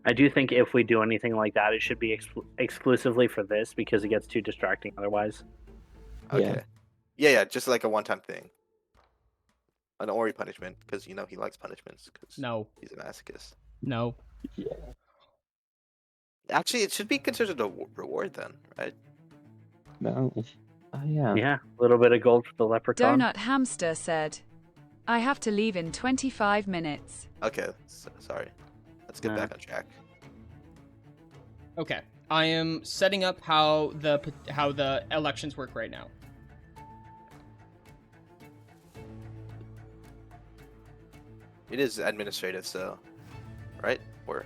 Speaker 6: I do think if we do anything like that, it should be exclusively for this because it gets too distracting otherwise.
Speaker 7: Okay. Yeah, just like a one-time thing. An Ori punishment, because you know he likes punishments, because
Speaker 1: No.
Speaker 7: he's a masochist.
Speaker 1: No.
Speaker 10: Yeah.
Speaker 7: Actually, it should be considered a reward then, right?
Speaker 10: No. Oh, yeah.
Speaker 6: Yeah, a little bit of gold for the leprechaun.
Speaker 4: Donut Hamster said, I have to leave in 25 minutes.
Speaker 7: Okay, sorry. Let's get
Speaker 6: Nah.
Speaker 7: back on track.
Speaker 1: Okay. I am setting up how the elections work right now.
Speaker 7: It is administrative, so... Right? Or...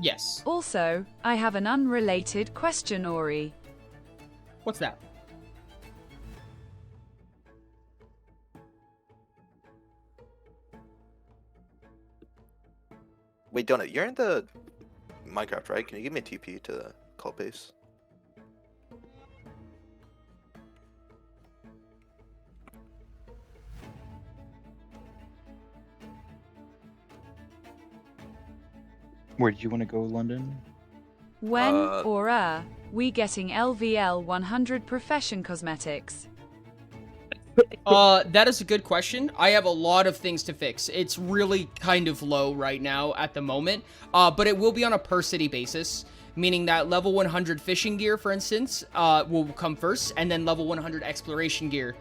Speaker 1: Yes.
Speaker 4: Also, I have an unrelated question, Ori.
Speaker 1: What's that?
Speaker 7: Wait, Donut, you're in the Minecraft, right? Can you give me a TP to the cult base?
Speaker 5: Where did you want to go, London?
Speaker 4: When
Speaker 7: Uh,
Speaker 4: or we getting LVL 100 profession cosmetics?
Speaker 1: That is a good question. I have a lot of things to fix. It's really kind of low right now at the moment, but it will be on a per city basis, meaning that level 100 fishing gear, for instance, will come first, and then level 100 exploration gear.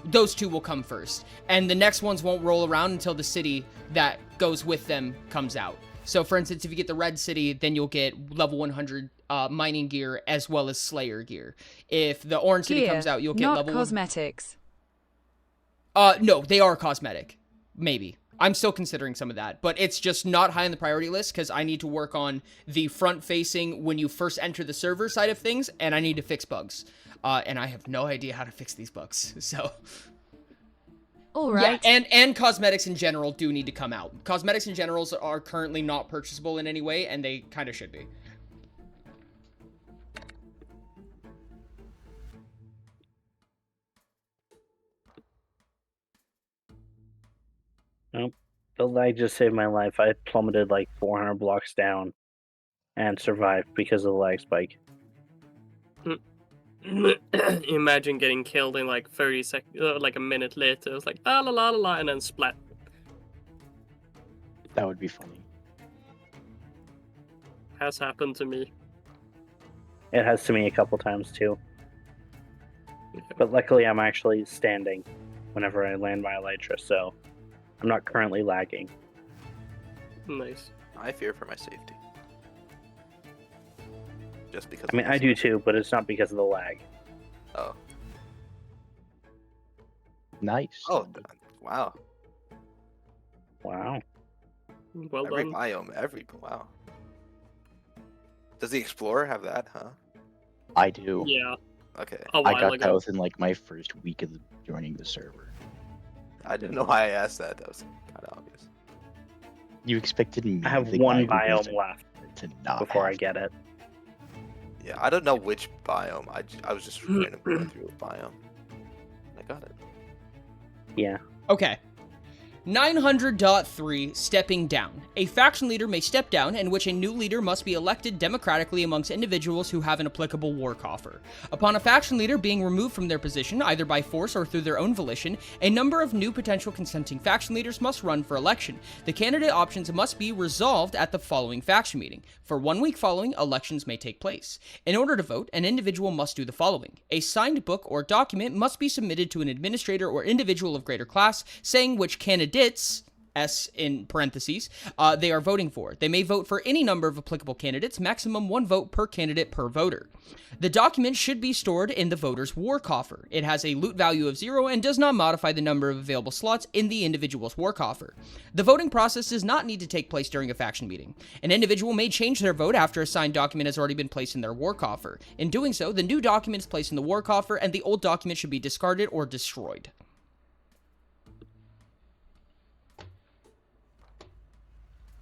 Speaker 1: Those two will come first, and the next ones won't roll around until the city that goes with them comes out. So, for instance, if you get the red city, then you'll get level 100 mining gear as well as Slayer gear. If the orange city
Speaker 4: Gear,
Speaker 1: comes out, you'll get
Speaker 4: not
Speaker 1: level
Speaker 4: cosmetics.
Speaker 1: No, they are cosmetic. Maybe. I'm still considering some of that, but it's just not high on the priority list because I need to work on the front-facing when you first enter the server side of things, and I need to fix bugs. And I have no idea how to fix these bugs, so...
Speaker 4: All right.
Speaker 1: Yeah, and cosmetics in general do need to come out. Cosmetics in general are currently not purchasable in any way, and they kind of should be.
Speaker 6: Nope. The lag just saved my life. I plummeted like 400 blocks down and survived because of the lag spike.
Speaker 3: Imagine getting killed in like 30 seconds, like a minute later. It's like la la la la, and then splat.
Speaker 5: That would be funny.
Speaker 3: Has happened to me.
Speaker 6: It has to me a couple times too. But luckily, I'm actually standing whenever I land my elytra, so I'm not currently lagging.
Speaker 3: Nice.
Speaker 7: I fear for my safety. Just because.
Speaker 6: I mean, I do too, but it's not because of the lag.
Speaker 7: Oh.
Speaker 5: Nice.
Speaker 7: Oh. Wow.
Speaker 6: Wow.
Speaker 3: Well
Speaker 7: Every
Speaker 3: done.
Speaker 7: biome. Wow. Does the Explorer have that? Huh.
Speaker 5: I do.
Speaker 3: Yeah.
Speaker 7: Okay.
Speaker 3: A
Speaker 5: I
Speaker 3: while
Speaker 5: got
Speaker 3: ago.
Speaker 5: that within like my first week of joining the server.
Speaker 7: I didn't know why I asked that. That was kind of obvious.
Speaker 5: You expected me?
Speaker 6: I have
Speaker 5: the
Speaker 6: one
Speaker 5: guy who
Speaker 6: biome left
Speaker 5: to not
Speaker 6: before I
Speaker 5: have
Speaker 6: get it.
Speaker 7: Yeah, I don't know which biome. I was just randomly going through a biome. I got it.
Speaker 6: Yeah.
Speaker 1: Okay. 900.3 Stepping Down. A faction leader may step down, in which a new leader must be elected democratically amongst individuals who have an applicable war coffer. Upon a faction leader being removed from their position, either by force or through their own volition, a number of new potential consenting faction leaders must run for election. The candidate options must be resolved at the following faction meeting. For 1 week following, elections may take place. In order to vote, an individual must do the following. A signed book or document must be submitted to an administrator or individual of greater class, saying which candidates, S in parentheses, they are voting for. They may vote for any number of applicable candidates, maximum 1 vote per candidate per voter. The document should be stored in the voter's war coffer. It has a loot value of 0 and does not modify the number of available slots in the individual's war coffer. The voting process does not need to take place during a faction meeting. An individual may change their vote after a signed document has already been placed in their war coffer. In doing so, the new document is placed in the war coffer and the old document should be discarded or destroyed.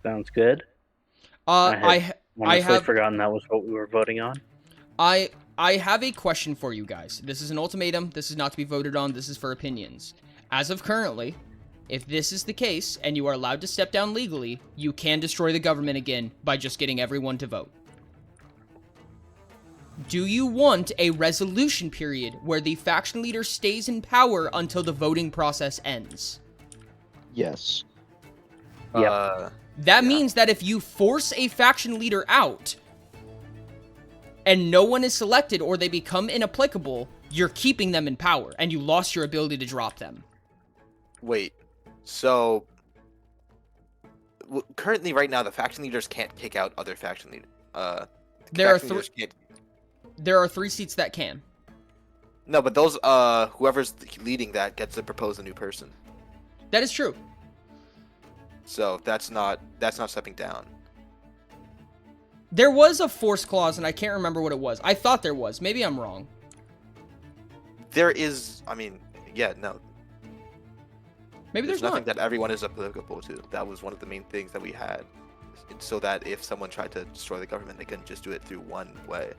Speaker 6: Sounds good.
Speaker 1: I
Speaker 6: had honestly
Speaker 1: have
Speaker 6: forgotten that was what we were voting on.
Speaker 1: I have a question for you guys. This is an ultimatum. This is not to be voted on. This is for opinions. As of currently, if this is the case and you are allowed to step down legally, you can destroy the government again by just getting everyone to vote. Do you want a resolution period where the faction leader stays in power until the voting process ends?
Speaker 5: Yes.
Speaker 6: Yep.
Speaker 1: That
Speaker 7: Yeah.
Speaker 1: means that if you force a faction leader out and no one is selected or they become inapplicable, you're keeping them in power and you lost your ability to drop them.
Speaker 7: Wait. So currently, right now, the faction leaders can't kick out other faction leaders.
Speaker 1: There are 3 seats that can.
Speaker 7: No, but those whoever's leading that gets to propose a new person.
Speaker 1: That is true.
Speaker 7: So that's not stepping down.
Speaker 1: There was a force clause, and I can't remember what it was. I thought there was. Maybe I'm wrong.
Speaker 7: There is. I mean, yeah, no.
Speaker 1: Maybe there's
Speaker 7: nothing
Speaker 1: not.
Speaker 7: that everyone is applicable to. That was one of the main things that we had, so that if someone tried to destroy the government, they couldn't just do it through one way.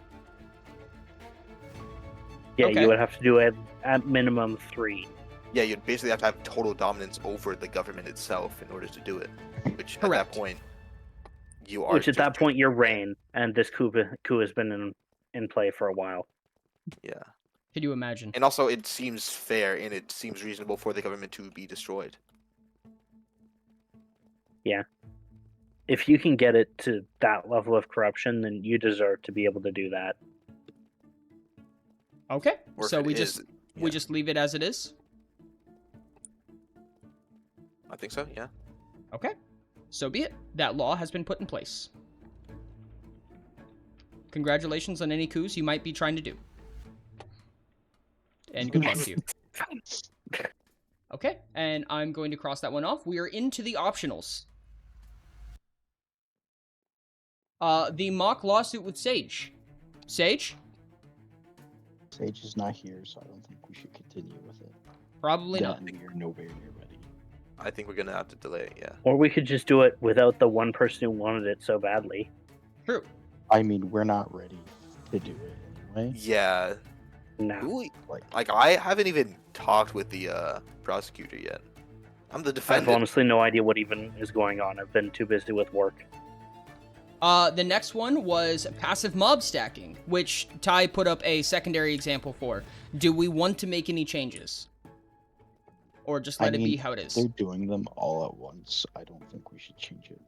Speaker 6: Yeah,
Speaker 1: Okay.
Speaker 6: you would have to do it at minimum 3.
Speaker 7: Yeah, you'd basically have to have total dominance over the government itself in order to do it. Which
Speaker 1: Correct.
Speaker 7: at that point, you are.
Speaker 6: Which at that point you're Rain, and this coup has been in play for a while.
Speaker 7: Yeah.
Speaker 1: Can you imagine?
Speaker 7: And also, it seems fair and it seems reasonable for the government to be destroyed.
Speaker 6: Yeah. If you can get it to that level of corruption, then you deserve to be able to do that.
Speaker 1: Okay,
Speaker 7: Or if
Speaker 1: so
Speaker 7: it
Speaker 1: we
Speaker 7: is-
Speaker 1: just leave it as it is.
Speaker 7: I think so, yeah.
Speaker 1: Okay, so be it. That law has been put in place. Congratulations on any coups you might be trying to do. And good luck to you. Okay, and I'm going to cross that one off. We are into the optionals. The mock lawsuit with Sage. Sage?
Speaker 5: Sage is not here, so I don't think we should continue with it.
Speaker 1: Probably not.
Speaker 5: We are nowhere near ready.
Speaker 7: I think we're gonna have to delay it, yeah.
Speaker 6: Or we could just do it without the one person who wanted it so badly.
Speaker 1: True.
Speaker 5: I mean, we're not ready to do it anyway.
Speaker 7: Yeah.
Speaker 6: No.
Speaker 7: Who, like, I haven't even talked with the prosecutor yet. I'm the
Speaker 6: I have
Speaker 7: defendant.
Speaker 6: honestly no idea what even is going on. I've been too busy with work.
Speaker 1: The next one was passive mob stacking, which Ty put up a secondary example for. Do we want to make any changes? Or just let it be how it is?
Speaker 5: They're doing them all at once. I don't think we should change it.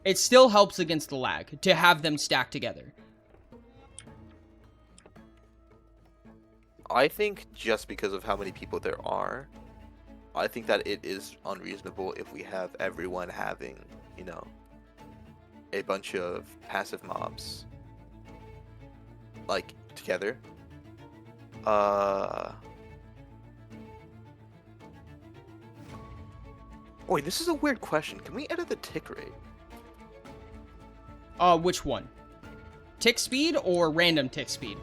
Speaker 1: It still helps against the lag to have them stacked together.
Speaker 7: I think just because of how many people there are, I think that it is unreasonable if we have everyone having, you know, a bunch of passive mobs, like, together. Wait, this is a weird question. Can we edit the tick rate?
Speaker 1: Which one? Tick speed or random tick speed?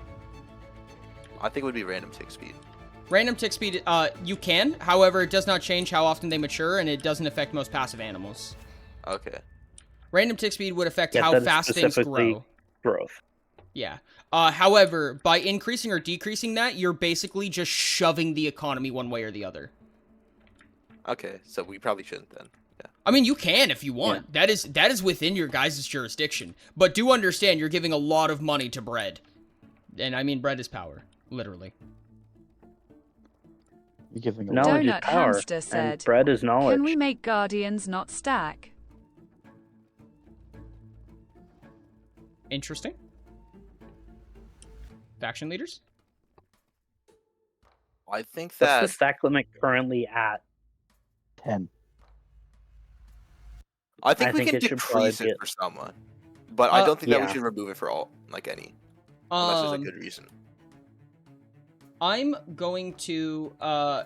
Speaker 7: I think it would be random tick speed.
Speaker 1: Random tick speed, you can. However, it does not change how often they mature, and it doesn't affect most passive animals.
Speaker 7: Okay.
Speaker 1: Random tick speed would affect
Speaker 6: Yeah,
Speaker 1: how
Speaker 6: that is
Speaker 1: fast things
Speaker 6: specifically
Speaker 1: grow.
Speaker 6: Growth.
Speaker 1: Yeah. However, by increasing or decreasing that, you're basically just shoving the economy one way or the other.
Speaker 7: Okay, so we probably shouldn't then. Yeah.
Speaker 1: I mean, you can if you want. That is within your guys' jurisdiction. But do understand you're giving a lot of money to bread. And I mean, bread is power. Literally.
Speaker 5: You're giving a
Speaker 6: Knowledge is
Speaker 4: Donut
Speaker 6: power,
Speaker 4: Hamster
Speaker 6: and
Speaker 4: said,
Speaker 6: bread is knowledge.
Speaker 4: Can we make Guardians not stack?
Speaker 1: Interesting. Faction leaders?
Speaker 7: I think
Speaker 6: What's the
Speaker 7: that
Speaker 6: stack limit currently at?
Speaker 5: 10.
Speaker 7: I think we
Speaker 6: think
Speaker 7: can
Speaker 6: it should probably
Speaker 7: decrease
Speaker 6: be
Speaker 7: it for someone, but I don't think that we
Speaker 6: yeah.
Speaker 7: should remove it for all, like any, unless there's a
Speaker 1: Um,
Speaker 7: good reason.
Speaker 1: I'm going to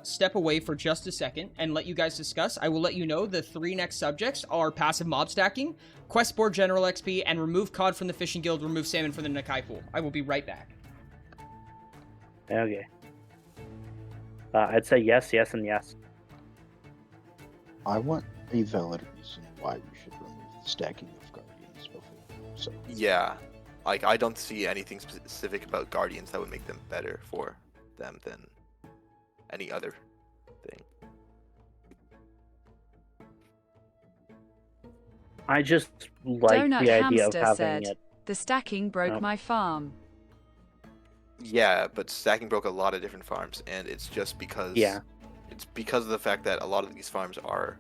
Speaker 1: step away for just a second and let you guys discuss. I will let you know the 3 next subjects are passive mob stacking, quest board general XP, and remove cod from the fishing guild, remove salmon from the Nakai pool. I will be right back.
Speaker 6: Okay. I'd say yes, yes, and yes.
Speaker 5: I want a valid reason why we should remove the stacking of Guardians before. So
Speaker 7: Yeah, like I don't see anything specific about Guardians that would make them better for them than any other thing.
Speaker 6: I just like
Speaker 4: Donut
Speaker 6: the idea of
Speaker 4: Hamster
Speaker 6: having
Speaker 4: said,
Speaker 6: it.
Speaker 4: The stacking broke
Speaker 6: Oh.
Speaker 4: my farm.
Speaker 7: Yeah, but stacking broke a lot of different farms, and it's just because it's because of the fact that a lot of these farms are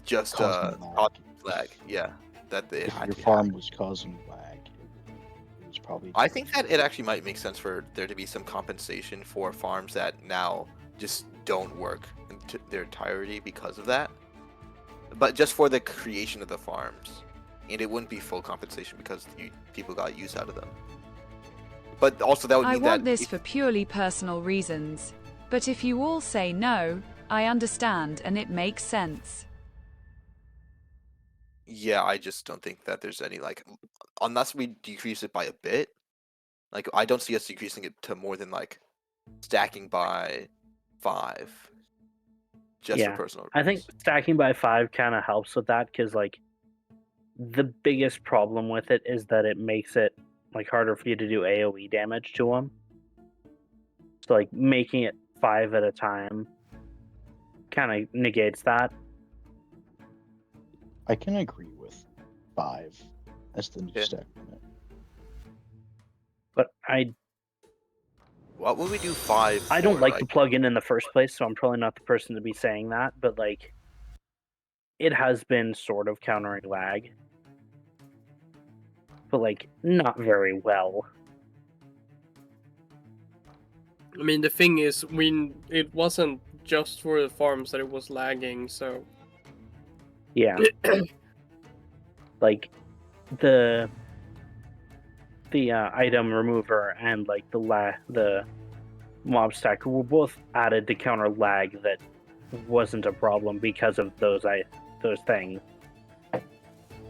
Speaker 7: just
Speaker 5: causing lag.
Speaker 7: lag. Yeah, that they
Speaker 5: If
Speaker 7: had
Speaker 5: your
Speaker 7: to be
Speaker 5: farm
Speaker 7: hacked.
Speaker 5: was causing lag, it was probably.
Speaker 7: I think that it actually might make sense for there to be some compensation for farms that now just don't work in their entirety because of that. But just for the creation of the farms, and it wouldn't be full compensation because people got use out of them. But also that would
Speaker 4: I
Speaker 7: mean
Speaker 4: want
Speaker 7: that
Speaker 4: this for purely personal reasons. But if you all say no, I understand and it makes sense.
Speaker 7: yeah, I just don't think that there's any like unless we decrease it by a bit. Like I don't see us decreasing it to more than like stacking by 5. Just for personal
Speaker 6: I think
Speaker 7: reasons.
Speaker 6: stacking by 5 kind of helps with that because like the biggest problem with it is that it makes it like harder for you to do AoE damage to them. So like making it 5 at a time kind of negates that.
Speaker 5: I can agree with 5 as the new stack limit.
Speaker 6: But
Speaker 7: What would we do 5?
Speaker 6: I don't
Speaker 7: for,
Speaker 6: like the plugin in the first place, so I'm probably not the person to be saying that. But like, it has been sort of countering lag, but like not very well.
Speaker 3: I mean, the thing is, it wasn't just for the farms that it was lagging, so
Speaker 6: Yeah. Like the item remover and like the mob stack were both added to counter lag that wasn't a problem because of those things.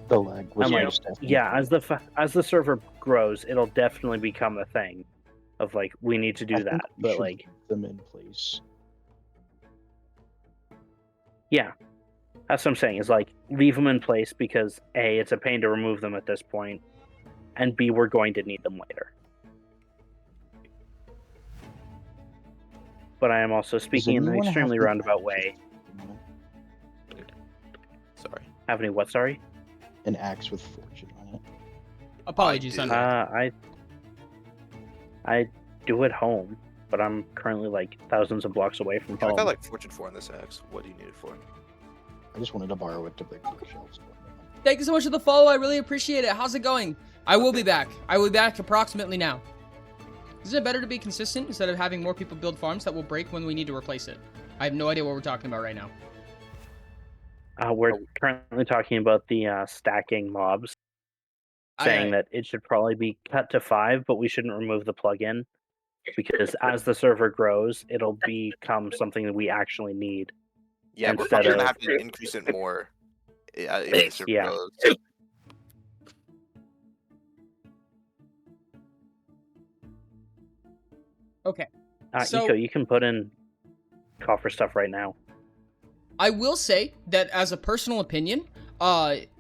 Speaker 5: The lag was
Speaker 6: And like,
Speaker 5: most definitely.
Speaker 6: yeah, as the server grows, it'll definitely become a thing of like we need to do
Speaker 5: I think
Speaker 6: that.
Speaker 5: we
Speaker 6: But
Speaker 5: should
Speaker 6: like,
Speaker 5: leave them in place.
Speaker 6: yeah, that's what I'm saying. Is like leave them in place because A, it's a pain to remove them at this point, and B, we're going to need them later. But I am also speaking in an
Speaker 5: anyone have
Speaker 6: extremely
Speaker 5: the
Speaker 6: roundabout way.
Speaker 7: Sorry.
Speaker 6: Have any what? Sorry.
Speaker 5: An axe with fortune on it.
Speaker 1: Apologies,
Speaker 7: I do.
Speaker 1: Unreal.
Speaker 6: I do at home, but I'm currently like thousands of blocks away from
Speaker 7: I
Speaker 6: home.
Speaker 7: got like Fortune 4 on this axe. What do you need it for?
Speaker 5: I just wanted to borrow it to break bookshelves.
Speaker 1: Thank you so much for the follow. I really appreciate it. How's it going? I will be back. I will be back approximately now. Isn't it better to be consistent instead of having more people build farms that will break when we need to replace it? I have no idea what we're talking about right now.
Speaker 6: We're currently talking about the stacking mobs, saying that it should probably be cut to 5, but we shouldn't remove the plugin because as the server grows, it'll become something that we actually need.
Speaker 7: Yeah, we're
Speaker 6: instead
Speaker 7: probably gonna
Speaker 6: of-
Speaker 7: have to increase it more. If the server
Speaker 6: Yeah.
Speaker 7: grows.
Speaker 1: Okay. So-
Speaker 6: Eco, you can put in coffer stuff right now.
Speaker 1: I will say that as a personal opinion,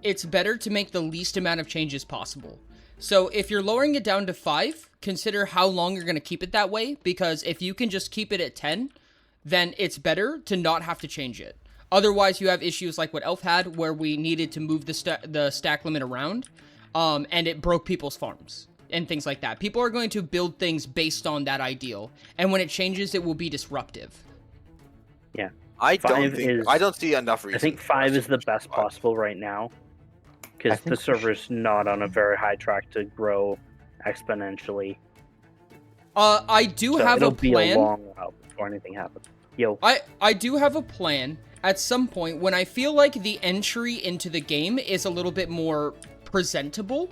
Speaker 1: it's better to make the least amount of changes possible. So if you're lowering it down to 5, consider how long you're going to keep it that way, because if you can just keep it at 10, then it's better to not have to change it. Otherwise, you have issues like what Elf had, where we needed to move the stack limit around, and it broke people's farms and things like that. People are going to build things based on that ideal, and when it changes, it will be disruptive.
Speaker 6: Yeah.
Speaker 7: I
Speaker 6: Five
Speaker 7: don't see enough reason.
Speaker 6: I think 5 is the best possible right now because the server's not on a very high track to grow exponentially.
Speaker 1: I do have
Speaker 6: it'll
Speaker 1: a plan.
Speaker 6: be a long while before anything happens. Yo.
Speaker 1: I do have a plan at some point when I feel like the entry into the game is a little bit more presentable,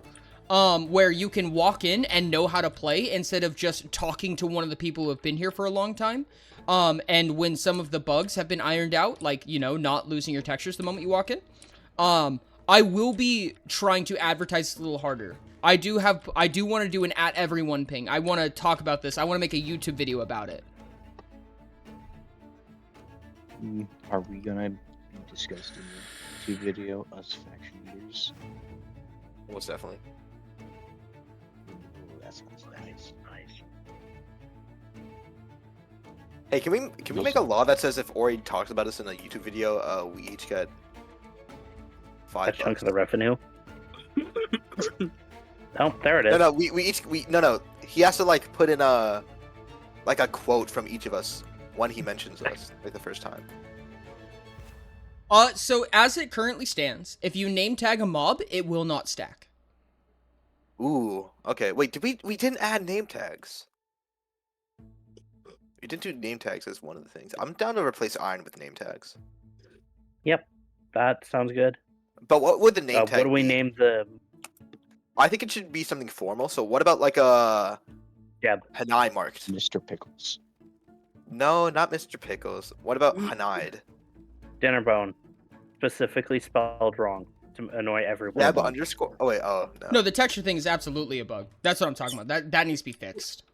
Speaker 1: where you can walk in and know how to play instead of just talking to one of the people who have been here for a long time. And when some of the bugs have been ironed out, like, you know, not losing your textures the moment you walk in, I will be trying to advertise a little harder. I do want to do an @everyone ping. I want to talk about this. I want to make a YouTube video about it.
Speaker 5: Are we gonna be discussing the YouTube video, us faction leaders?
Speaker 7: Most definitely.
Speaker 5: Ooh, that sounds nice.
Speaker 7: Hey, can we make a law that says if Ori talks about us in a YouTube video, we each get $5?
Speaker 6: A chunk of the revenue. Oh, there it is.
Speaker 7: No, no, he has to like put in a quote from each of us when he mentions us, like the first time.
Speaker 1: So as it currently stands, if you name tag a mob, it will not stack.
Speaker 7: Ooh, okay. Wait, we didn't add name tags. We didn't do name tags as one of the things. I'm down to replace iron with name tags.
Speaker 6: Yep, that sounds good.
Speaker 7: But what would the name tag
Speaker 6: What do we
Speaker 7: be?
Speaker 6: name the...
Speaker 7: I think it should be something formal. So what about like a Hanai marked?
Speaker 5: Mr. Pickles.
Speaker 7: No, not Mr. Pickles. What about Hanide?
Speaker 6: Dinner bone. Specifically spelled wrong to annoy everyone.
Speaker 7: Yeah, but underscore. Oh wait, oh no.
Speaker 1: No, the texture thing is absolutely a bug. That's what I'm talking about. That needs to be fixed.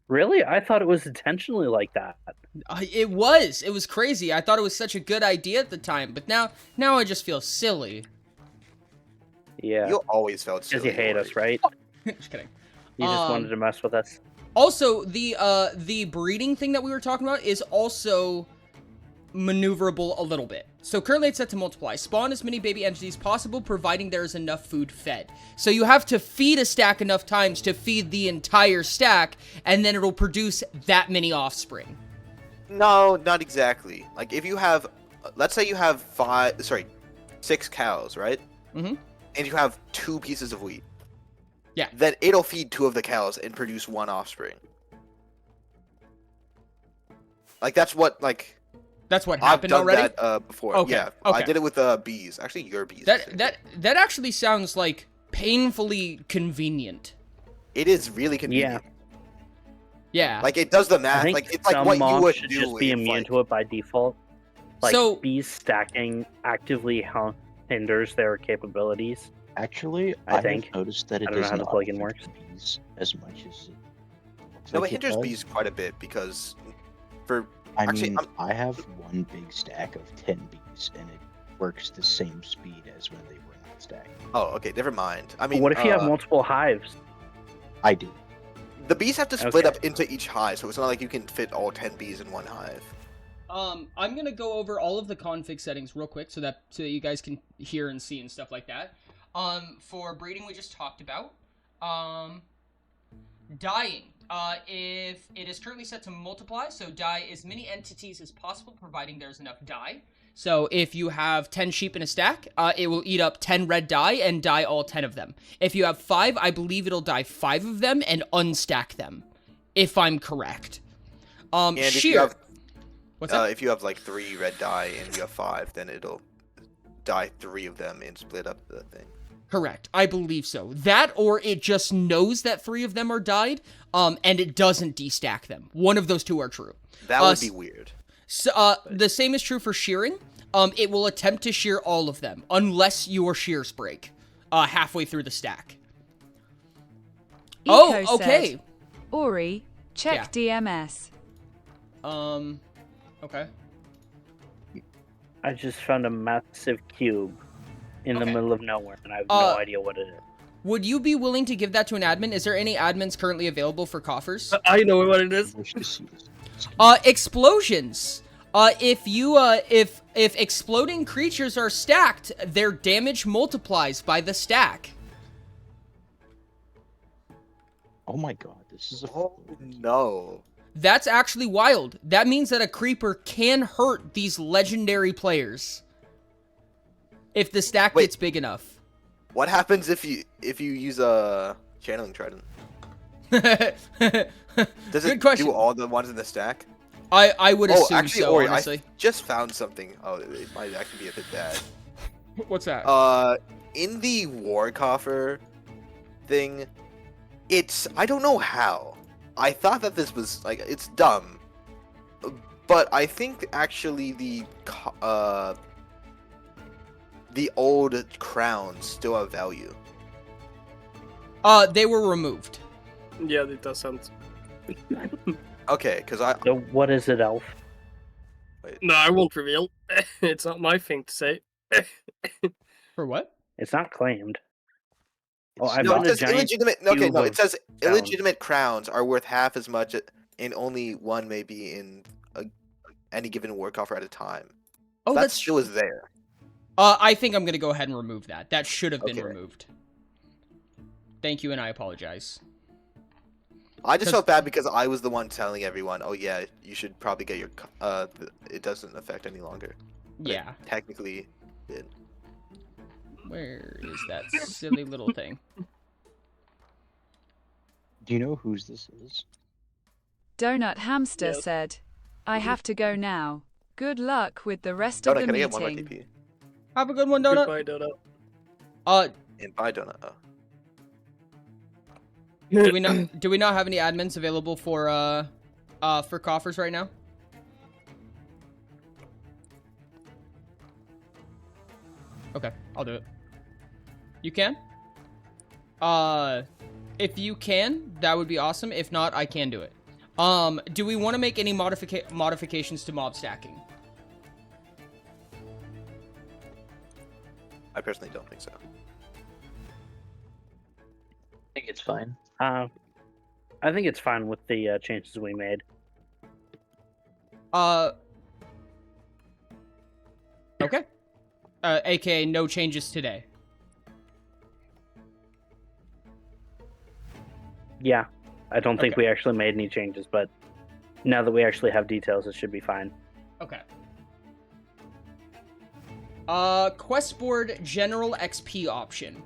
Speaker 6: Really? I thought it was intentionally like that.
Speaker 1: It was crazy. I thought it was such a good idea at the time, but now I just feel silly.
Speaker 6: Yeah.
Speaker 7: You always felt silly.
Speaker 6: Because you hate us, right?
Speaker 1: Just kidding.
Speaker 6: You just wanted to mess with us.
Speaker 1: Also, the breeding thing that we were talking about is also maneuverable a little bit. So currently it's set to multiply. Spawn as many baby entities possible, providing there is enough food fed. So you have to feed a stack enough times to feed the entire stack, and then it'll produce that many offspring.
Speaker 7: No, not exactly. Like if you have, let's say you have 6 cows, right?
Speaker 1: Mm-hmm.
Speaker 7: And you have 2 pieces of wheat.
Speaker 1: Yeah.
Speaker 7: Then it'll feed 2 of the cows and produce 1 offspring. Like that's what
Speaker 1: That's what
Speaker 7: I've
Speaker 1: happened
Speaker 7: done
Speaker 1: already?
Speaker 7: that before.
Speaker 1: Okay,
Speaker 7: Yeah,
Speaker 1: okay.
Speaker 7: I did it with bees. Actually, your bees.
Speaker 1: That actually sounds like painfully convenient.
Speaker 7: It is really convenient.
Speaker 1: Yeah.
Speaker 7: Like it does the
Speaker 6: I
Speaker 7: math.
Speaker 6: think
Speaker 7: Like it's like
Speaker 6: some
Speaker 7: what you
Speaker 6: mobs
Speaker 7: would
Speaker 6: should
Speaker 7: do.
Speaker 6: just be
Speaker 7: if,
Speaker 6: immune
Speaker 7: like-
Speaker 6: to it by default. Like
Speaker 1: So-
Speaker 6: bees stacking actively hinders their capabilities.
Speaker 5: Actually,
Speaker 6: I
Speaker 5: I
Speaker 6: think.
Speaker 5: have noticed that it
Speaker 6: I don't know
Speaker 5: does
Speaker 6: how the
Speaker 5: not
Speaker 6: plugin
Speaker 5: affect
Speaker 6: works.
Speaker 5: bees as much as it looks
Speaker 7: No,
Speaker 5: like
Speaker 7: it hinders
Speaker 5: does.
Speaker 7: bees quite a bit because for
Speaker 5: I
Speaker 7: actually,
Speaker 5: mean, I have one big stack of 10 bees, and it works the same speed as when they were not stacked.
Speaker 7: oh, okay, never mind. I
Speaker 6: But
Speaker 7: mean,
Speaker 6: what if you have multiple hives?
Speaker 5: I do.
Speaker 7: the bees have to split
Speaker 6: Okay.
Speaker 7: up into each hive, so it's not like you can fit all 10 bees in one hive.
Speaker 1: I'm gonna go over all of the config settings real quick so that you guys can hear and see and stuff like that. For breeding, we just talked about. Dying. If it is currently set to multiply, so die as many entities as possible, providing there's enough dye. So if you have 10 sheep in a stack, it will eat up 10 red dye and dye all 10 of them. If you have 5, I believe it'll dye 5 of them and unstack them, if I'm correct.
Speaker 7: And if
Speaker 1: shear.
Speaker 7: you have,
Speaker 1: What's that?
Speaker 7: if you have like 3 red dye and you have 5, then it'll dye 3 of them and split up the thing.
Speaker 1: Correct. I believe so. That, or it just knows that 3 of them are dyed, and it doesn't destack them. One of those 2 are true.
Speaker 7: That would be weird.
Speaker 1: So, the same is true for shearing. It will attempt to shear all of them, unless your shears break, halfway through the stack.
Speaker 4: Eco
Speaker 1: Oh, okay.
Speaker 4: said, Ori, check DMS.
Speaker 1: Okay.
Speaker 6: I just found a massive cube in the
Speaker 1: Okay.
Speaker 6: middle of nowhere, and I have no idea what it is.
Speaker 1: Would you be willing to give that to an admin? Is there any admins currently available for coffers?
Speaker 3: I know what it is.
Speaker 5: I wish to see this.
Speaker 1: Explosions. If exploding creatures are stacked, their damage multiplies by the stack.
Speaker 5: Oh my god, this is a.
Speaker 7: Oh no.
Speaker 1: That's actually wild. That means that a creeper can hurt these legendary players if the stack
Speaker 7: Wait.
Speaker 1: gets big enough.
Speaker 7: What happens if you use a channeling trident? Does
Speaker 1: Good
Speaker 7: it
Speaker 1: question.
Speaker 7: do all the ones in the stack?
Speaker 1: I would
Speaker 7: Oh,
Speaker 1: assume
Speaker 7: actually,
Speaker 1: so,
Speaker 7: Ori,
Speaker 1: honestly.
Speaker 7: I just found something. Oh, it might actually be a bit bad.
Speaker 1: What's that?
Speaker 7: In the war coffer thing, I don't know how. I thought that this was like it's dumb, but I think actually the old crowns still have value.
Speaker 1: They were removed.
Speaker 3: Yeah, it doesn't.
Speaker 7: Okay, because I
Speaker 6: So what is it, Elf?
Speaker 3: No, I won't reveal. It's not my thing to say.
Speaker 1: For what?
Speaker 6: It's not claimed. Oh, I
Speaker 7: no,
Speaker 6: found
Speaker 7: it
Speaker 6: a
Speaker 7: says
Speaker 6: giant
Speaker 7: illegitimate. Okay,
Speaker 6: cube
Speaker 7: no,
Speaker 6: of
Speaker 7: it says
Speaker 6: crowns.
Speaker 7: illegitimate crowns are worth half as much, and only one may be in any given war coffer at a time.
Speaker 1: Oh,
Speaker 7: that
Speaker 1: that's
Speaker 7: still is there.
Speaker 1: I think I'm gonna go ahead and remove that. That should have been
Speaker 7: Okay.
Speaker 1: removed. Thank you, and I apologize.
Speaker 7: I just
Speaker 1: 'Cause-
Speaker 7: felt bad because I was the one telling everyone, "Oh yeah, you should probably get your it doesn't affect any longer." But it
Speaker 1: Yeah.
Speaker 7: technically did.
Speaker 1: Where is that silly little thing?
Speaker 5: Do you know whose this is?
Speaker 4: Donut Hamster
Speaker 3: Yes.
Speaker 4: said, I have to go now. Good luck with the rest
Speaker 7: Donut,
Speaker 4: of the
Speaker 7: can I get one more
Speaker 4: meeting.
Speaker 7: KP?
Speaker 1: Have a good one, Donut.
Speaker 3: Goodbye, Donut.
Speaker 7: And bye, Donut.
Speaker 1: Do we not have any admins available for coffers right now? Okay, I'll do it. You can? If you can, that would be awesome. If not, I can do it. Do we want to make any modifications to mob stacking?
Speaker 7: I personally don't think so.
Speaker 5: I think it's fine.
Speaker 6: I think it's fine with the changes we made.
Speaker 1: Okay. AKA no changes today.
Speaker 6: Yeah, I don't think
Speaker 1: Okay.
Speaker 6: we actually made any changes, but now that we actually have details, it should be fine.
Speaker 1: Okay. Quest board general XP option.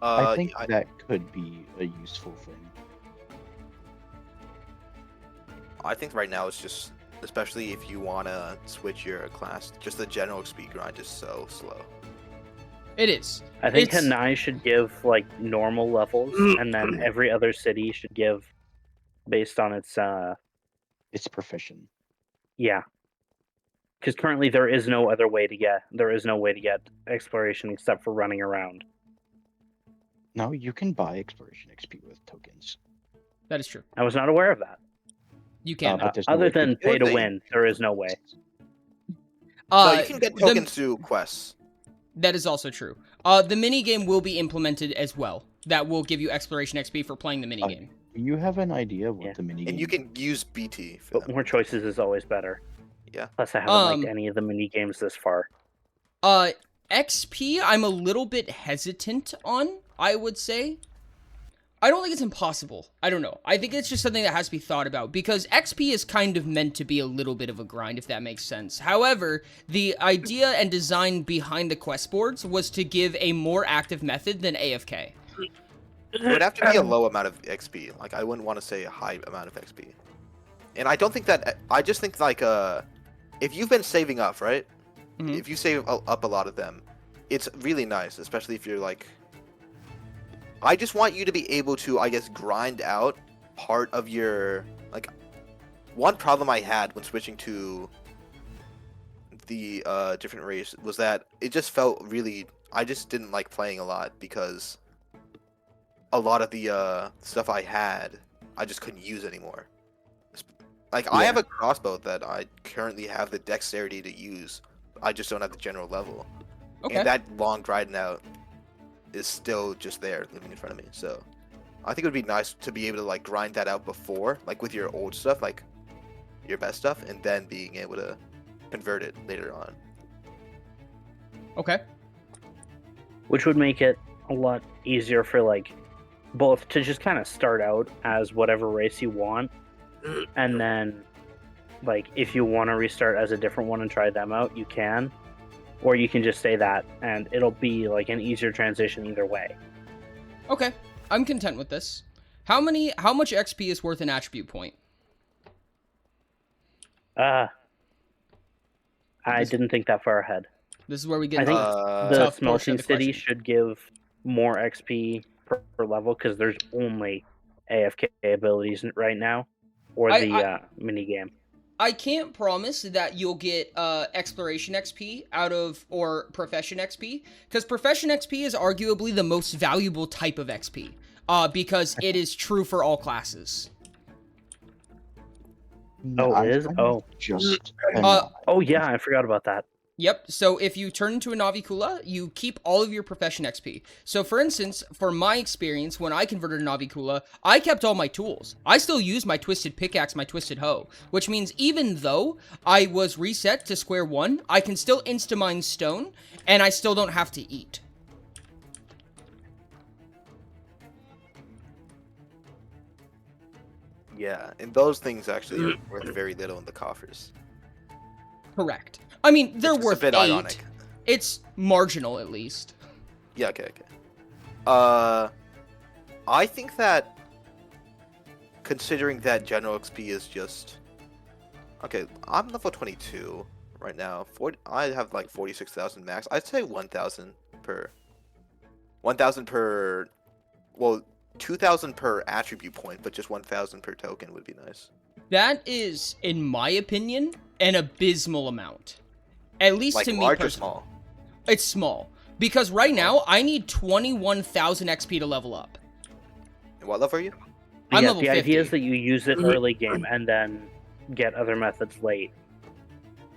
Speaker 5: I think that could be a useful thing.
Speaker 7: I think right now it's just, especially if you want to switch your class, just the general XP grind is so slow.
Speaker 1: It is.
Speaker 6: I think
Speaker 1: It's-
Speaker 6: Hanai should give like normal levels, and then every other city should give based on its
Speaker 5: It's profession.
Speaker 6: yeah. Because currently there is no way to get exploration except for running around.
Speaker 5: No, you can buy exploration XP with tokens.
Speaker 1: That is true.
Speaker 6: I was not aware of that.
Speaker 1: You can.
Speaker 5: But there's no
Speaker 6: Other
Speaker 5: way
Speaker 6: than
Speaker 5: to
Speaker 6: pay to
Speaker 7: thing.
Speaker 6: win, there is no way.
Speaker 7: No, you can get tokens through quests.
Speaker 1: That is also true. The minigame will be implemented as well. That will give you exploration XP for playing the minigame.
Speaker 5: You have an idea of what
Speaker 6: Yeah.
Speaker 5: the mini
Speaker 7: And you can use BT for
Speaker 6: But
Speaker 7: them.
Speaker 6: more choices is always better.
Speaker 7: Yeah.
Speaker 6: Plus, I haven't liked any of the mini games this far.
Speaker 1: XP, I'm a little bit hesitant on, I would say. I don't think it's impossible. I don't know. I think it's just something that has to be thought about, because XP is kind of meant to be a little bit of a grind, if that makes sense. However, the idea and design behind the quest boards was to give a more active method than AFK.
Speaker 7: It would have to be a low amount of XP. Like, I wouldn't want to say a high amount of XP. And I don't think that... I just think, like, if you've been saving up, right?
Speaker 1: Mhm.
Speaker 7: If you save up a lot of them, it's really nice, especially if you're, like... I just want you to be able to, I guess, grind out part of your... Like, one problem I had when switching to the different race was that it just felt really... I just didn't like playing a lot because a lot of the stuff I had, I just couldn't use anymore. Like, I have a crossbow that I currently have the dexterity to use. I just don't have the general level.
Speaker 1: Okay.
Speaker 7: And that long grinding out is still just there, living in front of me. So, I think it would be nice to be able to, like, grind that out before, like, with your old stuff, like, your best stuff, and then being able to convert it later on.
Speaker 1: Okay.
Speaker 6: Which would make it a lot easier for, like, both to just kind of start out as whatever race you want, and then, like, if you want to restart as a different one and try them out, you can. Or you can just say that, and it'll be, like, an easier transition either way.
Speaker 1: Okay. I'm content with this. How much XP is worth an attribute point?
Speaker 6: I didn't think that far ahead.
Speaker 1: This is where we get
Speaker 6: I think the
Speaker 1: tough portion
Speaker 6: smelting
Speaker 1: of the
Speaker 6: city
Speaker 1: question.
Speaker 6: should give more XP per level because there's only AFK abilities right now, or the mini game.
Speaker 1: I can't promise that you'll get exploration XP out of, or profession XP, because profession XP is arguably the most valuable type of XP, because it is true for all classes.
Speaker 6: Oh, it is? Oh.
Speaker 5: Just
Speaker 6: Oh, yeah, I forgot about that.
Speaker 1: Yep, so if you turn into a Navikula, you keep all of your profession XP. So for instance, for my experience, when I converted to Navikula, I kept all my tools. I still use my twisted pickaxe, my twisted hoe, which means even though I was reset to square one, I can still insta-mine stone, and I still don't have to eat.
Speaker 7: Yeah, and those things actually are worth very little in the coffers.
Speaker 1: Correct. I mean, they're
Speaker 7: It's just a
Speaker 1: worth
Speaker 7: bit
Speaker 1: 8.
Speaker 7: ironic.
Speaker 1: It's marginal, at least.
Speaker 7: Yeah, okay. I think that considering that general XP is just... Okay, I'm level 22 right now. I have like 46,000 max. I'd say 1,000 per... 1,000 per... Well, 2,000 per attribute point, but just 1,000 per token would be nice.
Speaker 1: That is, in my opinion, an abysmal amount. At least
Speaker 7: Like
Speaker 1: to me
Speaker 7: large or
Speaker 1: personally.
Speaker 7: small?
Speaker 1: It's small. Because right now, I need 21,000 XP to level up.
Speaker 7: And what level are you?
Speaker 1: I'm
Speaker 6: Yeah,
Speaker 1: level
Speaker 6: the
Speaker 1: 50.
Speaker 6: idea is that you use it early game and then get other methods late.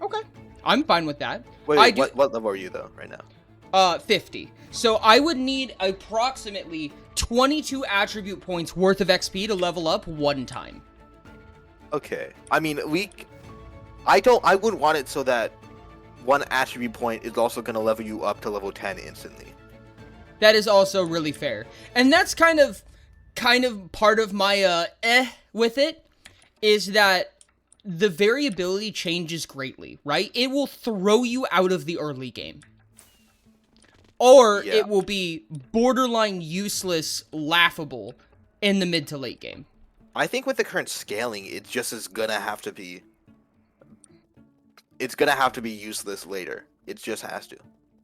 Speaker 1: Okay. I'm fine with that.
Speaker 7: Wait, what level are you though, right now?
Speaker 1: 50. So I would need approximately 22 attribute points worth of XP to level up one time.
Speaker 7: Okay. I mean, I wouldn't want it so that one attribute point is also going to level you up to level 10 instantly.
Speaker 1: That is also really fair. And that's kind of part of my with it, is that the variability changes greatly, right? It will throw you out of the early game. Or
Speaker 7: Yeah.
Speaker 1: it will be borderline useless, laughable in the mid to late game.
Speaker 7: I think with the current scaling, it just is going to have to be... It's going to have to be useless later. It just has to.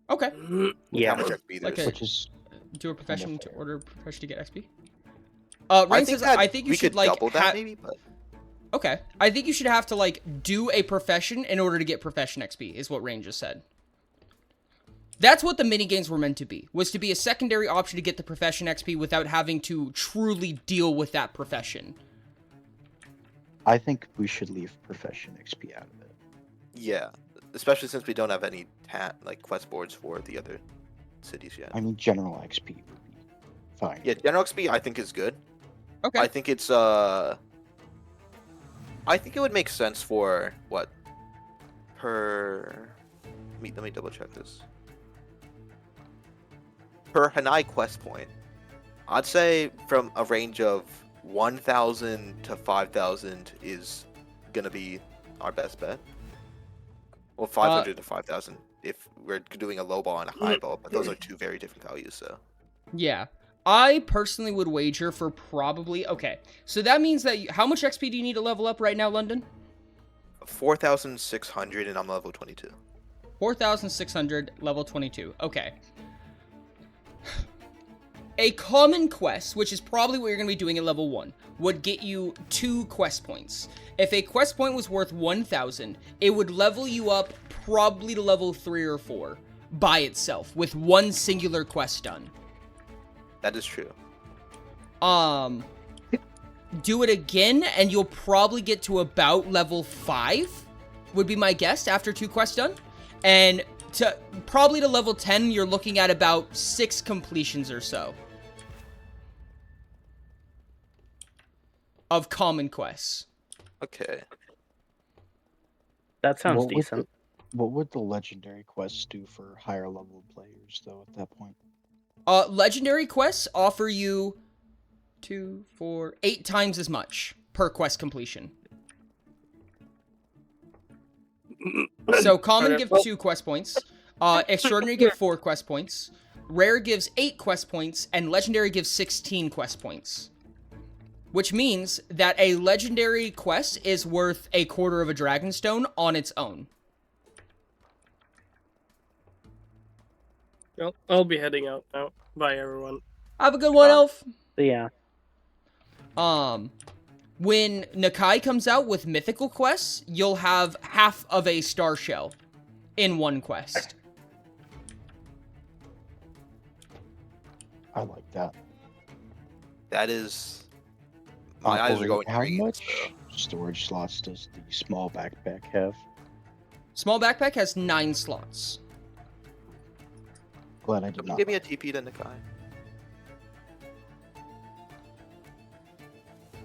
Speaker 1: Okay.
Speaker 7: With
Speaker 6: Yeah.
Speaker 7: how much XP
Speaker 1: Like
Speaker 7: there's.
Speaker 5: Which is
Speaker 1: Do a profession to
Speaker 5: fair.
Speaker 1: order profession to get XP.
Speaker 7: I
Speaker 1: Rain
Speaker 7: think
Speaker 1: says,
Speaker 7: that
Speaker 1: I think you
Speaker 7: we
Speaker 1: should
Speaker 7: could
Speaker 1: like
Speaker 7: double that maybe, but...
Speaker 1: Okay. I think you should have to like do a profession in order to get profession XP, is what Rain just said. That's what the minigames were meant to be, was to be a secondary option to get the profession XP without having to truly deal with that profession.
Speaker 5: I think we should leave profession XP out of it.
Speaker 7: Yeah. Especially since we don't have any like quest boards for the other cities yet.
Speaker 5: I mean, general XP would be fine.
Speaker 7: Yeah, general XP I think is good.
Speaker 1: Okay.
Speaker 7: I think it's I think it would make sense for what per let me double check this. Per Hanai quest point, I'd say from a range of 1,000 to 5,000 is gonna be our best bet. Well, 500 to 5,000 if we're doing a low ball and a high ball, but those are two very different values. So
Speaker 1: Yeah. I personally would wager for probably... Okay, so that means that... How much XP do you need to level up right now, London?
Speaker 7: 4,600 and I'm level 22.
Speaker 1: 4,600, level 22. Okay. A common quest, which is probably what you're going to be doing at level 1, would get you 2 quest points. If a quest point was worth 1,000, it would level you up probably to level 3 or 4 by itself, with one singular quest done.
Speaker 7: That is true.
Speaker 1: Do it again, and you'll probably get to about level 5, would be my guess, after 2 quests done. And probably to level 10, you're looking at about 6 completions or so of common quests.
Speaker 7: Okay.
Speaker 6: That sounds
Speaker 5: What would
Speaker 6: decent.
Speaker 5: What would the legendary quests do for higher level players, though, at that point?
Speaker 1: Legendary quests offer you 2, 4, 8 times as much per quest completion. So common gives 2 quest points, extraordinary gives 4 quest points, rare gives 8 quest points, and legendary gives 16 quest points. Which means that a legendary quest is worth a quarter of a dragonstone on its own.
Speaker 3: Well, I'll be heading out now. Bye, everyone.
Speaker 1: Have a good one, Elf.
Speaker 6: Yeah.
Speaker 1: When Nakai comes out with mythical quests, you'll have half of a star shell in one quest.
Speaker 5: I like that.
Speaker 7: That is... My eyes are going
Speaker 5: How
Speaker 7: green.
Speaker 5: much
Speaker 7: So.
Speaker 5: storage slots does the small backpack have?
Speaker 1: Small backpack has 9 slots.
Speaker 5: Glad I did not.
Speaker 7: Give me a TP to Nakai.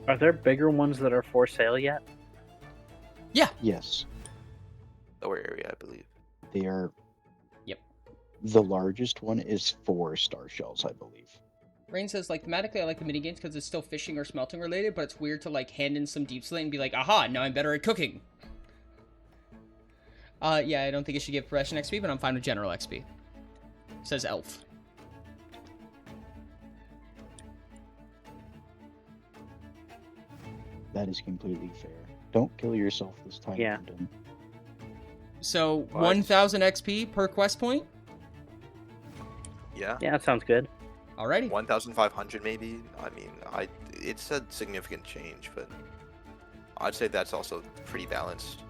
Speaker 6: Are there bigger ones that are for sale yet?
Speaker 5: Yes,
Speaker 7: Lower area, I believe.
Speaker 5: they are.
Speaker 1: Yep.
Speaker 5: The largest one is 4 star shells, I believe.
Speaker 1: Rain says, like, thematically, I like the minigames because it's still fishing or smelting related, but it's weird to, like, hand in some deep slate and be like, aha, now I'm better at cooking. Yeah, I don't think it should give profession XP, but I'm fine with general XP. Says Elf.
Speaker 5: That is completely fair. Don't kill yourself this time,
Speaker 6: Yeah.
Speaker 5: London.
Speaker 1: So,
Speaker 7: What?
Speaker 1: 1,000 XP per quest point?
Speaker 7: Yeah.
Speaker 6: Yeah, that sounds good.
Speaker 1: Alrighty.
Speaker 7: 1,500 maybe. I mean, it's a significant change, but I'd say that's also pretty balanced.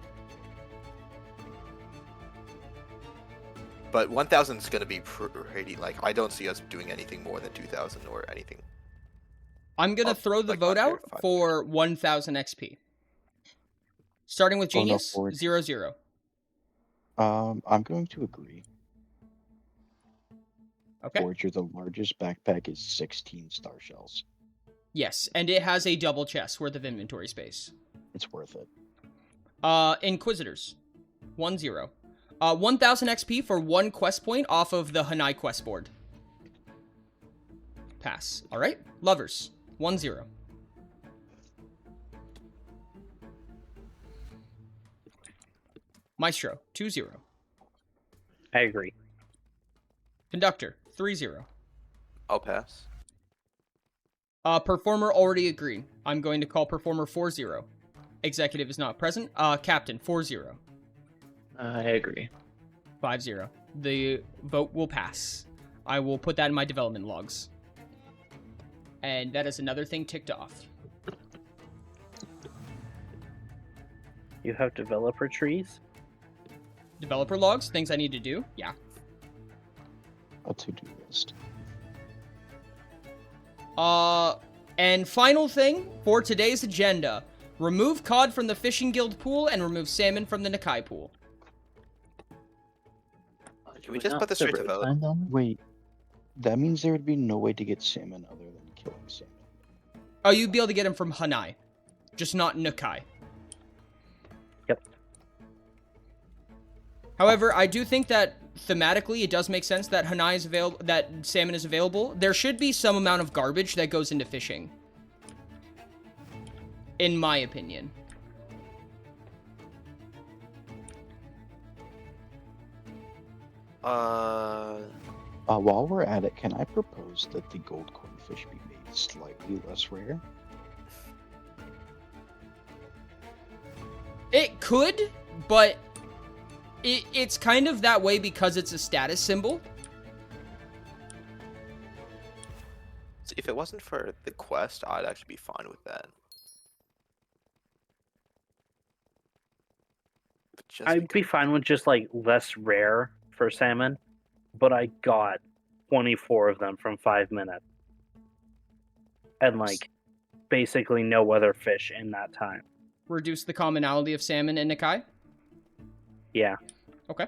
Speaker 7: But 1,000 is going to be pretty, like, I don't see us doing anything more than 2,000 or anything.
Speaker 1: I'm gonna
Speaker 7: Up,
Speaker 1: throw the
Speaker 7: like,
Speaker 1: vote out
Speaker 7: 500.
Speaker 1: for 1,000 XP. Starting with
Speaker 5: Oh, no,
Speaker 1: Genius,
Speaker 5: Ford.
Speaker 1: 0-0.
Speaker 5: I'm going to agree.
Speaker 1: Okay.
Speaker 5: Forger, the largest backpack is 16 star shells.
Speaker 1: Yes, and it has a double chest worth of inventory space.
Speaker 5: It's worth it.
Speaker 1: Inquisitors, 1-0. 1,000 XP for 1 quest point off of the Hanai quest board. Pass. All right. Lovers, 1-0. Maestro, 2-0.
Speaker 6: I agree.
Speaker 1: Conductor, 3-0.
Speaker 7: I'll pass.
Speaker 1: Performer already agreed. I'm going to call Performer 4-0. Executive is not present. Captain, 4-0.
Speaker 10: I agree.
Speaker 1: 5-0. The vote will pass. I will put that in my development logs. And that is another thing ticked off.
Speaker 6: You have developer trees?
Speaker 1: Developer logs, things I need to do. Yeah.
Speaker 5: A to-do list.
Speaker 1: And final thing for today's agenda. Remove cod from the fishing guild pool and remove salmon from the Nakai pool.
Speaker 7: Can we just put this straight to vote?
Speaker 5: Wait, that means there would be no way to get salmon other than killing salmon.
Speaker 1: Oh, you'd be able to get them from Hanai. Just not Nakai.
Speaker 6: Yep.
Speaker 1: However, I do think that thematically it does make sense that Hanai is available, that salmon is available. There should be some amount of garbage that goes into fishing. In my opinion.
Speaker 5: While we're at it, can I propose that the gold cornfish be made slightly less rare?
Speaker 1: It could, but it's kind of that way because it's a status symbol.
Speaker 7: If it wasn't for the quest, I'd actually be fine with that.
Speaker 6: I'd be fine with just like less rare for salmon, but I got 24 of them from 5 minutes. And like basically no other fish in that time.
Speaker 1: Reduce the commonality of salmon and Nakai?
Speaker 6: Yeah.
Speaker 1: Okay.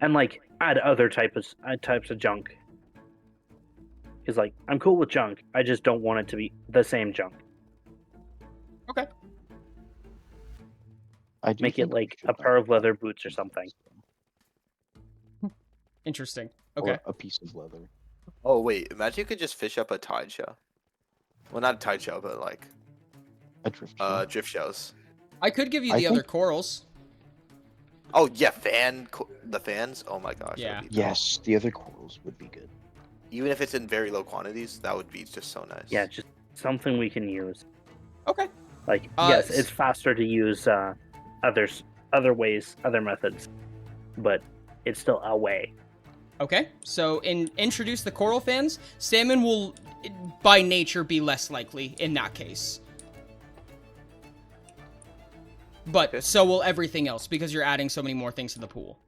Speaker 6: And like add other types of junk. Because like I'm cool with junk, I just don't want it to be the same junk.
Speaker 1: Okay.
Speaker 6: Make it like a pair of leather boots or something.
Speaker 1: Interesting. Okay.
Speaker 5: Or a piece of leather.
Speaker 7: Oh wait, imagine you could just fish up a tide shell. Well, not a tide shell, but like
Speaker 5: a drift shell.
Speaker 7: Drift shells.
Speaker 1: I could give you the other corals.
Speaker 7: Oh yeah, the fans. Oh my gosh.
Speaker 1: Yeah.
Speaker 5: Yes, the other corals would be good.
Speaker 7: Even if it's in very low quantities, that would be just so nice.
Speaker 6: Yeah, just something we can use.
Speaker 1: Okay.
Speaker 6: Like yes, it's faster to use other ways, other methods, but it's still a way.
Speaker 1: Okay, so introduce the coral fans. Salmon will, by nature, be less likely in that case. But so will everything else, because you're adding so many more things to the pool.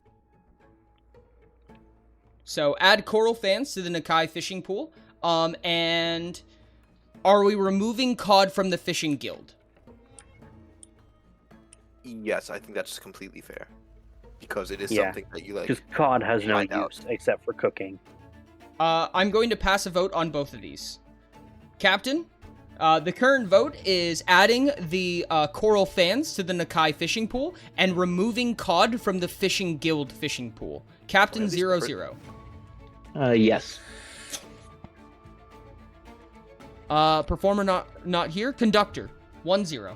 Speaker 1: So add coral fans to the Nakai fishing pool. And are we removing cod from the fishing guild?
Speaker 7: Yes, I think that's completely fair. Because it is something that you like.
Speaker 6: Because cod has no use except for cooking.
Speaker 1: I'm going to pass a vote on both of these. Captain, the current vote is adding the coral fans to the Nakai fishing pool and removing cod from the fishing guild fishing pool. Captain 0-0.
Speaker 10: Yes.
Speaker 1: Performer not here. Conductor 1-0.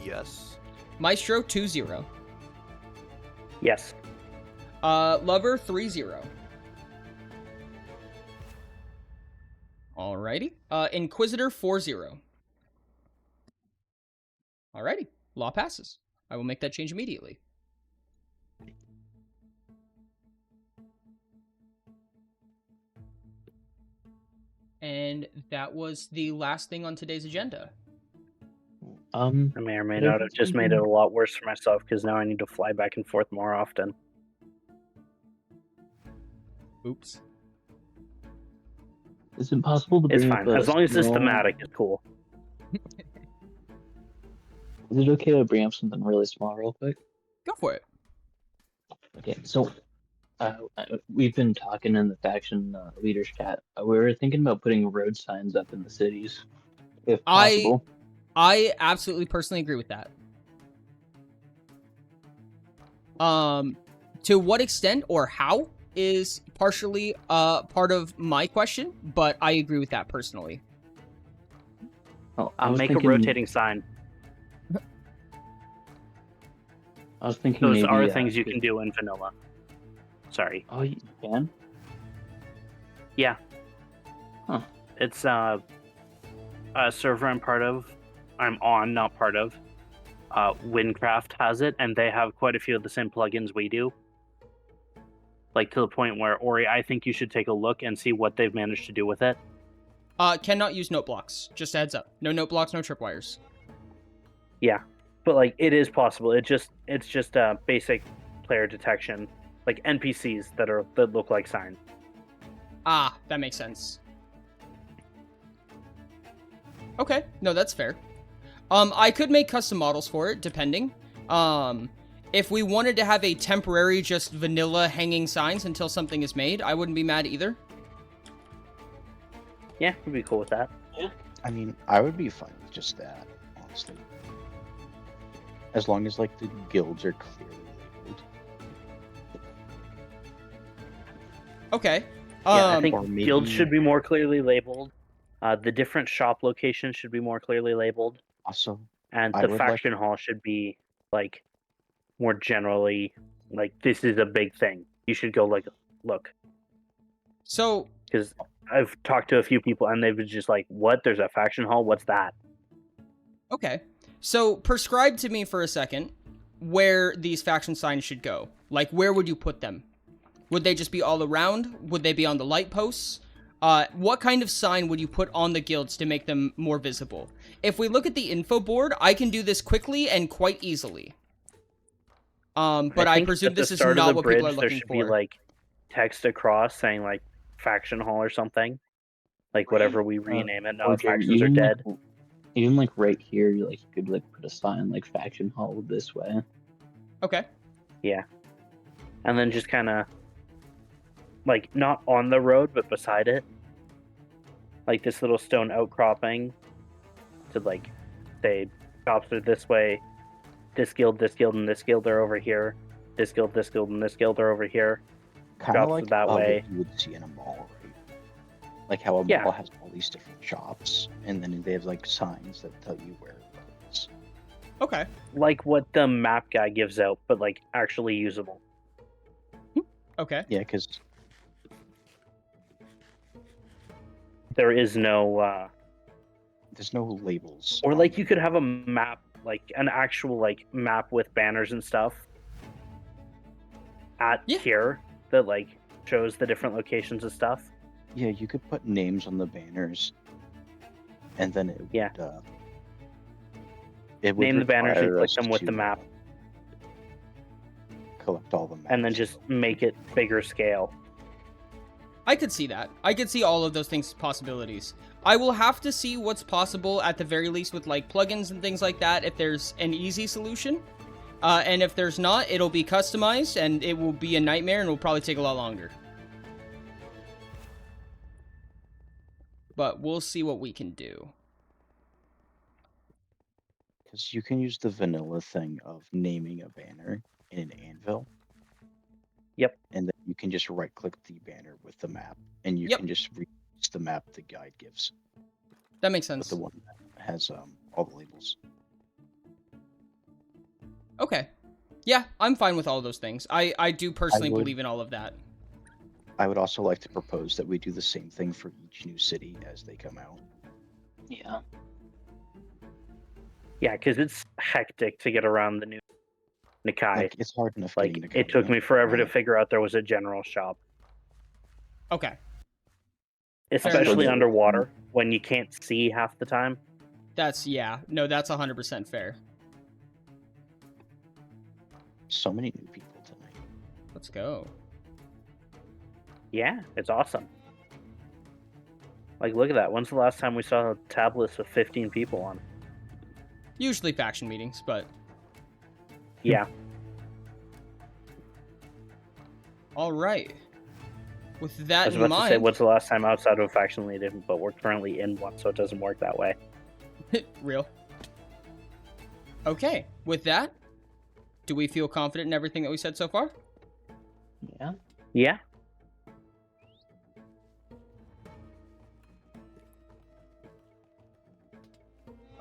Speaker 7: Yes.
Speaker 1: Maestro 2-0.
Speaker 6: Yes.
Speaker 1: Lover 3-0. Alrighty. Inquisitor 4-0. Alrighty. Law passes. I will make that change immediately. And that was the last thing on today's agenda.
Speaker 6: I may or may not have just made it a lot worse for myself because now I need to fly back and forth more often.
Speaker 1: Oops.
Speaker 10: Is it possible to bring
Speaker 6: It's fine, as long as this thematic is cool.
Speaker 10: Is it okay to bring up something really small real quick?
Speaker 1: Go for it.
Speaker 10: Okay, so we've been talking in the faction leaders chat. We were thinking about putting road signs up in the cities, if possible.
Speaker 1: I absolutely personally agree with that. To what extent or how is partially part of my question, but I agree with that personally.
Speaker 10: Oh,
Speaker 6: I'll make a rotating sign.
Speaker 10: I was thinking
Speaker 6: Those
Speaker 10: maybe
Speaker 6: are things you can do in vanilla. Sorry.
Speaker 10: Oh, you can?
Speaker 6: Yeah.
Speaker 10: Huh.
Speaker 6: It's a server I'm on, not part of. Windcraft has it, and they have quite a few of the same plugins we do. Like, to the point where, Ori, I think you should take a look and see what they've managed to do with it.
Speaker 1: Cannot use note blocks. Just a heads up. No note blocks, no tripwires.
Speaker 6: Yeah. But, like, it is possible. It's just basic player detection. Like, NPCs that look like signs.
Speaker 1: Ah, that makes sense. Okay, no, that's fair. I could make custom models for it, depending. If we wanted to have a temporary, just vanilla hanging signs until something is made, I wouldn't be mad either.
Speaker 6: Yeah, we'd be cool with that.
Speaker 5: I mean, I would be fine with just that, honestly. As long as, like, the guilds are clearly labeled.
Speaker 1: Okay.
Speaker 6: Yeah, I think
Speaker 5: Or maybe-
Speaker 6: guilds should be more clearly labeled. The different shop locations should be more clearly labeled.
Speaker 5: Also,
Speaker 6: And
Speaker 5: I
Speaker 6: the
Speaker 5: would like-
Speaker 6: faction hall should be, like, more generally, like, this is a big thing. You should go, like, look.
Speaker 1: So,
Speaker 6: Because I've talked to a few people, and they've been just like, what? There's a faction hall? What's that?
Speaker 1: okay. So, prescribe to me for a second where these faction signs should go. Like, where would you put them? Would they just be all around? Would they be on the light posts? What kind of sign would you put on the guilds to make them more visible? If we look at the info board, I can do this quickly and quite easily. But I
Speaker 6: think
Speaker 1: presume
Speaker 6: at the
Speaker 1: this is
Speaker 6: start of
Speaker 1: not
Speaker 6: the
Speaker 1: what
Speaker 6: bridge,
Speaker 1: people are
Speaker 6: there
Speaker 1: looking
Speaker 6: should
Speaker 1: for.
Speaker 6: be, like, text across saying, like, faction hall or something. Like, whatever we rename it. No,
Speaker 10: Okay,
Speaker 6: factions are dead.
Speaker 10: Even like right here, you could put a sign like faction hall this way.
Speaker 1: Okay.
Speaker 6: Yeah. And then just kind of, like, not on the road, but beside it. Like this little stone outcropping to, like, say, shops are this way, this guild, and this guild are over here. This guild, and this guild are over here.
Speaker 5: kind of
Speaker 6: shops
Speaker 5: like
Speaker 6: that way.
Speaker 5: what you would see in a mall, right? Like how a
Speaker 6: Yeah.
Speaker 5: mall has all these different shops, and then they have, like, signs that tell you where it is.
Speaker 1: Okay.
Speaker 6: Like what the map guy gives out, but, like, actually usable.
Speaker 1: Okay.
Speaker 5: Yeah, because
Speaker 6: There is no,
Speaker 5: there's no labels.
Speaker 6: or,
Speaker 5: on
Speaker 6: like,
Speaker 5: them.
Speaker 6: you could have a map, like, an actual, like, map with banners and stuff at
Speaker 1: Yeah.
Speaker 6: here that, like, shows the different locations and stuff.
Speaker 5: Yeah, you could put names on the banners, and then it would,
Speaker 6: Yeah.
Speaker 5: it would
Speaker 6: Name the banners and
Speaker 5: require
Speaker 6: click
Speaker 5: us
Speaker 6: them with
Speaker 5: to,
Speaker 6: the map.
Speaker 5: collect all the maps.
Speaker 6: And then just make it bigger scale.
Speaker 1: I could see that. I could see all of those things possibilities. I will have to see what's possible at the very least with, like, plugins and things like that if there's an easy solution. And if there's not, it'll be customized and it will be a nightmare and will probably take a lot longer. But we'll see what we can do.
Speaker 5: Because you can use the vanilla thing of naming a banner in an anvil.
Speaker 6: Yep.
Speaker 5: And then you can just right-click the banner with the map, and you
Speaker 1: Yep.
Speaker 5: can just reuse the map the guide gives,
Speaker 1: That makes
Speaker 5: with
Speaker 1: sense.
Speaker 5: the one that has all the labels.
Speaker 1: Okay. Yeah, I'm fine with all of those things. I do personally
Speaker 5: would-
Speaker 1: believe in all of that.
Speaker 5: I would also like to propose that we do the same thing for each new city as they come out.
Speaker 10: Yeah.
Speaker 6: Yeah, because it's hectic to get around the new Nikai.
Speaker 5: Like, it's hard enough
Speaker 6: Like,
Speaker 5: getting
Speaker 6: it took
Speaker 5: Nikai,
Speaker 6: me forever to
Speaker 5: right?
Speaker 6: figure out there was a general shop.
Speaker 1: Okay.
Speaker 6: Especially
Speaker 10: enough.
Speaker 6: underwater, when you can't see half the time.
Speaker 1: That's 100% fair.
Speaker 5: So many new people tonight.
Speaker 1: Let's go.
Speaker 6: Yeah, it's awesome. Like, look at that. When's the last time we saw tablets with 15 people on?
Speaker 1: Usually faction meetings, but
Speaker 6: Yeah.
Speaker 1: all right. With that
Speaker 6: I was
Speaker 1: in
Speaker 6: about to say,
Speaker 1: mind,
Speaker 6: what's the last time outside of a faction meeting? But we're currently in one, so it doesn't work that way.
Speaker 1: real. Okay, with that, do we feel confident in everything that we said so far?
Speaker 10: Yeah.
Speaker 6: Yeah.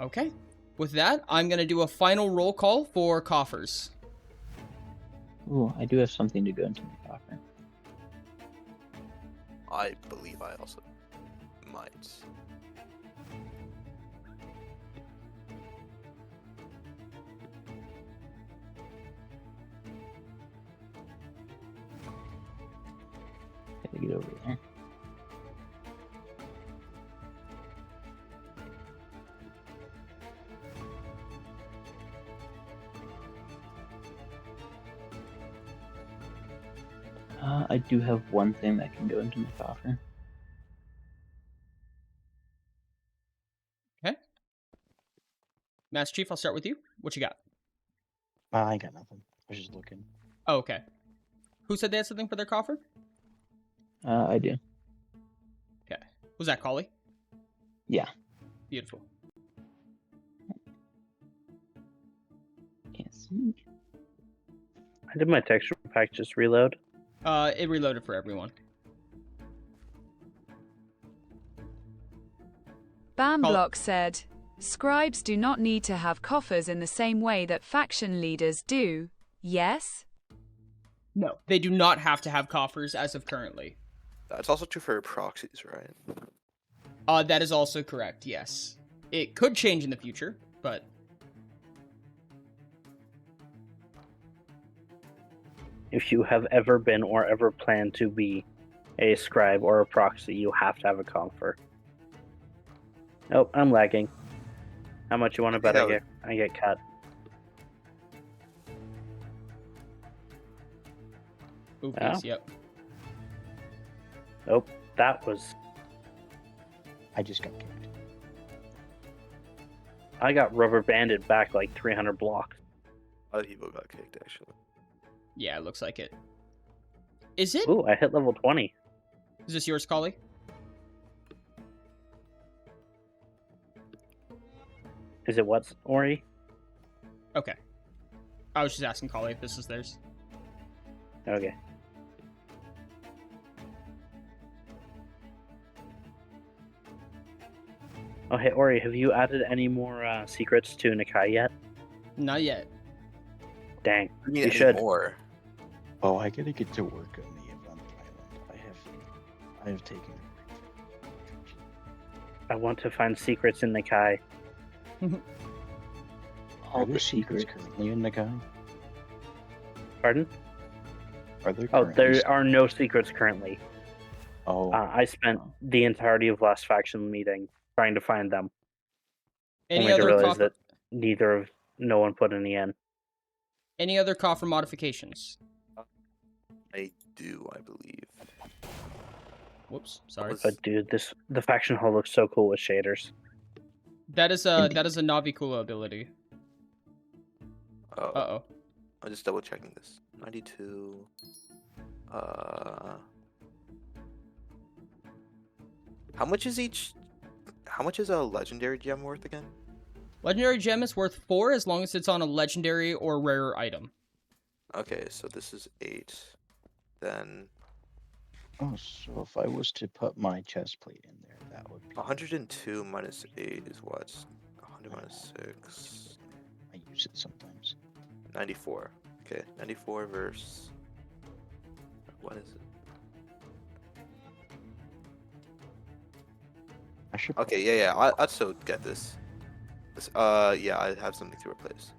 Speaker 1: Okay. With that, I'm going to do a final roll call for coffers.
Speaker 10: Ooh, I do have something to go into my coffer.
Speaker 7: I believe I also might.
Speaker 10: Gotta get over there. I do have one thing that can go into my coffer.
Speaker 1: Okay. Master Chief, I'll start with you. What you got?
Speaker 5: I got nothing. I was just looking.
Speaker 1: Oh, okay. Who said they had something for their coffer?
Speaker 10: I do.
Speaker 1: Okay. Was that Collie?
Speaker 10: Yeah.
Speaker 1: Beautiful.
Speaker 10: Can't see.
Speaker 6: I did my texture pack just reload.
Speaker 1: It reloaded for everyone.
Speaker 4: Bamblock said, scribes do not need to have coffers in the same way that faction leaders do, yes?
Speaker 1: No, they do not have to have coffers as of currently.
Speaker 7: That's also true for proxies, right?
Speaker 1: That is also correct, yes. It could change in the future, but...
Speaker 6: If you have ever been or ever plan to be a scribe or a proxy, you have to have a coffer. Nope, I'm lagging. How much you want to bet I get cut?
Speaker 1: Oopies, yep.
Speaker 6: Nope, that was...
Speaker 5: I just got kicked.
Speaker 6: I got rubber banded back like 300 blocks.
Speaker 7: Other people got kicked, actually.
Speaker 1: Yeah, it looks like it. Is it?
Speaker 6: Ooh, I hit level 20.
Speaker 1: Is this yours, Collie?
Speaker 6: Is it what's Ori?
Speaker 1: Okay. I was just asking Collie if this is theirs.
Speaker 6: Okay. Oh, hey, Ori, have you added any more secrets to Nakai yet?
Speaker 1: Not yet.
Speaker 6: Dang,
Speaker 7: You need
Speaker 6: you
Speaker 7: any
Speaker 6: should.
Speaker 7: more?
Speaker 5: Oh, I gotta get to work on the event island. I have taken a break.
Speaker 6: I want to find secrets in Nakai.
Speaker 5: Are there secrets currently in the guy?
Speaker 6: Pardon?
Speaker 5: Are there?
Speaker 6: Oh,
Speaker 5: currently
Speaker 6: there are no secrets currently.
Speaker 5: Oh,
Speaker 6: I spent the entirety of last faction meeting trying to find them,
Speaker 1: Any
Speaker 6: only to
Speaker 1: other
Speaker 6: realize
Speaker 1: coffer?
Speaker 6: that no one put any in.
Speaker 1: Any other coffer modifications?
Speaker 7: I do, I believe.
Speaker 1: Whoops, sorry.
Speaker 6: But dude, the faction hall looks so cool with shaders.
Speaker 1: That is a Navikula ability.
Speaker 7: Oh,
Speaker 1: Uh-oh.
Speaker 7: I'm just double checking this. 92. How much is each? How much is a legendary gem worth again?
Speaker 1: Legendary gem is worth 4 as long as it's on a legendary or rarer item.
Speaker 7: Okay, so this is 8. Then
Speaker 5: oh, so if I was to put my chest plate in there, that would be
Speaker 7: 102 minus 8 is what? 100 minus 6.
Speaker 5: I use it sometimes.
Speaker 7: 94. Okay, 94 versus. What is it?
Speaker 5: I should.
Speaker 7: Okay, yeah. I'd still get this. Yeah, I have something to replace.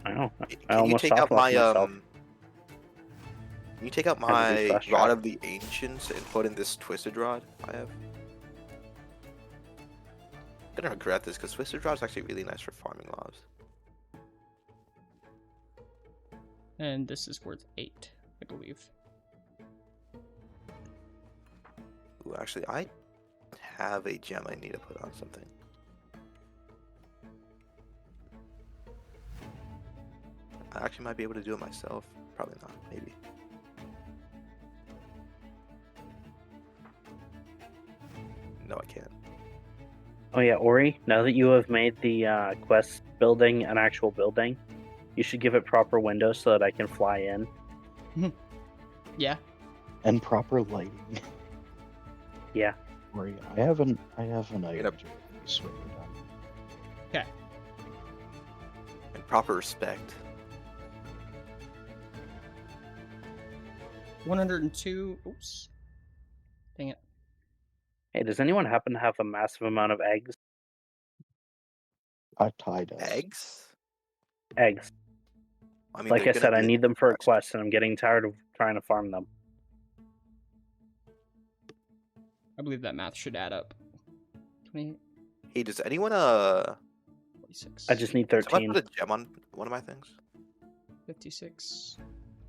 Speaker 6: I know. I
Speaker 7: Can you
Speaker 6: almost
Speaker 7: take out my
Speaker 6: myself.
Speaker 7: Can you take out
Speaker 6: Have to
Speaker 7: my
Speaker 6: do flash
Speaker 7: Rod
Speaker 6: track.
Speaker 7: of the Ancients and put in this Twisted Rod I have? I'm gonna regret this because Twisted Rod is actually really nice for farming lobs.
Speaker 1: And this is worth 8, I believe.
Speaker 7: Ooh, actually, I have a gem I need to put on something. I actually might be able to do it myself. Probably not. Maybe. No, I can't.
Speaker 6: Oh yeah, Ori, now that you have made the quest building an actual building, you should give it proper windows so that I can fly in.
Speaker 9: Yeah.
Speaker 5: And proper lighting.
Speaker 6: Yeah.
Speaker 5: Ori, I have an item
Speaker 7: Yep.
Speaker 5: to release when we're done.
Speaker 9: Okay.
Speaker 7: And proper respect.
Speaker 9: 102. Oops. Dang it.
Speaker 6: Hey, does anyone happen to have a massive amount of eggs?
Speaker 5: Ty does.
Speaker 7: Eggs?
Speaker 6: Eggs.
Speaker 7: I mean,
Speaker 6: Like
Speaker 7: they're
Speaker 6: I
Speaker 7: gonna
Speaker 6: said, I
Speaker 7: be
Speaker 6: need them for a
Speaker 7: next.
Speaker 6: quest, and I'm getting tired of trying to farm them.
Speaker 9: I believe that math should add up. 28,
Speaker 7: Hey, does anyone
Speaker 9: 46.
Speaker 6: I just need
Speaker 7: someone
Speaker 6: 13.
Speaker 7: put a gem on one of my things?
Speaker 9: 56.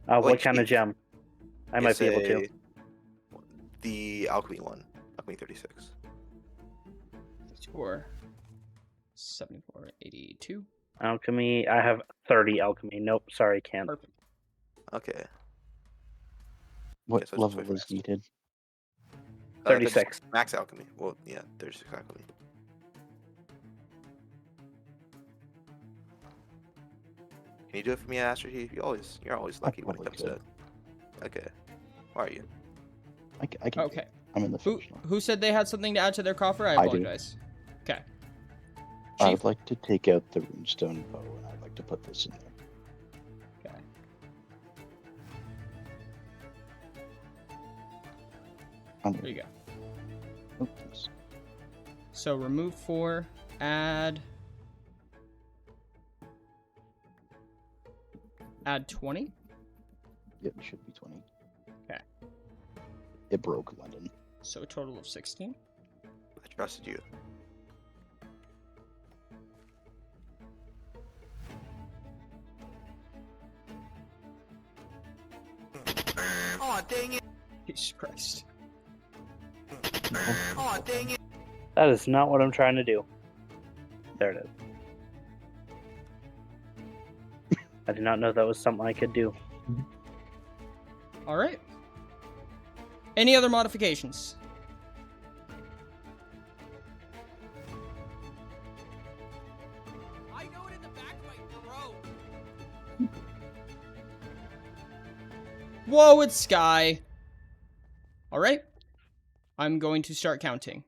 Speaker 6: What
Speaker 7: Like,
Speaker 6: kind of
Speaker 7: it's-
Speaker 6: gem? I might
Speaker 7: It's
Speaker 6: be able to.
Speaker 7: The alchemy one. Alchemy 36.
Speaker 9: Score. 74, 82.
Speaker 6: Alchemy. I have 30 alchemy. Nope, sorry, can't.
Speaker 9: Perfect.
Speaker 7: Okay.
Speaker 5: What
Speaker 7: so it's
Speaker 5: level
Speaker 7: way
Speaker 5: is
Speaker 7: faster.
Speaker 5: needed?
Speaker 6: 36.
Speaker 7: Max alchemy. Well, yeah, 36 alchemy. Can you do it for me, Aster? You're always lucky when it
Speaker 5: probably
Speaker 7: comes to
Speaker 5: could.
Speaker 7: that. Okay. Where are you?
Speaker 5: I can do
Speaker 9: Okay.
Speaker 5: it. I'm in the
Speaker 9: Who
Speaker 5: finish line.
Speaker 9: who said they had something to add to their coffer? I
Speaker 5: I do.
Speaker 9: apologize. Okay.
Speaker 5: I
Speaker 9: Chief.
Speaker 5: would like to take out the runestone bow, and I'd like to put this in there.
Speaker 9: Okay. There you go.
Speaker 5: Oh, thanks.
Speaker 9: So remove 4, add 20.
Speaker 5: Yep, it should be 20.
Speaker 9: Okay.
Speaker 5: It broke London.
Speaker 9: So a total of 16.
Speaker 7: I trusted you. Oh, dang it!
Speaker 9: Jesus Christ.
Speaker 7: Oh, dang it!
Speaker 6: That is not what I'm trying to do. There it is. I did not know that was something I could do.
Speaker 9: All right. Any other modifications? I know it in the back of my throat. Whoa, it's Sky. All right. I'm going to start counting.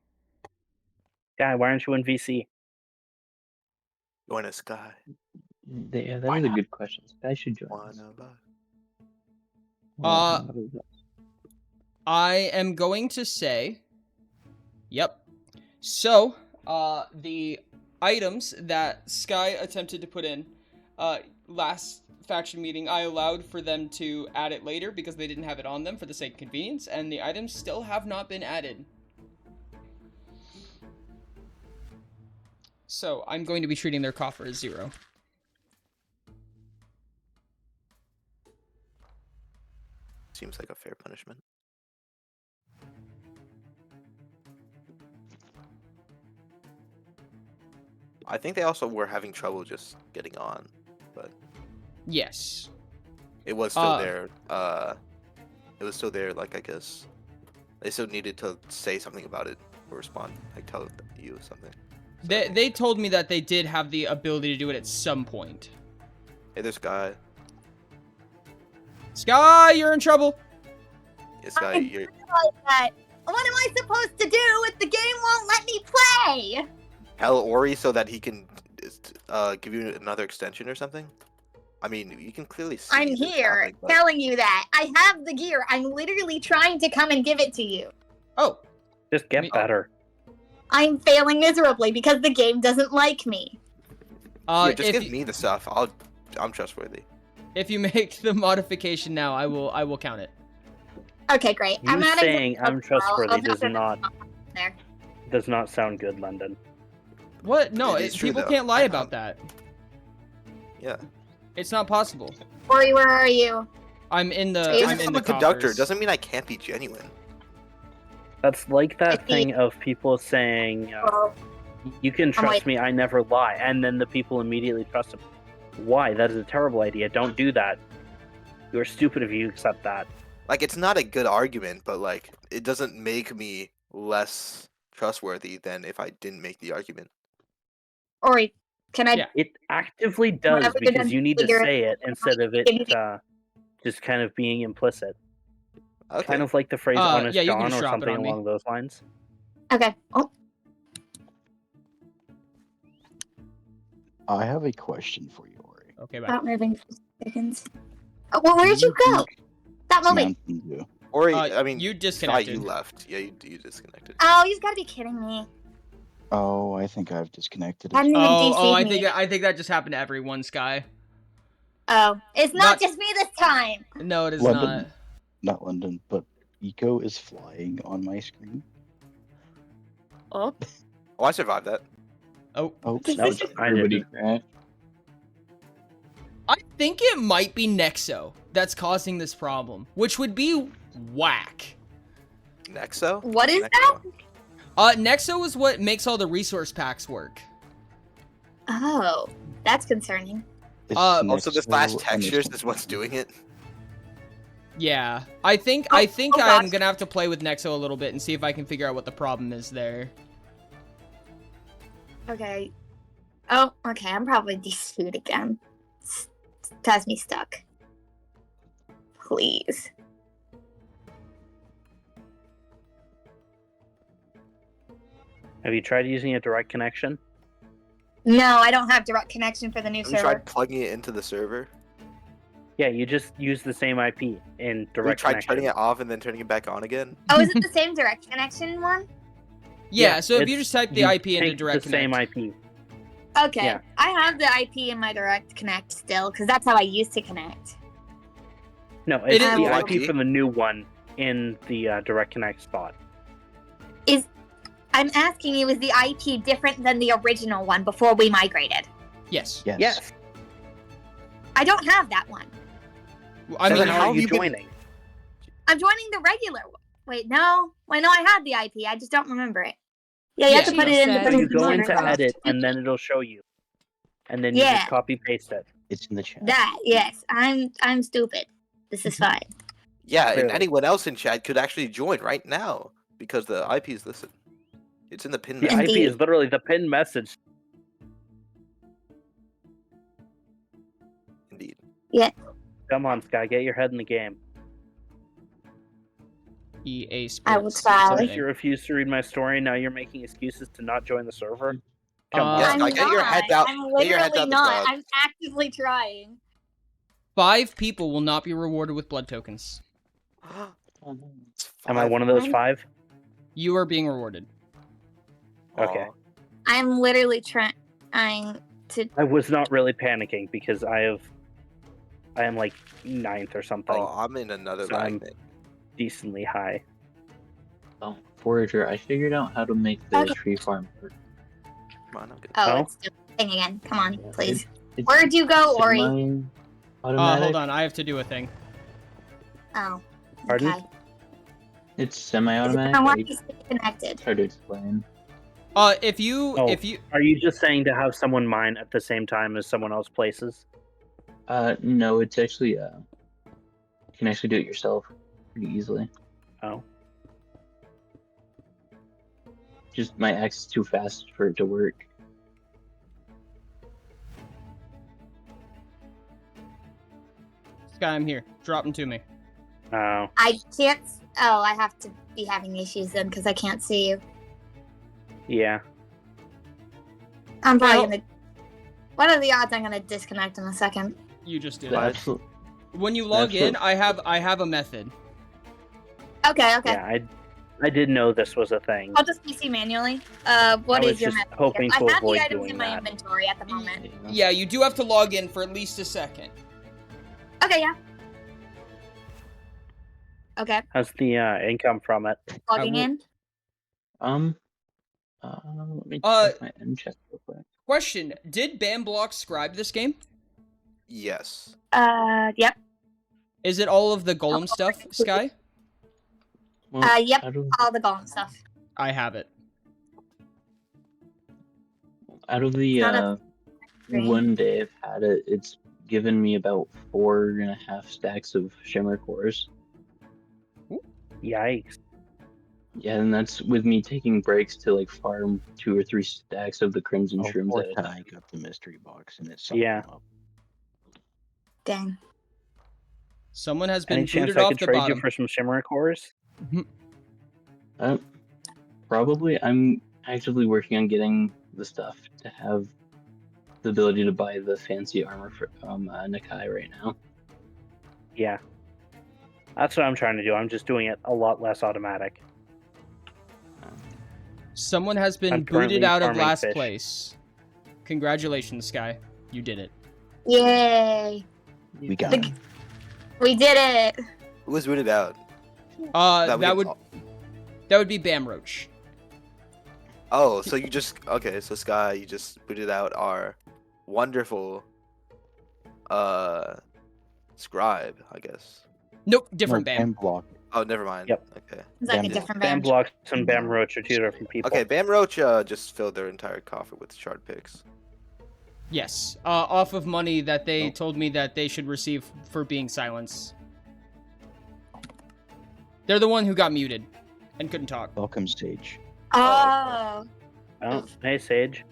Speaker 6: Guy, why aren't you in VC?
Speaker 7: Going to sky.
Speaker 10: Yeah, that is a good question. I should join
Speaker 7: One
Speaker 10: us.
Speaker 7: of us.
Speaker 9: Uh, I am going to say, yep. So, the items that Sky attempted to put in, last faction meeting, I allowed for them to add it later because they didn't have it on them for the sake of convenience, and the items still have not been added. So, I'm going to be treating their coffer as 0.
Speaker 7: Seems like a fair punishment. I think they also were having trouble just getting on, but
Speaker 9: Yes.
Speaker 7: it was still there. It was still there. Like, I guess they still needed to say something about it or respond, like tell you something. So,
Speaker 9: They told me that they did have the ability to do it at some point.
Speaker 7: hey, this guy.
Speaker 9: Sky, you're in trouble.
Speaker 7: This guy. You're,
Speaker 11: Like that. What am I supposed to do if the game won't let me play?
Speaker 7: tell Ori so that he can give you another extension or something. I mean, you can clearly see.
Speaker 11: I'm
Speaker 7: this
Speaker 11: here
Speaker 7: happening, but-
Speaker 11: telling you that. I have the gear. I'm literally trying to come and give it to you.
Speaker 9: Oh,
Speaker 6: Just get better.
Speaker 11: I'm failing miserably because the game doesn't like me.
Speaker 7: Yeah, just
Speaker 9: if
Speaker 7: give
Speaker 9: you,
Speaker 7: me the stuff. I'm trustworthy.
Speaker 9: if you make the modification now, I will count it.
Speaker 11: Okay, great.
Speaker 6: You
Speaker 11: I'm adding
Speaker 6: saying
Speaker 11: some
Speaker 6: I'm
Speaker 11: as well.
Speaker 6: trustworthy
Speaker 11: I'll
Speaker 6: does
Speaker 11: have
Speaker 6: not
Speaker 11: there.
Speaker 6: does not sound good, London.
Speaker 9: What? No,
Speaker 7: It is true,
Speaker 9: people
Speaker 7: though.
Speaker 9: can't lie about that.
Speaker 7: Yeah.
Speaker 9: It's not possible.
Speaker 11: Ori, where are you?
Speaker 9: I'm in the.
Speaker 11: Is
Speaker 9: I'm
Speaker 7: If
Speaker 9: in
Speaker 7: I'm
Speaker 9: the
Speaker 7: a conductor,
Speaker 9: coffers.
Speaker 7: doesn't mean I can't be genuine.
Speaker 6: That's like that
Speaker 11: I see.
Speaker 6: thing of people saying,
Speaker 11: Well,
Speaker 6: "You can trust
Speaker 11: like-
Speaker 6: me, I never lie," and then the people immediately trust them. Why? That is a terrible idea. Don't do that. You're stupid if you accept that.
Speaker 7: Like, it's not a good argument, but like, it doesn't make me less trustworthy than if I didn't make the argument.
Speaker 11: Ori, can I?
Speaker 1: Yeah.
Speaker 6: It actively does
Speaker 11: Whenever you're
Speaker 6: because
Speaker 11: done
Speaker 6: you need to
Speaker 11: figure
Speaker 6: say it instead of it
Speaker 11: Give me-
Speaker 6: just kind of being implicit.
Speaker 7: Okay.
Speaker 6: Kind of like the phrase honest
Speaker 1: yeah, you can
Speaker 6: John
Speaker 1: just
Speaker 6: or
Speaker 1: drop it
Speaker 6: something
Speaker 1: on me.
Speaker 6: along those lines.
Speaker 11: Okay. Oh,
Speaker 5: I have a question for you, Ori.
Speaker 1: Okay, bye.
Speaker 11: stop moving for seconds. Oh, well, where'd you go? Stop moving.
Speaker 5: Mountain Dew.
Speaker 7: Or
Speaker 1: Uh,
Speaker 7: I mean,
Speaker 1: you
Speaker 7: Sky,
Speaker 1: disconnected.
Speaker 7: you left. Yeah, you disconnected.
Speaker 11: Oh, you've got to be kidding me.
Speaker 5: Oh, I think I've disconnected.
Speaker 11: Hadn't even
Speaker 1: Oh,
Speaker 11: DC'd me.
Speaker 1: I think that just happened to everyone, Sky.
Speaker 11: Oh, it's
Speaker 1: Not-
Speaker 11: not just me this time.
Speaker 1: No, it is
Speaker 5: London. Not London, but Eco is flying on my screen.
Speaker 11: Oh,
Speaker 7: Oh, I survived that.
Speaker 1: not. Oh,
Speaker 5: Oh,
Speaker 6: That was
Speaker 10: Everybody crashed.
Speaker 1: I think it might be Nexo that's causing this problem, which would be whack.
Speaker 7: Nexo?
Speaker 11: what is
Speaker 7: Nexo.
Speaker 11: that?
Speaker 1: Nexo is what makes all the resource packs work.
Speaker 11: Oh, that's concerning.
Speaker 5: it's
Speaker 7: Also, this
Speaker 5: Nexo
Speaker 7: last
Speaker 5: and
Speaker 7: textures
Speaker 5: it's-
Speaker 7: is what's doing it.
Speaker 1: Yeah, I think
Speaker 11: Oh,
Speaker 1: I'm
Speaker 11: gosh.
Speaker 1: gonna have to play with Nexo a little bit and see if I can figure out what the problem is there.
Speaker 11: Okay. Oh, okay. I'm probably DC'd again. Has me stuck. Please.
Speaker 6: Have you tried using a direct connection?
Speaker 11: No, I don't have direct connection for the new
Speaker 7: Have you
Speaker 11: server.
Speaker 7: tried plugging it into the server?
Speaker 6: Yeah, you just use the same IP in
Speaker 7: Have you
Speaker 6: direct
Speaker 7: tried
Speaker 6: connection.
Speaker 7: turning it off and then turning it back on again?
Speaker 11: Oh, is it the same direct connection one?
Speaker 1: Yeah, so if you
Speaker 6: it's-
Speaker 1: just type the
Speaker 6: you
Speaker 1: IP into
Speaker 6: take
Speaker 1: direct
Speaker 6: the same
Speaker 1: connect.
Speaker 6: IP.
Speaker 11: Okay.
Speaker 6: Yeah.
Speaker 11: I have the IP in my direct connect still, because that's how I used to connect.
Speaker 6: No,
Speaker 1: It
Speaker 6: it's
Speaker 1: is
Speaker 6: the
Speaker 7: lucky.
Speaker 6: IP from the new one in the direct connect spot.
Speaker 11: I'm asking you, is the IP different than the original one before we migrated?
Speaker 1: Yes.
Speaker 5: Yes.
Speaker 6: Yes.
Speaker 11: I don't have that one.
Speaker 1: I
Speaker 6: So
Speaker 1: mean,
Speaker 6: then
Speaker 7: how
Speaker 6: how are
Speaker 7: have
Speaker 6: you
Speaker 7: you been-
Speaker 6: joining?
Speaker 11: I'm joining the regular one. Wait, no. Wait, no, I had the IP. I just don't remember it. Yeah, you have to
Speaker 1: Yeah.
Speaker 11: put it in the
Speaker 4: So
Speaker 6: So you
Speaker 11: person
Speaker 6: go
Speaker 11: server.
Speaker 6: into edit and then it'll show you. And then you
Speaker 11: Yeah.
Speaker 6: just copy paste it.
Speaker 5: It's in the chat.
Speaker 11: That, yes. I'm stupid. This is fine.
Speaker 7: Yeah, and
Speaker 6: Clearly.
Speaker 7: anyone else in chat could actually join right now because the IP is listed. It's in the pin
Speaker 6: The
Speaker 7: message.
Speaker 6: IP is literally the pinned message.
Speaker 7: Indeed.
Speaker 6: Come on, Sky, get your head in the game.
Speaker 1: EA Sports.
Speaker 11: I will try.
Speaker 6: Since you refuse to read my story, now you're making excuses to not join the server. Come
Speaker 1: Uh,
Speaker 7: Yes,
Speaker 11: I'm
Speaker 7: Sky, get your
Speaker 11: not.
Speaker 7: head out.
Speaker 11: I'm
Speaker 7: Get your head
Speaker 11: literally
Speaker 7: out the
Speaker 11: not.
Speaker 7: cloud.
Speaker 11: I'm actively trying.
Speaker 1: 5 people will not be rewarded with blood tokens.
Speaker 7: It's
Speaker 6: Am I
Speaker 7: five.
Speaker 6: one of those
Speaker 11: I'm-
Speaker 6: 5?
Speaker 1: You are being rewarded.
Speaker 6: Okay.
Speaker 7: Aw.
Speaker 11: I'm literally trying to.
Speaker 6: I was not really panicking because I am like 9th or something.
Speaker 7: Oh, I'm in another
Speaker 6: So
Speaker 7: lag
Speaker 6: I'm-
Speaker 7: thing.
Speaker 6: Decently high.
Speaker 10: Oh, Forager, I figured out how to make the
Speaker 11: Okay.
Speaker 10: tree farm work.
Speaker 7: Come on, I'm good.
Speaker 11: Oh,
Speaker 6: Oh?
Speaker 11: it's doing the thing again. Come on,
Speaker 10: Yeah,
Speaker 11: please.
Speaker 10: It's
Speaker 11: Where'd you go, Ori?
Speaker 10: semi-automatic.
Speaker 1: Hold on, I have to do a thing.
Speaker 11: Oh.
Speaker 6: Pardon?
Speaker 11: Okay.
Speaker 10: It's semi-automatic.
Speaker 11: I want
Speaker 10: I
Speaker 11: to stay connected.
Speaker 10: try to explain.
Speaker 1: If you
Speaker 6: Oh.
Speaker 1: if you
Speaker 6: Are you just saying to have someone mine at the same time as someone else places?
Speaker 10: No, it's actually you can actually do it yourself pretty easily.
Speaker 6: Oh.
Speaker 10: Just my axe is too fast for it to work.
Speaker 1: Sky, I'm here. Drop them to me.
Speaker 6: Oh.
Speaker 11: I can't. Oh, I have to be having issues then because I can't see you.
Speaker 6: Yeah.
Speaker 11: I'm probably
Speaker 1: Well-
Speaker 11: gonna. What are the odds I'm gonna disconnect in a second?
Speaker 1: You just did.
Speaker 10: The
Speaker 1: it.
Speaker 10: absolute,
Speaker 1: When you log in,
Speaker 10: Absolute-
Speaker 1: I have a method.
Speaker 11: Okay, okay.
Speaker 6: Yeah, I did know this was a thing.
Speaker 11: I'll just PC manually. What
Speaker 6: I
Speaker 11: is
Speaker 6: was
Speaker 11: your
Speaker 6: just
Speaker 11: method?
Speaker 6: hoping
Speaker 11: I
Speaker 6: to
Speaker 11: have
Speaker 6: avoid
Speaker 11: the items
Speaker 6: doing
Speaker 11: in my
Speaker 6: that.
Speaker 11: inventory at the moment.
Speaker 1: Yeah, you do have to log in for at least a second.
Speaker 11: Okay, yeah. Okay,
Speaker 6: How's the income from it?
Speaker 11: logging
Speaker 1: will-
Speaker 11: in.
Speaker 10: Let me
Speaker 1: Uh,
Speaker 10: check my end chest real quick.
Speaker 1: Question: did BAMBlock scribe this game?
Speaker 7: Yes.
Speaker 11: Yep.
Speaker 1: Is it all of the golem stuff, Sky?
Speaker 10: Well,
Speaker 11: Yep.
Speaker 10: Out of,
Speaker 11: All the golem stuff.
Speaker 1: I have it.
Speaker 10: out of the
Speaker 11: It's not a screen.
Speaker 10: one day I've had it, it's given me about 4.5 stacks of shimmer cores.
Speaker 6: Yikes.
Speaker 10: Yeah, and that's with me taking breaks to like farm 2 or 3 stacks of the crimson
Speaker 5: Oh,
Speaker 10: shrooms
Speaker 5: poor
Speaker 10: at a
Speaker 5: Ty
Speaker 10: time.
Speaker 5: got the mystery box and it sucked
Speaker 6: Yeah.
Speaker 5: him up.
Speaker 11: Dang.
Speaker 1: Someone has
Speaker 6: Any
Speaker 1: been
Speaker 6: chance
Speaker 1: booted
Speaker 6: I
Speaker 1: off
Speaker 6: could
Speaker 1: the
Speaker 6: trade
Speaker 1: bottom.
Speaker 6: you for some shimmer cores?
Speaker 10: Probably. I'm actively working on getting the stuff to have the ability to buy the fancy armor from Nakai right now.
Speaker 6: Yeah. That's what I'm trying to do. I'm just doing it a lot less automatic.
Speaker 1: Someone has been
Speaker 6: I'm
Speaker 1: booted
Speaker 6: currently
Speaker 1: out of
Speaker 6: farming
Speaker 1: last
Speaker 6: fish.
Speaker 1: place. Congratulations, Sky. You did it.
Speaker 11: Yay.
Speaker 5: We got
Speaker 11: The-
Speaker 5: him.
Speaker 11: We did it.
Speaker 7: Who was rooted out?
Speaker 1: That
Speaker 7: we
Speaker 1: would be Bam Roach.
Speaker 7: Oh, so you just okay? So Sky, you just booted out our wonderful scribe, I guess.
Speaker 1: Nope, different
Speaker 5: No,
Speaker 1: Bam.
Speaker 5: Block.
Speaker 7: Oh, never mind.
Speaker 6: Yep.
Speaker 7: Okay.
Speaker 11: It's like a
Speaker 5: Bam
Speaker 11: different
Speaker 6: Bam
Speaker 11: band.
Speaker 6: Blocks and Bam Roach are 2 different people.
Speaker 7: Okay, Bam Roach just filled their entire coffer with shard picks.
Speaker 1: Yes, off of money that they
Speaker 5: Oh.
Speaker 1: told me that they should receive for being silenced. They're the one who got muted and couldn't talk.
Speaker 5: Welcome, Sage.
Speaker 11: Oh.
Speaker 6: Oh, hey, Sage.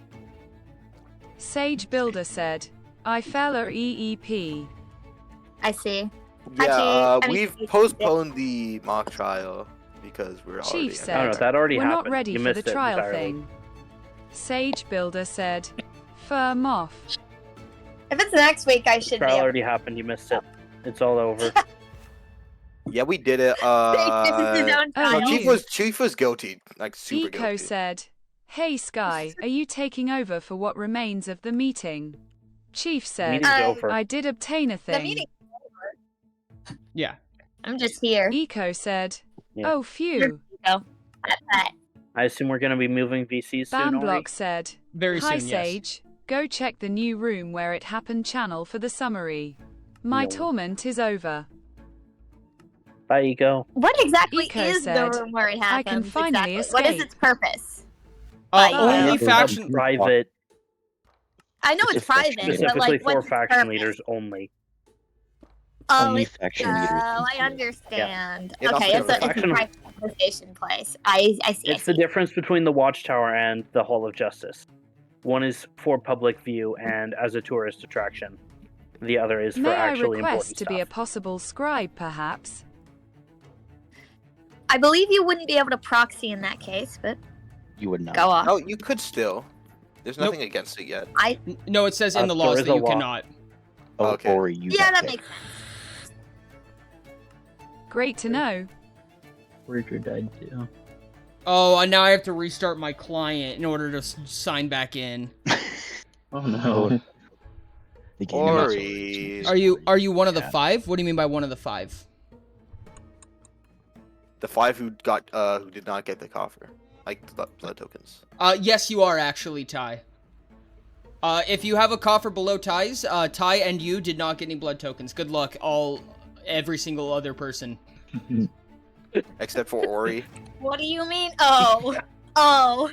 Speaker 4: Sage Builder said, I fell at EEP.
Speaker 11: I see.
Speaker 7: Yeah,
Speaker 11: Actually, I mean,
Speaker 7: we've postponed the mock trial because we're already.
Speaker 4: Chief
Speaker 7: at
Speaker 4: said,
Speaker 6: Oh, no, that already
Speaker 4: We're
Speaker 6: happened.
Speaker 4: not ready
Speaker 6: You
Speaker 4: for the
Speaker 6: missed it
Speaker 4: trial
Speaker 6: entirely.
Speaker 4: thing. Sage Builder said, firm off.
Speaker 11: if it's next week, I should be
Speaker 6: Trial
Speaker 11: able
Speaker 6: already happened. You missed it. It's all over.
Speaker 7: Yeah, we did it.
Speaker 11: This is his own
Speaker 4: Oh,
Speaker 7: No,
Speaker 11: trial.
Speaker 7: Chief was guilty, like super
Speaker 4: Eco
Speaker 7: guilty.
Speaker 4: said, Hey Sky, are you taking over for what remains of the meeting? Chief said,
Speaker 6: Meeting's over.
Speaker 4: I did obtain a
Speaker 11: The
Speaker 4: thing.
Speaker 11: meeting.
Speaker 1: Yeah.
Speaker 11: I'm just here.
Speaker 4: Eco said,
Speaker 6: Yeah.
Speaker 4: Oh phew.
Speaker 11: That's that.
Speaker 6: I assume we're going to be moving VCs soon, Ori?
Speaker 4: Bamblock said,
Speaker 1: Very
Speaker 4: Hi
Speaker 1: soon, yes.
Speaker 4: Sage, go check the new room where it happened channel for the summary. My
Speaker 6: No.
Speaker 4: torment is over.
Speaker 6: Bye, Eco.
Speaker 11: What exactly
Speaker 4: Eco
Speaker 11: is
Speaker 4: said,
Speaker 11: the room where it
Speaker 4: "I
Speaker 11: happened?
Speaker 4: can finally
Speaker 11: exactly? What is
Speaker 4: escape."
Speaker 11: its purpose?
Speaker 1: Only
Speaker 11: Yeah.
Speaker 1: faction.
Speaker 6: Private,
Speaker 11: I know
Speaker 5: It's
Speaker 11: it's
Speaker 5: a
Speaker 11: private,
Speaker 5: faction.
Speaker 11: but
Speaker 6: specifically
Speaker 11: like,
Speaker 6: for
Speaker 11: what's its
Speaker 6: faction
Speaker 11: purpose?
Speaker 6: leaders only.
Speaker 11: Oh,
Speaker 5: Only
Speaker 11: it's,
Speaker 5: faction leaders can
Speaker 11: I
Speaker 5: see it.
Speaker 11: understand.
Speaker 7: Yeah.
Speaker 11: Okay,
Speaker 7: Yeah,
Speaker 11: it's a
Speaker 6: faction-
Speaker 11: private conversation place. I see.
Speaker 6: It's the difference between the Watchtower and the Hall of Justice. One is for public view and as a tourist attraction. The other is for
Speaker 4: May I
Speaker 6: actually important
Speaker 4: request to be a
Speaker 6: stuff.
Speaker 4: possible scribe, perhaps?
Speaker 11: I believe you wouldn't be able to proxy in that case, but
Speaker 5: You would not.
Speaker 11: go off.
Speaker 7: No, you could still. There's
Speaker 1: Nope.
Speaker 7: nothing against it yet.
Speaker 1: No, it says in the
Speaker 6: There
Speaker 1: laws
Speaker 6: is
Speaker 1: that
Speaker 6: a
Speaker 1: you
Speaker 6: law.
Speaker 1: cannot.
Speaker 5: Oh,
Speaker 7: Okay.
Speaker 5: Ori, you
Speaker 11: Yeah,
Speaker 5: got
Speaker 11: that
Speaker 5: picked.
Speaker 11: makes sense.
Speaker 4: Great to know.
Speaker 10: Richard died too.
Speaker 1: Oh, and now I have to restart my client in order to sign back in.
Speaker 10: Oh no.
Speaker 5: The game is
Speaker 7: Ori.
Speaker 1: Are you one of the
Speaker 5: Yeah.
Speaker 1: 5? What do you mean by one of the 5?
Speaker 7: The 5 who did not get the coffer, like blood tokens.
Speaker 1: Yes, you are actually, Ty. If you have a coffer below Ty's, Ty and you did not get any blood tokens. Good luck, every single other person.
Speaker 7: Except for Ori.
Speaker 11: What do you mean? Oh, oh.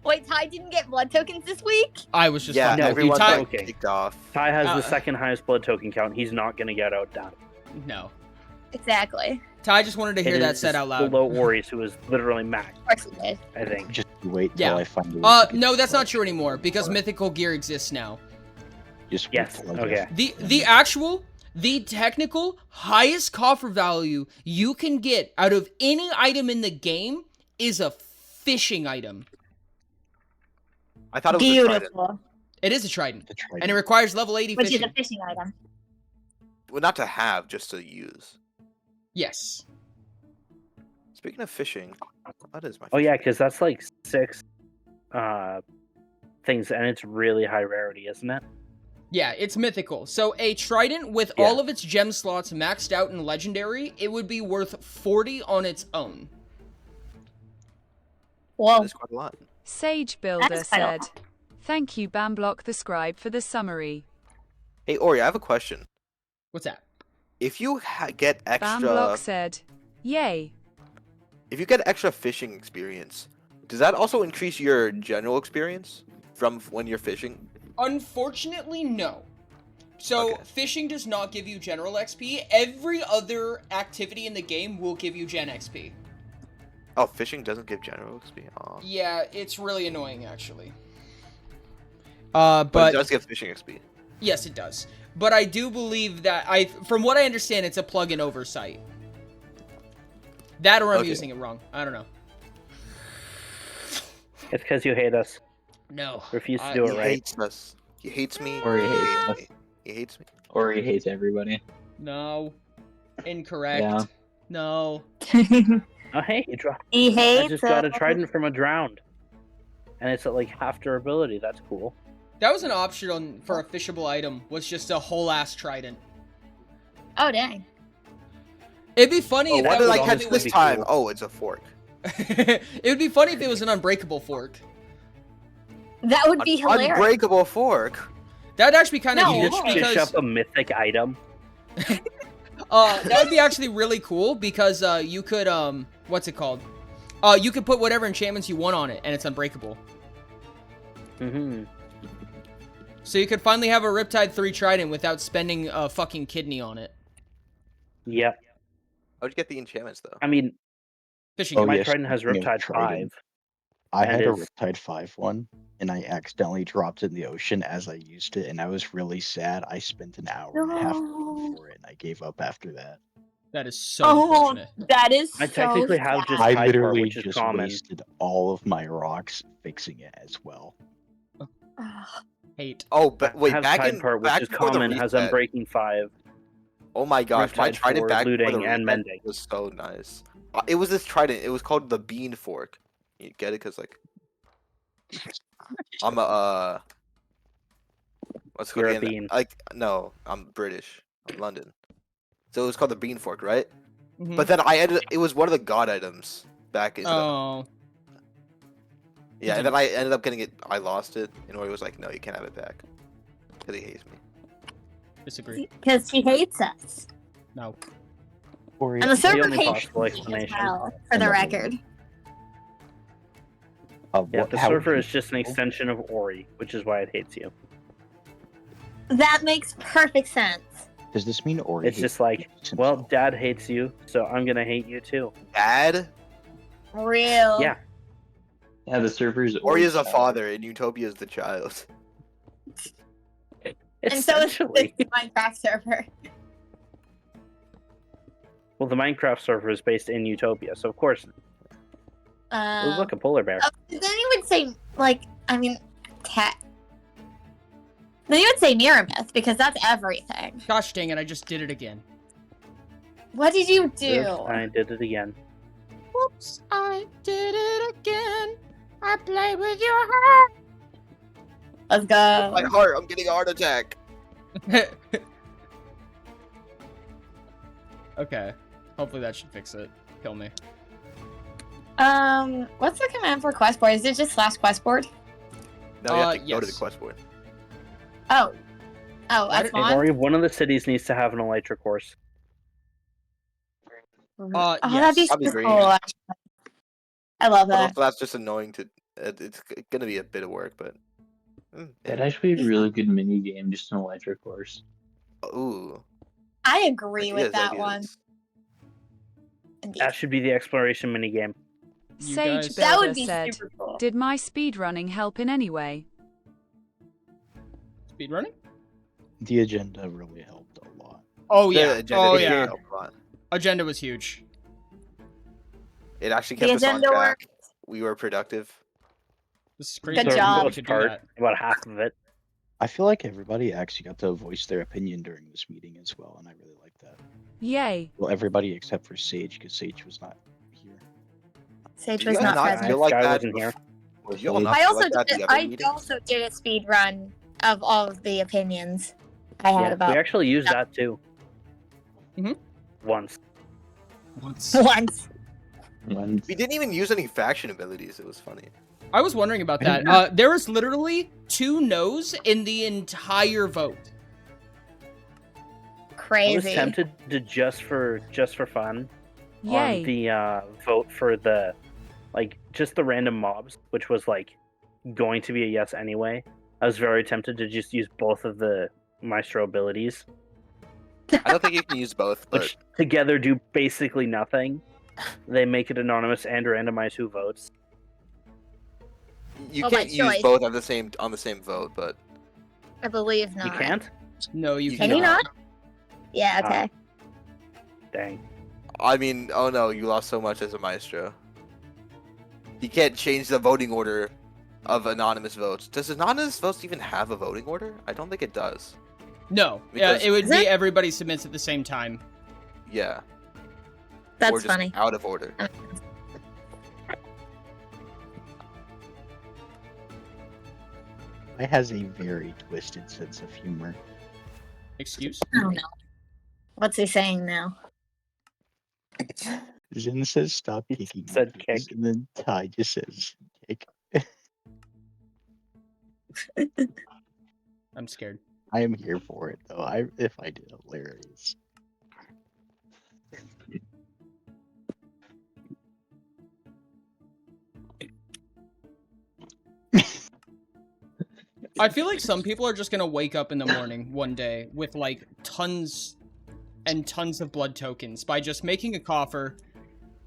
Speaker 11: Wait, Ty didn't get blood tokens this week?
Speaker 1: I was just
Speaker 7: Yeah,
Speaker 1: fucking with you.
Speaker 7: everyone
Speaker 1: Ty.
Speaker 7: got kicked off.
Speaker 6: Ty has
Speaker 1: Uh,
Speaker 6: the second highest blood token count. He's not going to get outdone.
Speaker 1: No.
Speaker 11: Exactly.
Speaker 1: Ty just wanted to hear
Speaker 6: It
Speaker 1: that
Speaker 6: is
Speaker 1: said out loud.
Speaker 6: Below Ori's, who is literally max,
Speaker 11: Of course he did.
Speaker 6: I think.
Speaker 5: Just wait till
Speaker 1: Yeah.
Speaker 5: I find a way to get
Speaker 1: No,
Speaker 5: the
Speaker 1: that's not
Speaker 5: blood.
Speaker 1: true anymore because mythical gear exists now.
Speaker 5: Just wait
Speaker 6: Yes,
Speaker 5: till I
Speaker 6: okay.
Speaker 5: get-
Speaker 1: The technical highest coffer value you can get out of any item in the game is a fishing item.
Speaker 7: I thought it was a trident.
Speaker 11: Beautiful.
Speaker 1: It is a trident,
Speaker 5: the trident.
Speaker 1: and it requires level 80
Speaker 11: Which
Speaker 1: fishing.
Speaker 11: is a fishing item.
Speaker 7: Well, not to have, just to use.
Speaker 1: Yes.
Speaker 7: Speaking of fishing, what is my?
Speaker 6: Oh yeah,
Speaker 7: fishing?
Speaker 6: because that's like 6 things, and it's really high rarity, isn't it?
Speaker 1: Yeah, it's mythical. So a trident with
Speaker 6: Yeah.
Speaker 1: all of its gem slots maxed out in legendary, it would be worth 40 on its own.
Speaker 11: Whoa.
Speaker 7: That's quite a lot.
Speaker 4: Sage Builder
Speaker 11: That's quite a
Speaker 4: said,
Speaker 11: lot.
Speaker 4: Thank you, Bamblock the scribe, for the summary.
Speaker 7: Hey Ori, I have a question.
Speaker 1: What's that?
Speaker 7: If you get
Speaker 4: Bamblock
Speaker 7: extra,
Speaker 4: said, Yay.
Speaker 7: if you get extra fishing experience, does that also increase your general experience from when you're fishing?
Speaker 1: Unfortunately, no. So
Speaker 7: Okay.
Speaker 1: fishing does not give you general XP. Every other activity in the game will give you gen XP.
Speaker 7: Oh, fishing doesn't give general XP. Aw.
Speaker 1: Yeah, it's really annoying actually.
Speaker 7: But
Speaker 1: But
Speaker 7: it does give fishing XP.
Speaker 1: yes, it does. But I do believe that from what I understand, it's a plug-in oversight. That or I'm
Speaker 7: Okay.
Speaker 1: using it wrong. I don't know.
Speaker 6: It's because you hate us.
Speaker 1: No.
Speaker 6: Refuse to
Speaker 1: I-
Speaker 6: do
Speaker 7: He
Speaker 6: it right.
Speaker 7: hates us. He hates me.
Speaker 10: Or he hates us.
Speaker 7: He hates me.
Speaker 10: Or he hates everybody.
Speaker 1: No. Incorrect.
Speaker 10: Yeah.
Speaker 1: No.
Speaker 6: Oh, hey, you dropped.
Speaker 11: He
Speaker 6: I
Speaker 11: hates
Speaker 6: just got a
Speaker 11: us.
Speaker 6: trident from a drowned. And it's at like half durability. That's cool.
Speaker 1: That was an option for a fishable item. Was just a whole ass trident.
Speaker 11: Oh dang.
Speaker 1: It'd be funny
Speaker 7: Oh,
Speaker 1: if
Speaker 7: what
Speaker 1: that
Speaker 7: did
Speaker 1: was
Speaker 7: I catch
Speaker 6: honestly
Speaker 7: this
Speaker 6: be
Speaker 7: time?
Speaker 6: cool.
Speaker 7: Oh, it's a fork.
Speaker 1: it would be funny if it was an unbreakable fork.
Speaker 11: That would be hilarious.
Speaker 7: Unbreakable fork.
Speaker 1: That'd actually be kind of
Speaker 11: No,
Speaker 1: huge
Speaker 11: just
Speaker 6: Fish
Speaker 1: because
Speaker 6: up a mythic item.
Speaker 1: that would be actually really cool because you could what's it called? You could put whatever enchantments you want on it and it's unbreakable.
Speaker 6: Mm-hmm.
Speaker 1: So you could finally have a Riptide 3 Trident without spending a fucking kidney on it.
Speaker 6: Yep.
Speaker 7: How'd you get the enchantments though?
Speaker 6: I mean,
Speaker 1: Fishing.
Speaker 5: Oh,
Speaker 6: my
Speaker 5: yes,
Speaker 6: trident has
Speaker 5: speaking of
Speaker 6: Riptide 5.
Speaker 5: trident, I
Speaker 6: and
Speaker 5: had a
Speaker 6: it's-
Speaker 5: Riptide 5 one, and I accidentally dropped it in the ocean as I used it, and I was really sad. I spent an hour and a half looking for it, and I gave up after that.
Speaker 1: That is so
Speaker 11: Oh,
Speaker 1: unfortunate.
Speaker 11: that is
Speaker 6: I
Speaker 11: so
Speaker 6: technically have
Speaker 11: sad.
Speaker 6: just
Speaker 5: I
Speaker 6: Tide
Speaker 5: literally
Speaker 6: which is
Speaker 5: just
Speaker 6: common.
Speaker 5: wasted all of my rocks fixing it as well.
Speaker 11: Ugh.
Speaker 1: Hate.
Speaker 7: Oh, but wait,
Speaker 6: has
Speaker 7: back
Speaker 6: Tide
Speaker 7: in
Speaker 6: part, which
Speaker 7: back
Speaker 6: is
Speaker 7: before the
Speaker 6: common, has
Speaker 7: reset.
Speaker 6: Unbreaking 5.
Speaker 7: Oh my gosh, my
Speaker 6: Riptide
Speaker 7: trident
Speaker 6: 4,
Speaker 7: back before the
Speaker 6: looting, and
Speaker 7: reset
Speaker 6: mending.
Speaker 7: was so nice. It was this trident. It was called the bean fork. You get it? Cause like I'm a what's it called
Speaker 6: You're a
Speaker 7: again?
Speaker 6: bean.
Speaker 7: Like no, I'm British. I'm London. So it was called the bean fork, right?
Speaker 1: Mhm.
Speaker 7: But then it was one of the god items back in the
Speaker 1: Oh.
Speaker 7: yeah, and then I ended up getting it. I lost it, and Ori was like, "No, you can't have it back," because he hates me.
Speaker 1: Disagree.
Speaker 11: Because he hates us.
Speaker 1: No.
Speaker 5: Or
Speaker 11: And the server
Speaker 6: only
Speaker 11: hates
Speaker 6: possible
Speaker 11: me as
Speaker 6: explanation.
Speaker 11: well, for the record.
Speaker 6: Yeah, the
Speaker 5: how would
Speaker 6: server
Speaker 5: you
Speaker 6: is just an
Speaker 5: feel?
Speaker 6: extension of Ori, which is why it hates you.
Speaker 11: That makes perfect sense.
Speaker 5: Does this mean Ori?
Speaker 6: It's
Speaker 5: hates
Speaker 6: just like,
Speaker 5: himself?
Speaker 6: well, Dad hates you, so I'm gonna hate you too.
Speaker 7: Dad,
Speaker 11: Real.
Speaker 6: Yeah.
Speaker 10: Yeah, the server's
Speaker 7: Ori is a
Speaker 10: child.
Speaker 7: father, and Utopia is the child.
Speaker 11: And so is
Speaker 6: Essentially.
Speaker 11: the Minecraft server.
Speaker 6: Well, the Minecraft server is based in Utopia, so of course. Oh, look, a polar bear.
Speaker 11: Then you would say, like, I mean, cat. Then you would say Mirror Myth, because that's everything.
Speaker 1: Gosh dang it, I just did it again.
Speaker 11: What did you do?
Speaker 6: Oops, I did it again.
Speaker 1: Whoops, I did it again. I played with your heart.
Speaker 11: Let's go.
Speaker 7: My heart, I'm getting a heart attack.
Speaker 1: Okay. Hopefully that should fix it. Kill me.
Speaker 11: What's the command for quest board? Is it just /quest board?
Speaker 7: No, you have to go to the
Speaker 1: yes.
Speaker 7: quest board.
Speaker 11: Oh. Oh,
Speaker 1: Why
Speaker 11: that's
Speaker 1: did-
Speaker 11: fine.
Speaker 6: Ori, one of the cities needs to have an Elytra course.
Speaker 11: Oh, that'd be
Speaker 7: That'd be
Speaker 11: super
Speaker 7: great.
Speaker 11: cool, actually. I love
Speaker 7: But
Speaker 11: that.
Speaker 7: also, that's just annoying to. It's gonna be a bit of work, but.
Speaker 10: That'd actually be a really good mini game, just an electric course.
Speaker 7: Ooh.
Speaker 11: I agree with
Speaker 7: ideas,
Speaker 11: that
Speaker 7: ideas.
Speaker 11: one. Indeed.
Speaker 6: That should be the exploration minigame.
Speaker 1: You
Speaker 4: Sage
Speaker 1: guys-
Speaker 11: That would
Speaker 4: Builder
Speaker 11: be
Speaker 4: said,
Speaker 11: super cool.
Speaker 4: "Did my speedrunning help in any way?"
Speaker 1: Speedrunning?
Speaker 5: The agenda really helped a lot.
Speaker 1: Oh
Speaker 7: The
Speaker 1: yeah.
Speaker 7: agenda
Speaker 1: Oh
Speaker 7: did
Speaker 1: yeah.
Speaker 7: help a lot.
Speaker 1: Agenda was huge.
Speaker 7: It actually
Speaker 11: The
Speaker 7: kept us on
Speaker 11: agenda
Speaker 7: track. We were productive.
Speaker 1: This is crazy.
Speaker 11: Good
Speaker 6: For the
Speaker 11: job.
Speaker 1: We
Speaker 6: most
Speaker 1: could do
Speaker 6: part,
Speaker 1: that.
Speaker 6: about half of it.
Speaker 5: I feel like everybody actually got to voice their opinion during this meeting as well, and I really like that.
Speaker 4: Yay.
Speaker 5: Well, everybody except for Sage, because Sage was not here.
Speaker 11: Sage
Speaker 7: Do you
Speaker 11: was
Speaker 7: guys
Speaker 11: not
Speaker 7: not
Speaker 11: present.
Speaker 7: feel like
Speaker 6: Sky
Speaker 7: that?
Speaker 6: wasn't here.
Speaker 7: Do you all not
Speaker 11: I
Speaker 7: feel
Speaker 11: also
Speaker 7: like that
Speaker 11: did.
Speaker 7: the other
Speaker 11: I
Speaker 7: meetings?
Speaker 11: also did a speed run of all of the opinions I had
Speaker 6: Yeah,
Speaker 11: about
Speaker 6: we actually used that too.
Speaker 1: Mhm.
Speaker 6: Once.
Speaker 1: Once.
Speaker 11: once.
Speaker 10: Once.
Speaker 7: We didn't even use any faction abilities. It was funny.
Speaker 1: I was wondering about
Speaker 5: I
Speaker 1: that.
Speaker 5: didn't
Speaker 1: There was literally 2 no's in the entire vote.
Speaker 6: I was
Speaker 11: Crazy.
Speaker 6: tempted to just for fun on
Speaker 4: Yay.
Speaker 6: the vote for the just the random mobs, which was like going to be a yes anyway. I was very tempted to just use both of the maestro abilities,
Speaker 7: I don't think you can use both, but
Speaker 6: which together do basically nothing. They make it anonymous and randomize who votes.
Speaker 7: you
Speaker 11: Oh, by
Speaker 7: can't use
Speaker 11: choice.
Speaker 7: both on the same vote. But
Speaker 11: I believe not.
Speaker 6: You can't?
Speaker 9: No, you
Speaker 11: Can
Speaker 9: cannot.
Speaker 11: you not? Yeah, okay.
Speaker 6: Dang.
Speaker 7: I mean, oh no, you lost so much as a maestro. You can't change the voting order of anonymous votes. Does anonymous votes even have a voting order? I don't think it does.
Speaker 9: No,
Speaker 7: Because-
Speaker 9: it would
Speaker 11: Is
Speaker 9: be
Speaker 11: it?
Speaker 9: everybody submits at the same time.
Speaker 7: Yeah. Or
Speaker 11: That's
Speaker 7: just
Speaker 11: funny.
Speaker 7: out of order.
Speaker 5: I has a very twisted sense of humor.
Speaker 9: Excuse?
Speaker 11: I don't know. What's he saying now?
Speaker 5: Jin says stop
Speaker 6: He
Speaker 5: kicking,
Speaker 6: said
Speaker 5: me,
Speaker 6: kick.
Speaker 5: and then Ty just says kick.
Speaker 9: I'm scared.
Speaker 5: I am here for it though. If I did, hilarious.
Speaker 9: I feel like some people are just gonna wake up in the morning one day with like tons and tons of blood tokens by just making a coffer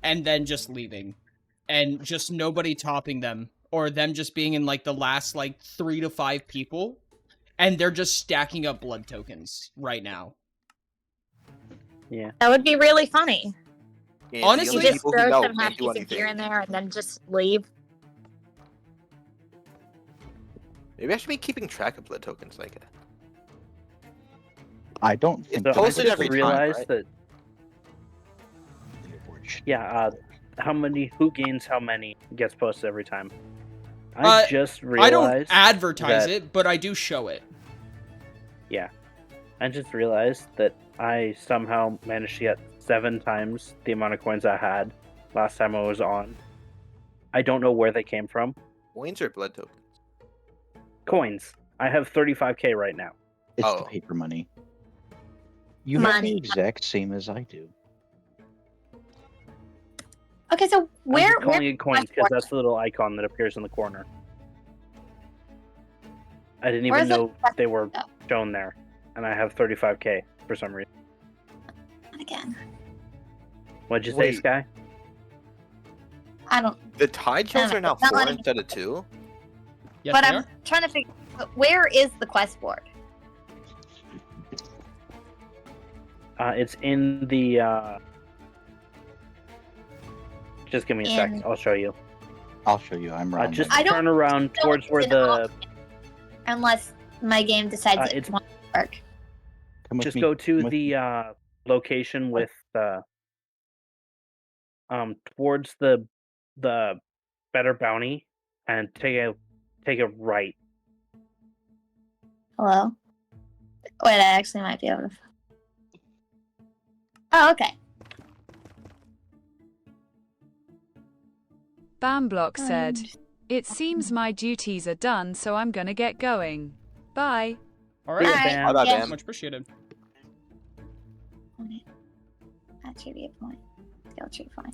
Speaker 9: and then just leaving. And just nobody topping them. Or them just being in like the last like 3 to 5 people. And they're just stacking up blood tokens right now.
Speaker 6: Yeah.
Speaker 11: That would be really funny.
Speaker 7: And
Speaker 9: Honestly,
Speaker 7: the
Speaker 11: You
Speaker 7: only
Speaker 11: just
Speaker 7: people who
Speaker 11: throw
Speaker 7: know
Speaker 11: some
Speaker 7: can't do
Speaker 11: half decent gear in
Speaker 7: anything.
Speaker 11: there and then just leave.
Speaker 7: Maybe I should be keeping track of blood tokens like it.
Speaker 5: I don't think
Speaker 6: So I
Speaker 7: post it
Speaker 6: just
Speaker 7: every time,
Speaker 6: realized
Speaker 7: right?
Speaker 6: that, yeah, who gains how many gets posted every time. I just
Speaker 9: I
Speaker 6: realized
Speaker 9: don't advertise
Speaker 6: that-
Speaker 9: it, but I do show it.
Speaker 6: Yeah. I just realized that I somehow managed to get 7 times the amount of coins I had last time I was on. I don't know where they came from.
Speaker 7: Coins or blood tokens?
Speaker 6: Coins. I have 35k right now.
Speaker 5: It's the
Speaker 7: Oh.
Speaker 5: paper money. You have the
Speaker 11: Money.
Speaker 5: exact same as I do.
Speaker 11: Okay, so
Speaker 6: I'm
Speaker 11: where
Speaker 6: just calling it coins because
Speaker 11: where-
Speaker 6: that's the little icon that appears in the corner. I didn't
Speaker 11: Where's
Speaker 6: even
Speaker 11: the
Speaker 6: know they were
Speaker 11: Oh.
Speaker 6: shown there. And I have 35k for some reason.
Speaker 11: again?
Speaker 6: What'd you say,
Speaker 7: Wait.
Speaker 6: Sky?
Speaker 11: I don't.
Speaker 7: The tide shells
Speaker 11: No,
Speaker 7: are now
Speaker 11: it's not
Speaker 7: 4
Speaker 11: letting me-
Speaker 7: instead of 2?
Speaker 9: Yes,
Speaker 11: but
Speaker 9: they
Speaker 11: I'm
Speaker 9: are.
Speaker 11: trying to figure. Where is the quest board?
Speaker 6: It's in the. Just give me a sec.
Speaker 11: In-
Speaker 6: I'll show you.
Speaker 5: I'll show you. I'm wrong.
Speaker 6: Just
Speaker 11: I don't
Speaker 6: turn around
Speaker 11: know
Speaker 6: towards
Speaker 11: it's
Speaker 6: where
Speaker 11: an
Speaker 6: the.
Speaker 11: option, unless my game decides it
Speaker 6: it's-
Speaker 11: won't work.
Speaker 5: Come with
Speaker 6: Just
Speaker 5: me.
Speaker 6: go to
Speaker 5: Come with me.
Speaker 6: the location with towards the better bounty and take a right.
Speaker 11: Hello. Wait, I actually might be able to. Oh, okay.
Speaker 4: Bamblock said, "It seems my duties are done, so I'm gonna get going. Bye."
Speaker 9: All
Speaker 6: See ya,
Speaker 9: right.
Speaker 6: Bam.
Speaker 7: How about
Speaker 11: yeah.
Speaker 7: them?
Speaker 9: Much appreciated.
Speaker 11: Attribute point. Skill tree fine.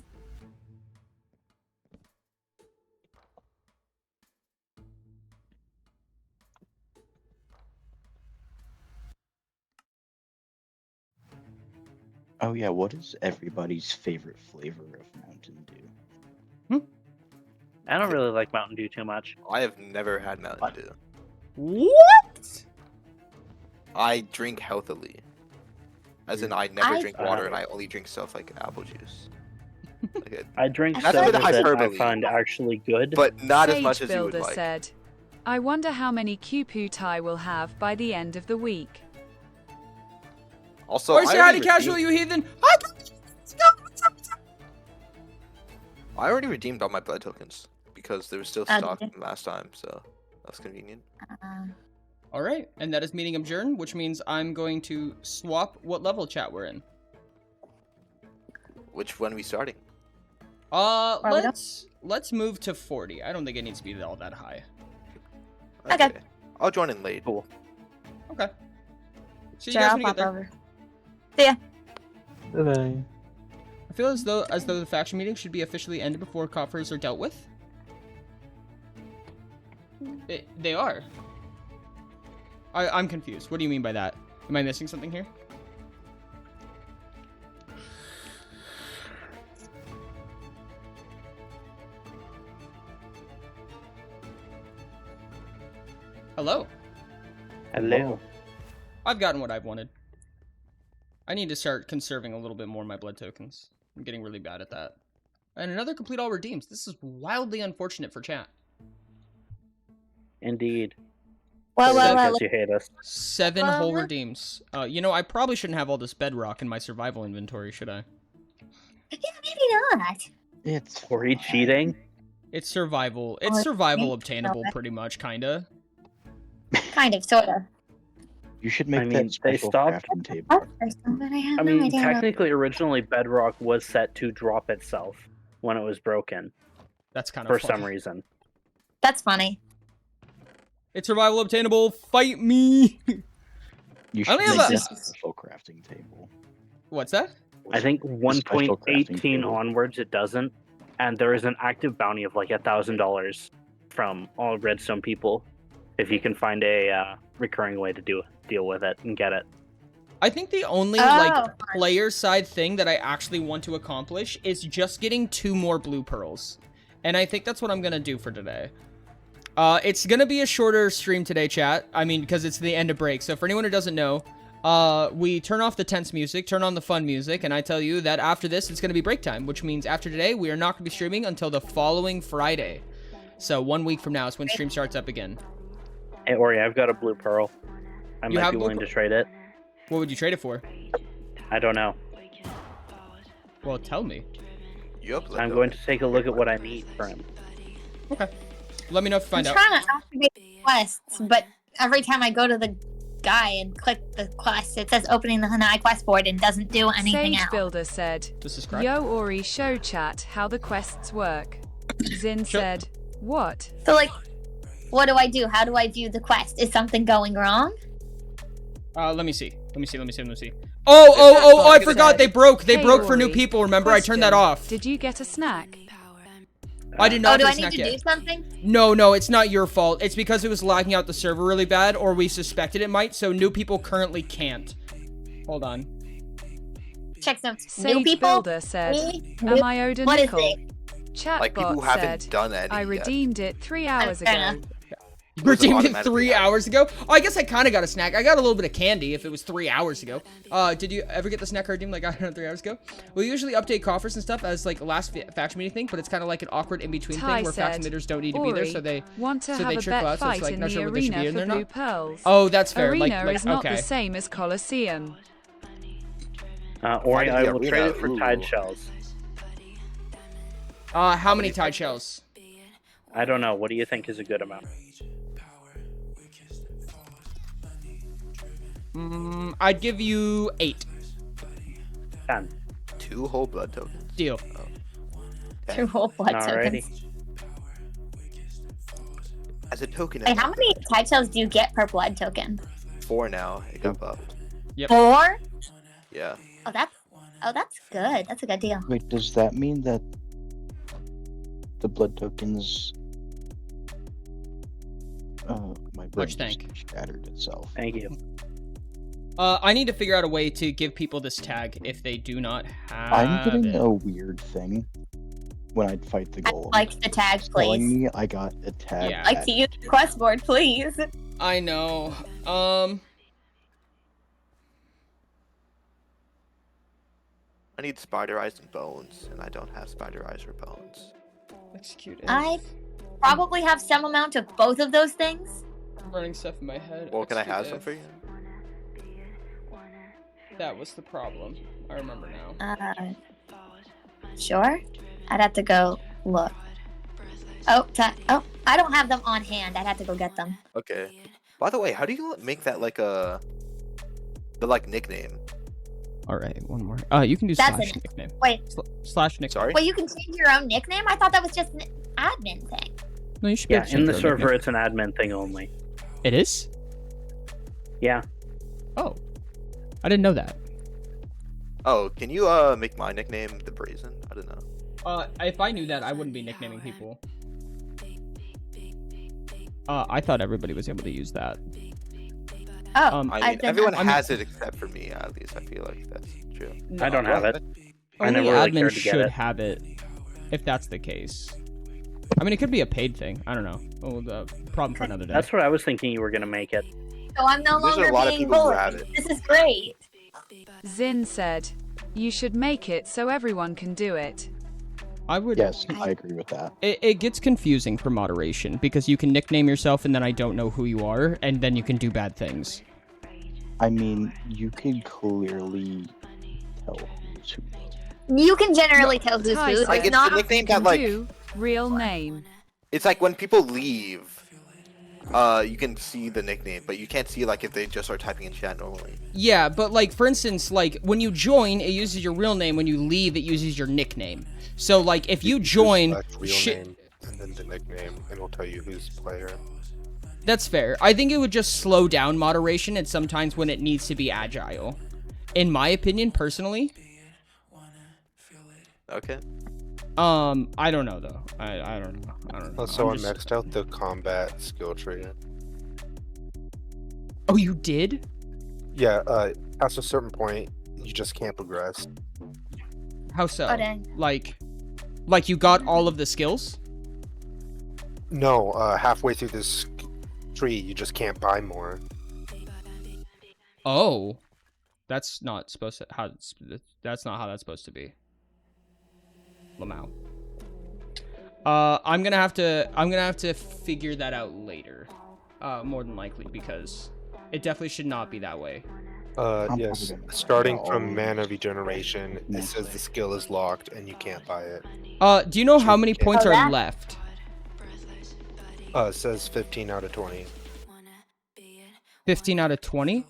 Speaker 5: Oh yeah, what is everybody's favorite flavor of Mountain Dew?
Speaker 6: I don't really like Mountain Dew too much.
Speaker 7: I have never had Mountain
Speaker 5: What?
Speaker 7: Dew.
Speaker 9: What?
Speaker 7: I drink healthily. As in, I never
Speaker 11: I-
Speaker 7: drink water and I only drink stuff like apple juice. Like it-
Speaker 6: I drink
Speaker 11: That's a
Speaker 6: sodas
Speaker 11: bit
Speaker 6: that I
Speaker 7: hyperbole.
Speaker 6: find actually good.
Speaker 7: but not as
Speaker 4: Sage
Speaker 7: much as you would
Speaker 4: Builder
Speaker 7: like.
Speaker 4: said, "I wonder how many Kupu Tai will have by the end of the week."
Speaker 7: Also,
Speaker 9: Or say
Speaker 7: I
Speaker 9: hi
Speaker 7: already
Speaker 9: to casual,
Speaker 7: redeemed-
Speaker 9: you heathen. Hi, let's go. What's up? What's up?
Speaker 7: I already redeemed all my blood tokens because there was still
Speaker 11: Oh,
Speaker 7: stock
Speaker 11: did you?
Speaker 7: from last time, so that was convenient.
Speaker 9: All right, and that is meeting adjourned, which means I'm going to swap what level chat we're in.
Speaker 7: Which one are we starting?
Speaker 11: Are we done?
Speaker 9: Let's move to 40. I don't think it needs to be all that high.
Speaker 11: Okay.
Speaker 7: I'll join in late.
Speaker 6: Cool.
Speaker 9: Okay. See you
Speaker 11: Sure,
Speaker 9: guys
Speaker 11: I'll
Speaker 9: when you get
Speaker 11: pop
Speaker 9: there.
Speaker 11: over. See ya.
Speaker 10: Bye-bye.
Speaker 9: I feel as though the faction meeting should be officially ended before coffers are dealt with. They are.
Speaker 1: I'm confused. What do you mean by that? Am I missing something here? Hello.
Speaker 6: Hello.
Speaker 1: I've gotten what I've wanted. I need to start conserving a little bit more of my blood tokens. I'm getting really bad at that. And another complete all redeems. This is wildly unfortunate for chat.
Speaker 6: Indeed.
Speaker 11: Well,
Speaker 6: Because you hate us.
Speaker 1: 7 whole redeems. You know, I probably shouldn't have all this bedrock in my survival inventory, should I?
Speaker 11: yeah, maybe not.
Speaker 5: It's
Speaker 6: Or he
Speaker 5: fine.
Speaker 6: cheating?
Speaker 1: It's survival. It's survival obtainable, pretty much, kinda.
Speaker 11: Kind of, sort of.
Speaker 5: You should make
Speaker 6: I mean,
Speaker 5: that
Speaker 6: they
Speaker 5: special
Speaker 6: stopped-
Speaker 5: crafting table.
Speaker 11: But I have
Speaker 6: I
Speaker 11: no
Speaker 6: mean,
Speaker 11: idea.
Speaker 6: technically, originally Bedrock was set to drop itself when it was broken
Speaker 1: That's kind of
Speaker 6: for
Speaker 1: funny.
Speaker 6: some reason.
Speaker 11: That's funny.
Speaker 1: It's survival obtainable. Fight me.
Speaker 5: You
Speaker 1: I
Speaker 5: should
Speaker 1: only
Speaker 5: make
Speaker 1: have
Speaker 5: that
Speaker 1: a-
Speaker 5: special crafting table.
Speaker 1: What's that?
Speaker 6: I think
Speaker 5: special crafting
Speaker 6: 1.18
Speaker 5: table.
Speaker 6: onwards it doesn't, and there is an active bounty of like $1,000 from all Redstone people if you can find a recurring way to deal with it and get it.
Speaker 1: I think the only player side thing that I actually want to accomplish is just getting 2 more blue pearls. And I think that's what I'm going to do for today. It's going to be a shorter stream today, chat. I mean, because it's the end of break. So for anyone who doesn't know, we turn off the tense music, turn on the fun music, and I tell you that after this, it's going to be break time, which means after today, we are not going to be streaming until the following Friday. So 1 week from now is when stream starts up again.
Speaker 6: Hey, Ori, I've got a blue pearl. I
Speaker 1: You
Speaker 6: might
Speaker 1: have
Speaker 6: be
Speaker 1: blue
Speaker 6: willing to trade it.
Speaker 1: What would you trade it for?
Speaker 6: I don't know.
Speaker 1: Well, tell me.
Speaker 7: Yup.
Speaker 6: I'm going to take a look at what I need for him.
Speaker 1: Okay. Let me know if you find
Speaker 11: I'm
Speaker 1: out.
Speaker 11: trying to activate quests, but every time I go to the guy and click the quest, it says opening the Hanai quest board and doesn't do anything
Speaker 4: Sage
Speaker 11: else.
Speaker 4: Builder said,
Speaker 1: This is correct.
Speaker 4: Yo Ori, show chat how the quests work. Zin said, what?
Speaker 11: So, like, what do I do? How do I view the quest? Is something going wrong?
Speaker 1: Let me see. Oh, I forgot. They broke. They
Speaker 4: Hey,
Speaker 1: broke for new
Speaker 4: Ori,
Speaker 1: people. Remember, I turned that
Speaker 4: question,
Speaker 1: off.
Speaker 4: Did you get a snack?
Speaker 1: I did not
Speaker 11: do
Speaker 1: get
Speaker 11: I
Speaker 1: a snack
Speaker 11: need to
Speaker 1: yet.
Speaker 11: do something?
Speaker 1: No, it's not your fault. It's because it was lagging out the server really bad, or we suspected it might, so new people currently can't. Hold on.
Speaker 11: Check some new
Speaker 4: Sage
Speaker 11: people.
Speaker 4: Builder said,
Speaker 11: Me?
Speaker 4: am I owed a
Speaker 11: What is
Speaker 4: nickel?
Speaker 11: it?
Speaker 7: Like people who
Speaker 4: Chatbot
Speaker 7: haven't
Speaker 4: said,
Speaker 7: done any
Speaker 4: I
Speaker 7: yet.
Speaker 4: redeemed it 3 hours
Speaker 11: Fair
Speaker 4: ago.
Speaker 11: enough.
Speaker 1: Redeemed it
Speaker 7: automatically
Speaker 1: 3
Speaker 7: happen.
Speaker 1: hours ago? Oh, I guess I kind of got a snack. I got a little bit of candy if it was 3 hours ago. Did you ever get the snack I redeemed like I don't know 3 hours ago? We usually update coffers and stuff as like a last faction meeting thing, but it's kind of like an awkward in-between
Speaker 4: Ty
Speaker 1: thing where
Speaker 4: said,
Speaker 1: faction leaders don't need to be there,
Speaker 4: Ori,
Speaker 1: so they
Speaker 4: want to
Speaker 1: so
Speaker 4: have
Speaker 1: they
Speaker 4: a
Speaker 1: trickle
Speaker 4: bet
Speaker 1: out, so it's
Speaker 4: fight
Speaker 1: like
Speaker 4: in
Speaker 1: not
Speaker 4: the
Speaker 1: sure what they should be
Speaker 4: arena
Speaker 1: and
Speaker 4: for
Speaker 1: they're
Speaker 4: blue
Speaker 1: not.
Speaker 4: pearls.
Speaker 1: Oh, that's fair.
Speaker 4: Arena
Speaker 1: like
Speaker 4: is not
Speaker 1: okay.
Speaker 4: the same as Colosseum.
Speaker 6: Ori,
Speaker 7: Fighting
Speaker 6: I
Speaker 7: the
Speaker 6: will
Speaker 7: arena,
Speaker 6: trade it for Tide
Speaker 7: ooh.
Speaker 6: Shells.
Speaker 1: How many tide shells?
Speaker 6: I don't know. What do you think is a good amount?
Speaker 1: I'd give you 8.
Speaker 6: 10.
Speaker 7: 2 whole blood tokens.
Speaker 1: Deal.
Speaker 11: Two whole blood
Speaker 6: Alrighty.
Speaker 11: tokens.
Speaker 7: As a token.
Speaker 11: Wait, how many type shells do you get per blood token?
Speaker 7: 4 now. It got buffed.
Speaker 1: Yep.
Speaker 11: 4?
Speaker 7: Yeah.
Speaker 11: Oh, that's good. That's a good deal.
Speaker 5: Wait, does that mean that the blood tokens? My brain
Speaker 1: Much thank.
Speaker 5: just shattered itself.
Speaker 6: Thank you.
Speaker 1: I need to figure out a way to give people this tag if they do not have
Speaker 5: I'm getting
Speaker 1: it.
Speaker 5: a weird thing when I fight the
Speaker 11: I'd
Speaker 5: golem.
Speaker 11: like the tag,
Speaker 5: Telling
Speaker 11: please.
Speaker 5: me I got a tag.
Speaker 1: Yeah.
Speaker 11: I'd like to use the quest board, please.
Speaker 1: I know.
Speaker 7: I need spider eyes and bones, and I don't have spider eyes or bones.
Speaker 1: Execute.
Speaker 11: I probably have some amount of both of those things.
Speaker 1: I'm running stuff in my head.
Speaker 7: Well, can I have
Speaker 1: Execute
Speaker 7: some for you?
Speaker 1: That was the problem. I remember now.
Speaker 11: Sure. I'd have to go look. Oh, I don't have them on hand. I'd have to go get them.
Speaker 7: Okay. By the way, how do you make that like the nickname?
Speaker 9: All right, one more. You can do
Speaker 11: That's
Speaker 9: slash
Speaker 11: it.
Speaker 9: nickname.
Speaker 11: Wait,
Speaker 9: Slash nickname.
Speaker 7: Sorry.
Speaker 11: wait, you can change your own nickname? I thought that was just an admin thing.
Speaker 9: No, you should be
Speaker 6: Yeah,
Speaker 9: able to
Speaker 6: in
Speaker 9: change
Speaker 6: the
Speaker 9: your own
Speaker 6: server,
Speaker 9: nickname.
Speaker 6: it's an admin thing only.
Speaker 9: It is?
Speaker 6: Yeah.
Speaker 9: Oh. I didn't know that.
Speaker 7: Oh, can you make my nickname the Brazen? I don't know.
Speaker 1: If I knew that, I wouldn't be nicknaming people.
Speaker 9: I thought everybody was able to use that.
Speaker 11: Oh,
Speaker 7: I mean,
Speaker 11: did
Speaker 7: everyone
Speaker 11: not-
Speaker 7: has it except for me, at least. I feel like that's true.
Speaker 6: I don't have it. I
Speaker 9: Only
Speaker 6: never really
Speaker 9: admin
Speaker 6: cared to get
Speaker 9: should
Speaker 6: it.
Speaker 9: have it, if that's the case. I mean, it could be a paid thing. I don't know. Oh, the problem for another day.
Speaker 6: That's what I was thinking you were gonna make it.
Speaker 11: So I'm no
Speaker 7: There's a
Speaker 11: longer
Speaker 7: lot of
Speaker 11: being
Speaker 7: people who
Speaker 11: bullied.
Speaker 7: have it.
Speaker 11: This is great.
Speaker 4: Zin said, "You should make it so everyone can do it."
Speaker 9: I would.
Speaker 5: Yes, I agree with that.
Speaker 9: It gets confusing for moderation because you can nickname yourself and then I don't know who you are, and then you can do bad things.
Speaker 5: I mean, you can clearly tell who's who.
Speaker 11: You can generally tell who's
Speaker 4: Ty
Speaker 11: who.
Speaker 4: said,
Speaker 7: Like,
Speaker 11: It's
Speaker 7: it's
Speaker 11: not
Speaker 7: the nickname that,
Speaker 4: "Can
Speaker 7: like,
Speaker 4: do real name."
Speaker 7: it's like when people leave, you can see the nickname, but you can't see, like, if they just are typing in chat normally.
Speaker 9: Yeah, but like for instance, like when you join, it uses your real name. When you leave, it uses your nickname. So like if you join,
Speaker 12: real name and then the nickname, and it'll tell you who's player.
Speaker 9: That's fair. I think it would just slow down moderation at sometimes when it needs to be agile. In my opinion, personally.
Speaker 7: Okay.
Speaker 9: I don't know though. I don't know. I don't know.
Speaker 12: So I maxed out the combat skill tree.
Speaker 9: Oh, you did?
Speaker 12: Yeah, past a certain point, you just can't progress.
Speaker 9: How so?
Speaker 11: Oh, dang.
Speaker 9: Like you got all of the skills?
Speaker 12: No, halfway through this tree, you just can't buy more.
Speaker 9: Oh. That's not supposed to that's not how that's supposed to be. Lamau. I'm gonna have to figure that out later. More than likely, because it definitely should not be that way.
Speaker 12: Yes. Starting from mana regeneration, it says the skill is locked and you can't buy it.
Speaker 9: Do you know how many points
Speaker 11: Oh,
Speaker 9: are
Speaker 11: that-
Speaker 9: left?
Speaker 12: It says 15 out of 20.
Speaker 9: 15 out of 20?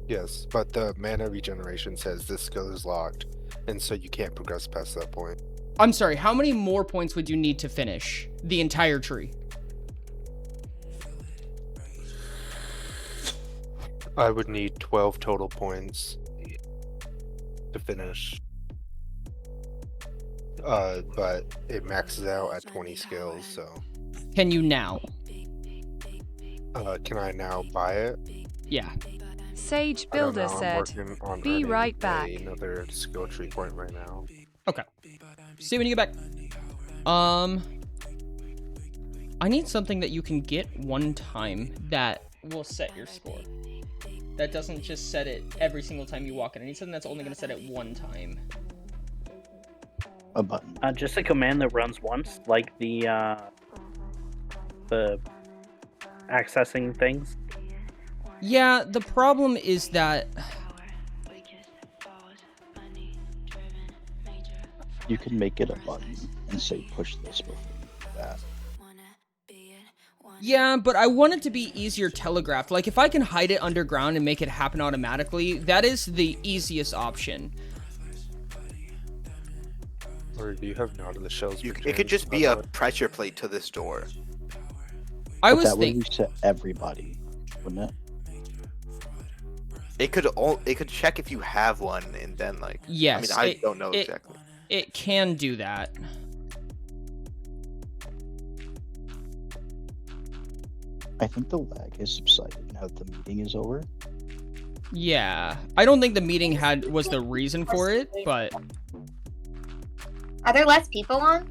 Speaker 12: Yes, but the mana regeneration says this skill is locked, and so you can't progress past that point.
Speaker 9: I'm sorry, how many more points would you need to finish the entire tree?
Speaker 12: I would need 12 total points to finish. But it maxes out at 20 skills, so.
Speaker 9: Can you now?
Speaker 12: Can I now buy it?
Speaker 9: Yeah.
Speaker 4: Sage
Speaker 12: I don't
Speaker 4: Builder
Speaker 12: know, I'm
Speaker 4: said,
Speaker 12: working on
Speaker 4: "Be
Speaker 12: earning
Speaker 4: right back."
Speaker 12: Another skill tree point right now.
Speaker 9: Okay. See you when you get back. I need something that you can get one time that will set your score. That doesn't just set it every single time you walk in. I need something that's only going to set it one time.
Speaker 5: A button.
Speaker 6: Just a command that runs once, like the accessing things.
Speaker 9: Yeah, the problem is that
Speaker 5: You can make it a button and say push this before you do that.
Speaker 9: yeah, but I want it to be easier telegraphed. Like, if I can hide it underground and make it happen automatically, that is the easiest option.
Speaker 12: Or do you have not in the shells?
Speaker 7: It could just be a pressure plate to this door.
Speaker 9: I
Speaker 5: But
Speaker 9: was
Speaker 5: that would
Speaker 9: thinking...
Speaker 5: reset everybody, wouldn't it?
Speaker 7: It could check if you have one, and then, like...
Speaker 9: Yes,
Speaker 7: I mean, I don't know exactly.
Speaker 9: It can do that.
Speaker 5: I think the lag has subsided now that the meeting is over.
Speaker 9: Yeah. I don't think the meeting was the reason for it, but...
Speaker 11: Are there less people on?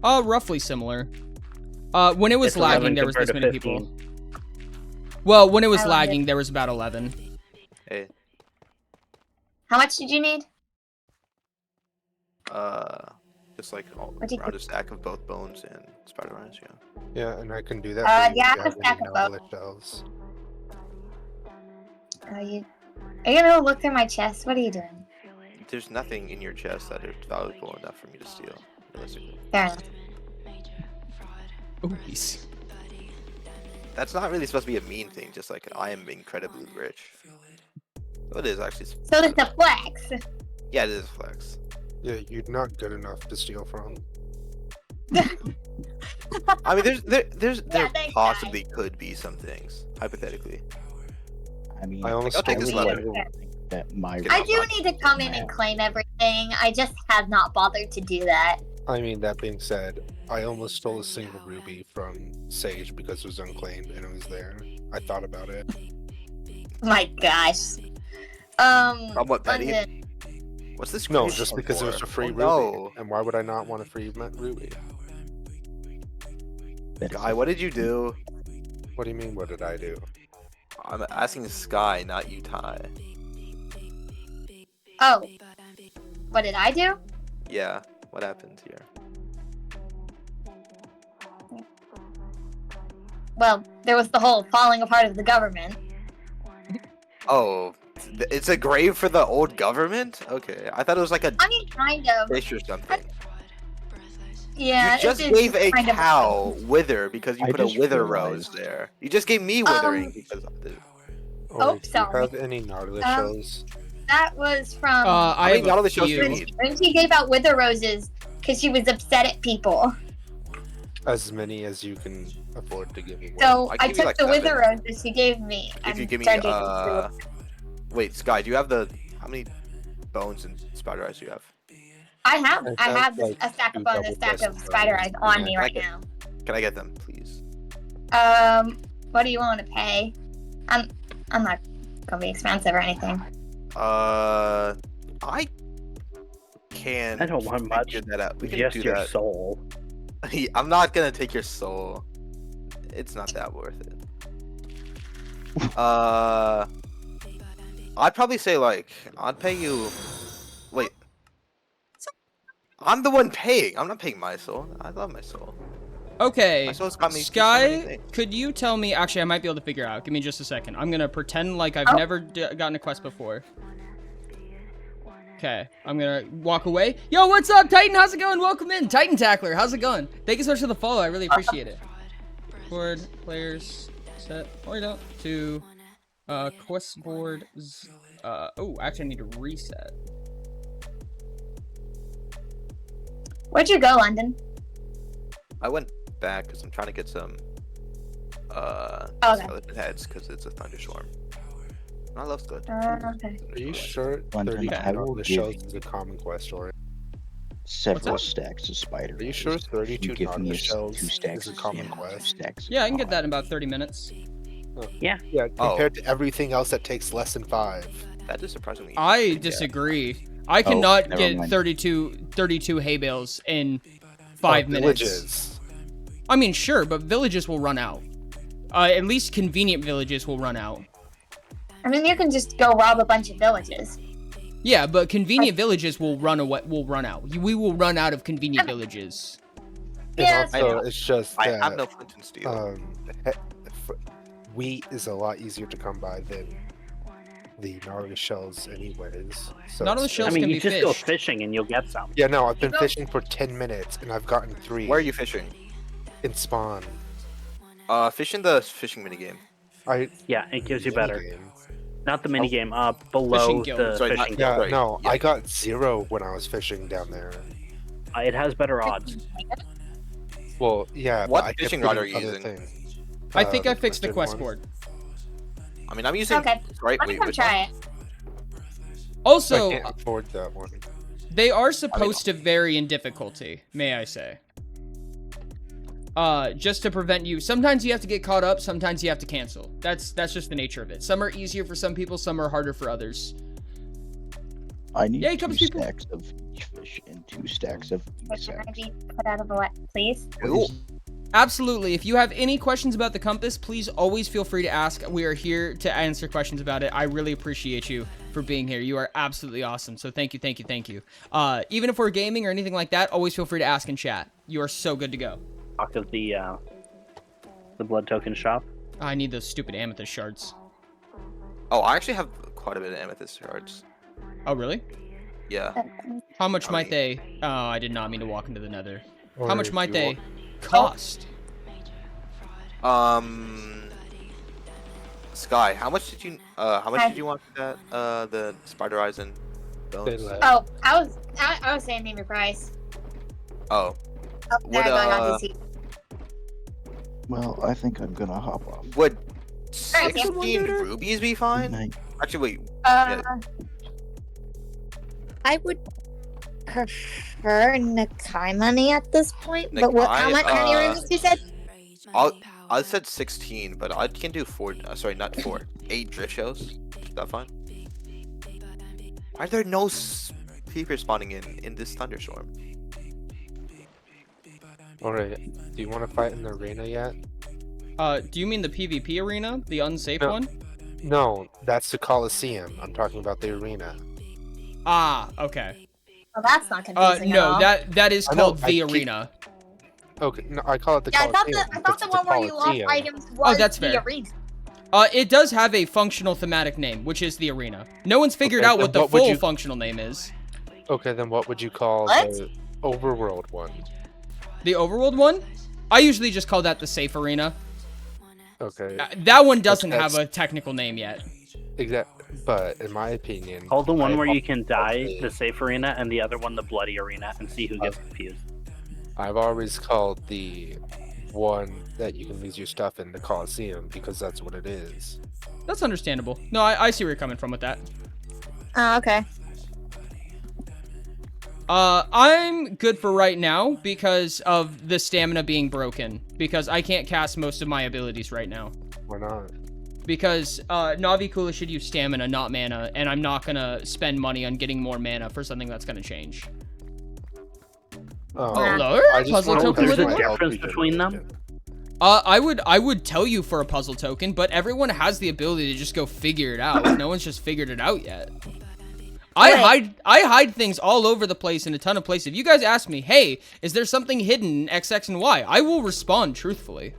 Speaker 9: Roughly similar. When it was
Speaker 6: It's 11
Speaker 9: lagging, there was
Speaker 6: compared
Speaker 9: this
Speaker 6: to
Speaker 9: many
Speaker 6: 15.
Speaker 9: people. Well, when it was
Speaker 11: I love
Speaker 9: lagging, there was about 11.
Speaker 7: Hey,
Speaker 11: How much did you need?
Speaker 7: just like
Speaker 11: What do you
Speaker 7: around a stack of both bones and spider eyes, yeah.
Speaker 12: Yeah, and I can do that. for you
Speaker 11: yeah,
Speaker 12: if you
Speaker 11: a
Speaker 12: have
Speaker 11: stack
Speaker 12: any
Speaker 11: of
Speaker 12: knowledge shells.
Speaker 11: Are you gonna look through my chest? What are you doing?
Speaker 7: There's nothing in your chest that is valuable enough for me to steal, realistically.
Speaker 11: Fair enough.
Speaker 9: Oopies.
Speaker 7: That's not really supposed to be a mean thing, just like I am incredibly rich. Oh, it is actually.
Speaker 11: So it's a flex.
Speaker 7: Yeah, it is a flex.
Speaker 12: Yeah, you're not good enough to steal from.
Speaker 7: I mean, there
Speaker 11: thanks,
Speaker 7: possibly could be some things, hypothetically.
Speaker 5: I mean,
Speaker 12: I almost
Speaker 7: I'll take
Speaker 5: I
Speaker 7: this
Speaker 5: would
Speaker 7: letter.
Speaker 5: like to think that my
Speaker 11: I do need to come in and claim everything. I just have not bothered to do that.
Speaker 12: I mean, that being said, I almost stole a single ruby from Sage because it was unclaimed and it was there. I thought about it.
Speaker 11: My gosh.
Speaker 7: What, Betty?
Speaker 11: London.
Speaker 7: What's this?
Speaker 12: No,
Speaker 7: grade
Speaker 12: just
Speaker 7: for?
Speaker 12: because it was a free ruby.
Speaker 7: No.
Speaker 12: And why would I not want a free ruby?
Speaker 7: Guy, what did you do?
Speaker 12: What do you mean, what did I do?
Speaker 7: I'm asking Sky, not you, Ty.
Speaker 11: Oh. What did I do?
Speaker 7: Yeah, what happened here?
Speaker 11: Well, there was the whole falling apart of the government.
Speaker 7: Oh, it's a grave for the old government? Okay, I thought it was like a
Speaker 11: I mean, kind of.
Speaker 7: fish or something.
Speaker 11: Yeah.
Speaker 7: You just
Speaker 11: it is
Speaker 7: gave a
Speaker 11: kind of-
Speaker 7: cow wither because you
Speaker 5: I
Speaker 7: put a
Speaker 5: just
Speaker 7: wither
Speaker 5: realized-
Speaker 7: rose there. You just gave me withering because of this.
Speaker 11: Oh,
Speaker 12: Do you
Speaker 11: sorry.
Speaker 12: have any Nautilus
Speaker 11: Um,
Speaker 12: shells?
Speaker 11: That was from.
Speaker 1: I
Speaker 7: mean, all
Speaker 1: have
Speaker 7: the
Speaker 1: a
Speaker 7: shows you
Speaker 1: few.
Speaker 7: need.
Speaker 11: When she gave out wither roses because she was upset at people.
Speaker 12: As many as you can afford to give me.
Speaker 11: So
Speaker 7: I
Speaker 11: I
Speaker 7: give you,
Speaker 11: took
Speaker 7: like,
Speaker 11: the wither
Speaker 7: 7.
Speaker 11: roses she gave me.
Speaker 7: If you
Speaker 11: and
Speaker 7: give me,
Speaker 11: started giving
Speaker 7: wait, Sky, do you have how many bones and spider eyes do you have?
Speaker 11: I have
Speaker 12: like,
Speaker 11: a stack of
Speaker 12: two
Speaker 11: bones, a stack
Speaker 12: double-breasted
Speaker 11: of spider eyes
Speaker 12: bones.
Speaker 11: on me
Speaker 7: Yeah,
Speaker 11: right
Speaker 7: I get-
Speaker 11: now.
Speaker 7: Can I get them, please?
Speaker 11: What do you want to pay? I'm not gonna be expensive or anything.
Speaker 7: I can.
Speaker 6: I don't want much.
Speaker 7: Figure that out. We can
Speaker 6: Just
Speaker 7: do
Speaker 6: your
Speaker 7: that.
Speaker 6: soul.
Speaker 7: I'm not gonna take your soul. It's not that worth it. I'd probably say I'd pay you. Wait. I'm the one paying. I'm not paying my soul. I love my soul.
Speaker 1: Okay,
Speaker 7: My soul's got me through so
Speaker 1: Sky,
Speaker 7: many things.
Speaker 1: could you tell me? Actually, I might be able to figure out. Give me just a second. I'm gonna pretend like I've never gotten a quest before. Okay, I'm gonna walk away. Yo, what's up, Titan? How's it going? Welcome in, Titan Tackler. How's it going? Thank you so much for the follow. I really appreciate it. Board players set order up to quest board. Oh, actually, I need to reset.
Speaker 11: Where'd you go, London?
Speaker 7: I went back because I'm trying to get some
Speaker 11: Okay.
Speaker 7: skeleton heads because it's a thunderstorm. I love good.
Speaker 11: Okay.
Speaker 12: Are you sure
Speaker 5: London,
Speaker 12: 32
Speaker 5: I will
Speaker 12: Nautilus
Speaker 5: give
Speaker 12: shells
Speaker 5: you
Speaker 12: is a common quest, or
Speaker 5: several
Speaker 1: up?
Speaker 5: stacks of spider.
Speaker 12: Are you sure
Speaker 5: eyes.
Speaker 12: 32
Speaker 5: You give me
Speaker 12: Nautilus shells
Speaker 5: 2 stacks
Speaker 12: is a
Speaker 5: of
Speaker 12: common
Speaker 5: stamina,
Speaker 12: quest?
Speaker 5: 2 stacks of
Speaker 1: Yeah, I can get that in
Speaker 5: power.
Speaker 1: about 30 minutes.
Speaker 6: Yeah.
Speaker 12: Yeah,
Speaker 7: Oh.
Speaker 12: compared to everything else that takes less than 5.
Speaker 7: That is surprisingly.
Speaker 1: I
Speaker 7: easy to get.
Speaker 1: disagree. I cannot
Speaker 5: never
Speaker 1: get
Speaker 5: mind.
Speaker 1: 32 hay bales in 5 minutes.
Speaker 12: Villages.
Speaker 1: I mean, sure, but villages will run out. At least convenient villages will run out.
Speaker 11: I mean, you can just go rob a bunch of villages.
Speaker 1: Yeah, but convenient villages will run away. Will run out. We will run out of convenient villages.
Speaker 11: Yeah,
Speaker 12: And also, it's just
Speaker 7: I
Speaker 12: that
Speaker 7: have no flint and steel.
Speaker 12: wheat is a lot easier to come by than the Nautilus shells anyways. So
Speaker 1: Nautilus
Speaker 12: it's-
Speaker 1: shells
Speaker 6: I mean,
Speaker 1: can
Speaker 6: you
Speaker 1: be
Speaker 6: just go
Speaker 1: fished.
Speaker 6: fishing and you'll get some.
Speaker 12: Yeah, no, I've been fishing for 10 minutes and I've gotten 3
Speaker 7: Where are you fishing?
Speaker 12: in spawn.
Speaker 7: Fish in the fishing minigame.
Speaker 6: Yeah, it gives you better.
Speaker 12: Minigame.
Speaker 6: Not the minigame, below
Speaker 1: Fishing guild.
Speaker 6: the
Speaker 7: Sorry, not-
Speaker 6: fishing
Speaker 12: Yeah,
Speaker 6: guild.
Speaker 7: Sorry,
Speaker 12: no,
Speaker 7: yeah.
Speaker 12: I got 0 when I was fishing down there.
Speaker 6: It has better odds.
Speaker 12: Well, yeah.
Speaker 7: What
Speaker 12: but I kept
Speaker 7: fishing rod are
Speaker 12: putting
Speaker 7: you
Speaker 12: other
Speaker 7: using?
Speaker 12: things.
Speaker 1: I think I fixed the
Speaker 12: twisted
Speaker 1: quest
Speaker 12: one.
Speaker 1: board.
Speaker 7: I mean, I'm using.
Speaker 11: Okay.
Speaker 7: Right.
Speaker 11: Let me
Speaker 7: Wait,
Speaker 11: come
Speaker 7: which
Speaker 11: try
Speaker 7: one?
Speaker 11: it.
Speaker 1: Also,
Speaker 12: I can't afford that one.
Speaker 1: they are supposed to vary in difficulty, may I say. Just to prevent you. Sometimes you have to get caught up, sometimes you have to cancel. That's just the nature of it. Some are easier for some people, some are harder for others.
Speaker 5: I need
Speaker 1: Yeah, it
Speaker 5: 2
Speaker 1: comes people-
Speaker 5: stacks of each fish and 2 stacks of
Speaker 11: But
Speaker 5: each
Speaker 11: can I
Speaker 5: sex.
Speaker 11: be put out of the way, please?
Speaker 7: Ooh.
Speaker 1: Absolutely. If you have any questions about the compass, please always feel free to ask. We are here to answer questions about it. I really appreciate you for being here. You are absolutely awesome. So thank you, thank you, thank you. Even if we're gaming or anything like that, always feel free to ask in chat. You are so good to go.
Speaker 6: Talk of the blood token shop.
Speaker 1: I need those stupid amethyst shards.
Speaker 7: Oh, I actually have quite a bit of amethyst shards.
Speaker 1: Oh, really?
Speaker 7: Yeah.
Speaker 1: How much
Speaker 7: How
Speaker 1: might
Speaker 7: many?
Speaker 1: they... Oh, I did not mean to walk into the nether.
Speaker 12: Or
Speaker 1: How much
Speaker 12: if
Speaker 1: might
Speaker 12: you
Speaker 1: they
Speaker 12: want-
Speaker 1: cost?
Speaker 7: Sky, how much did you want for that? The spider eyes and bones.
Speaker 11: Oh, I was saying name your price.
Speaker 7: Oh.
Speaker 11: Oh, there
Speaker 7: What,
Speaker 11: I go. I got to see.
Speaker 5: Well, I think I'm gonna hop off.
Speaker 7: Would
Speaker 11: Alright, yeah.
Speaker 7: 16 rubies be
Speaker 5: Good
Speaker 7: fine?
Speaker 5: night.
Speaker 7: Actually, wait.
Speaker 11: I would prefer Nakai money at this point. But what? How
Speaker 7: Nakai,
Speaker 11: many rubies you said?
Speaker 7: I said 16, but I can do 4. Sorry, not 4. 8 drift shows. Is that fine? Why are there no people spawning in this thunderstorm?
Speaker 12: Alright, do you want to fight in the arena yet?
Speaker 1: Do you mean the PvP arena? The unsafe
Speaker 12: No.
Speaker 1: one?
Speaker 12: No, that's the Coliseum. I'm talking about the arena.
Speaker 1: Ah, okay.
Speaker 11: Well, that's not confusing at
Speaker 1: no,
Speaker 11: all.
Speaker 1: that is
Speaker 12: I know,
Speaker 1: called the arena.
Speaker 12: Okay, no, I call it the
Speaker 11: Yeah,
Speaker 12: Coliseum.
Speaker 11: I thought the one where you lost
Speaker 12: Coliseum.
Speaker 11: items was
Speaker 1: that's
Speaker 11: the
Speaker 1: fair.
Speaker 11: arena.
Speaker 1: It does have a functional thematic name, which is the arena. No one's figured
Speaker 12: Okay,
Speaker 1: out
Speaker 12: then
Speaker 1: what the
Speaker 12: what would
Speaker 1: full
Speaker 12: you-
Speaker 1: functional name is.
Speaker 12: Okay, then what would you call
Speaker 11: What?
Speaker 12: the overworld one?
Speaker 1: The overworld one? I usually just call that the safe arena.
Speaker 12: Okay,
Speaker 1: That one doesn't
Speaker 12: That's-
Speaker 1: have a technical name yet.
Speaker 12: but in my opinion,
Speaker 6: Call the one
Speaker 12: I've
Speaker 6: where you can
Speaker 12: always
Speaker 6: die
Speaker 12: called
Speaker 6: the safe arena, and the other one the bloody arena, and see who gets
Speaker 12: Uh,
Speaker 6: confused.
Speaker 12: I've always called the one that you can lose your stuff in the Coliseum because that's what it is.
Speaker 1: That's understandable. No, I see where you're coming from with that.
Speaker 11: Oh, okay.
Speaker 1: I'm good for right now because of the stamina being broken. Because I can't cast most of my abilities right now.
Speaker 12: Why not?
Speaker 1: Because Navi Kula should use stamina, not mana, and I'm not gonna spend money on getting more mana for something that's gonna change.
Speaker 12: Oh,
Speaker 1: Lord,
Speaker 12: I just
Speaker 1: puzzle
Speaker 12: wanna
Speaker 1: token
Speaker 12: test
Speaker 6: There's
Speaker 1: would
Speaker 6: a
Speaker 12: my
Speaker 1: work.
Speaker 6: difference
Speaker 12: health
Speaker 6: between them?
Speaker 12: regeneration.
Speaker 1: I would tell you for a puzzle token, but everyone has the ability to just go figure it out. No one's just figured it out yet. I hide things all over the place in a ton of places. If you guys ask me, hey, is there something hidden in X, X, and Y? I will respond truthfully.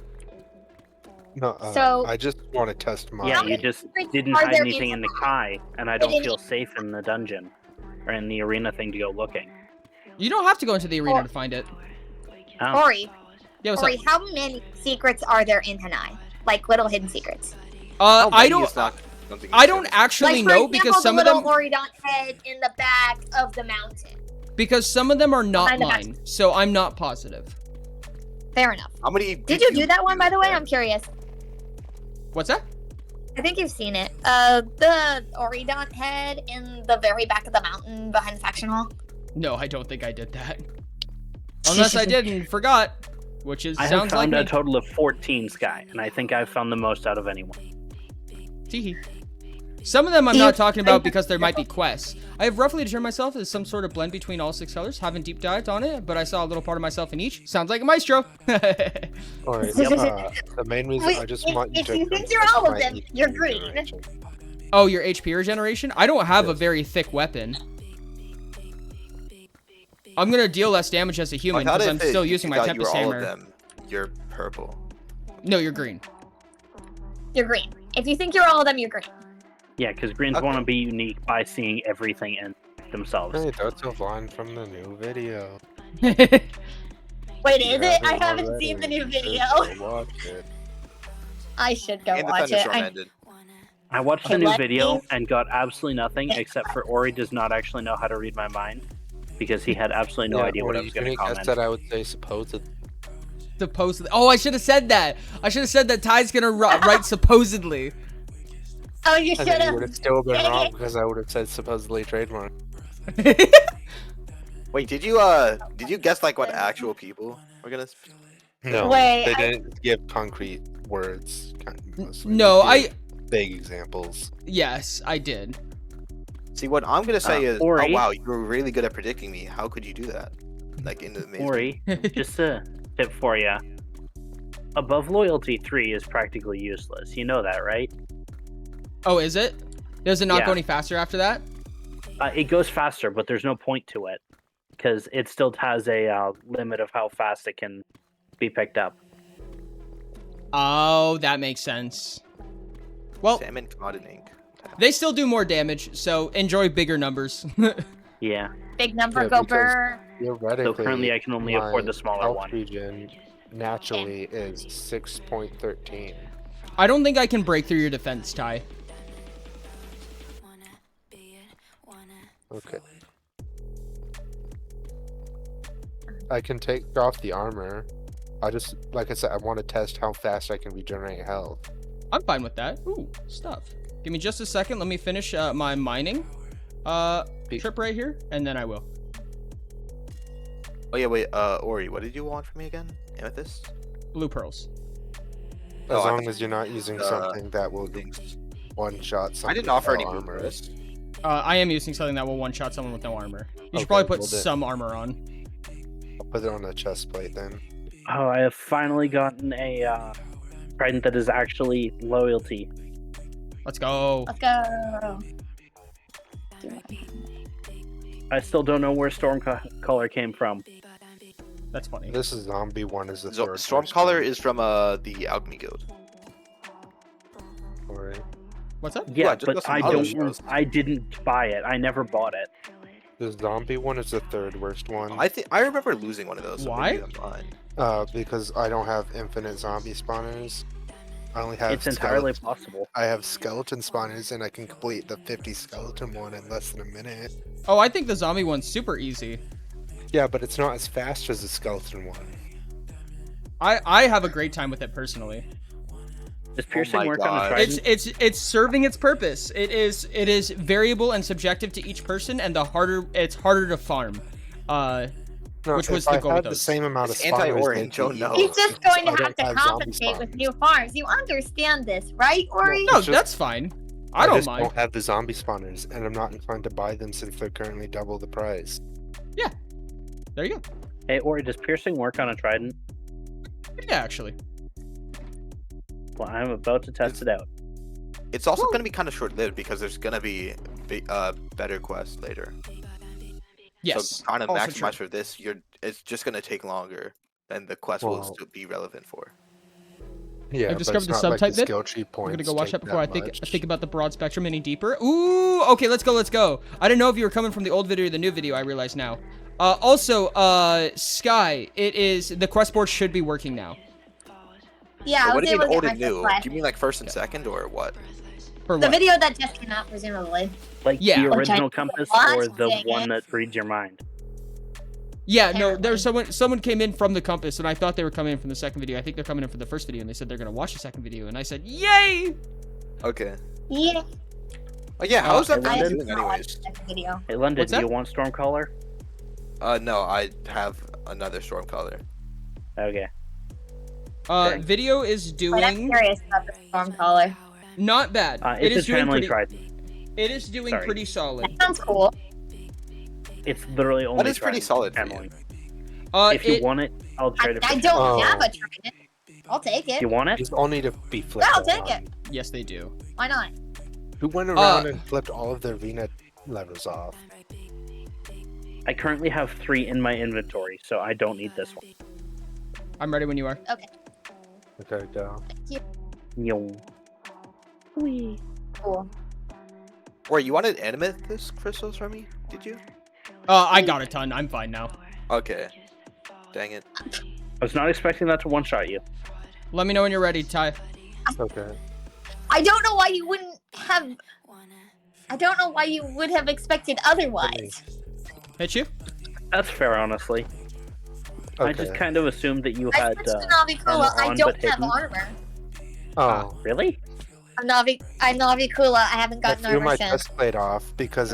Speaker 12: No,
Speaker 11: So-
Speaker 12: I just want to test my.
Speaker 6: Yeah,
Speaker 11: How
Speaker 6: you
Speaker 11: many
Speaker 6: just
Speaker 11: secrets
Speaker 6: didn't
Speaker 11: are
Speaker 6: hide
Speaker 11: there
Speaker 6: anything
Speaker 11: in
Speaker 6: in the
Speaker 11: the
Speaker 6: Kai, and I don't
Speaker 11: Hidden-
Speaker 6: feel safe in the dungeon or in the arena thing to go looking.
Speaker 1: You don't have to go into the arena to find it.
Speaker 6: Oh.
Speaker 11: Ori,
Speaker 1: Yeah, what's
Speaker 11: Ori,
Speaker 1: up?
Speaker 11: how many secrets are there in Hanai? Like little hidden secrets.
Speaker 7: How
Speaker 1: I
Speaker 7: many
Speaker 1: don't.
Speaker 7: is not something
Speaker 1: I don't
Speaker 7: considered?
Speaker 1: actually
Speaker 11: Like, for
Speaker 1: know
Speaker 11: example,
Speaker 1: because some
Speaker 11: the
Speaker 1: of them
Speaker 11: little Oridon head in the back of the mountain.
Speaker 1: are not
Speaker 11: Behind the
Speaker 1: mine, so I'm not positive.
Speaker 11: Fair enough.
Speaker 7: How many?
Speaker 11: Did you do that one, by the way? I'm curious.
Speaker 1: What's that?
Speaker 11: I think you've seen it. The Oridon head in the very back of the mountain behind the faction hall.
Speaker 1: No, I don't think I did that. Unless I did and forgot, which is
Speaker 6: I have
Speaker 1: sounds like
Speaker 6: found
Speaker 1: me.
Speaker 6: a total of 14 Sky, and I think I've found the most out of anyone.
Speaker 1: Teehee. Some of them I'm
Speaker 11: Do you-
Speaker 1: not talking about because there might be quests. I have roughly determined myself as some sort of blend between all 6 colors. Haven't deep dived on it, but I saw a little part of myself in each. Sounds like a maestro.
Speaker 12: Alright, the main reason
Speaker 11: Wait,
Speaker 12: I just
Speaker 11: if-
Speaker 12: want you
Speaker 11: if
Speaker 12: to.
Speaker 11: you think you're
Speaker 12: test
Speaker 11: all of
Speaker 12: my
Speaker 11: them,
Speaker 12: HP
Speaker 11: you're green.
Speaker 12: regeneration.
Speaker 1: Oh, your HP regeneration? I don't have a very thick weapon. I'm gonna deal less damage as a human because I'm still using my
Speaker 7: Tempest
Speaker 1: Tempest Hammer.
Speaker 7: Them, you're purple.
Speaker 1: No, you're green.
Speaker 11: You're green. If you think you're all of them, you're green.
Speaker 6: Yeah, because Greens
Speaker 7: Okay.
Speaker 6: want to be unique by seeing everything in themselves.
Speaker 12: Hey, that's a line from the new video.
Speaker 11: Wait,
Speaker 12: You
Speaker 11: is it? I haven't
Speaker 12: already,
Speaker 11: seen the new
Speaker 12: you should
Speaker 11: video.
Speaker 12: go watch it.
Speaker 11: I should go
Speaker 7: And the
Speaker 11: watch it.
Speaker 7: thunderstorm
Speaker 11: I-
Speaker 7: ended.
Speaker 6: I watched
Speaker 11: Okay,
Speaker 6: the new
Speaker 11: let
Speaker 6: video
Speaker 11: me-
Speaker 6: and got absolutely nothing except for Ori does not actually know how to read my mind because he had absolutely no
Speaker 12: Yeah,
Speaker 6: idea what I
Speaker 12: or
Speaker 6: was
Speaker 12: you
Speaker 6: going to
Speaker 12: can guess
Speaker 6: comment.
Speaker 12: that I would say supposedly.
Speaker 1: Supposedly. Oh, I should have said that. I should have said that Ty's gonna write supposedly.
Speaker 11: Oh, you
Speaker 12: And
Speaker 11: should
Speaker 12: then you would
Speaker 11: have.
Speaker 12: have still been
Speaker 11: Dang
Speaker 12: wrong
Speaker 11: it.
Speaker 12: because I would have said supposedly trademark.
Speaker 7: Wait, did you guess like what actual people were gonna?
Speaker 12: No,
Speaker 11: Wait,
Speaker 12: they
Speaker 11: I-
Speaker 12: didn't give concrete words. Mostly.
Speaker 1: No,
Speaker 12: They gave vague examples.
Speaker 1: Yes, I did.
Speaker 7: See, what I'm gonna say is,
Speaker 6: Ori.
Speaker 7: oh wow, you were really good at predicting me. How could you do that? Like in the maze.
Speaker 6: Ori, just a tip for you. Above loyalty 3 is practically useless. You know that, right?
Speaker 1: Oh, is it? Does it not
Speaker 6: Yeah.
Speaker 1: go any faster after that?
Speaker 6: It goes faster, but there's no point to it because it still has a limit of how fast it can be picked up.
Speaker 1: Oh, that makes sense. Well,
Speaker 7: Salmon caught in ink.
Speaker 1: they still do more damage, so enjoy bigger numbers.
Speaker 6: Yeah.
Speaker 11: Big number
Speaker 12: Yeah,
Speaker 11: go
Speaker 12: because-
Speaker 11: burr.
Speaker 12: Theoretically,
Speaker 6: So currently I can only afford
Speaker 12: my
Speaker 6: the smaller
Speaker 12: health
Speaker 6: one.
Speaker 12: Region naturally is 6.13.
Speaker 1: I don't think I can break through your defense, Ty.
Speaker 12: Okay. I can take off the armor. I just, like I said, I want to test how fast I can regenerate health.
Speaker 1: I'm fine with that. Ooh, stuff. Give me just a second. Let me finish my mining trip right here, and then I will.
Speaker 7: Oh yeah, wait, Ori, what did you want from me again? Amethyst?
Speaker 1: Blue pearls.
Speaker 12: As
Speaker 7: Oh, I
Speaker 12: long
Speaker 7: thought-
Speaker 12: as you're not using
Speaker 7: uh,
Speaker 12: something that will
Speaker 7: Things.
Speaker 12: one-shot someone.
Speaker 7: I didn't offer
Speaker 12: with
Speaker 7: any
Speaker 12: no
Speaker 7: move
Speaker 12: armor.
Speaker 7: burst.
Speaker 1: I am using something that will one-shot someone with no armor. You should
Speaker 12: Okay,
Speaker 1: probably put
Speaker 12: well then.
Speaker 1: some armor on.
Speaker 12: I'll put it on a chest plate then.
Speaker 6: Oh, I have finally gotten a trident that is actually loyalty.
Speaker 1: Let's go.
Speaker 11: Let's go.
Speaker 6: I still don't know where Stormcaller came from.
Speaker 1: That's funny.
Speaker 12: This is zombie one is the third.
Speaker 7: Stormcaller is from the Alchemy Guild.
Speaker 12: Alright.
Speaker 1: What's up?
Speaker 6: Yeah,
Speaker 7: just got
Speaker 6: but
Speaker 7: some
Speaker 6: I
Speaker 7: other
Speaker 6: don't.
Speaker 7: shows.
Speaker 6: I didn't buy it. I never bought it.
Speaker 12: The zombie one is the third worst one.
Speaker 7: I remember losing one of those. So
Speaker 1: Why?
Speaker 7: maybe I'm lying.
Speaker 12: Because I don't have infinite zombie spawners. I only have.
Speaker 6: It's entirely possible.
Speaker 12: I have skeleton spawners, and I can complete the 50 skeleton one in less than a minute.
Speaker 1: Oh, I think the zombie one's super easy.
Speaker 12: Yeah, but it's not as fast as the skeleton one.
Speaker 1: I have a great time with it personally.
Speaker 6: Does piercing
Speaker 7: my
Speaker 6: work on a
Speaker 7: God.
Speaker 6: trident?
Speaker 1: It's serving its purpose. It is variable and subjective to each person, and it's harder to farm.
Speaker 12: No,
Speaker 1: Which was
Speaker 12: if
Speaker 1: the
Speaker 12: I
Speaker 1: goal
Speaker 12: had
Speaker 1: with
Speaker 12: the
Speaker 1: those.
Speaker 12: same amount
Speaker 7: It's
Speaker 12: of spawners,
Speaker 7: anti-orange,
Speaker 12: then
Speaker 7: oh no.
Speaker 11: He's just going
Speaker 12: I
Speaker 11: to have
Speaker 12: don't
Speaker 11: to
Speaker 12: have zombie
Speaker 11: compensate with
Speaker 12: spawners.
Speaker 11: new farms. You understand this, right, Ori?
Speaker 1: No,
Speaker 12: It's just-
Speaker 1: that's fine. I don't
Speaker 12: just
Speaker 1: mind.
Speaker 12: don't have the zombie spawners, and I'm not inclined to buy them since they're currently double the price.
Speaker 1: There you go.
Speaker 6: Hey, Ori, does piercing work on a trident?
Speaker 1: Yeah, actually.
Speaker 6: Well, I'm about to test it out.
Speaker 7: It's also going to be kind of short-lived because there's going to be better quests later.
Speaker 1: Yes.
Speaker 7: So trying to
Speaker 1: Also
Speaker 7: maximize
Speaker 1: true.
Speaker 7: for this, it's just going to take longer than the quest will still be relevant for.
Speaker 12: Yeah,
Speaker 1: I've
Speaker 12: but
Speaker 1: discovered
Speaker 12: it's
Speaker 1: the
Speaker 12: not like
Speaker 1: subtype bit.
Speaker 12: skill tree
Speaker 1: I'm
Speaker 12: points
Speaker 1: gonna go watch that
Speaker 12: take
Speaker 1: before I
Speaker 12: much.
Speaker 1: think about the broad spectrum any deeper. Ooh, okay, let's go. I didn't know if you were coming from the old video or the new video. I realize now. Also, Sky, the quest board should be working now.
Speaker 11: Yeah, I
Speaker 7: What
Speaker 11: was
Speaker 7: do you
Speaker 11: able
Speaker 7: mean
Speaker 11: to
Speaker 7: old
Speaker 11: get
Speaker 7: and
Speaker 11: my
Speaker 7: new?
Speaker 11: first
Speaker 7: Do you mean like first and second or what?
Speaker 1: For
Speaker 11: The
Speaker 1: what?
Speaker 11: video that just came out, presumably.
Speaker 6: Like
Speaker 1: Yeah.
Speaker 6: the
Speaker 11: Which I
Speaker 6: original compass
Speaker 11: watched
Speaker 6: or the
Speaker 11: it.
Speaker 6: one that reads your mind?
Speaker 1: Yeah, no, there's
Speaker 11: Apparently.
Speaker 1: someone came in from the compass, and I thought they were coming in from the second video. I think they're coming in from the first video, and they said they're gonna watch the second video, and I said, yay!
Speaker 7: Okay.
Speaker 11: Yeah.
Speaker 7: Oh yeah, how's that
Speaker 11: I
Speaker 7: video
Speaker 11: have
Speaker 7: doing
Speaker 11: not
Speaker 7: anyways?
Speaker 11: watched the video.
Speaker 6: Hey, London,
Speaker 1: What's
Speaker 6: do you
Speaker 1: that?
Speaker 6: want Stormcaller?
Speaker 7: No, I have another Stormcaller.
Speaker 6: Okay. Okay.
Speaker 1: Video is
Speaker 11: But I'm
Speaker 1: doing
Speaker 11: curious about the Stormcaller.
Speaker 1: not bad. It
Speaker 6: It's
Speaker 1: is
Speaker 6: a
Speaker 1: doing
Speaker 6: channeling
Speaker 1: pretty.
Speaker 6: trident.
Speaker 1: It is doing
Speaker 6: Sorry.
Speaker 1: pretty solid.
Speaker 11: That sounds cool.
Speaker 6: It's literally only
Speaker 7: is pretty
Speaker 6: trident
Speaker 7: solid for you.
Speaker 6: channeling.
Speaker 1: It-
Speaker 6: If you want it, I'll trade it for
Speaker 11: I
Speaker 6: you.
Speaker 11: don't
Speaker 12: Oh.
Speaker 11: have a trident. I'll take it.
Speaker 6: You want it?
Speaker 12: These all need to be flipped.
Speaker 11: Yeah, I'll take
Speaker 12: on.
Speaker 11: it.
Speaker 1: Yes, they do.
Speaker 11: Why not?
Speaker 12: Who went around and flipped all of the arena levers off?
Speaker 6: I currently have 3 in my inventory, so I don't need this one.
Speaker 1: I'm ready when you are.
Speaker 11: Okay.
Speaker 12: Okay, go.
Speaker 6: Yo.
Speaker 11: Cool.
Speaker 7: Wait, you wanted amethyst crystals from me? Did you?
Speaker 1: I got a ton. I'm fine now.
Speaker 7: Okay. Dang it.
Speaker 6: I was not expecting that to one-shot you.
Speaker 1: Let me know when you're ready, Ty.
Speaker 12: Okay.
Speaker 11: I don't know why you wouldn't have. I don't know why you would have expected otherwise.
Speaker 1: Hit you?
Speaker 6: That's fair, honestly. I
Speaker 12: Okay.
Speaker 6: just kind of assumed that you
Speaker 11: I
Speaker 6: had
Speaker 11: switched to
Speaker 6: armor
Speaker 11: Navikula. I
Speaker 6: on,
Speaker 11: don't
Speaker 6: but
Speaker 11: have
Speaker 6: hidden.
Speaker 11: armor.
Speaker 12: Oh.
Speaker 6: Really?
Speaker 11: I'm Navikula. I haven't
Speaker 12: I
Speaker 11: gotten
Speaker 12: threw
Speaker 11: armor
Speaker 12: my
Speaker 11: since.
Speaker 12: chest plate off because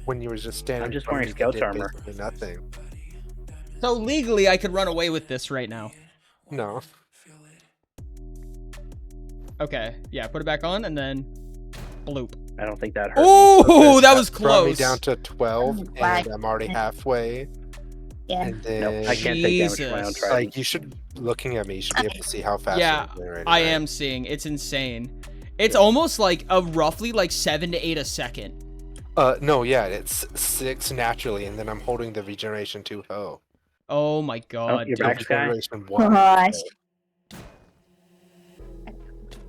Speaker 12: when you were just standing.
Speaker 6: I'm just
Speaker 12: in front
Speaker 6: wearing
Speaker 12: of me, you
Speaker 6: scout's
Speaker 12: did
Speaker 6: armor.
Speaker 12: basically Nothing.
Speaker 1: So legally, I could run away with this right now.
Speaker 12: No.
Speaker 1: Okay. Yeah, put it back on, and then bloop.
Speaker 6: I don't think that hurt me.
Speaker 1: Oh,
Speaker 12: Okay,
Speaker 1: that was
Speaker 12: brought me
Speaker 1: close.
Speaker 12: down to 12,
Speaker 11: Whack.
Speaker 12: and I'm already halfway.
Speaker 11: Yeah.
Speaker 12: And then,
Speaker 6: Nope, I can't take damage from my own
Speaker 1: Jesus.
Speaker 6: trident.
Speaker 12: like, you should, looking at me, you should be able to see how fast
Speaker 1: Yeah,
Speaker 12: I'm doing right
Speaker 1: I
Speaker 12: now.
Speaker 1: am seeing. It's insane. It's almost like a roughly like 7 to 8 a second.
Speaker 12: No, yeah, it's 6 naturally, and then I'm holding the regeneration 2 ho.
Speaker 1: Oh my god.
Speaker 6: you're
Speaker 1: dude.
Speaker 6: back, Sky?
Speaker 12: Regeneration 1.
Speaker 11: Gosh.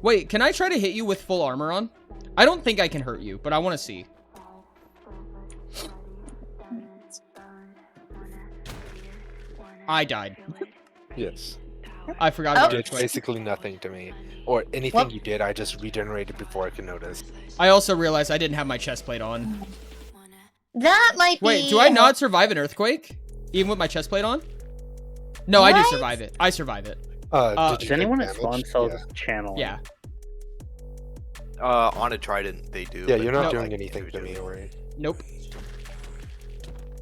Speaker 1: Wait, can I try to hit you with full armor on? I don't think I can hurt you, but I want to see. I died.
Speaker 12: Yes.
Speaker 1: I forgot
Speaker 11: Oh.
Speaker 1: about
Speaker 12: You
Speaker 1: it.
Speaker 12: did basically nothing to me. Or anything
Speaker 11: Well-
Speaker 12: you did, I just regenerated before I could notice.
Speaker 1: I also realized I didn't have my chest plate on.
Speaker 11: That might be.
Speaker 1: Wait, do I not survive an earthquake? Even with my chest plate on? No, I do
Speaker 11: What?
Speaker 1: survive it. I survive it.
Speaker 12: Did you
Speaker 6: Does
Speaker 12: take
Speaker 6: anyone at
Speaker 12: damage?
Speaker 6: spawn sell
Speaker 12: Yeah.
Speaker 6: channel?
Speaker 1: Yeah.
Speaker 7: On a trident, they do.
Speaker 12: Yeah,
Speaker 7: but
Speaker 12: you're not
Speaker 1: No.
Speaker 12: doing
Speaker 7: like
Speaker 12: anything to me,
Speaker 7: individually.
Speaker 12: Ori.
Speaker 1: Nope.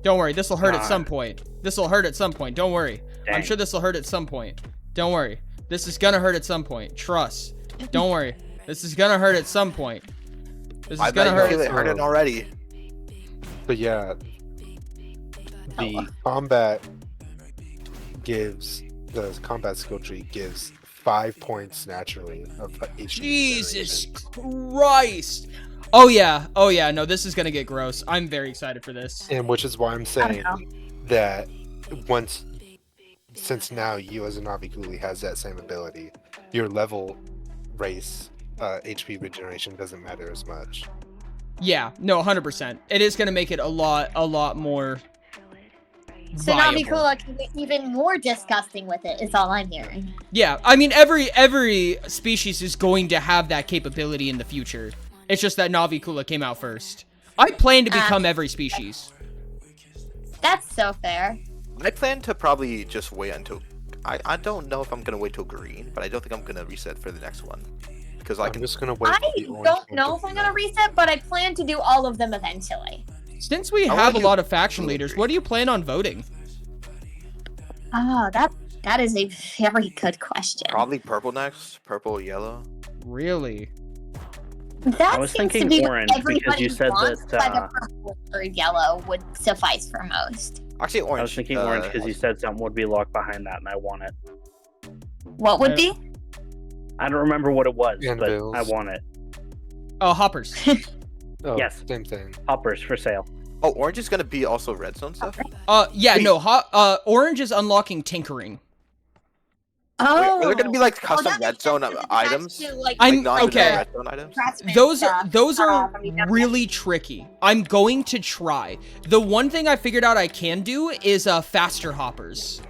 Speaker 1: Don't worry, this will hurt at
Speaker 6: Nah.
Speaker 1: some point. This will hurt at some point. Don't worry. I'm
Speaker 6: Dang.
Speaker 1: sure this will hurt at some point. Don't worry. This is gonna hurt at some point. Trust. Don't worry. This is gonna hurt at some point. This is
Speaker 7: I
Speaker 1: gonna
Speaker 7: bet you
Speaker 1: hurt.
Speaker 7: feel it hurting already.
Speaker 12: But yeah, the combat skill tree gives 5 points naturally of HP.
Speaker 1: Jesus Christ! Oh yeah, no, this is gonna get gross. I'm very excited for this.
Speaker 12: And which is why I'm saying that since now you as a Navikuli has that same ability, your level race HP regeneration doesn't matter as much.
Speaker 1: Yeah, no, 100%. It is gonna make it a lot more
Speaker 11: So
Speaker 1: viable.
Speaker 11: Navikula can get even more disgusting with it, is all I'm hearing.
Speaker 1: Yeah, I mean, every species is going to have that capability in the future. It's just that Navikula came out first. I plan to become every species.
Speaker 11: That's so fair.
Speaker 7: I plan to probably just wait until... I don't know if I'm going to wait till green, but I don't think I'm going to reset for the next one. Because
Speaker 12: I'm just going to wait.
Speaker 11: I don't know if I'm going to reset, but I plan to do all of them eventually.
Speaker 1: Since we have a lot of faction leaders, what do you plan on voting?
Speaker 11: Oh, that is a very good question.
Speaker 7: Probably purple next. Purple, yellow.
Speaker 1: Really?
Speaker 11: That
Speaker 6: I was
Speaker 11: seems
Speaker 6: thinking
Speaker 11: to be
Speaker 6: orange
Speaker 11: what
Speaker 6: because
Speaker 11: everybody
Speaker 6: you said
Speaker 11: wants,
Speaker 6: that,
Speaker 11: but the purple or yellow would suffice for most.
Speaker 7: Actually, orange.
Speaker 6: I was thinking orange because you said something would be locked behind that, and I want it.
Speaker 11: What would be?
Speaker 6: I don't remember what it was, but
Speaker 12: Anvils.
Speaker 6: I want it.
Speaker 1: Oh, hoppers.
Speaker 12: Oh,
Speaker 6: Yes.
Speaker 12: same thing.
Speaker 6: Hoppers for sale.
Speaker 7: Oh, orange is going to be also redstone stuff?
Speaker 1: Yeah, no, orange is unlocking tinkering.
Speaker 11: Oh,
Speaker 7: Are there going to be like
Speaker 11: that
Speaker 7: custom
Speaker 11: makes
Speaker 7: redstone
Speaker 11: sense, because it's
Speaker 7: items?
Speaker 11: actually, like,
Speaker 1: I'm
Speaker 7: not even
Speaker 1: okay.
Speaker 7: redstone items?
Speaker 11: craftsman
Speaker 1: Those
Speaker 11: stuff,
Speaker 1: are
Speaker 11: from each other.
Speaker 1: really tricky. I'm going to try. The one thing I figured out I can do is faster hoppers.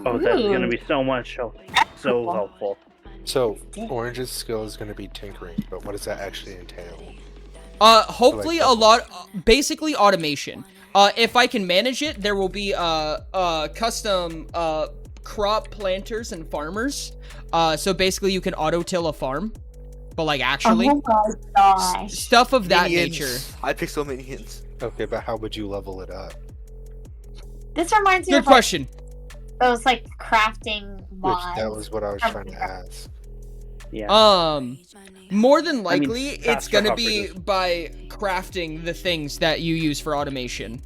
Speaker 6: Oh, that's going to be so much so helpful.
Speaker 12: So orange's skill is going to be tinkering, but what does that actually entail?
Speaker 1: Hopefully a lot, basically automation. If I can manage it, there will be custom crop planters and farmers. So basically you can auto-till a farm, but like actually
Speaker 11: Oh my gosh.
Speaker 1: stuff of that
Speaker 7: Minions.
Speaker 1: nature.
Speaker 7: Hypixel minions.
Speaker 12: Okay, but how would you level it up?
Speaker 11: This reminds me
Speaker 1: Good
Speaker 11: of
Speaker 1: question.
Speaker 11: those like crafting
Speaker 12: Which
Speaker 11: mods.
Speaker 12: that was what I was trying to ask.
Speaker 6: Yeah.
Speaker 1: More than likely, it's
Speaker 6: faster
Speaker 1: gonna
Speaker 6: hoppers
Speaker 1: be
Speaker 6: is-
Speaker 1: by crafting the things that you use for automation.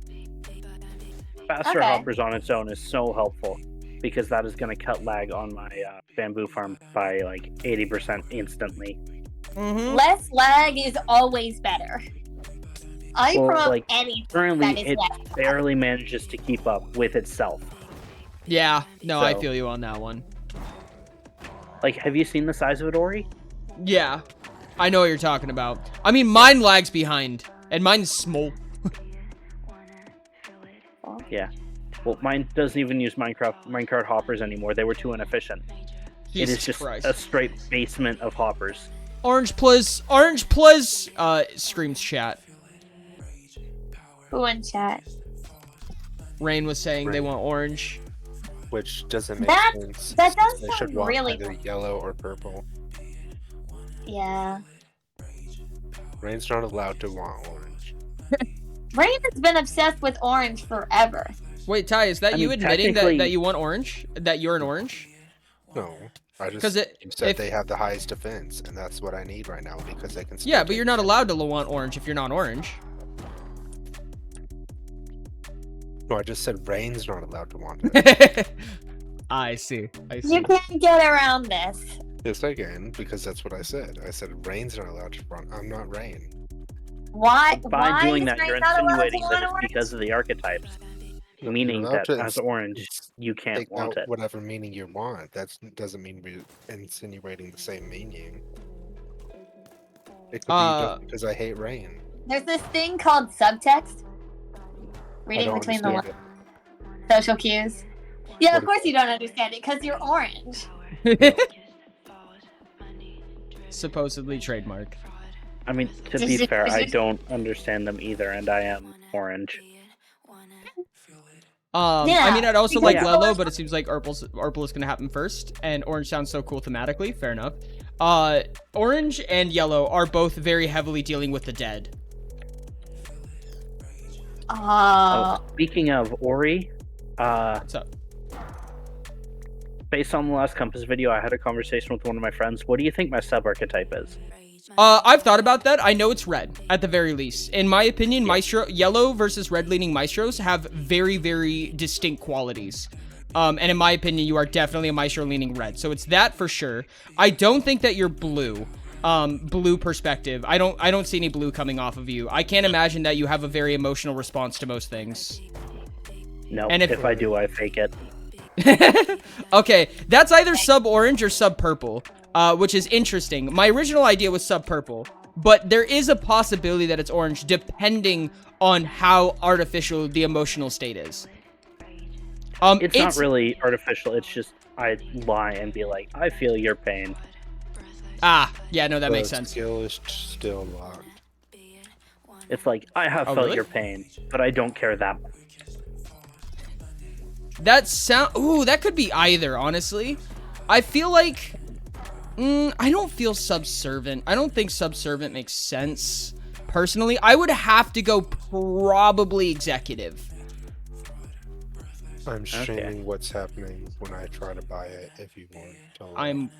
Speaker 6: Faster
Speaker 11: Okay.
Speaker 6: hoppers on its own is so helpful because that is going to cut lag on my bamboo farm by like 80% instantly.
Speaker 1: Mm-hmm.
Speaker 11: Less lag is always better. I
Speaker 6: Well,
Speaker 11: promote
Speaker 6: like,
Speaker 11: anything
Speaker 6: Currently,
Speaker 11: that is
Speaker 6: it
Speaker 11: less.
Speaker 6: barely manages to keep up with itself.
Speaker 1: Yeah, no, I
Speaker 6: So-
Speaker 1: feel you on that one.
Speaker 6: Like, have you seen the size of it, Ori?
Speaker 1: Yeah, I know what you're talking about. I mean, mine lags behind, and mine's small.
Speaker 6: Yeah. Well, mine doesn't even use minecart hoppers anymore. They were too inefficient.
Speaker 1: Jesus
Speaker 6: it is just
Speaker 1: Christ.
Speaker 6: a straight basement of hoppers.
Speaker 1: Orange plus, screams chat.
Speaker 11: Who in chat?
Speaker 1: Rain was saying they want orange.
Speaker 12: Which doesn't make
Speaker 11: That-
Speaker 12: sense.
Speaker 11: that does
Speaker 12: They
Speaker 11: sound
Speaker 12: should want
Speaker 11: really
Speaker 12: either yellow or purple.
Speaker 11: Yeah.
Speaker 12: Rain's not allowed to want orange.
Speaker 11: Rain has been obsessed with orange forever.
Speaker 1: Wait, Ty, is that
Speaker 6: I
Speaker 1: you
Speaker 6: mean,
Speaker 1: admitting
Speaker 6: technically-
Speaker 1: that you want orange? That you're an orange?
Speaker 12: No, I
Speaker 1: 'Cause
Speaker 12: just
Speaker 1: it-
Speaker 12: said
Speaker 1: if-
Speaker 12: they have the highest defense, and that's what I need right now because they can. still
Speaker 1: Yeah, but
Speaker 12: take
Speaker 1: you're not
Speaker 12: damage.
Speaker 1: allowed to want orange if you're not orange.
Speaker 12: No, I just said Rain's not allowed to want it.
Speaker 1: I see.
Speaker 11: You can't get around this.
Speaker 12: Yes, I can because that's what I said. I said Rain's not allowed to want. I'm not Rain.
Speaker 11: Why?
Speaker 6: By
Speaker 11: why
Speaker 6: doing
Speaker 11: is
Speaker 6: that,
Speaker 11: Rain
Speaker 6: you're
Speaker 11: not allowed to
Speaker 6: insinuating
Speaker 11: want
Speaker 6: that it's
Speaker 11: orange?
Speaker 6: because of the archetypes.
Speaker 12: You're
Speaker 6: Meaning
Speaker 12: allowed
Speaker 6: that
Speaker 12: to
Speaker 6: as orange, you can't
Speaker 12: take
Speaker 6: want
Speaker 12: out
Speaker 6: it.
Speaker 12: whatever meaning you want. That doesn't mean we're insinuating the same meaning. It could be just because I hate Rain.
Speaker 11: There's this thing called subtext.
Speaker 12: I
Speaker 11: Reading
Speaker 12: don't
Speaker 11: between the
Speaker 12: understand
Speaker 11: social cues. Yeah,
Speaker 12: What
Speaker 11: of
Speaker 12: is
Speaker 11: course you don't understand it because you're orange.
Speaker 1: Supposedly trademark.
Speaker 6: I mean, to be fair, I don't understand them either, and I am orange.
Speaker 1: I
Speaker 11: Yeah,
Speaker 1: mean, I'd also
Speaker 11: because
Speaker 1: like
Speaker 11: colors-
Speaker 1: Lelo, but it seems like Urple is gonna happen first, and orange sounds so cool thematically. Fair enough. Orange and yellow are both very heavily dealing with the dead.
Speaker 6: Oh, speaking of Ori,
Speaker 1: What's up?
Speaker 6: based on the last Compass video, I had a conversation with one of my friends. What do you think my sub archetype is?
Speaker 1: I've thought about that. I know it's red, at the very least. In my opinion, Maestro, yellow versus red-leaning Maestros have very, very distinct qualities. And in my opinion, you are definitely a Maestro leaning red. So it's that for sure. I don't think that you're blue. Blue perspective. I don't see any blue coming off of you. I can't imagine that you have a very emotional response to most things.
Speaker 6: No,
Speaker 1: And
Speaker 6: if I do, I fake it.
Speaker 1: Okay, that's either sub-orange or sub-purple, which is interesting. My original idea was sub-purple, but there is a possibility that it's orange depending on how artificial the emotional state is.
Speaker 6: It's not really artificial. It's just I lie and be like, I feel your pain.
Speaker 1: Ah, yeah, no, that makes sense.
Speaker 12: Skill is still locked.
Speaker 6: It's like, I have felt
Speaker 1: really?
Speaker 6: your pain, but I don't care that much.
Speaker 1: Ooh, that could be either, honestly. I feel like... I don't feel subservient. I don't think subservient makes sense. Personally, I would have to go probably executive.
Speaker 12: I'm streaming what's happening when I try to buy it, if you want to.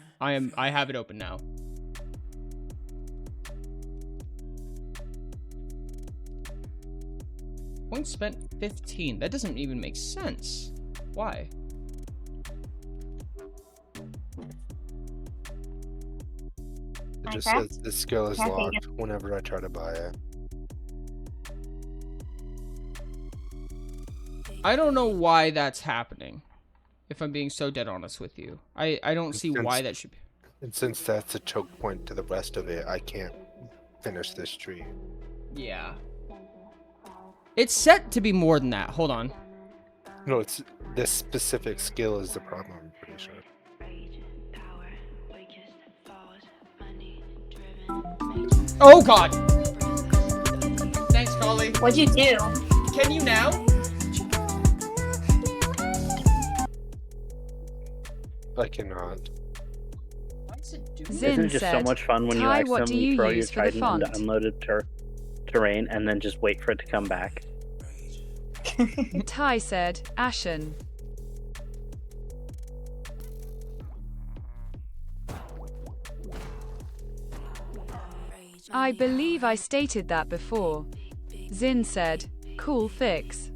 Speaker 1: I have it open now. Points spent 15. That doesn't even make sense. Why?
Speaker 12: It just says this skill is locked whenever I try to buy it.
Speaker 1: I don't know why that's happening. If I'm being so dead honest with you. I don't see why that should be.
Speaker 12: And since that's a choke point to the rest of it, I can't finish this tree.
Speaker 1: Yeah. It's set to be more than that. Hold on.
Speaker 12: No, it's this specific skill is the problem, I'm pretty sure.
Speaker 1: Oh god! Thanks, Collie.
Speaker 11: What'd you do?
Speaker 1: Can you now?
Speaker 12: I cannot.
Speaker 6: Isn't it just so much fun when you
Speaker 4: Ty, what do
Speaker 6: accidentally
Speaker 4: you
Speaker 6: throw your
Speaker 4: use for the
Speaker 6: trident into
Speaker 4: font?
Speaker 6: unloaded terrain and then just wait for it to come back?
Speaker 4: Ty said, Ashen. I believe I stated that before. Zin said, cool fix.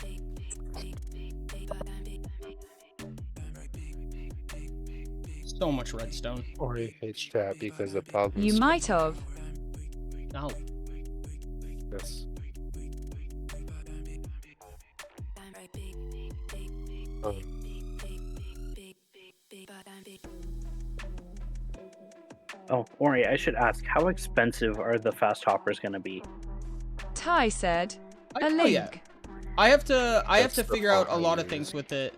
Speaker 1: So much redstone.
Speaker 12: Or he hates chat because the problem
Speaker 4: You
Speaker 12: is
Speaker 4: might have.
Speaker 1: No.
Speaker 12: this.
Speaker 6: Oh, Ori, I should ask, how expensive are the fast hoppers going to be?
Speaker 4: Ty said, a
Speaker 1: Oh,
Speaker 4: link.
Speaker 1: yeah. I have to
Speaker 12: That's the
Speaker 1: figure out a
Speaker 12: font
Speaker 1: lot
Speaker 12: I
Speaker 1: of things
Speaker 12: use.
Speaker 1: with it.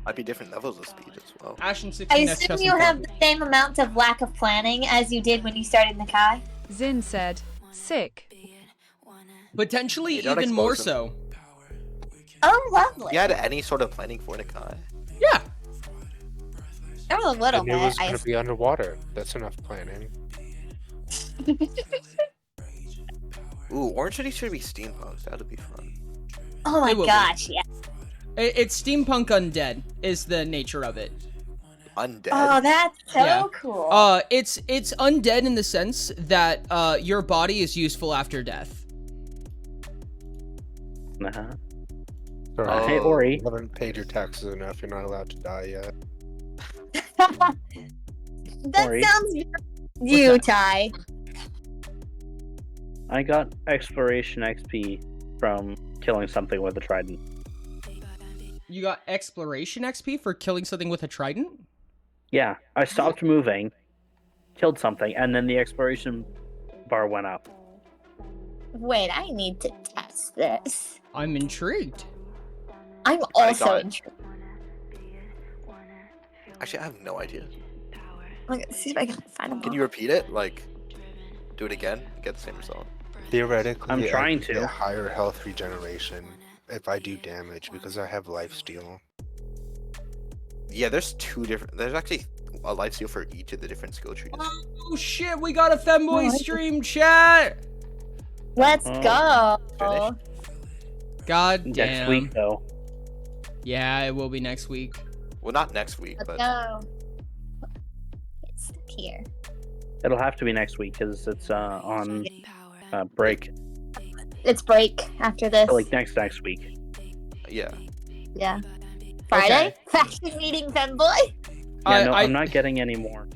Speaker 7: Might be different levels of speed as well.
Speaker 1: Ashen
Speaker 11: I
Speaker 1: 16
Speaker 11: assume you have the same amount of lack of planning as you did when you started Nakai.
Speaker 4: Zin said, sick.
Speaker 1: Potentially
Speaker 7: You don't
Speaker 1: even more
Speaker 7: expose them.
Speaker 1: so.
Speaker 11: Oh, lovely.
Speaker 7: You had any sort of planning for Nakai?
Speaker 1: Yeah.
Speaker 11: There was a little
Speaker 12: I knew it was
Speaker 11: bit.
Speaker 12: going to be underwater. That's enough planning.
Speaker 7: Ooh, Orange City should be steampunk. That would be fun.
Speaker 11: Oh my
Speaker 1: It will be.
Speaker 11: gosh, yeah.
Speaker 1: It's steampunk undead is the nature of it.
Speaker 7: Undead.
Speaker 11: Oh, that's so
Speaker 1: Yeah.
Speaker 11: cool.
Speaker 1: It's undead in the sense that your body is useful after death.
Speaker 6: Uh-huh.
Speaker 12: Sorry,
Speaker 6: Hey, Ori.
Speaker 12: you haven't paid your taxes enough. You're not allowed to die yet.
Speaker 11: That
Speaker 6: Ori.
Speaker 11: sounds you,
Speaker 1: that?
Speaker 11: Ty.
Speaker 6: I got exploration XP from killing something with a trident.
Speaker 1: You got exploration XP for killing something with a trident?
Speaker 6: Yeah, I stopped moving, killed something, and then the exploration bar went up.
Speaker 11: Wait, I need to test this.
Speaker 1: I'm intrigued.
Speaker 11: I'm
Speaker 7: I
Speaker 11: also
Speaker 7: got it.
Speaker 11: intrigued.
Speaker 7: Actually, I have no idea.
Speaker 11: Let's see if I can find them.
Speaker 7: Can you repeat it? Like, do it again? Get the same result.
Speaker 12: Theoretically,
Speaker 6: I'm
Speaker 12: I
Speaker 6: trying
Speaker 12: could
Speaker 6: to.
Speaker 12: get higher health regeneration if I do damage because I have lifesteal.
Speaker 7: Yeah, there's two different. There's actually a lifesteal for each of the different skill trees.
Speaker 1: Oh shit, we got a femboy stream, chat!
Speaker 11: Let's
Speaker 6: Oh.
Speaker 11: go.
Speaker 1: God damn.
Speaker 6: Next week, though.
Speaker 1: Yeah, it will be next week.
Speaker 7: Well, not next week,
Speaker 11: Let's
Speaker 7: but
Speaker 11: go. It's stuck here.
Speaker 6: It'll have to be next week because it's on break.
Speaker 11: It's break after this.
Speaker 6: So, like next week.
Speaker 7: yeah.
Speaker 11: Yeah. Friday?
Speaker 1: Okay.
Speaker 11: Faction meeting, femboy?
Speaker 6: Yeah, no, I'm not getting any more.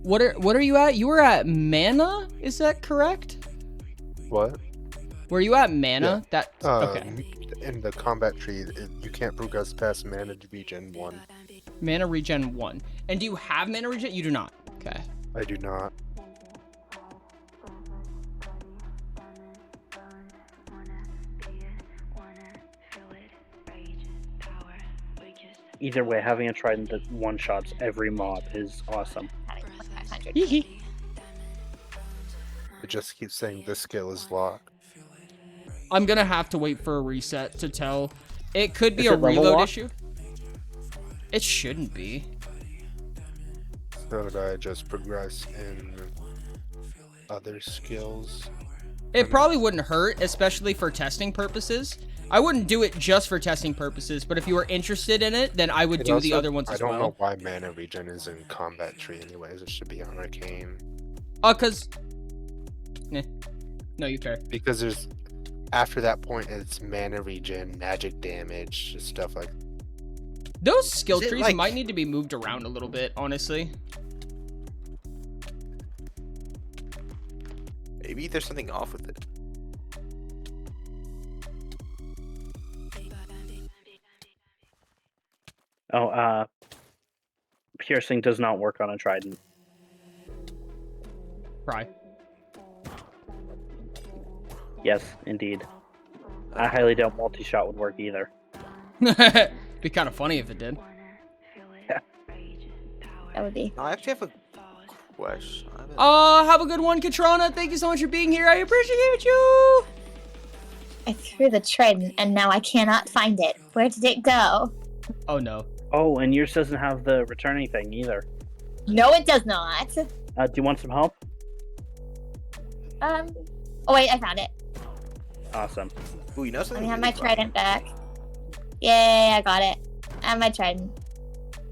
Speaker 1: What are you at? You were at Mana? Is that correct?
Speaker 12: What?
Speaker 1: Were you at Mana?
Speaker 12: Yeah.
Speaker 1: That okay.
Speaker 12: In the combat tree, you can't progress past mana regen 1.
Speaker 1: Mana regen 1. And do you have mana regen? You do not. Okay.
Speaker 12: I do not.
Speaker 6: Either way, having a trident that one-shots every mob is awesome.
Speaker 12: It just keeps saying this skill is locked.
Speaker 1: I'm gonna have to wait for a reset to tell. It could be
Speaker 6: Is
Speaker 1: a
Speaker 6: it level
Speaker 1: reload
Speaker 6: lock?
Speaker 1: issue. It shouldn't be.
Speaker 12: So did I just progress in other skills?
Speaker 1: It probably wouldn't hurt, especially for testing purposes. I wouldn't do it just for testing purposes, but if you were interested in it, then I would do the other ones as well.
Speaker 12: I don't know why mana regen is in combat tree anyways. It should be on arcane.
Speaker 1: Cause... No, you fair.
Speaker 12: Because there's... After that point, it's mana regen, magic damage, just stuff like...
Speaker 1: Those skill
Speaker 7: Is it
Speaker 1: trees
Speaker 7: like-
Speaker 1: might need to be moved around a little bit, honestly.
Speaker 7: Maybe there's something off with it.
Speaker 6: Oh, piercing does not work on a trident.
Speaker 1: Try.
Speaker 6: Yes, indeed. I highly doubt multi-shot would work either.
Speaker 1: Be kind of funny if it did.
Speaker 11: That would be.
Speaker 7: I actually have a question.
Speaker 1: Have a good one, Katrana. Thank you so much for being here. I appreciate you.
Speaker 11: I threw the trident and now I cannot find it. Where did it go?
Speaker 1: Oh no.
Speaker 6: Oh, and yours doesn't have the returning thing either.
Speaker 11: No, it does not.
Speaker 6: Do you want some help?
Speaker 11: Oh wait, I found it.
Speaker 6: Awesome.
Speaker 7: Ooh, you know
Speaker 11: Let
Speaker 7: something?
Speaker 11: me have my
Speaker 7: really fun?
Speaker 11: trident back. Yay, I got it. I have my trident.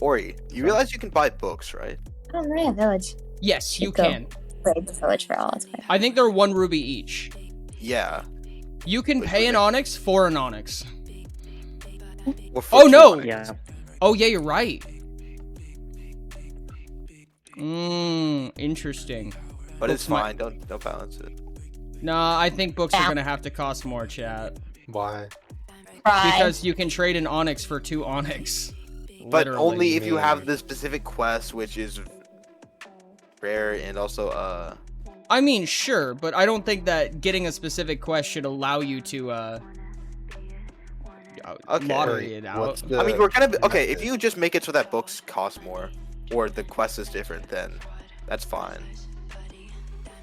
Speaker 7: Ori, you realize you can buy books, right?
Speaker 11: Oh, Maria Village.
Speaker 1: Yes, you
Speaker 11: Go.
Speaker 1: can.
Speaker 11: Raid the village for all its credit.
Speaker 1: I think they're 1 ruby each.
Speaker 7: Yeah.
Speaker 1: You can pay an onyx for an onyx.
Speaker 7: Or for
Speaker 1: Oh
Speaker 7: two
Speaker 1: no!
Speaker 7: onyx.
Speaker 6: Yeah.
Speaker 1: Oh yeah, you're right. Interesting.
Speaker 7: But it's
Speaker 1: Books might-
Speaker 7: fine. Don't balance it.
Speaker 1: Nah, I think books are
Speaker 11: Yeah.
Speaker 1: gonna have to cost more, chat.
Speaker 12: Why?
Speaker 11: Right.
Speaker 1: Because you can trade an onyx for 2 onyx.
Speaker 7: But
Speaker 1: Literally.
Speaker 7: only if you have the specific quest, which is rare and also
Speaker 1: I mean, sure, but I don't think that getting a specific quest should allow you to
Speaker 7: Okay.
Speaker 1: lottery it out.
Speaker 12: What's the
Speaker 7: I mean, we're kind of okay. If
Speaker 12: method?
Speaker 7: you just make it so that books cost more, or the quest is different, then that's fine.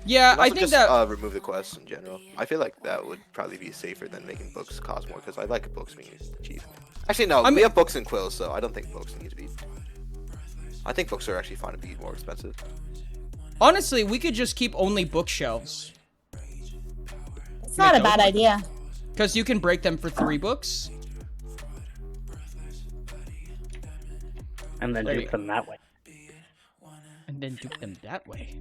Speaker 1: Yeah,
Speaker 7: And
Speaker 1: I
Speaker 7: also
Speaker 1: think
Speaker 7: just,
Speaker 1: that
Speaker 7: remove the quests in general. I feel like that would probably be safer than making books cost more because I like books being cheap. Actually, no,
Speaker 1: I mean-
Speaker 7: we have books and quills, so I don't think books need to be. I think books are actually fine to be more expensive.
Speaker 1: honestly, we could just keep only bookshelves
Speaker 11: It's not a bad idea.
Speaker 1: because you can break them for 3 books.
Speaker 6: And then
Speaker 1: There
Speaker 6: do
Speaker 1: you
Speaker 6: them that way.
Speaker 1: And then do them that way.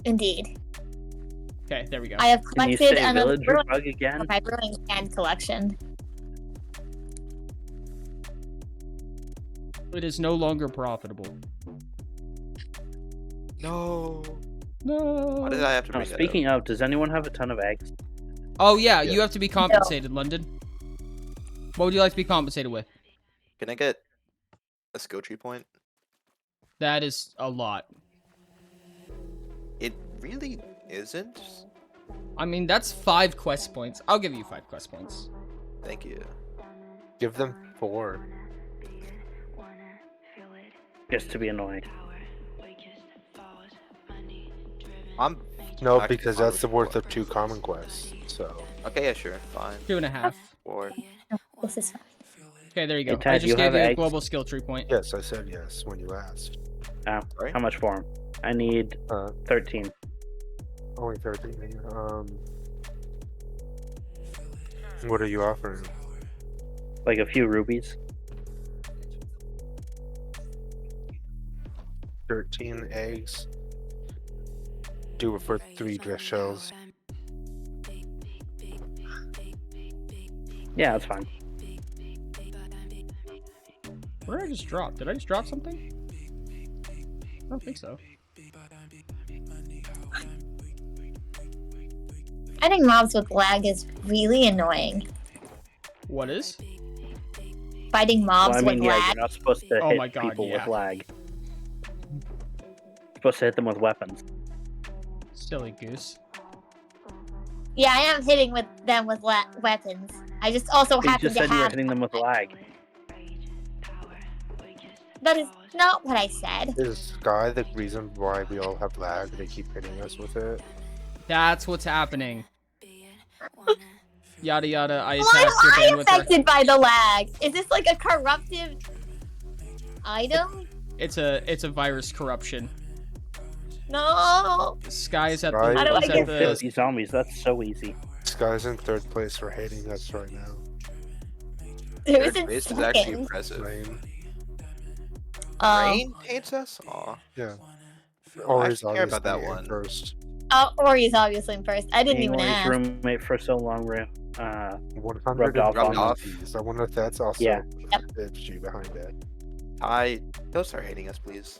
Speaker 11: Indeed.
Speaker 1: Okay, there we go.
Speaker 11: I have
Speaker 6: Can you
Speaker 11: collected
Speaker 6: say
Speaker 11: another
Speaker 6: villager
Speaker 11: brewing
Speaker 6: bug again?
Speaker 11: of my brewing can collection.
Speaker 1: It is no longer profitable.
Speaker 7: No.
Speaker 1: No.
Speaker 7: Why did I have to
Speaker 6: Oh,
Speaker 7: bring that
Speaker 6: speaking of, does anyone have a ton of eggs?
Speaker 1: Oh yeah,
Speaker 12: Yeah.
Speaker 1: you have to be compensated, London. What would you like to be compensated with?
Speaker 7: up? Can I get a skill tree point?
Speaker 1: That is a lot.
Speaker 7: It really isn't.
Speaker 1: I mean, that's 5 quest points. I'll give you 5 quest points.
Speaker 7: Thank you.
Speaker 12: Give them 4.
Speaker 6: Just to be annoying.
Speaker 7: I'm
Speaker 12: No,
Speaker 7: actually
Speaker 12: because
Speaker 7: fine
Speaker 12: that's
Speaker 7: with
Speaker 12: the worth
Speaker 7: 4.
Speaker 12: of 2 common quests. So
Speaker 7: Okay, yeah, sure, fine.
Speaker 1: 2.5.
Speaker 7: 4.
Speaker 11: This is fine.
Speaker 1: Okay, there you go.
Speaker 6: Hey, Ted,
Speaker 1: I
Speaker 6: you
Speaker 1: just gave
Speaker 6: have
Speaker 1: you a
Speaker 6: eggs?
Speaker 1: global skill tree point.
Speaker 12: yes, I said yes when you asked.
Speaker 7: Sorry?
Speaker 6: How much for them? I need 13.
Speaker 12: Only 13. What are you offering?
Speaker 6: Like a few rubies.
Speaker 12: 13 eggs. Do it for 3 drift shells.
Speaker 6: Yeah, that's fine.
Speaker 9: Where did I just drop? Did I just drop something? I don't think so.
Speaker 11: Fighting mobs with lag is really annoying.
Speaker 9: What is?
Speaker 11: Fighting mobs
Speaker 6: Well, I mean,
Speaker 11: with
Speaker 6: yeah,
Speaker 11: lag.
Speaker 6: you're not supposed to
Speaker 9: Oh
Speaker 6: hit
Speaker 9: my God,
Speaker 6: people
Speaker 9: yeah.
Speaker 6: with lag. You're supposed to hit them with weapons.
Speaker 9: Silly goose.
Speaker 11: Yeah, I am hitting them with weapons. I just also
Speaker 6: You
Speaker 11: happen
Speaker 6: just
Speaker 11: to
Speaker 6: said you were
Speaker 11: have.
Speaker 6: hitting them with lag.
Speaker 11: That is not what I said.
Speaker 12: Is Sky the reason why we all have lag? They keep hitting us with it.
Speaker 1: That's what's happening. Yada yada. I
Speaker 11: Why
Speaker 1: attacked your
Speaker 11: am I
Speaker 1: bandwidth.
Speaker 11: affected by the lag? Is this like a corruptive item?
Speaker 1: It's a virus corruption.
Speaker 11: No.
Speaker 1: Sky is at the.
Speaker 12: How do
Speaker 11: I
Speaker 1: is
Speaker 11: get
Speaker 1: at the
Speaker 6: 50 zombies, that's so easy.
Speaker 12: Sky's in 3rd place for hating us right now.
Speaker 11: Who
Speaker 7: Third
Speaker 11: is in
Speaker 7: place is actually
Speaker 11: second?
Speaker 7: impressive.
Speaker 12: Rain.
Speaker 7: Rain hates us? Aw.
Speaker 12: Yeah.
Speaker 7: I
Speaker 12: Ori's
Speaker 7: care about that
Speaker 12: obviously in
Speaker 7: one.
Speaker 12: first.
Speaker 11: Ori's obviously in first. I didn't
Speaker 6: Being
Speaker 11: even
Speaker 6: Ori's
Speaker 11: ask.
Speaker 6: roommate for so long,
Speaker 12: 100
Speaker 6: Rubbed off
Speaker 7: on us.
Speaker 12: keys. I wonder if that's also
Speaker 6: Yeah.
Speaker 12: FG behind it.
Speaker 7: Don't start hating us, please.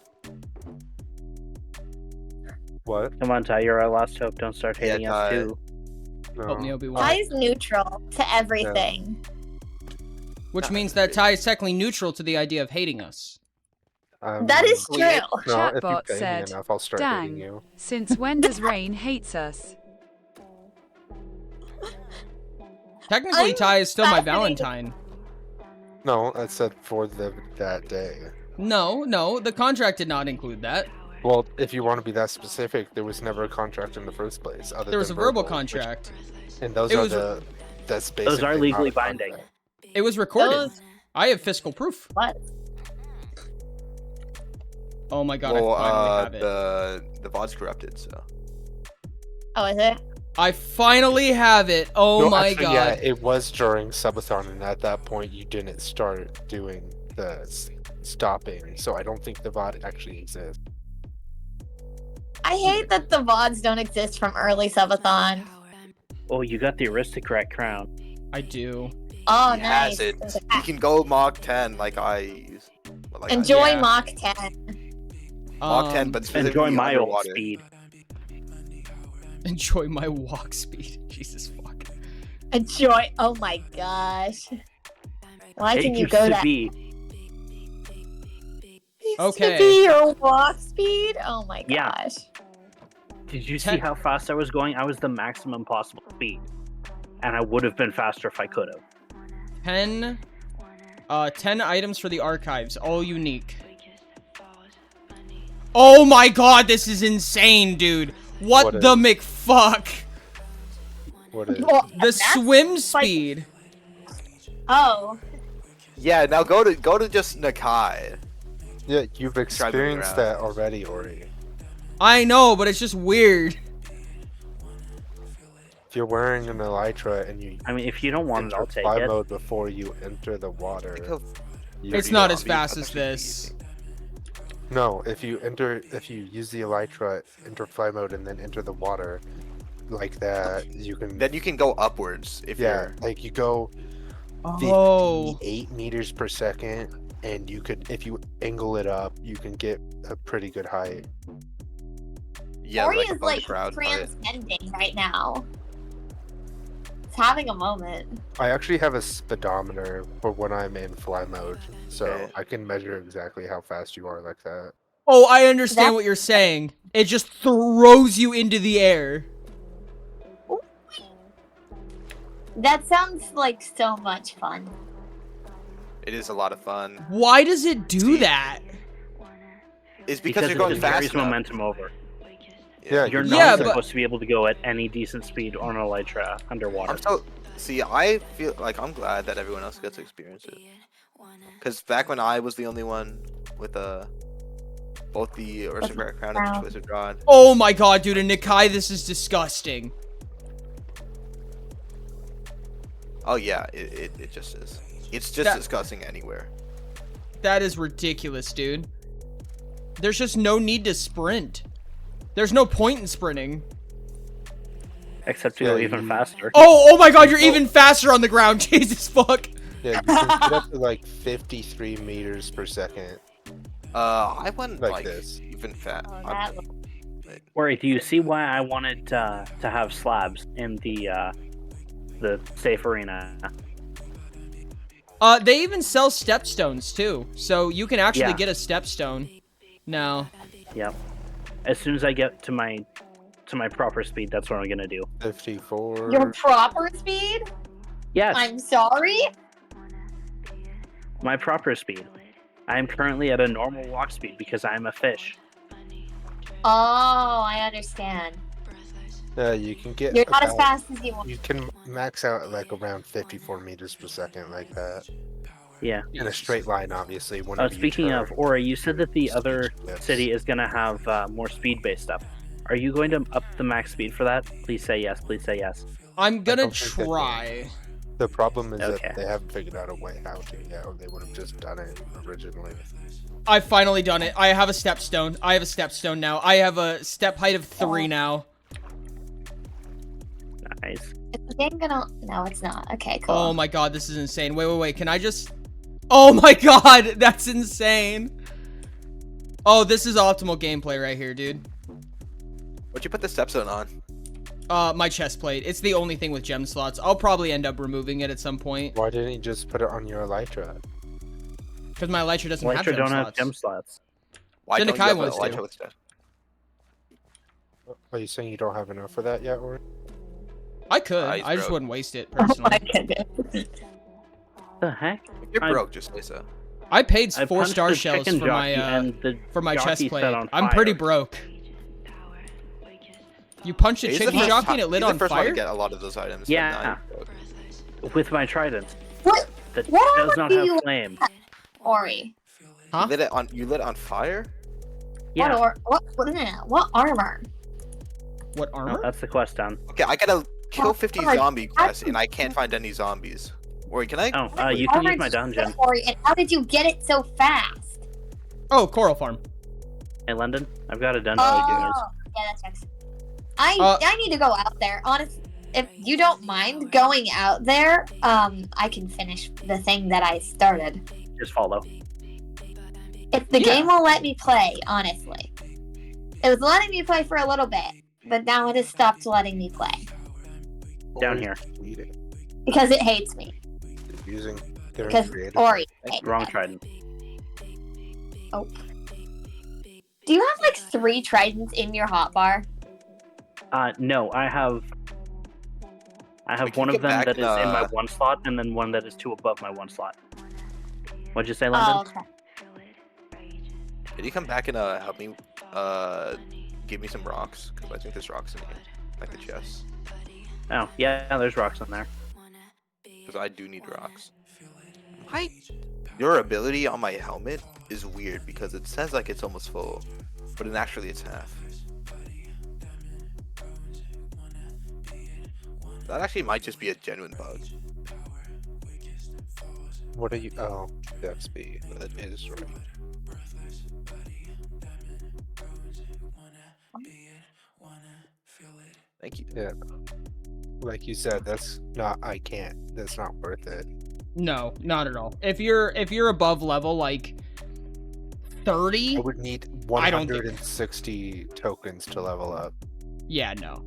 Speaker 12: What?
Speaker 6: come on, Ty, you're our last hope. Don't start
Speaker 7: Yeah,
Speaker 6: hating us
Speaker 7: Ty.
Speaker 6: too.
Speaker 1: Help me,
Speaker 12: No.
Speaker 1: Obi-Wan.
Speaker 11: Ty is neutral to everything.
Speaker 1: Which means that Ty is technically neutral to the idea of hating us.
Speaker 11: That is true.
Speaker 12: No, if you
Speaker 4: Chatbot
Speaker 12: pay me
Speaker 4: said,
Speaker 12: enough, I'll start hating
Speaker 4: "Dang,
Speaker 12: you.
Speaker 4: since when does Rain hates us?"
Speaker 1: Technically,
Speaker 11: I'm
Speaker 1: Ty is still my
Speaker 11: fascinated.
Speaker 1: Valentine.
Speaker 12: No, I said for that day.
Speaker 1: No, the contract did not include that.
Speaker 12: Well, if you want to be that specific, there was never a contract in the first place. Other
Speaker 1: There was a
Speaker 12: than
Speaker 1: verbal
Speaker 12: which-
Speaker 1: contract.
Speaker 12: and those
Speaker 1: It
Speaker 12: are
Speaker 1: was-
Speaker 12: that's
Speaker 6: Those are
Speaker 12: basically
Speaker 6: legally
Speaker 12: not a
Speaker 6: binding.
Speaker 12: contract.
Speaker 1: It was recorded.
Speaker 11: Those-
Speaker 1: I have fiscal proof.
Speaker 11: What?
Speaker 1: Oh my god,
Speaker 7: Well,
Speaker 1: I finally have it.
Speaker 7: the VOD's corrupted, so.
Speaker 11: Oh, is it?
Speaker 1: I finally have it. Oh
Speaker 12: No,
Speaker 1: my
Speaker 12: actually,
Speaker 1: god.
Speaker 12: yeah, it was during subathon, and at that point, you didn't start doing the stopping. So I don't think the VOD actually exists.
Speaker 11: I hate that the VODs don't exist from early subathon.
Speaker 6: Oh, you got the aristocrat crown.
Speaker 1: I do.
Speaker 11: Oh,
Speaker 7: He
Speaker 11: nice.
Speaker 7: has it. You can go Mach 10 like I use. Like
Speaker 11: Enjoy
Speaker 1: Yeah.
Speaker 11: Mach 10.
Speaker 7: Mach 10, but
Speaker 6: Enjoy
Speaker 7: specifically
Speaker 6: my old
Speaker 7: underwater.
Speaker 6: speed.
Speaker 1: Enjoy my walk speed. Jesus fuck.
Speaker 11: Enjoy. Oh my gosh. Why
Speaker 6: It
Speaker 11: can you
Speaker 6: used
Speaker 11: go
Speaker 6: to
Speaker 11: that?
Speaker 6: be.
Speaker 11: Used
Speaker 1: Okay.
Speaker 11: to be your walk speed? Oh my
Speaker 6: Yeah.
Speaker 11: gosh.
Speaker 6: Did you see how fast I was going? I was the maximum possible speed. And I would have been faster if I could have.
Speaker 1: 10 items for the archives, all unique. Oh my god, this is insane, dude. What
Speaker 12: What
Speaker 1: the
Speaker 12: is?
Speaker 1: McFuck?
Speaker 12: What is?
Speaker 11: Well,
Speaker 1: The
Speaker 11: that's
Speaker 1: swim
Speaker 11: like-
Speaker 1: speed.
Speaker 11: Oh.
Speaker 7: Yeah, now go to just Nakai.
Speaker 12: Yeah, you've
Speaker 7: moving
Speaker 12: experienced
Speaker 7: around.
Speaker 12: that already, Ori.
Speaker 1: I know, but it's just weird.
Speaker 12: If you're wearing an elytra and you
Speaker 6: I mean, if you don't want it,
Speaker 12: enter
Speaker 6: I'll take
Speaker 12: fly
Speaker 6: it.
Speaker 12: mode before you enter the water.
Speaker 1: It's
Speaker 7: Dirty
Speaker 1: not as
Speaker 7: zombies,
Speaker 1: fast
Speaker 7: that's
Speaker 1: as
Speaker 7: actually
Speaker 1: this.
Speaker 7: easy.
Speaker 12: No, if you use the elytra, enter fly mode, and then enter the water, like that, you can.
Speaker 7: Then you can go upwards if
Speaker 12: yeah,
Speaker 7: you're.
Speaker 12: like you go
Speaker 1: Oh.
Speaker 12: 58 meters per second, and you could, if you angle it up, you can get a pretty good height.
Speaker 7: Yeah,
Speaker 11: Ori
Speaker 7: like
Speaker 11: is
Speaker 7: above
Speaker 11: like
Speaker 7: the crowd. but-
Speaker 11: transcending right now. It's having a moment.
Speaker 12: I actually have a speedometer for when I'm in fly mode, so
Speaker 7: Okay.
Speaker 12: I can measure exactly how fast you are like that.
Speaker 1: Oh, I understand
Speaker 11: That-
Speaker 1: what you're saying. It just throws you into the air.
Speaker 11: That sounds like so much fun.
Speaker 7: It is a lot of fun.
Speaker 1: Why does it do that?
Speaker 7: It's because you're
Speaker 6: it
Speaker 7: going
Speaker 6: just
Speaker 7: fast
Speaker 6: carries
Speaker 7: enough.
Speaker 6: momentum over.
Speaker 12: Yeah,
Speaker 6: You're
Speaker 12: you-
Speaker 6: not
Speaker 1: Yeah, but-
Speaker 6: supposed to be able to go at any decent speed on an elytra underwater.
Speaker 7: I'm so. See, I feel like I'm glad that everyone else gets to experience it. Because back when I was the only one with both the aristocrat crown and the twisted rod.
Speaker 1: Oh my god, dude, and Nikai, this is disgusting.
Speaker 7: Oh yeah, it just is. It's just disgusting anywhere.
Speaker 1: That is ridiculous, dude. There's just no need to sprint. There's no point in sprinting.
Speaker 6: Except to go even faster.
Speaker 1: Oh my god, you're even faster on the ground. Jesus fuck.
Speaker 12: Yeah, you can get up to like 53 meters per second.
Speaker 7: I went
Speaker 12: Like
Speaker 7: like
Speaker 12: this.
Speaker 7: even fat.
Speaker 6: Ori, do you see why I wanted to have slabs in the safe arena?
Speaker 1: They even sell stepstones too, so you can actually
Speaker 6: Yeah.
Speaker 1: get a stepstone. No.
Speaker 6: Yep. As soon as I get to my proper speed, that's what I'm gonna do.
Speaker 12: 54.
Speaker 11: Your proper speed?
Speaker 6: Yes,
Speaker 11: I'm sorry?
Speaker 6: my proper speed. I am currently at a normal walk speed because I am a fish.
Speaker 11: Oh, I understand.
Speaker 12: You can get.
Speaker 11: You're not as
Speaker 12: about-
Speaker 11: fast as you want.
Speaker 12: You can max out at like around 54 meters per second, like that.
Speaker 6: Yeah.
Speaker 12: In a straight line, obviously.
Speaker 6: Speaking of, Ori, you said that the other
Speaker 12: Yes.
Speaker 6: city is gonna have more speed-based stuff. Are you going to up the max speed for that? Please say yes. Please say yes.
Speaker 1: I'm gonna
Speaker 12: don't think they can.
Speaker 1: try.
Speaker 12: The problem is
Speaker 6: Okay.
Speaker 12: that they haven't figured out a way how to yet, or they would have just done it originally.
Speaker 1: I've finally done it. I have a stepstone. I have a stepstone now. I have a step height of 3 now.
Speaker 6: Nice.
Speaker 11: Is the game gonna... No, it's not. Okay, cool.
Speaker 1: Oh my god, this is insane. Wait. Can I just... Oh my god, that's insane. Oh, this is optimal gameplay right here, dude.
Speaker 7: What'd you put the stepstone on?
Speaker 1: My chest plate. It's the only thing with gem slots. I'll probably end up removing it at some point.
Speaker 12: Why didn't you just put it on your Elytra?
Speaker 1: Because my Elytra doesn't have
Speaker 6: Elytra
Speaker 1: gem
Speaker 6: don't
Speaker 1: slots.
Speaker 6: have gem slots.
Speaker 7: Why don't you
Speaker 1: Zendikar
Speaker 7: have
Speaker 1: wants
Speaker 7: a Elytra
Speaker 1: to.
Speaker 7: with step?
Speaker 12: Are you saying you don't have enough for that yet, or?
Speaker 1: I could.
Speaker 7: He's
Speaker 1: I just
Speaker 7: broke.
Speaker 1: wouldn't waste it,
Speaker 11: Oh
Speaker 1: personally.
Speaker 11: my goodness.
Speaker 6: The heck?
Speaker 7: If you're
Speaker 6: I-
Speaker 7: broke, just say so.
Speaker 1: I paid
Speaker 6: I
Speaker 1: 4
Speaker 6: punched
Speaker 1: star
Speaker 6: the
Speaker 1: shells
Speaker 6: chicken
Speaker 1: for my,
Speaker 6: jockey and the
Speaker 1: chest
Speaker 6: jockey
Speaker 1: plate.
Speaker 6: set on
Speaker 1: I'm pretty
Speaker 6: fire.
Speaker 1: broke. You punched a
Speaker 7: He's the
Speaker 1: chicken
Speaker 7: first
Speaker 1: jockey
Speaker 7: ti-
Speaker 1: and it lit
Speaker 7: he's
Speaker 1: on
Speaker 7: the first one
Speaker 1: fire?
Speaker 7: to get a lot of those items. but
Speaker 6: Yeah.
Speaker 7: now you're broke.
Speaker 6: With my trident.
Speaker 11: What?
Speaker 6: That
Speaker 11: What
Speaker 6: does
Speaker 11: armor
Speaker 6: not
Speaker 11: do
Speaker 6: have
Speaker 11: you
Speaker 6: flame.
Speaker 11: Ori?
Speaker 1: Huh?
Speaker 7: You lit it on fire?
Speaker 6: Yeah.
Speaker 11: What armor?
Speaker 1: What
Speaker 6: No,
Speaker 1: armor?
Speaker 6: that's the quest done.
Speaker 7: Okay, I gotta kill 50
Speaker 11: God,
Speaker 7: zombie quests and I can't find any zombies. Ori, can I?
Speaker 6: Oh, you can use my dungeon.
Speaker 11: Ori, and how did you get it so fast?
Speaker 1: Oh, Coral Farm.
Speaker 6: Hey, London, I've got a dungeon.
Speaker 11: Oh, yeah, that checks. I need to go out there. Honestly, if you don't mind going out there, I can finish the thing that I started.
Speaker 6: Just follow.
Speaker 11: If the game will let me play, honestly. It was letting me play for a little bit, but now it has stopped letting me play.
Speaker 6: Down
Speaker 12: Or
Speaker 6: here.
Speaker 12: eat it.
Speaker 11: Because it hates me.
Speaker 12: Using their
Speaker 11: Because
Speaker 12: creative.
Speaker 11: Ori.
Speaker 6: Wrong trident.
Speaker 11: Oh. Do you have like 3 tridents in your hotbar?
Speaker 6: No, I have
Speaker 7: can
Speaker 6: one
Speaker 7: get
Speaker 6: of them
Speaker 7: back
Speaker 6: that is
Speaker 7: the-
Speaker 6: in my 1 slot, and then one that is 2 above my 1 slot. What'd you say,
Speaker 11: Oh,
Speaker 6: London?
Speaker 11: okay.
Speaker 7: Can you come back and help me give me some rocks? Because I think there's rocks in here. Like the chest.
Speaker 6: Oh, yeah, there's rocks in there.
Speaker 7: Because I do need rocks. Your ability on my helmet is weird because it says like it's almost full, but then actually it's half. That actually might just be a genuine bug.
Speaker 12: What are you? Oh, depth speed. That is right.
Speaker 7: Thank you.
Speaker 12: Yeah. Like you said, that's not. I can't. That's not worth it.
Speaker 1: No, not at all. If you're above level like 30,
Speaker 12: I would need
Speaker 1: I don't think-
Speaker 12: 160 tokens to level up.
Speaker 1: yeah, no.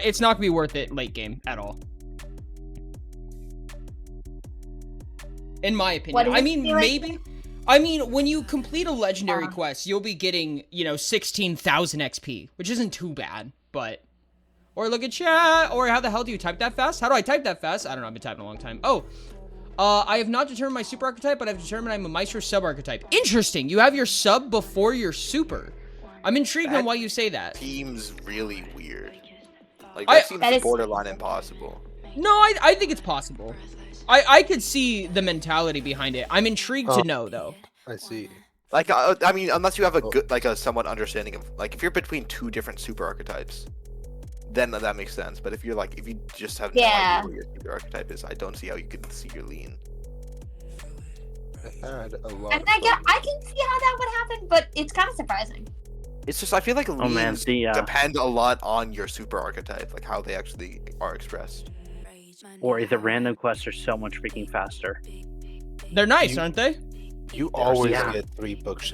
Speaker 1: It's not gonna be worth it late game at all. In my
Speaker 11: What
Speaker 1: opinion.
Speaker 11: does
Speaker 1: I
Speaker 11: it
Speaker 1: mean,
Speaker 11: feel like?
Speaker 1: maybe. I mean, when you complete a legendary quest, you'll be getting, 16,000 XP, which isn't too bad, but... Or look at chat, or how the hell do you type that fast? How do I type that fast? I don't know, I've been typing a long time. Oh, I have not determined my super archetype, but I've determined I'm a Maestro sub-archetype. Interesting, you have your sub before your super. I'm intrigued on why you say that.
Speaker 7: Seems really weird. Like
Speaker 1: I-
Speaker 7: that seems
Speaker 11: That is-
Speaker 7: borderline impossible.
Speaker 1: No, I think it's possible. I could see the mentality behind it. I'm intrigued to
Speaker 12: Oh.
Speaker 1: know, though.
Speaker 12: I see.
Speaker 7: Like I mean, unless you have a good, like a somewhat understanding of, like if you're between 2 different super archetypes, then that makes sense. But if you just have no
Speaker 11: Yeah.
Speaker 7: idea what your super archetype is, I don't see how you can see your lean.
Speaker 12: had a lot.
Speaker 11: I mean, I can see how that would happen, but it's kind of surprising.
Speaker 7: It's just I feel like
Speaker 6: man,
Speaker 7: leans depend a lot on your super archetype, like how they actually are expressed.
Speaker 6: Or the random quests are so much freaking faster.
Speaker 1: They're nice, aren't they?
Speaker 12: You always
Speaker 6: yeah.
Speaker 12: get 3 books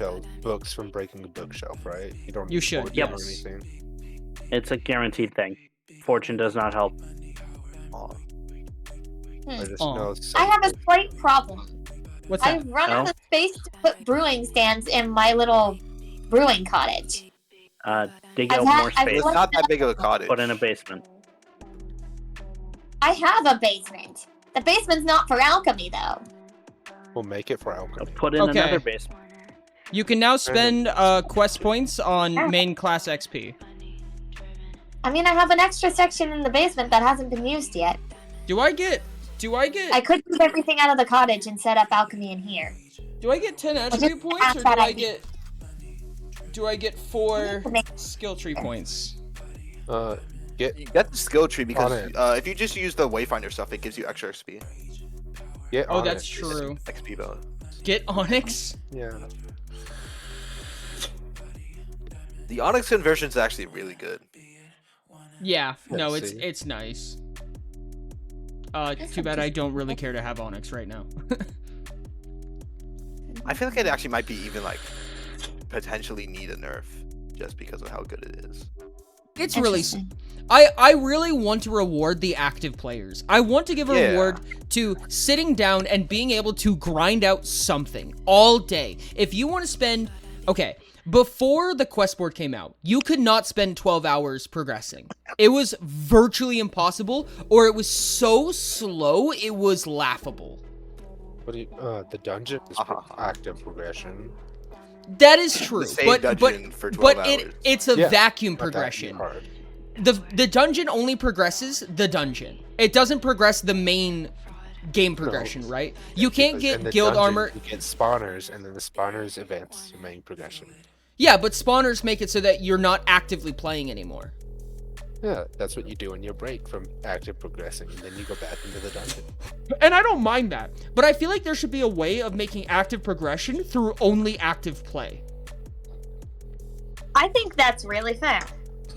Speaker 12: from breaking a bookshelf, right? You don't.
Speaker 1: You should,
Speaker 12: fortune or
Speaker 1: yes.
Speaker 12: anything.
Speaker 6: It's a guaranteed thing. Fortune does not help.
Speaker 12: I just
Speaker 1: Aw.
Speaker 12: know.
Speaker 11: I have a slight problem.
Speaker 1: What's that?
Speaker 11: I've run out
Speaker 6: Oh.
Speaker 11: of space to put brewing stands in my little brewing cottage.
Speaker 6: Dig
Speaker 11: I've
Speaker 6: out
Speaker 11: had-
Speaker 6: more
Speaker 11: I've
Speaker 6: space.
Speaker 7: It's not that big of a cottage.
Speaker 6: Put in a basement.
Speaker 11: I have a basement. The basement's not for alchemy, though.
Speaker 12: We'll make it for alchemy.
Speaker 6: Put in
Speaker 1: Okay.
Speaker 6: another basement.
Speaker 1: You can now spend quest points on main class XP.
Speaker 11: I mean, I have an extra section in the basement that hasn't been used yet.
Speaker 1: Do I get
Speaker 11: I could move everything out of the cottage and set up alchemy in here.
Speaker 1: 10 attribute points,
Speaker 11: ask
Speaker 1: or
Speaker 11: that
Speaker 1: do I get 4 skill tree points?
Speaker 7: You get the skill tree because
Speaker 12: On it.
Speaker 7: if you just use the Wayfinder stuff, it gives you extra XP.
Speaker 12: Get
Speaker 1: Oh,
Speaker 12: on
Speaker 1: that's
Speaker 12: it.
Speaker 1: true.
Speaker 7: XP bonus.
Speaker 1: Get Onyx?
Speaker 12: Yeah.
Speaker 7: The Onyx conversion is actually really good.
Speaker 1: Yeah, no,
Speaker 12: Let's see.
Speaker 1: it's nice. Too bad I don't really care to have Onyx right now.
Speaker 7: I feel like it actually might be even like potentially need a nerf just because of how good it is.
Speaker 1: It's really I really want to reward the active players. I want to give a reward to sitting down and being able to grind out something all day. If you want to spend before the quest board came out, you could not spend 12 hours progressing. It was virtually impossible, or it was so slow, it was laughable.
Speaker 12: What do you, the dungeon is active progression.
Speaker 1: That is true,
Speaker 7: The same dungeon for 12
Speaker 1: but
Speaker 7: hours.
Speaker 1: it's a
Speaker 12: Yeah,
Speaker 1: vacuum
Speaker 12: not that
Speaker 1: progression.
Speaker 12: hard.
Speaker 1: The dungeon only progresses the dungeon. It doesn't progress the main game progression, right? You can't
Speaker 12: Because in
Speaker 1: get
Speaker 12: the
Speaker 1: guild
Speaker 12: dungeon,
Speaker 1: armor.
Speaker 12: You get spawners, and then the spawners advance to main progression.
Speaker 1: Yeah, but spawners make it so that you're not actively playing anymore.
Speaker 12: Yeah, that's what you do in your break from active progressing, and then you go back into the dungeon.
Speaker 1: And I don't mind that, but I feel like there should be a way of making active progression through only active play.
Speaker 11: I think that's really fair.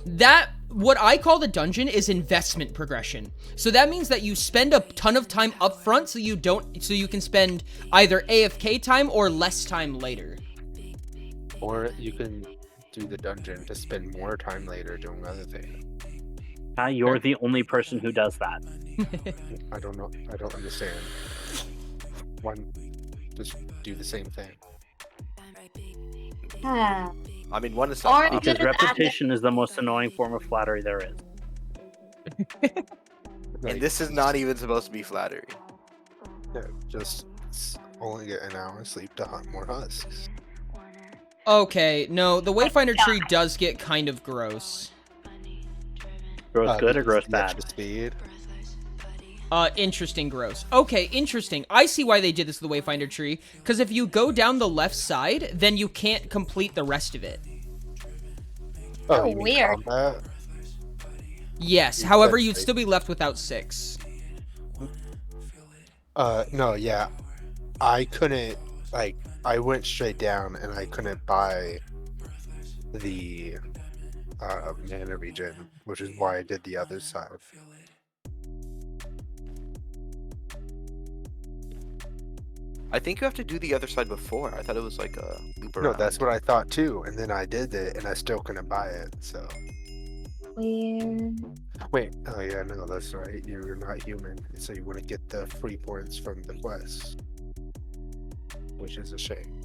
Speaker 1: That, what I call the dungeon, is investment progression. So that means that you spend a ton of time up front so you can spend either AFK time or less time later.
Speaker 12: Or you can do the dungeon to spend more time later doing other things.
Speaker 6: You're the only person who does that.
Speaker 12: I don't know. I don't understand. One, just do the same thing.
Speaker 11: Ah.
Speaker 7: I mean, one is
Speaker 11: Or
Speaker 7: not
Speaker 6: Because
Speaker 11: Just add
Speaker 6: repetition is the most annoying form of flattery there is.
Speaker 7: and this is not even supposed to be flattery.
Speaker 12: Yeah, just only get an hour of sleep to hunt more husks.
Speaker 1: Okay, no, the Wayfinder tree does get kind of gross.
Speaker 6: Gross good or gross
Speaker 12: the
Speaker 6: bad?
Speaker 12: extra speed.
Speaker 1: Interesting gross. Okay, interesting. I see why they did this with the Wayfinder tree, because if you go down the left side, then you can't complete the rest of it.
Speaker 12: Oh, you mean
Speaker 11: weird.
Speaker 12: combat?
Speaker 1: Yes,
Speaker 12: You
Speaker 1: however,
Speaker 12: said
Speaker 1: you'd
Speaker 12: they-
Speaker 1: still be left without 6.
Speaker 12: No, yeah. I couldn't, like, I went straight down and I couldn't buy the mana regen, which is why I did the other side.
Speaker 7: I think you have to do the other side before. I thought it was like a loop
Speaker 12: No,
Speaker 7: around.
Speaker 12: that's what I thought too, and then I did it and I still couldn't buy it, so.
Speaker 11: Weird.
Speaker 12: Wait, oh yeah, no, that's right. You're not human, so you wouldn't get the free points from the quest. Which is a shame.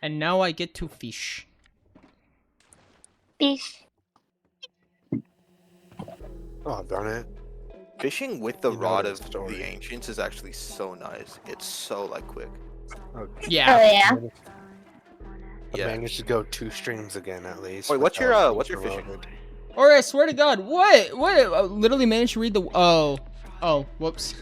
Speaker 1: And now I get to fish.
Speaker 11: Fish.
Speaker 12: Oh, darn it.
Speaker 7: Fishing with the
Speaker 12: You know
Speaker 7: rod
Speaker 12: that
Speaker 7: of
Speaker 12: story.
Speaker 7: the ancients is actually so nice. It's so like quick.
Speaker 11: Oh
Speaker 1: Yeah.
Speaker 11: yeah.
Speaker 12: I
Speaker 7: Yeah.
Speaker 12: managed to go 2 streams again at least.
Speaker 7: Wait, what's your,
Speaker 12: without
Speaker 7: what's your
Speaker 12: being
Speaker 7: fishing?
Speaker 12: promoted.
Speaker 1: Or I swear to God, what? I literally managed to read the. Oh, whoops.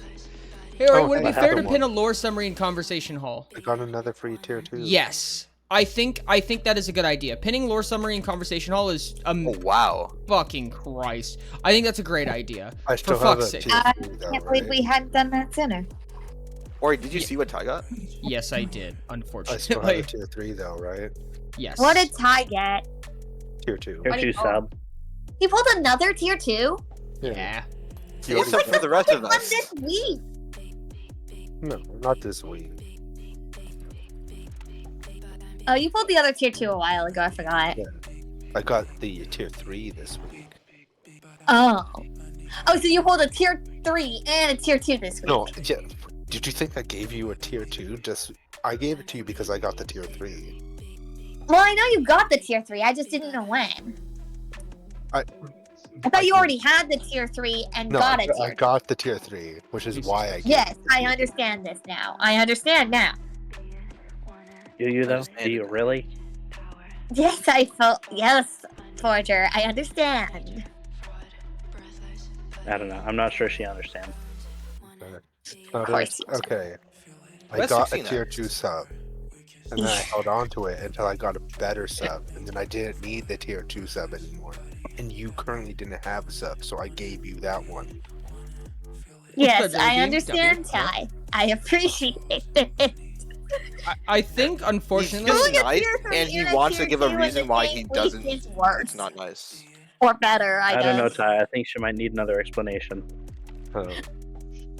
Speaker 1: Hey,
Speaker 12: Oh,
Speaker 1: would it be
Speaker 12: I
Speaker 1: fair
Speaker 12: have
Speaker 1: to
Speaker 12: the
Speaker 1: pin a
Speaker 12: one.
Speaker 1: lore summary in Conversation Hall?
Speaker 12: I got another free tier 2.
Speaker 1: Yes. I think that is a good idea. Pinning lore summary in Conversation Hall is
Speaker 7: Oh wow.
Speaker 1: fucking Christ. I think that's a great idea.
Speaker 12: I still
Speaker 1: For
Speaker 12: have
Speaker 1: fuck's
Speaker 12: a
Speaker 1: sake.
Speaker 12: tier
Speaker 11: I
Speaker 12: 3 though,
Speaker 11: can't believe
Speaker 12: right?
Speaker 11: we hadn't done that sooner.
Speaker 7: Ori, did you see what Ty got?
Speaker 9: Yes, I did.
Speaker 12: I still have a
Speaker 9: Unfortunately,
Speaker 12: tier 3 though, right?
Speaker 9: yes.
Speaker 11: What did Ty get?
Speaker 12: Tier 2.
Speaker 6: Tier
Speaker 11: What do
Speaker 6: 2
Speaker 11: you-
Speaker 6: sub.
Speaker 11: He pulled another tier 2?
Speaker 9: Yeah.
Speaker 7: Save some for the rest of
Speaker 11: One
Speaker 7: us.
Speaker 11: this week.
Speaker 12: No, not this week.
Speaker 11: Oh, you pulled the other tier 2 a while ago. I forgot.
Speaker 12: Yeah. I got the tier 3 this week.
Speaker 11: Oh. Oh, so you pulled a tier 3 and a tier 2 this week.
Speaker 12: No, yeah. Did you think I gave you a tier 2? I gave it to you because I got the tier 3.
Speaker 11: Well, I know you got the tier 3. I just didn't know when.
Speaker 12: I
Speaker 11: thought you already had the tier 3 and got a tier
Speaker 12: I got the tier 3, which is why I gave
Speaker 11: Yes,
Speaker 12: it the
Speaker 11: I
Speaker 12: tier
Speaker 11: understand this now. I understand now.
Speaker 6: Do you though? Do you really?
Speaker 11: Yes, I felt. Yes, Forger. I understand.
Speaker 6: I don't know. I'm not sure she understands.
Speaker 12: 3.
Speaker 11: Of course.
Speaker 12: Okay. I
Speaker 7: That's
Speaker 12: got a
Speaker 7: 16
Speaker 12: tier
Speaker 7: hours.
Speaker 12: 2 sub. And then I held on to it until I got a better sub. And then I didn't need the tier 2 sub anymore. And you currently didn't have a sub, so I gave you that one.
Speaker 11: Yes,
Speaker 9: W,
Speaker 11: I
Speaker 9: W,
Speaker 11: understand,
Speaker 9: yeah.
Speaker 11: Ty. I appreciate it.
Speaker 9: I think, unfortunately,
Speaker 7: He's
Speaker 11: Pulling a
Speaker 7: nice,
Speaker 11: tier 3
Speaker 7: and he
Speaker 11: and
Speaker 7: wants to
Speaker 11: tier
Speaker 7: give a
Speaker 11: 2 in
Speaker 7: reason
Speaker 11: the
Speaker 7: why
Speaker 11: same
Speaker 7: he
Speaker 11: week
Speaker 7: doesn't.
Speaker 11: is worse.
Speaker 7: It's not nice.
Speaker 11: Or better, I
Speaker 6: I don't know,
Speaker 11: guess.
Speaker 6: Ty. I think she might need another explanation.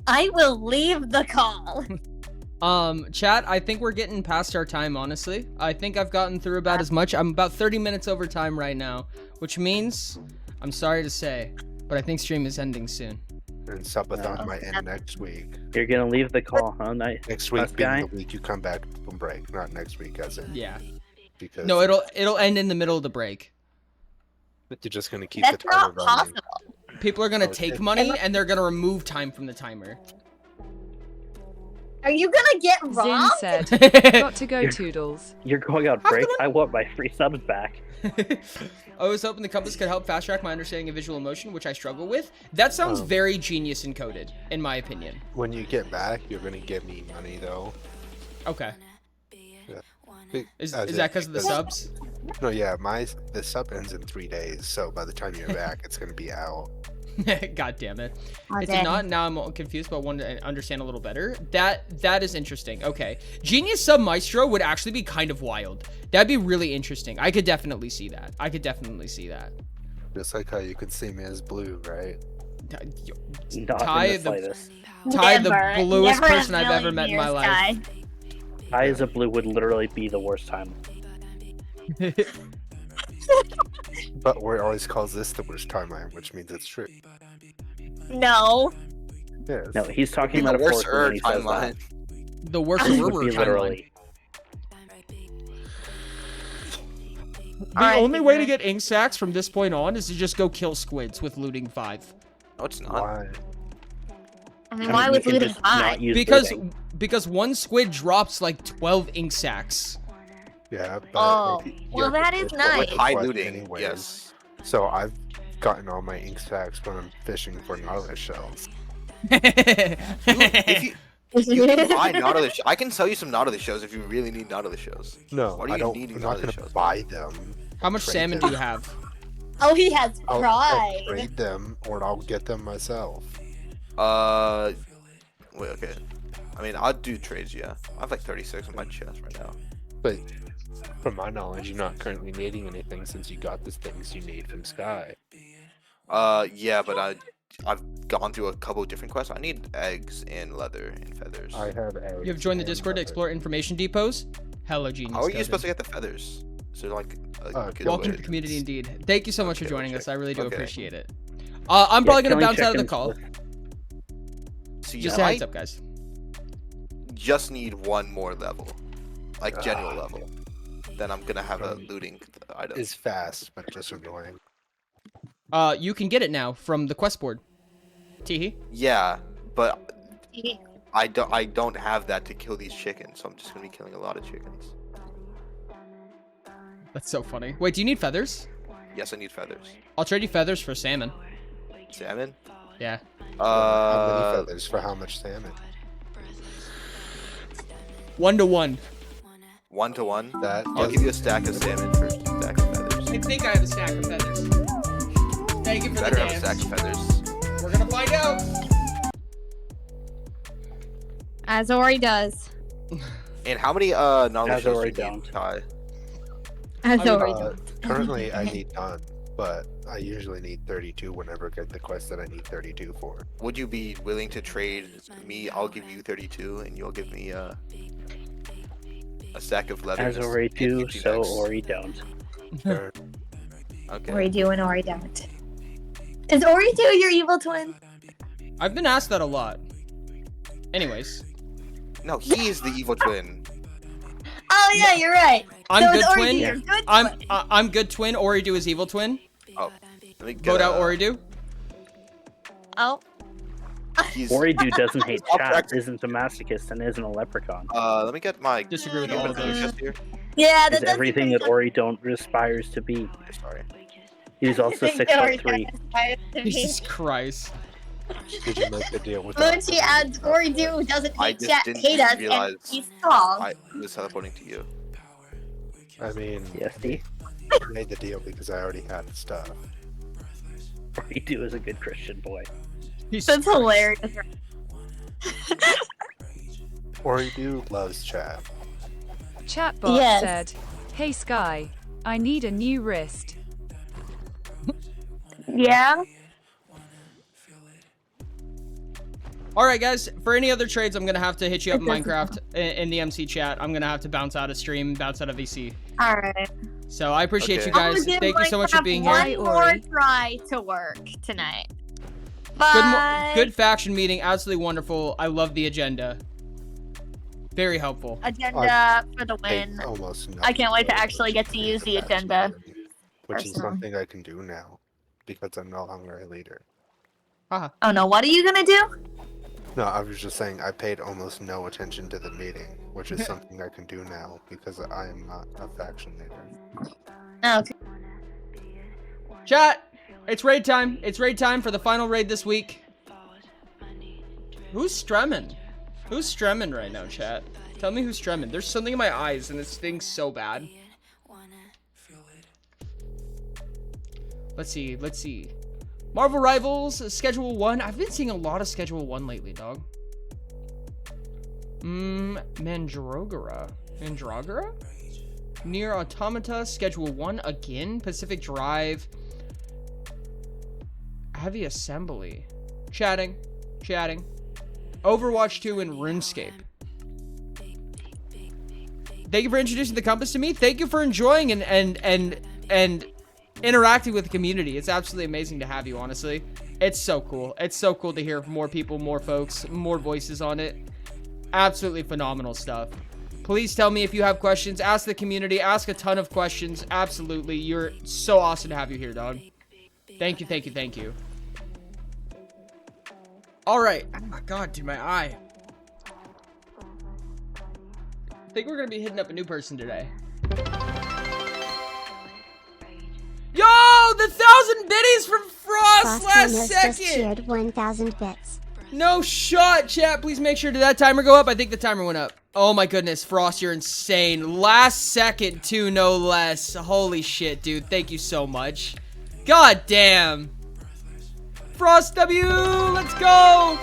Speaker 11: I will leave the call.
Speaker 9: chat, I think we're getting past our time, honestly. I think I've gotten through about as much. I'm about 30 minutes over time right now, which means, I'm sorry to say, but I think stream is ending soon.
Speaker 12: And subathon
Speaker 6: No.
Speaker 12: might end next week.
Speaker 6: You're gonna leave the call, huh? Night.
Speaker 12: Next week
Speaker 6: Us
Speaker 12: being
Speaker 6: guy?
Speaker 12: the week you come back from break, not next week, as in.
Speaker 9: Yeah.
Speaker 12: Because
Speaker 9: No, it'll end in the middle of the break.
Speaker 12: you're just gonna keep
Speaker 11: That's
Speaker 12: the timer
Speaker 11: not
Speaker 12: running.
Speaker 11: possible.
Speaker 9: People are gonna
Speaker 12: Okay.
Speaker 9: take money and they're gonna remove time from the timer.
Speaker 11: Are you gonna get
Speaker 4: Zin
Speaker 11: robbed?
Speaker 4: said, got to go Toodles.
Speaker 6: You're going on break. I want my free subs back.
Speaker 9: I was hoping the compass could help fast track my understanding of visual emotion, which I struggle with. That sounds very genius encoded, in my opinion.
Speaker 12: When you get back, you're gonna give me money though.
Speaker 9: Okay. Is
Speaker 12: As
Speaker 9: that
Speaker 12: in-
Speaker 9: because of the subs?
Speaker 12: No, yeah, the sub ends in 3 days, so by the time you're back, it's gonna be out.
Speaker 9: God damn it. It
Speaker 11: Okay.
Speaker 9: did not. Now I'm confused, but want to understand a little better. That is interesting. Okay. Genius Sub Maestro would actually be kind of wild. That'd be really interesting. I could definitely see that.
Speaker 12: Just like how you could see me as blue, right?
Speaker 6: Not
Speaker 9: Ty,
Speaker 6: in the
Speaker 9: the
Speaker 6: slightest.
Speaker 9: Ty, the
Speaker 11: Never.
Speaker 9: bluest
Speaker 11: Never in a
Speaker 9: person I've ever
Speaker 11: million
Speaker 9: met in my
Speaker 11: years,
Speaker 9: life.
Speaker 11: Ty.
Speaker 6: Ty as a blue would literally be the worst time.
Speaker 12: But Word always calls this the worst timeline, which means it's true.
Speaker 11: No.
Speaker 12: Yes.
Speaker 6: No, he's talking
Speaker 7: The worst
Speaker 6: metaphorically when he says
Speaker 7: timeline.
Speaker 6: that.
Speaker 9: The worst
Speaker 6: It would be
Speaker 9: timeline.
Speaker 6: literally.
Speaker 9: The
Speaker 11: Alright,
Speaker 9: only way to
Speaker 11: Peter.
Speaker 9: get ink sacks from this point on is to just go kill squids with looting 5.
Speaker 7: No, it's not.
Speaker 12: Why?
Speaker 11: I mean,
Speaker 6: I
Speaker 11: why
Speaker 6: mean,
Speaker 11: was
Speaker 6: you can
Speaker 11: looting
Speaker 6: just not
Speaker 11: 5?
Speaker 6: use
Speaker 9: Because
Speaker 6: looting.
Speaker 9: because one squid drops like 12 ink sacks.
Speaker 12: Yeah, but
Speaker 11: Oh,
Speaker 12: yeah,
Speaker 11: well, that is
Speaker 12: it's
Speaker 11: nice.
Speaker 7: With high
Speaker 12: quest
Speaker 7: looting,
Speaker 12: anyways.
Speaker 7: yes.
Speaker 12: So I've gotten all my ink sacks when I'm fishing for Nautilus shells.
Speaker 7: If you can buy Nautilus, I can sell you some Nautilus shows if you really need Nautilus shows.
Speaker 12: No,
Speaker 7: What are
Speaker 12: I
Speaker 7: you
Speaker 12: don't.
Speaker 7: needing
Speaker 12: I'm not
Speaker 7: Nautilus
Speaker 12: gonna
Speaker 7: shows?
Speaker 12: buy them.
Speaker 9: How much
Speaker 12: Trade
Speaker 9: salmon
Speaker 12: them.
Speaker 9: do you have?
Speaker 11: Oh, he has
Speaker 12: I'll
Speaker 11: pride.
Speaker 12: trade them, or I'll get them myself.
Speaker 7: Wait, okay. I mean, I'll do trades, yeah. I have like 36 in my chest right now.
Speaker 12: But from my knowledge, you're not currently needing anything since you got the things you need from Sky.
Speaker 7: Yeah, but I've gone through a couple of different quests. I need eggs and leather and feathers.
Speaker 12: I have eggs.
Speaker 9: You have joined the
Speaker 12: and
Speaker 9: Discord to
Speaker 12: leather.
Speaker 9: explore information depots? Hello, genius.
Speaker 7: How are you
Speaker 9: coded.
Speaker 7: supposed to get the feathers? Is there like a good
Speaker 9: Welcome
Speaker 7: way
Speaker 9: to the community indeed. Thank you so much for
Speaker 7: Okay,
Speaker 9: joining
Speaker 7: okay.
Speaker 9: us. I really do
Speaker 7: Okay.
Speaker 9: appreciate it. I'm probably going to
Speaker 6: killing
Speaker 9: bounce out of the
Speaker 6: chickens
Speaker 9: call.
Speaker 6: with-
Speaker 7: So
Speaker 9: Just
Speaker 7: you
Speaker 9: a heads
Speaker 7: might
Speaker 9: up, guys.
Speaker 7: just need one more level. Like general level. Then I'm gonna have a looting item.
Speaker 12: It's fast, but just annoying.
Speaker 9: You can get it now from the quest board. Teehee.
Speaker 7: Yeah, but I don't have that to kill these chickens, so I'm just gonna be killing a lot of chickens.
Speaker 9: That's so funny. Wait, do you need feathers?
Speaker 7: Yes, I need feathers.
Speaker 9: I'll trade you feathers for salmon.
Speaker 7: Salmon?
Speaker 9: Yeah.
Speaker 12: How many feathers for how much salmon?
Speaker 9: 1 to 1.
Speaker 7: 1 to 1.
Speaker 12: That
Speaker 7: I'll give you a stack of salmon for a stack of feathers.
Speaker 9: I think I have a stack of feathers. Thank you for
Speaker 7: Better
Speaker 9: the
Speaker 7: have a
Speaker 9: dance.
Speaker 7: stack of feathers.
Speaker 9: We're gonna find out.
Speaker 13: As Ori does.
Speaker 7: And how many knowledge
Speaker 6: As
Speaker 7: shows
Speaker 6: Ori
Speaker 7: do you need,
Speaker 6: don't.
Speaker 7: Ty?
Speaker 13: As Ori does.
Speaker 12: Currently, I need none, but I usually need 32 whenever I get the quest that I need 32 for.
Speaker 7: Would you be willing to trade me? I'll give you 32, and you'll give me a stack of leathers.
Speaker 6: As Ori do,
Speaker 7: and
Speaker 6: so
Speaker 7: next.
Speaker 6: Ori don't.
Speaker 12: Sure.
Speaker 7: Okay.
Speaker 11: Ori do and Ori don't. Is Ori do your evil twin?
Speaker 1: I've been asked that a lot. Anyways.
Speaker 7: No, he is the evil twin.
Speaker 11: Oh yeah, you're right.
Speaker 1: I'm
Speaker 11: so
Speaker 1: good
Speaker 11: Ori
Speaker 1: twin.
Speaker 11: do your good
Speaker 1: I'm
Speaker 11: twin.
Speaker 1: I'm good twin. Oridu is evil twin.
Speaker 7: Oh, let me get,
Speaker 1: Vote out Oridu.
Speaker 11: Oh.
Speaker 7: He's,
Speaker 6: Ori do doesn't hate
Speaker 7: I'll
Speaker 6: chat,
Speaker 7: practice-
Speaker 6: isn't a masochist, and isn't a leprechaun.
Speaker 7: let me get my.
Speaker 1: Disagree with all of those.
Speaker 7: Just here.
Speaker 11: Yeah,
Speaker 6: Is
Speaker 11: that
Speaker 6: everything that Ori don't aspires to be.
Speaker 7: Sorry.
Speaker 6: He's also 6'3".
Speaker 1: Jesus Christ.
Speaker 12: Did you make the deal with
Speaker 11: Mochi adds Ori do doesn't
Speaker 7: I
Speaker 11: hate
Speaker 7: just
Speaker 11: chat,
Speaker 7: didn't
Speaker 11: hate us,
Speaker 7: realize
Speaker 11: and he's tall.
Speaker 7: I was teleporting to you.
Speaker 12: I mean,
Speaker 6: Yes, D.
Speaker 12: I made the deal because I already had the stuff.
Speaker 6: Ori do is a good Christian boy.
Speaker 11: That's hilarious.
Speaker 12: Oridu loves chat.
Speaker 4: Chatbot
Speaker 11: Yes.
Speaker 4: said, "Hey Sky, I need a new wrist."
Speaker 11: Yeah.
Speaker 1: All right, guys. For any other trades, I'm gonna have to hit you up in Minecraft in the MC chat. I'm gonna have to bounce out of stream, bounce out of VC.
Speaker 11: All right.
Speaker 1: So I appreciate
Speaker 7: Okay.
Speaker 1: you guys.
Speaker 11: I'm gonna give
Speaker 1: Thank you so much for
Speaker 11: Minecraft
Speaker 1: being
Speaker 11: one
Speaker 1: here.
Speaker 11: more
Speaker 4: Ori.
Speaker 11: try to work tonight.
Speaker 1: Good,
Speaker 11: Bye.
Speaker 1: good faction meeting. Absolutely wonderful. I love the agenda. Very helpful.
Speaker 11: Agenda for the win.
Speaker 12: Almost nothing
Speaker 11: I can't wait to
Speaker 12: else
Speaker 11: actually get to
Speaker 12: change
Speaker 11: use the
Speaker 12: faction
Speaker 11: agenda.
Speaker 12: leader, which is
Speaker 11: Personally.
Speaker 12: something I can do now because I'm no longer a leader.
Speaker 11: Oh no, what are you gonna do?
Speaker 12: No, I was just saying I paid almost no attention to the meeting, which is something I can do now because I am not a faction leader.
Speaker 11: Oh, okay.
Speaker 1: Chat. It's raid time. It's raid time for the final raid this week. Who's strumming? Who's strumming right now, chat? Tell me who's strumming. There's something in my eyes and it stings so bad. Let's see. Let's see. Marvel Rivals, Schedule 1. I've been seeing a lot of Schedule 1 lately, dog. Mandragora. Mandragora? Near Automata, Schedule 1 again. Pacific Drive. Heavy Assembly. Chatting. Chatting. Overwatch 2 and RuneScape. Thank you for introducing the compass to me. Thank you for enjoying and interacting with the community. It's absolutely amazing to have you, honestly. It's so cool. It's so cool to hear more people, more folks, more voices on it. Absolutely phenomenal stuff. Please tell me if you have questions. Ask the community. Ask a ton of questions. Absolutely. You're so awesome to have you here, dog. Thank you, thank you, thank you. All right. Oh my God, dude, my eye. I think we're going to be hitting up a new person today. Yo, the 1,000 biddies from Frost last
Speaker 8: Just
Speaker 1: second.
Speaker 8: cheered 1,000 bits.
Speaker 1: No shot, chat. Please make sure did that timer go up? I think the timer went up. Oh my goodness, Frost, you're insane. Last second, too, no less. Holy shit, dude. Thank you so much. God damn. Frost W, let's go.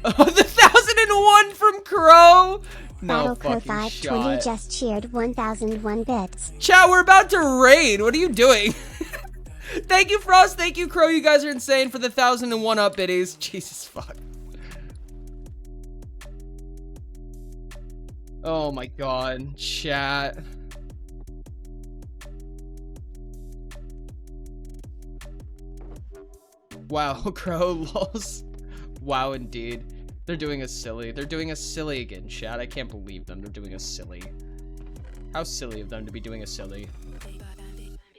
Speaker 1: Oh, the 1,001 from Crow. No
Speaker 8: Battlecrow
Speaker 1: fucking
Speaker 8: 520
Speaker 1: shot.
Speaker 8: just cheered 1,001 bits.
Speaker 1: Chat, we're about to raid. What are you doing? Thank you, Frost. Thank you, Crow. You guys are insane for the 1,001 up biddies. Jesus fuck. Oh my god, chat. Wow, Crow, lols. Wow, indeed. They're doing us silly. They're doing us silly again, chat. I can't believe them. They're doing us silly. How silly of them to be doing us silly.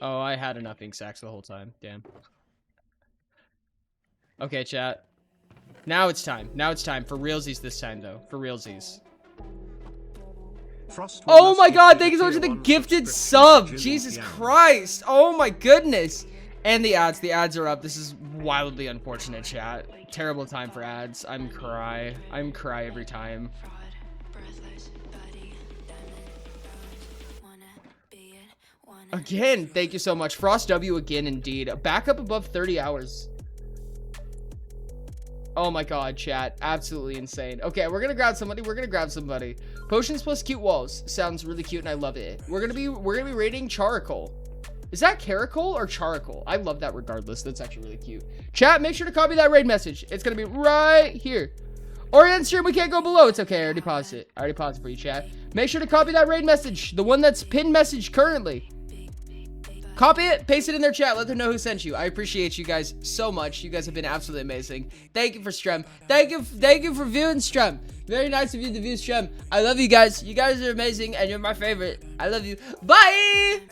Speaker 1: Oh, I had enough ink sacks the whole time. Damn. Okay, chat. Now it's time. Now it's time. For realsies this time, though. For realsies. Oh my god, thank you so much for the gifted sub! Jesus Christ! Oh my goodness! And the ads. The ads are up. This is wildly unfortunate, chat. Terrible time for ads. I'm cry every time. Again, thank you so much. Frost W again, indeed. Back up above 30 hours. Oh my god, chat. Absolutely insane. Okay, we're gonna grab somebody. We're gonna grab somebody. Potions plus cute walls. Sounds really cute and I love it. We're gonna be raiding Charcoal. Is that Caracol or Charcoal? I love that regardless. That's actually really cute. Chat, make sure to copy that raid message. It's gonna be right here. Orient stream, we can't go below. It's okay. I already paused it. I already paused it for you, chat. Make sure to copy that raid message. The one that's pinned message currently. Copy it, paste it in their chat, let them know who sent you. I appreciate you guys so much. You guys have been absolutely amazing. Thank you for stream. Thank you for viewing stream. Very nice of you to view stream. I love you guys. You guys are amazing and you're my favorite. I love you. Bye!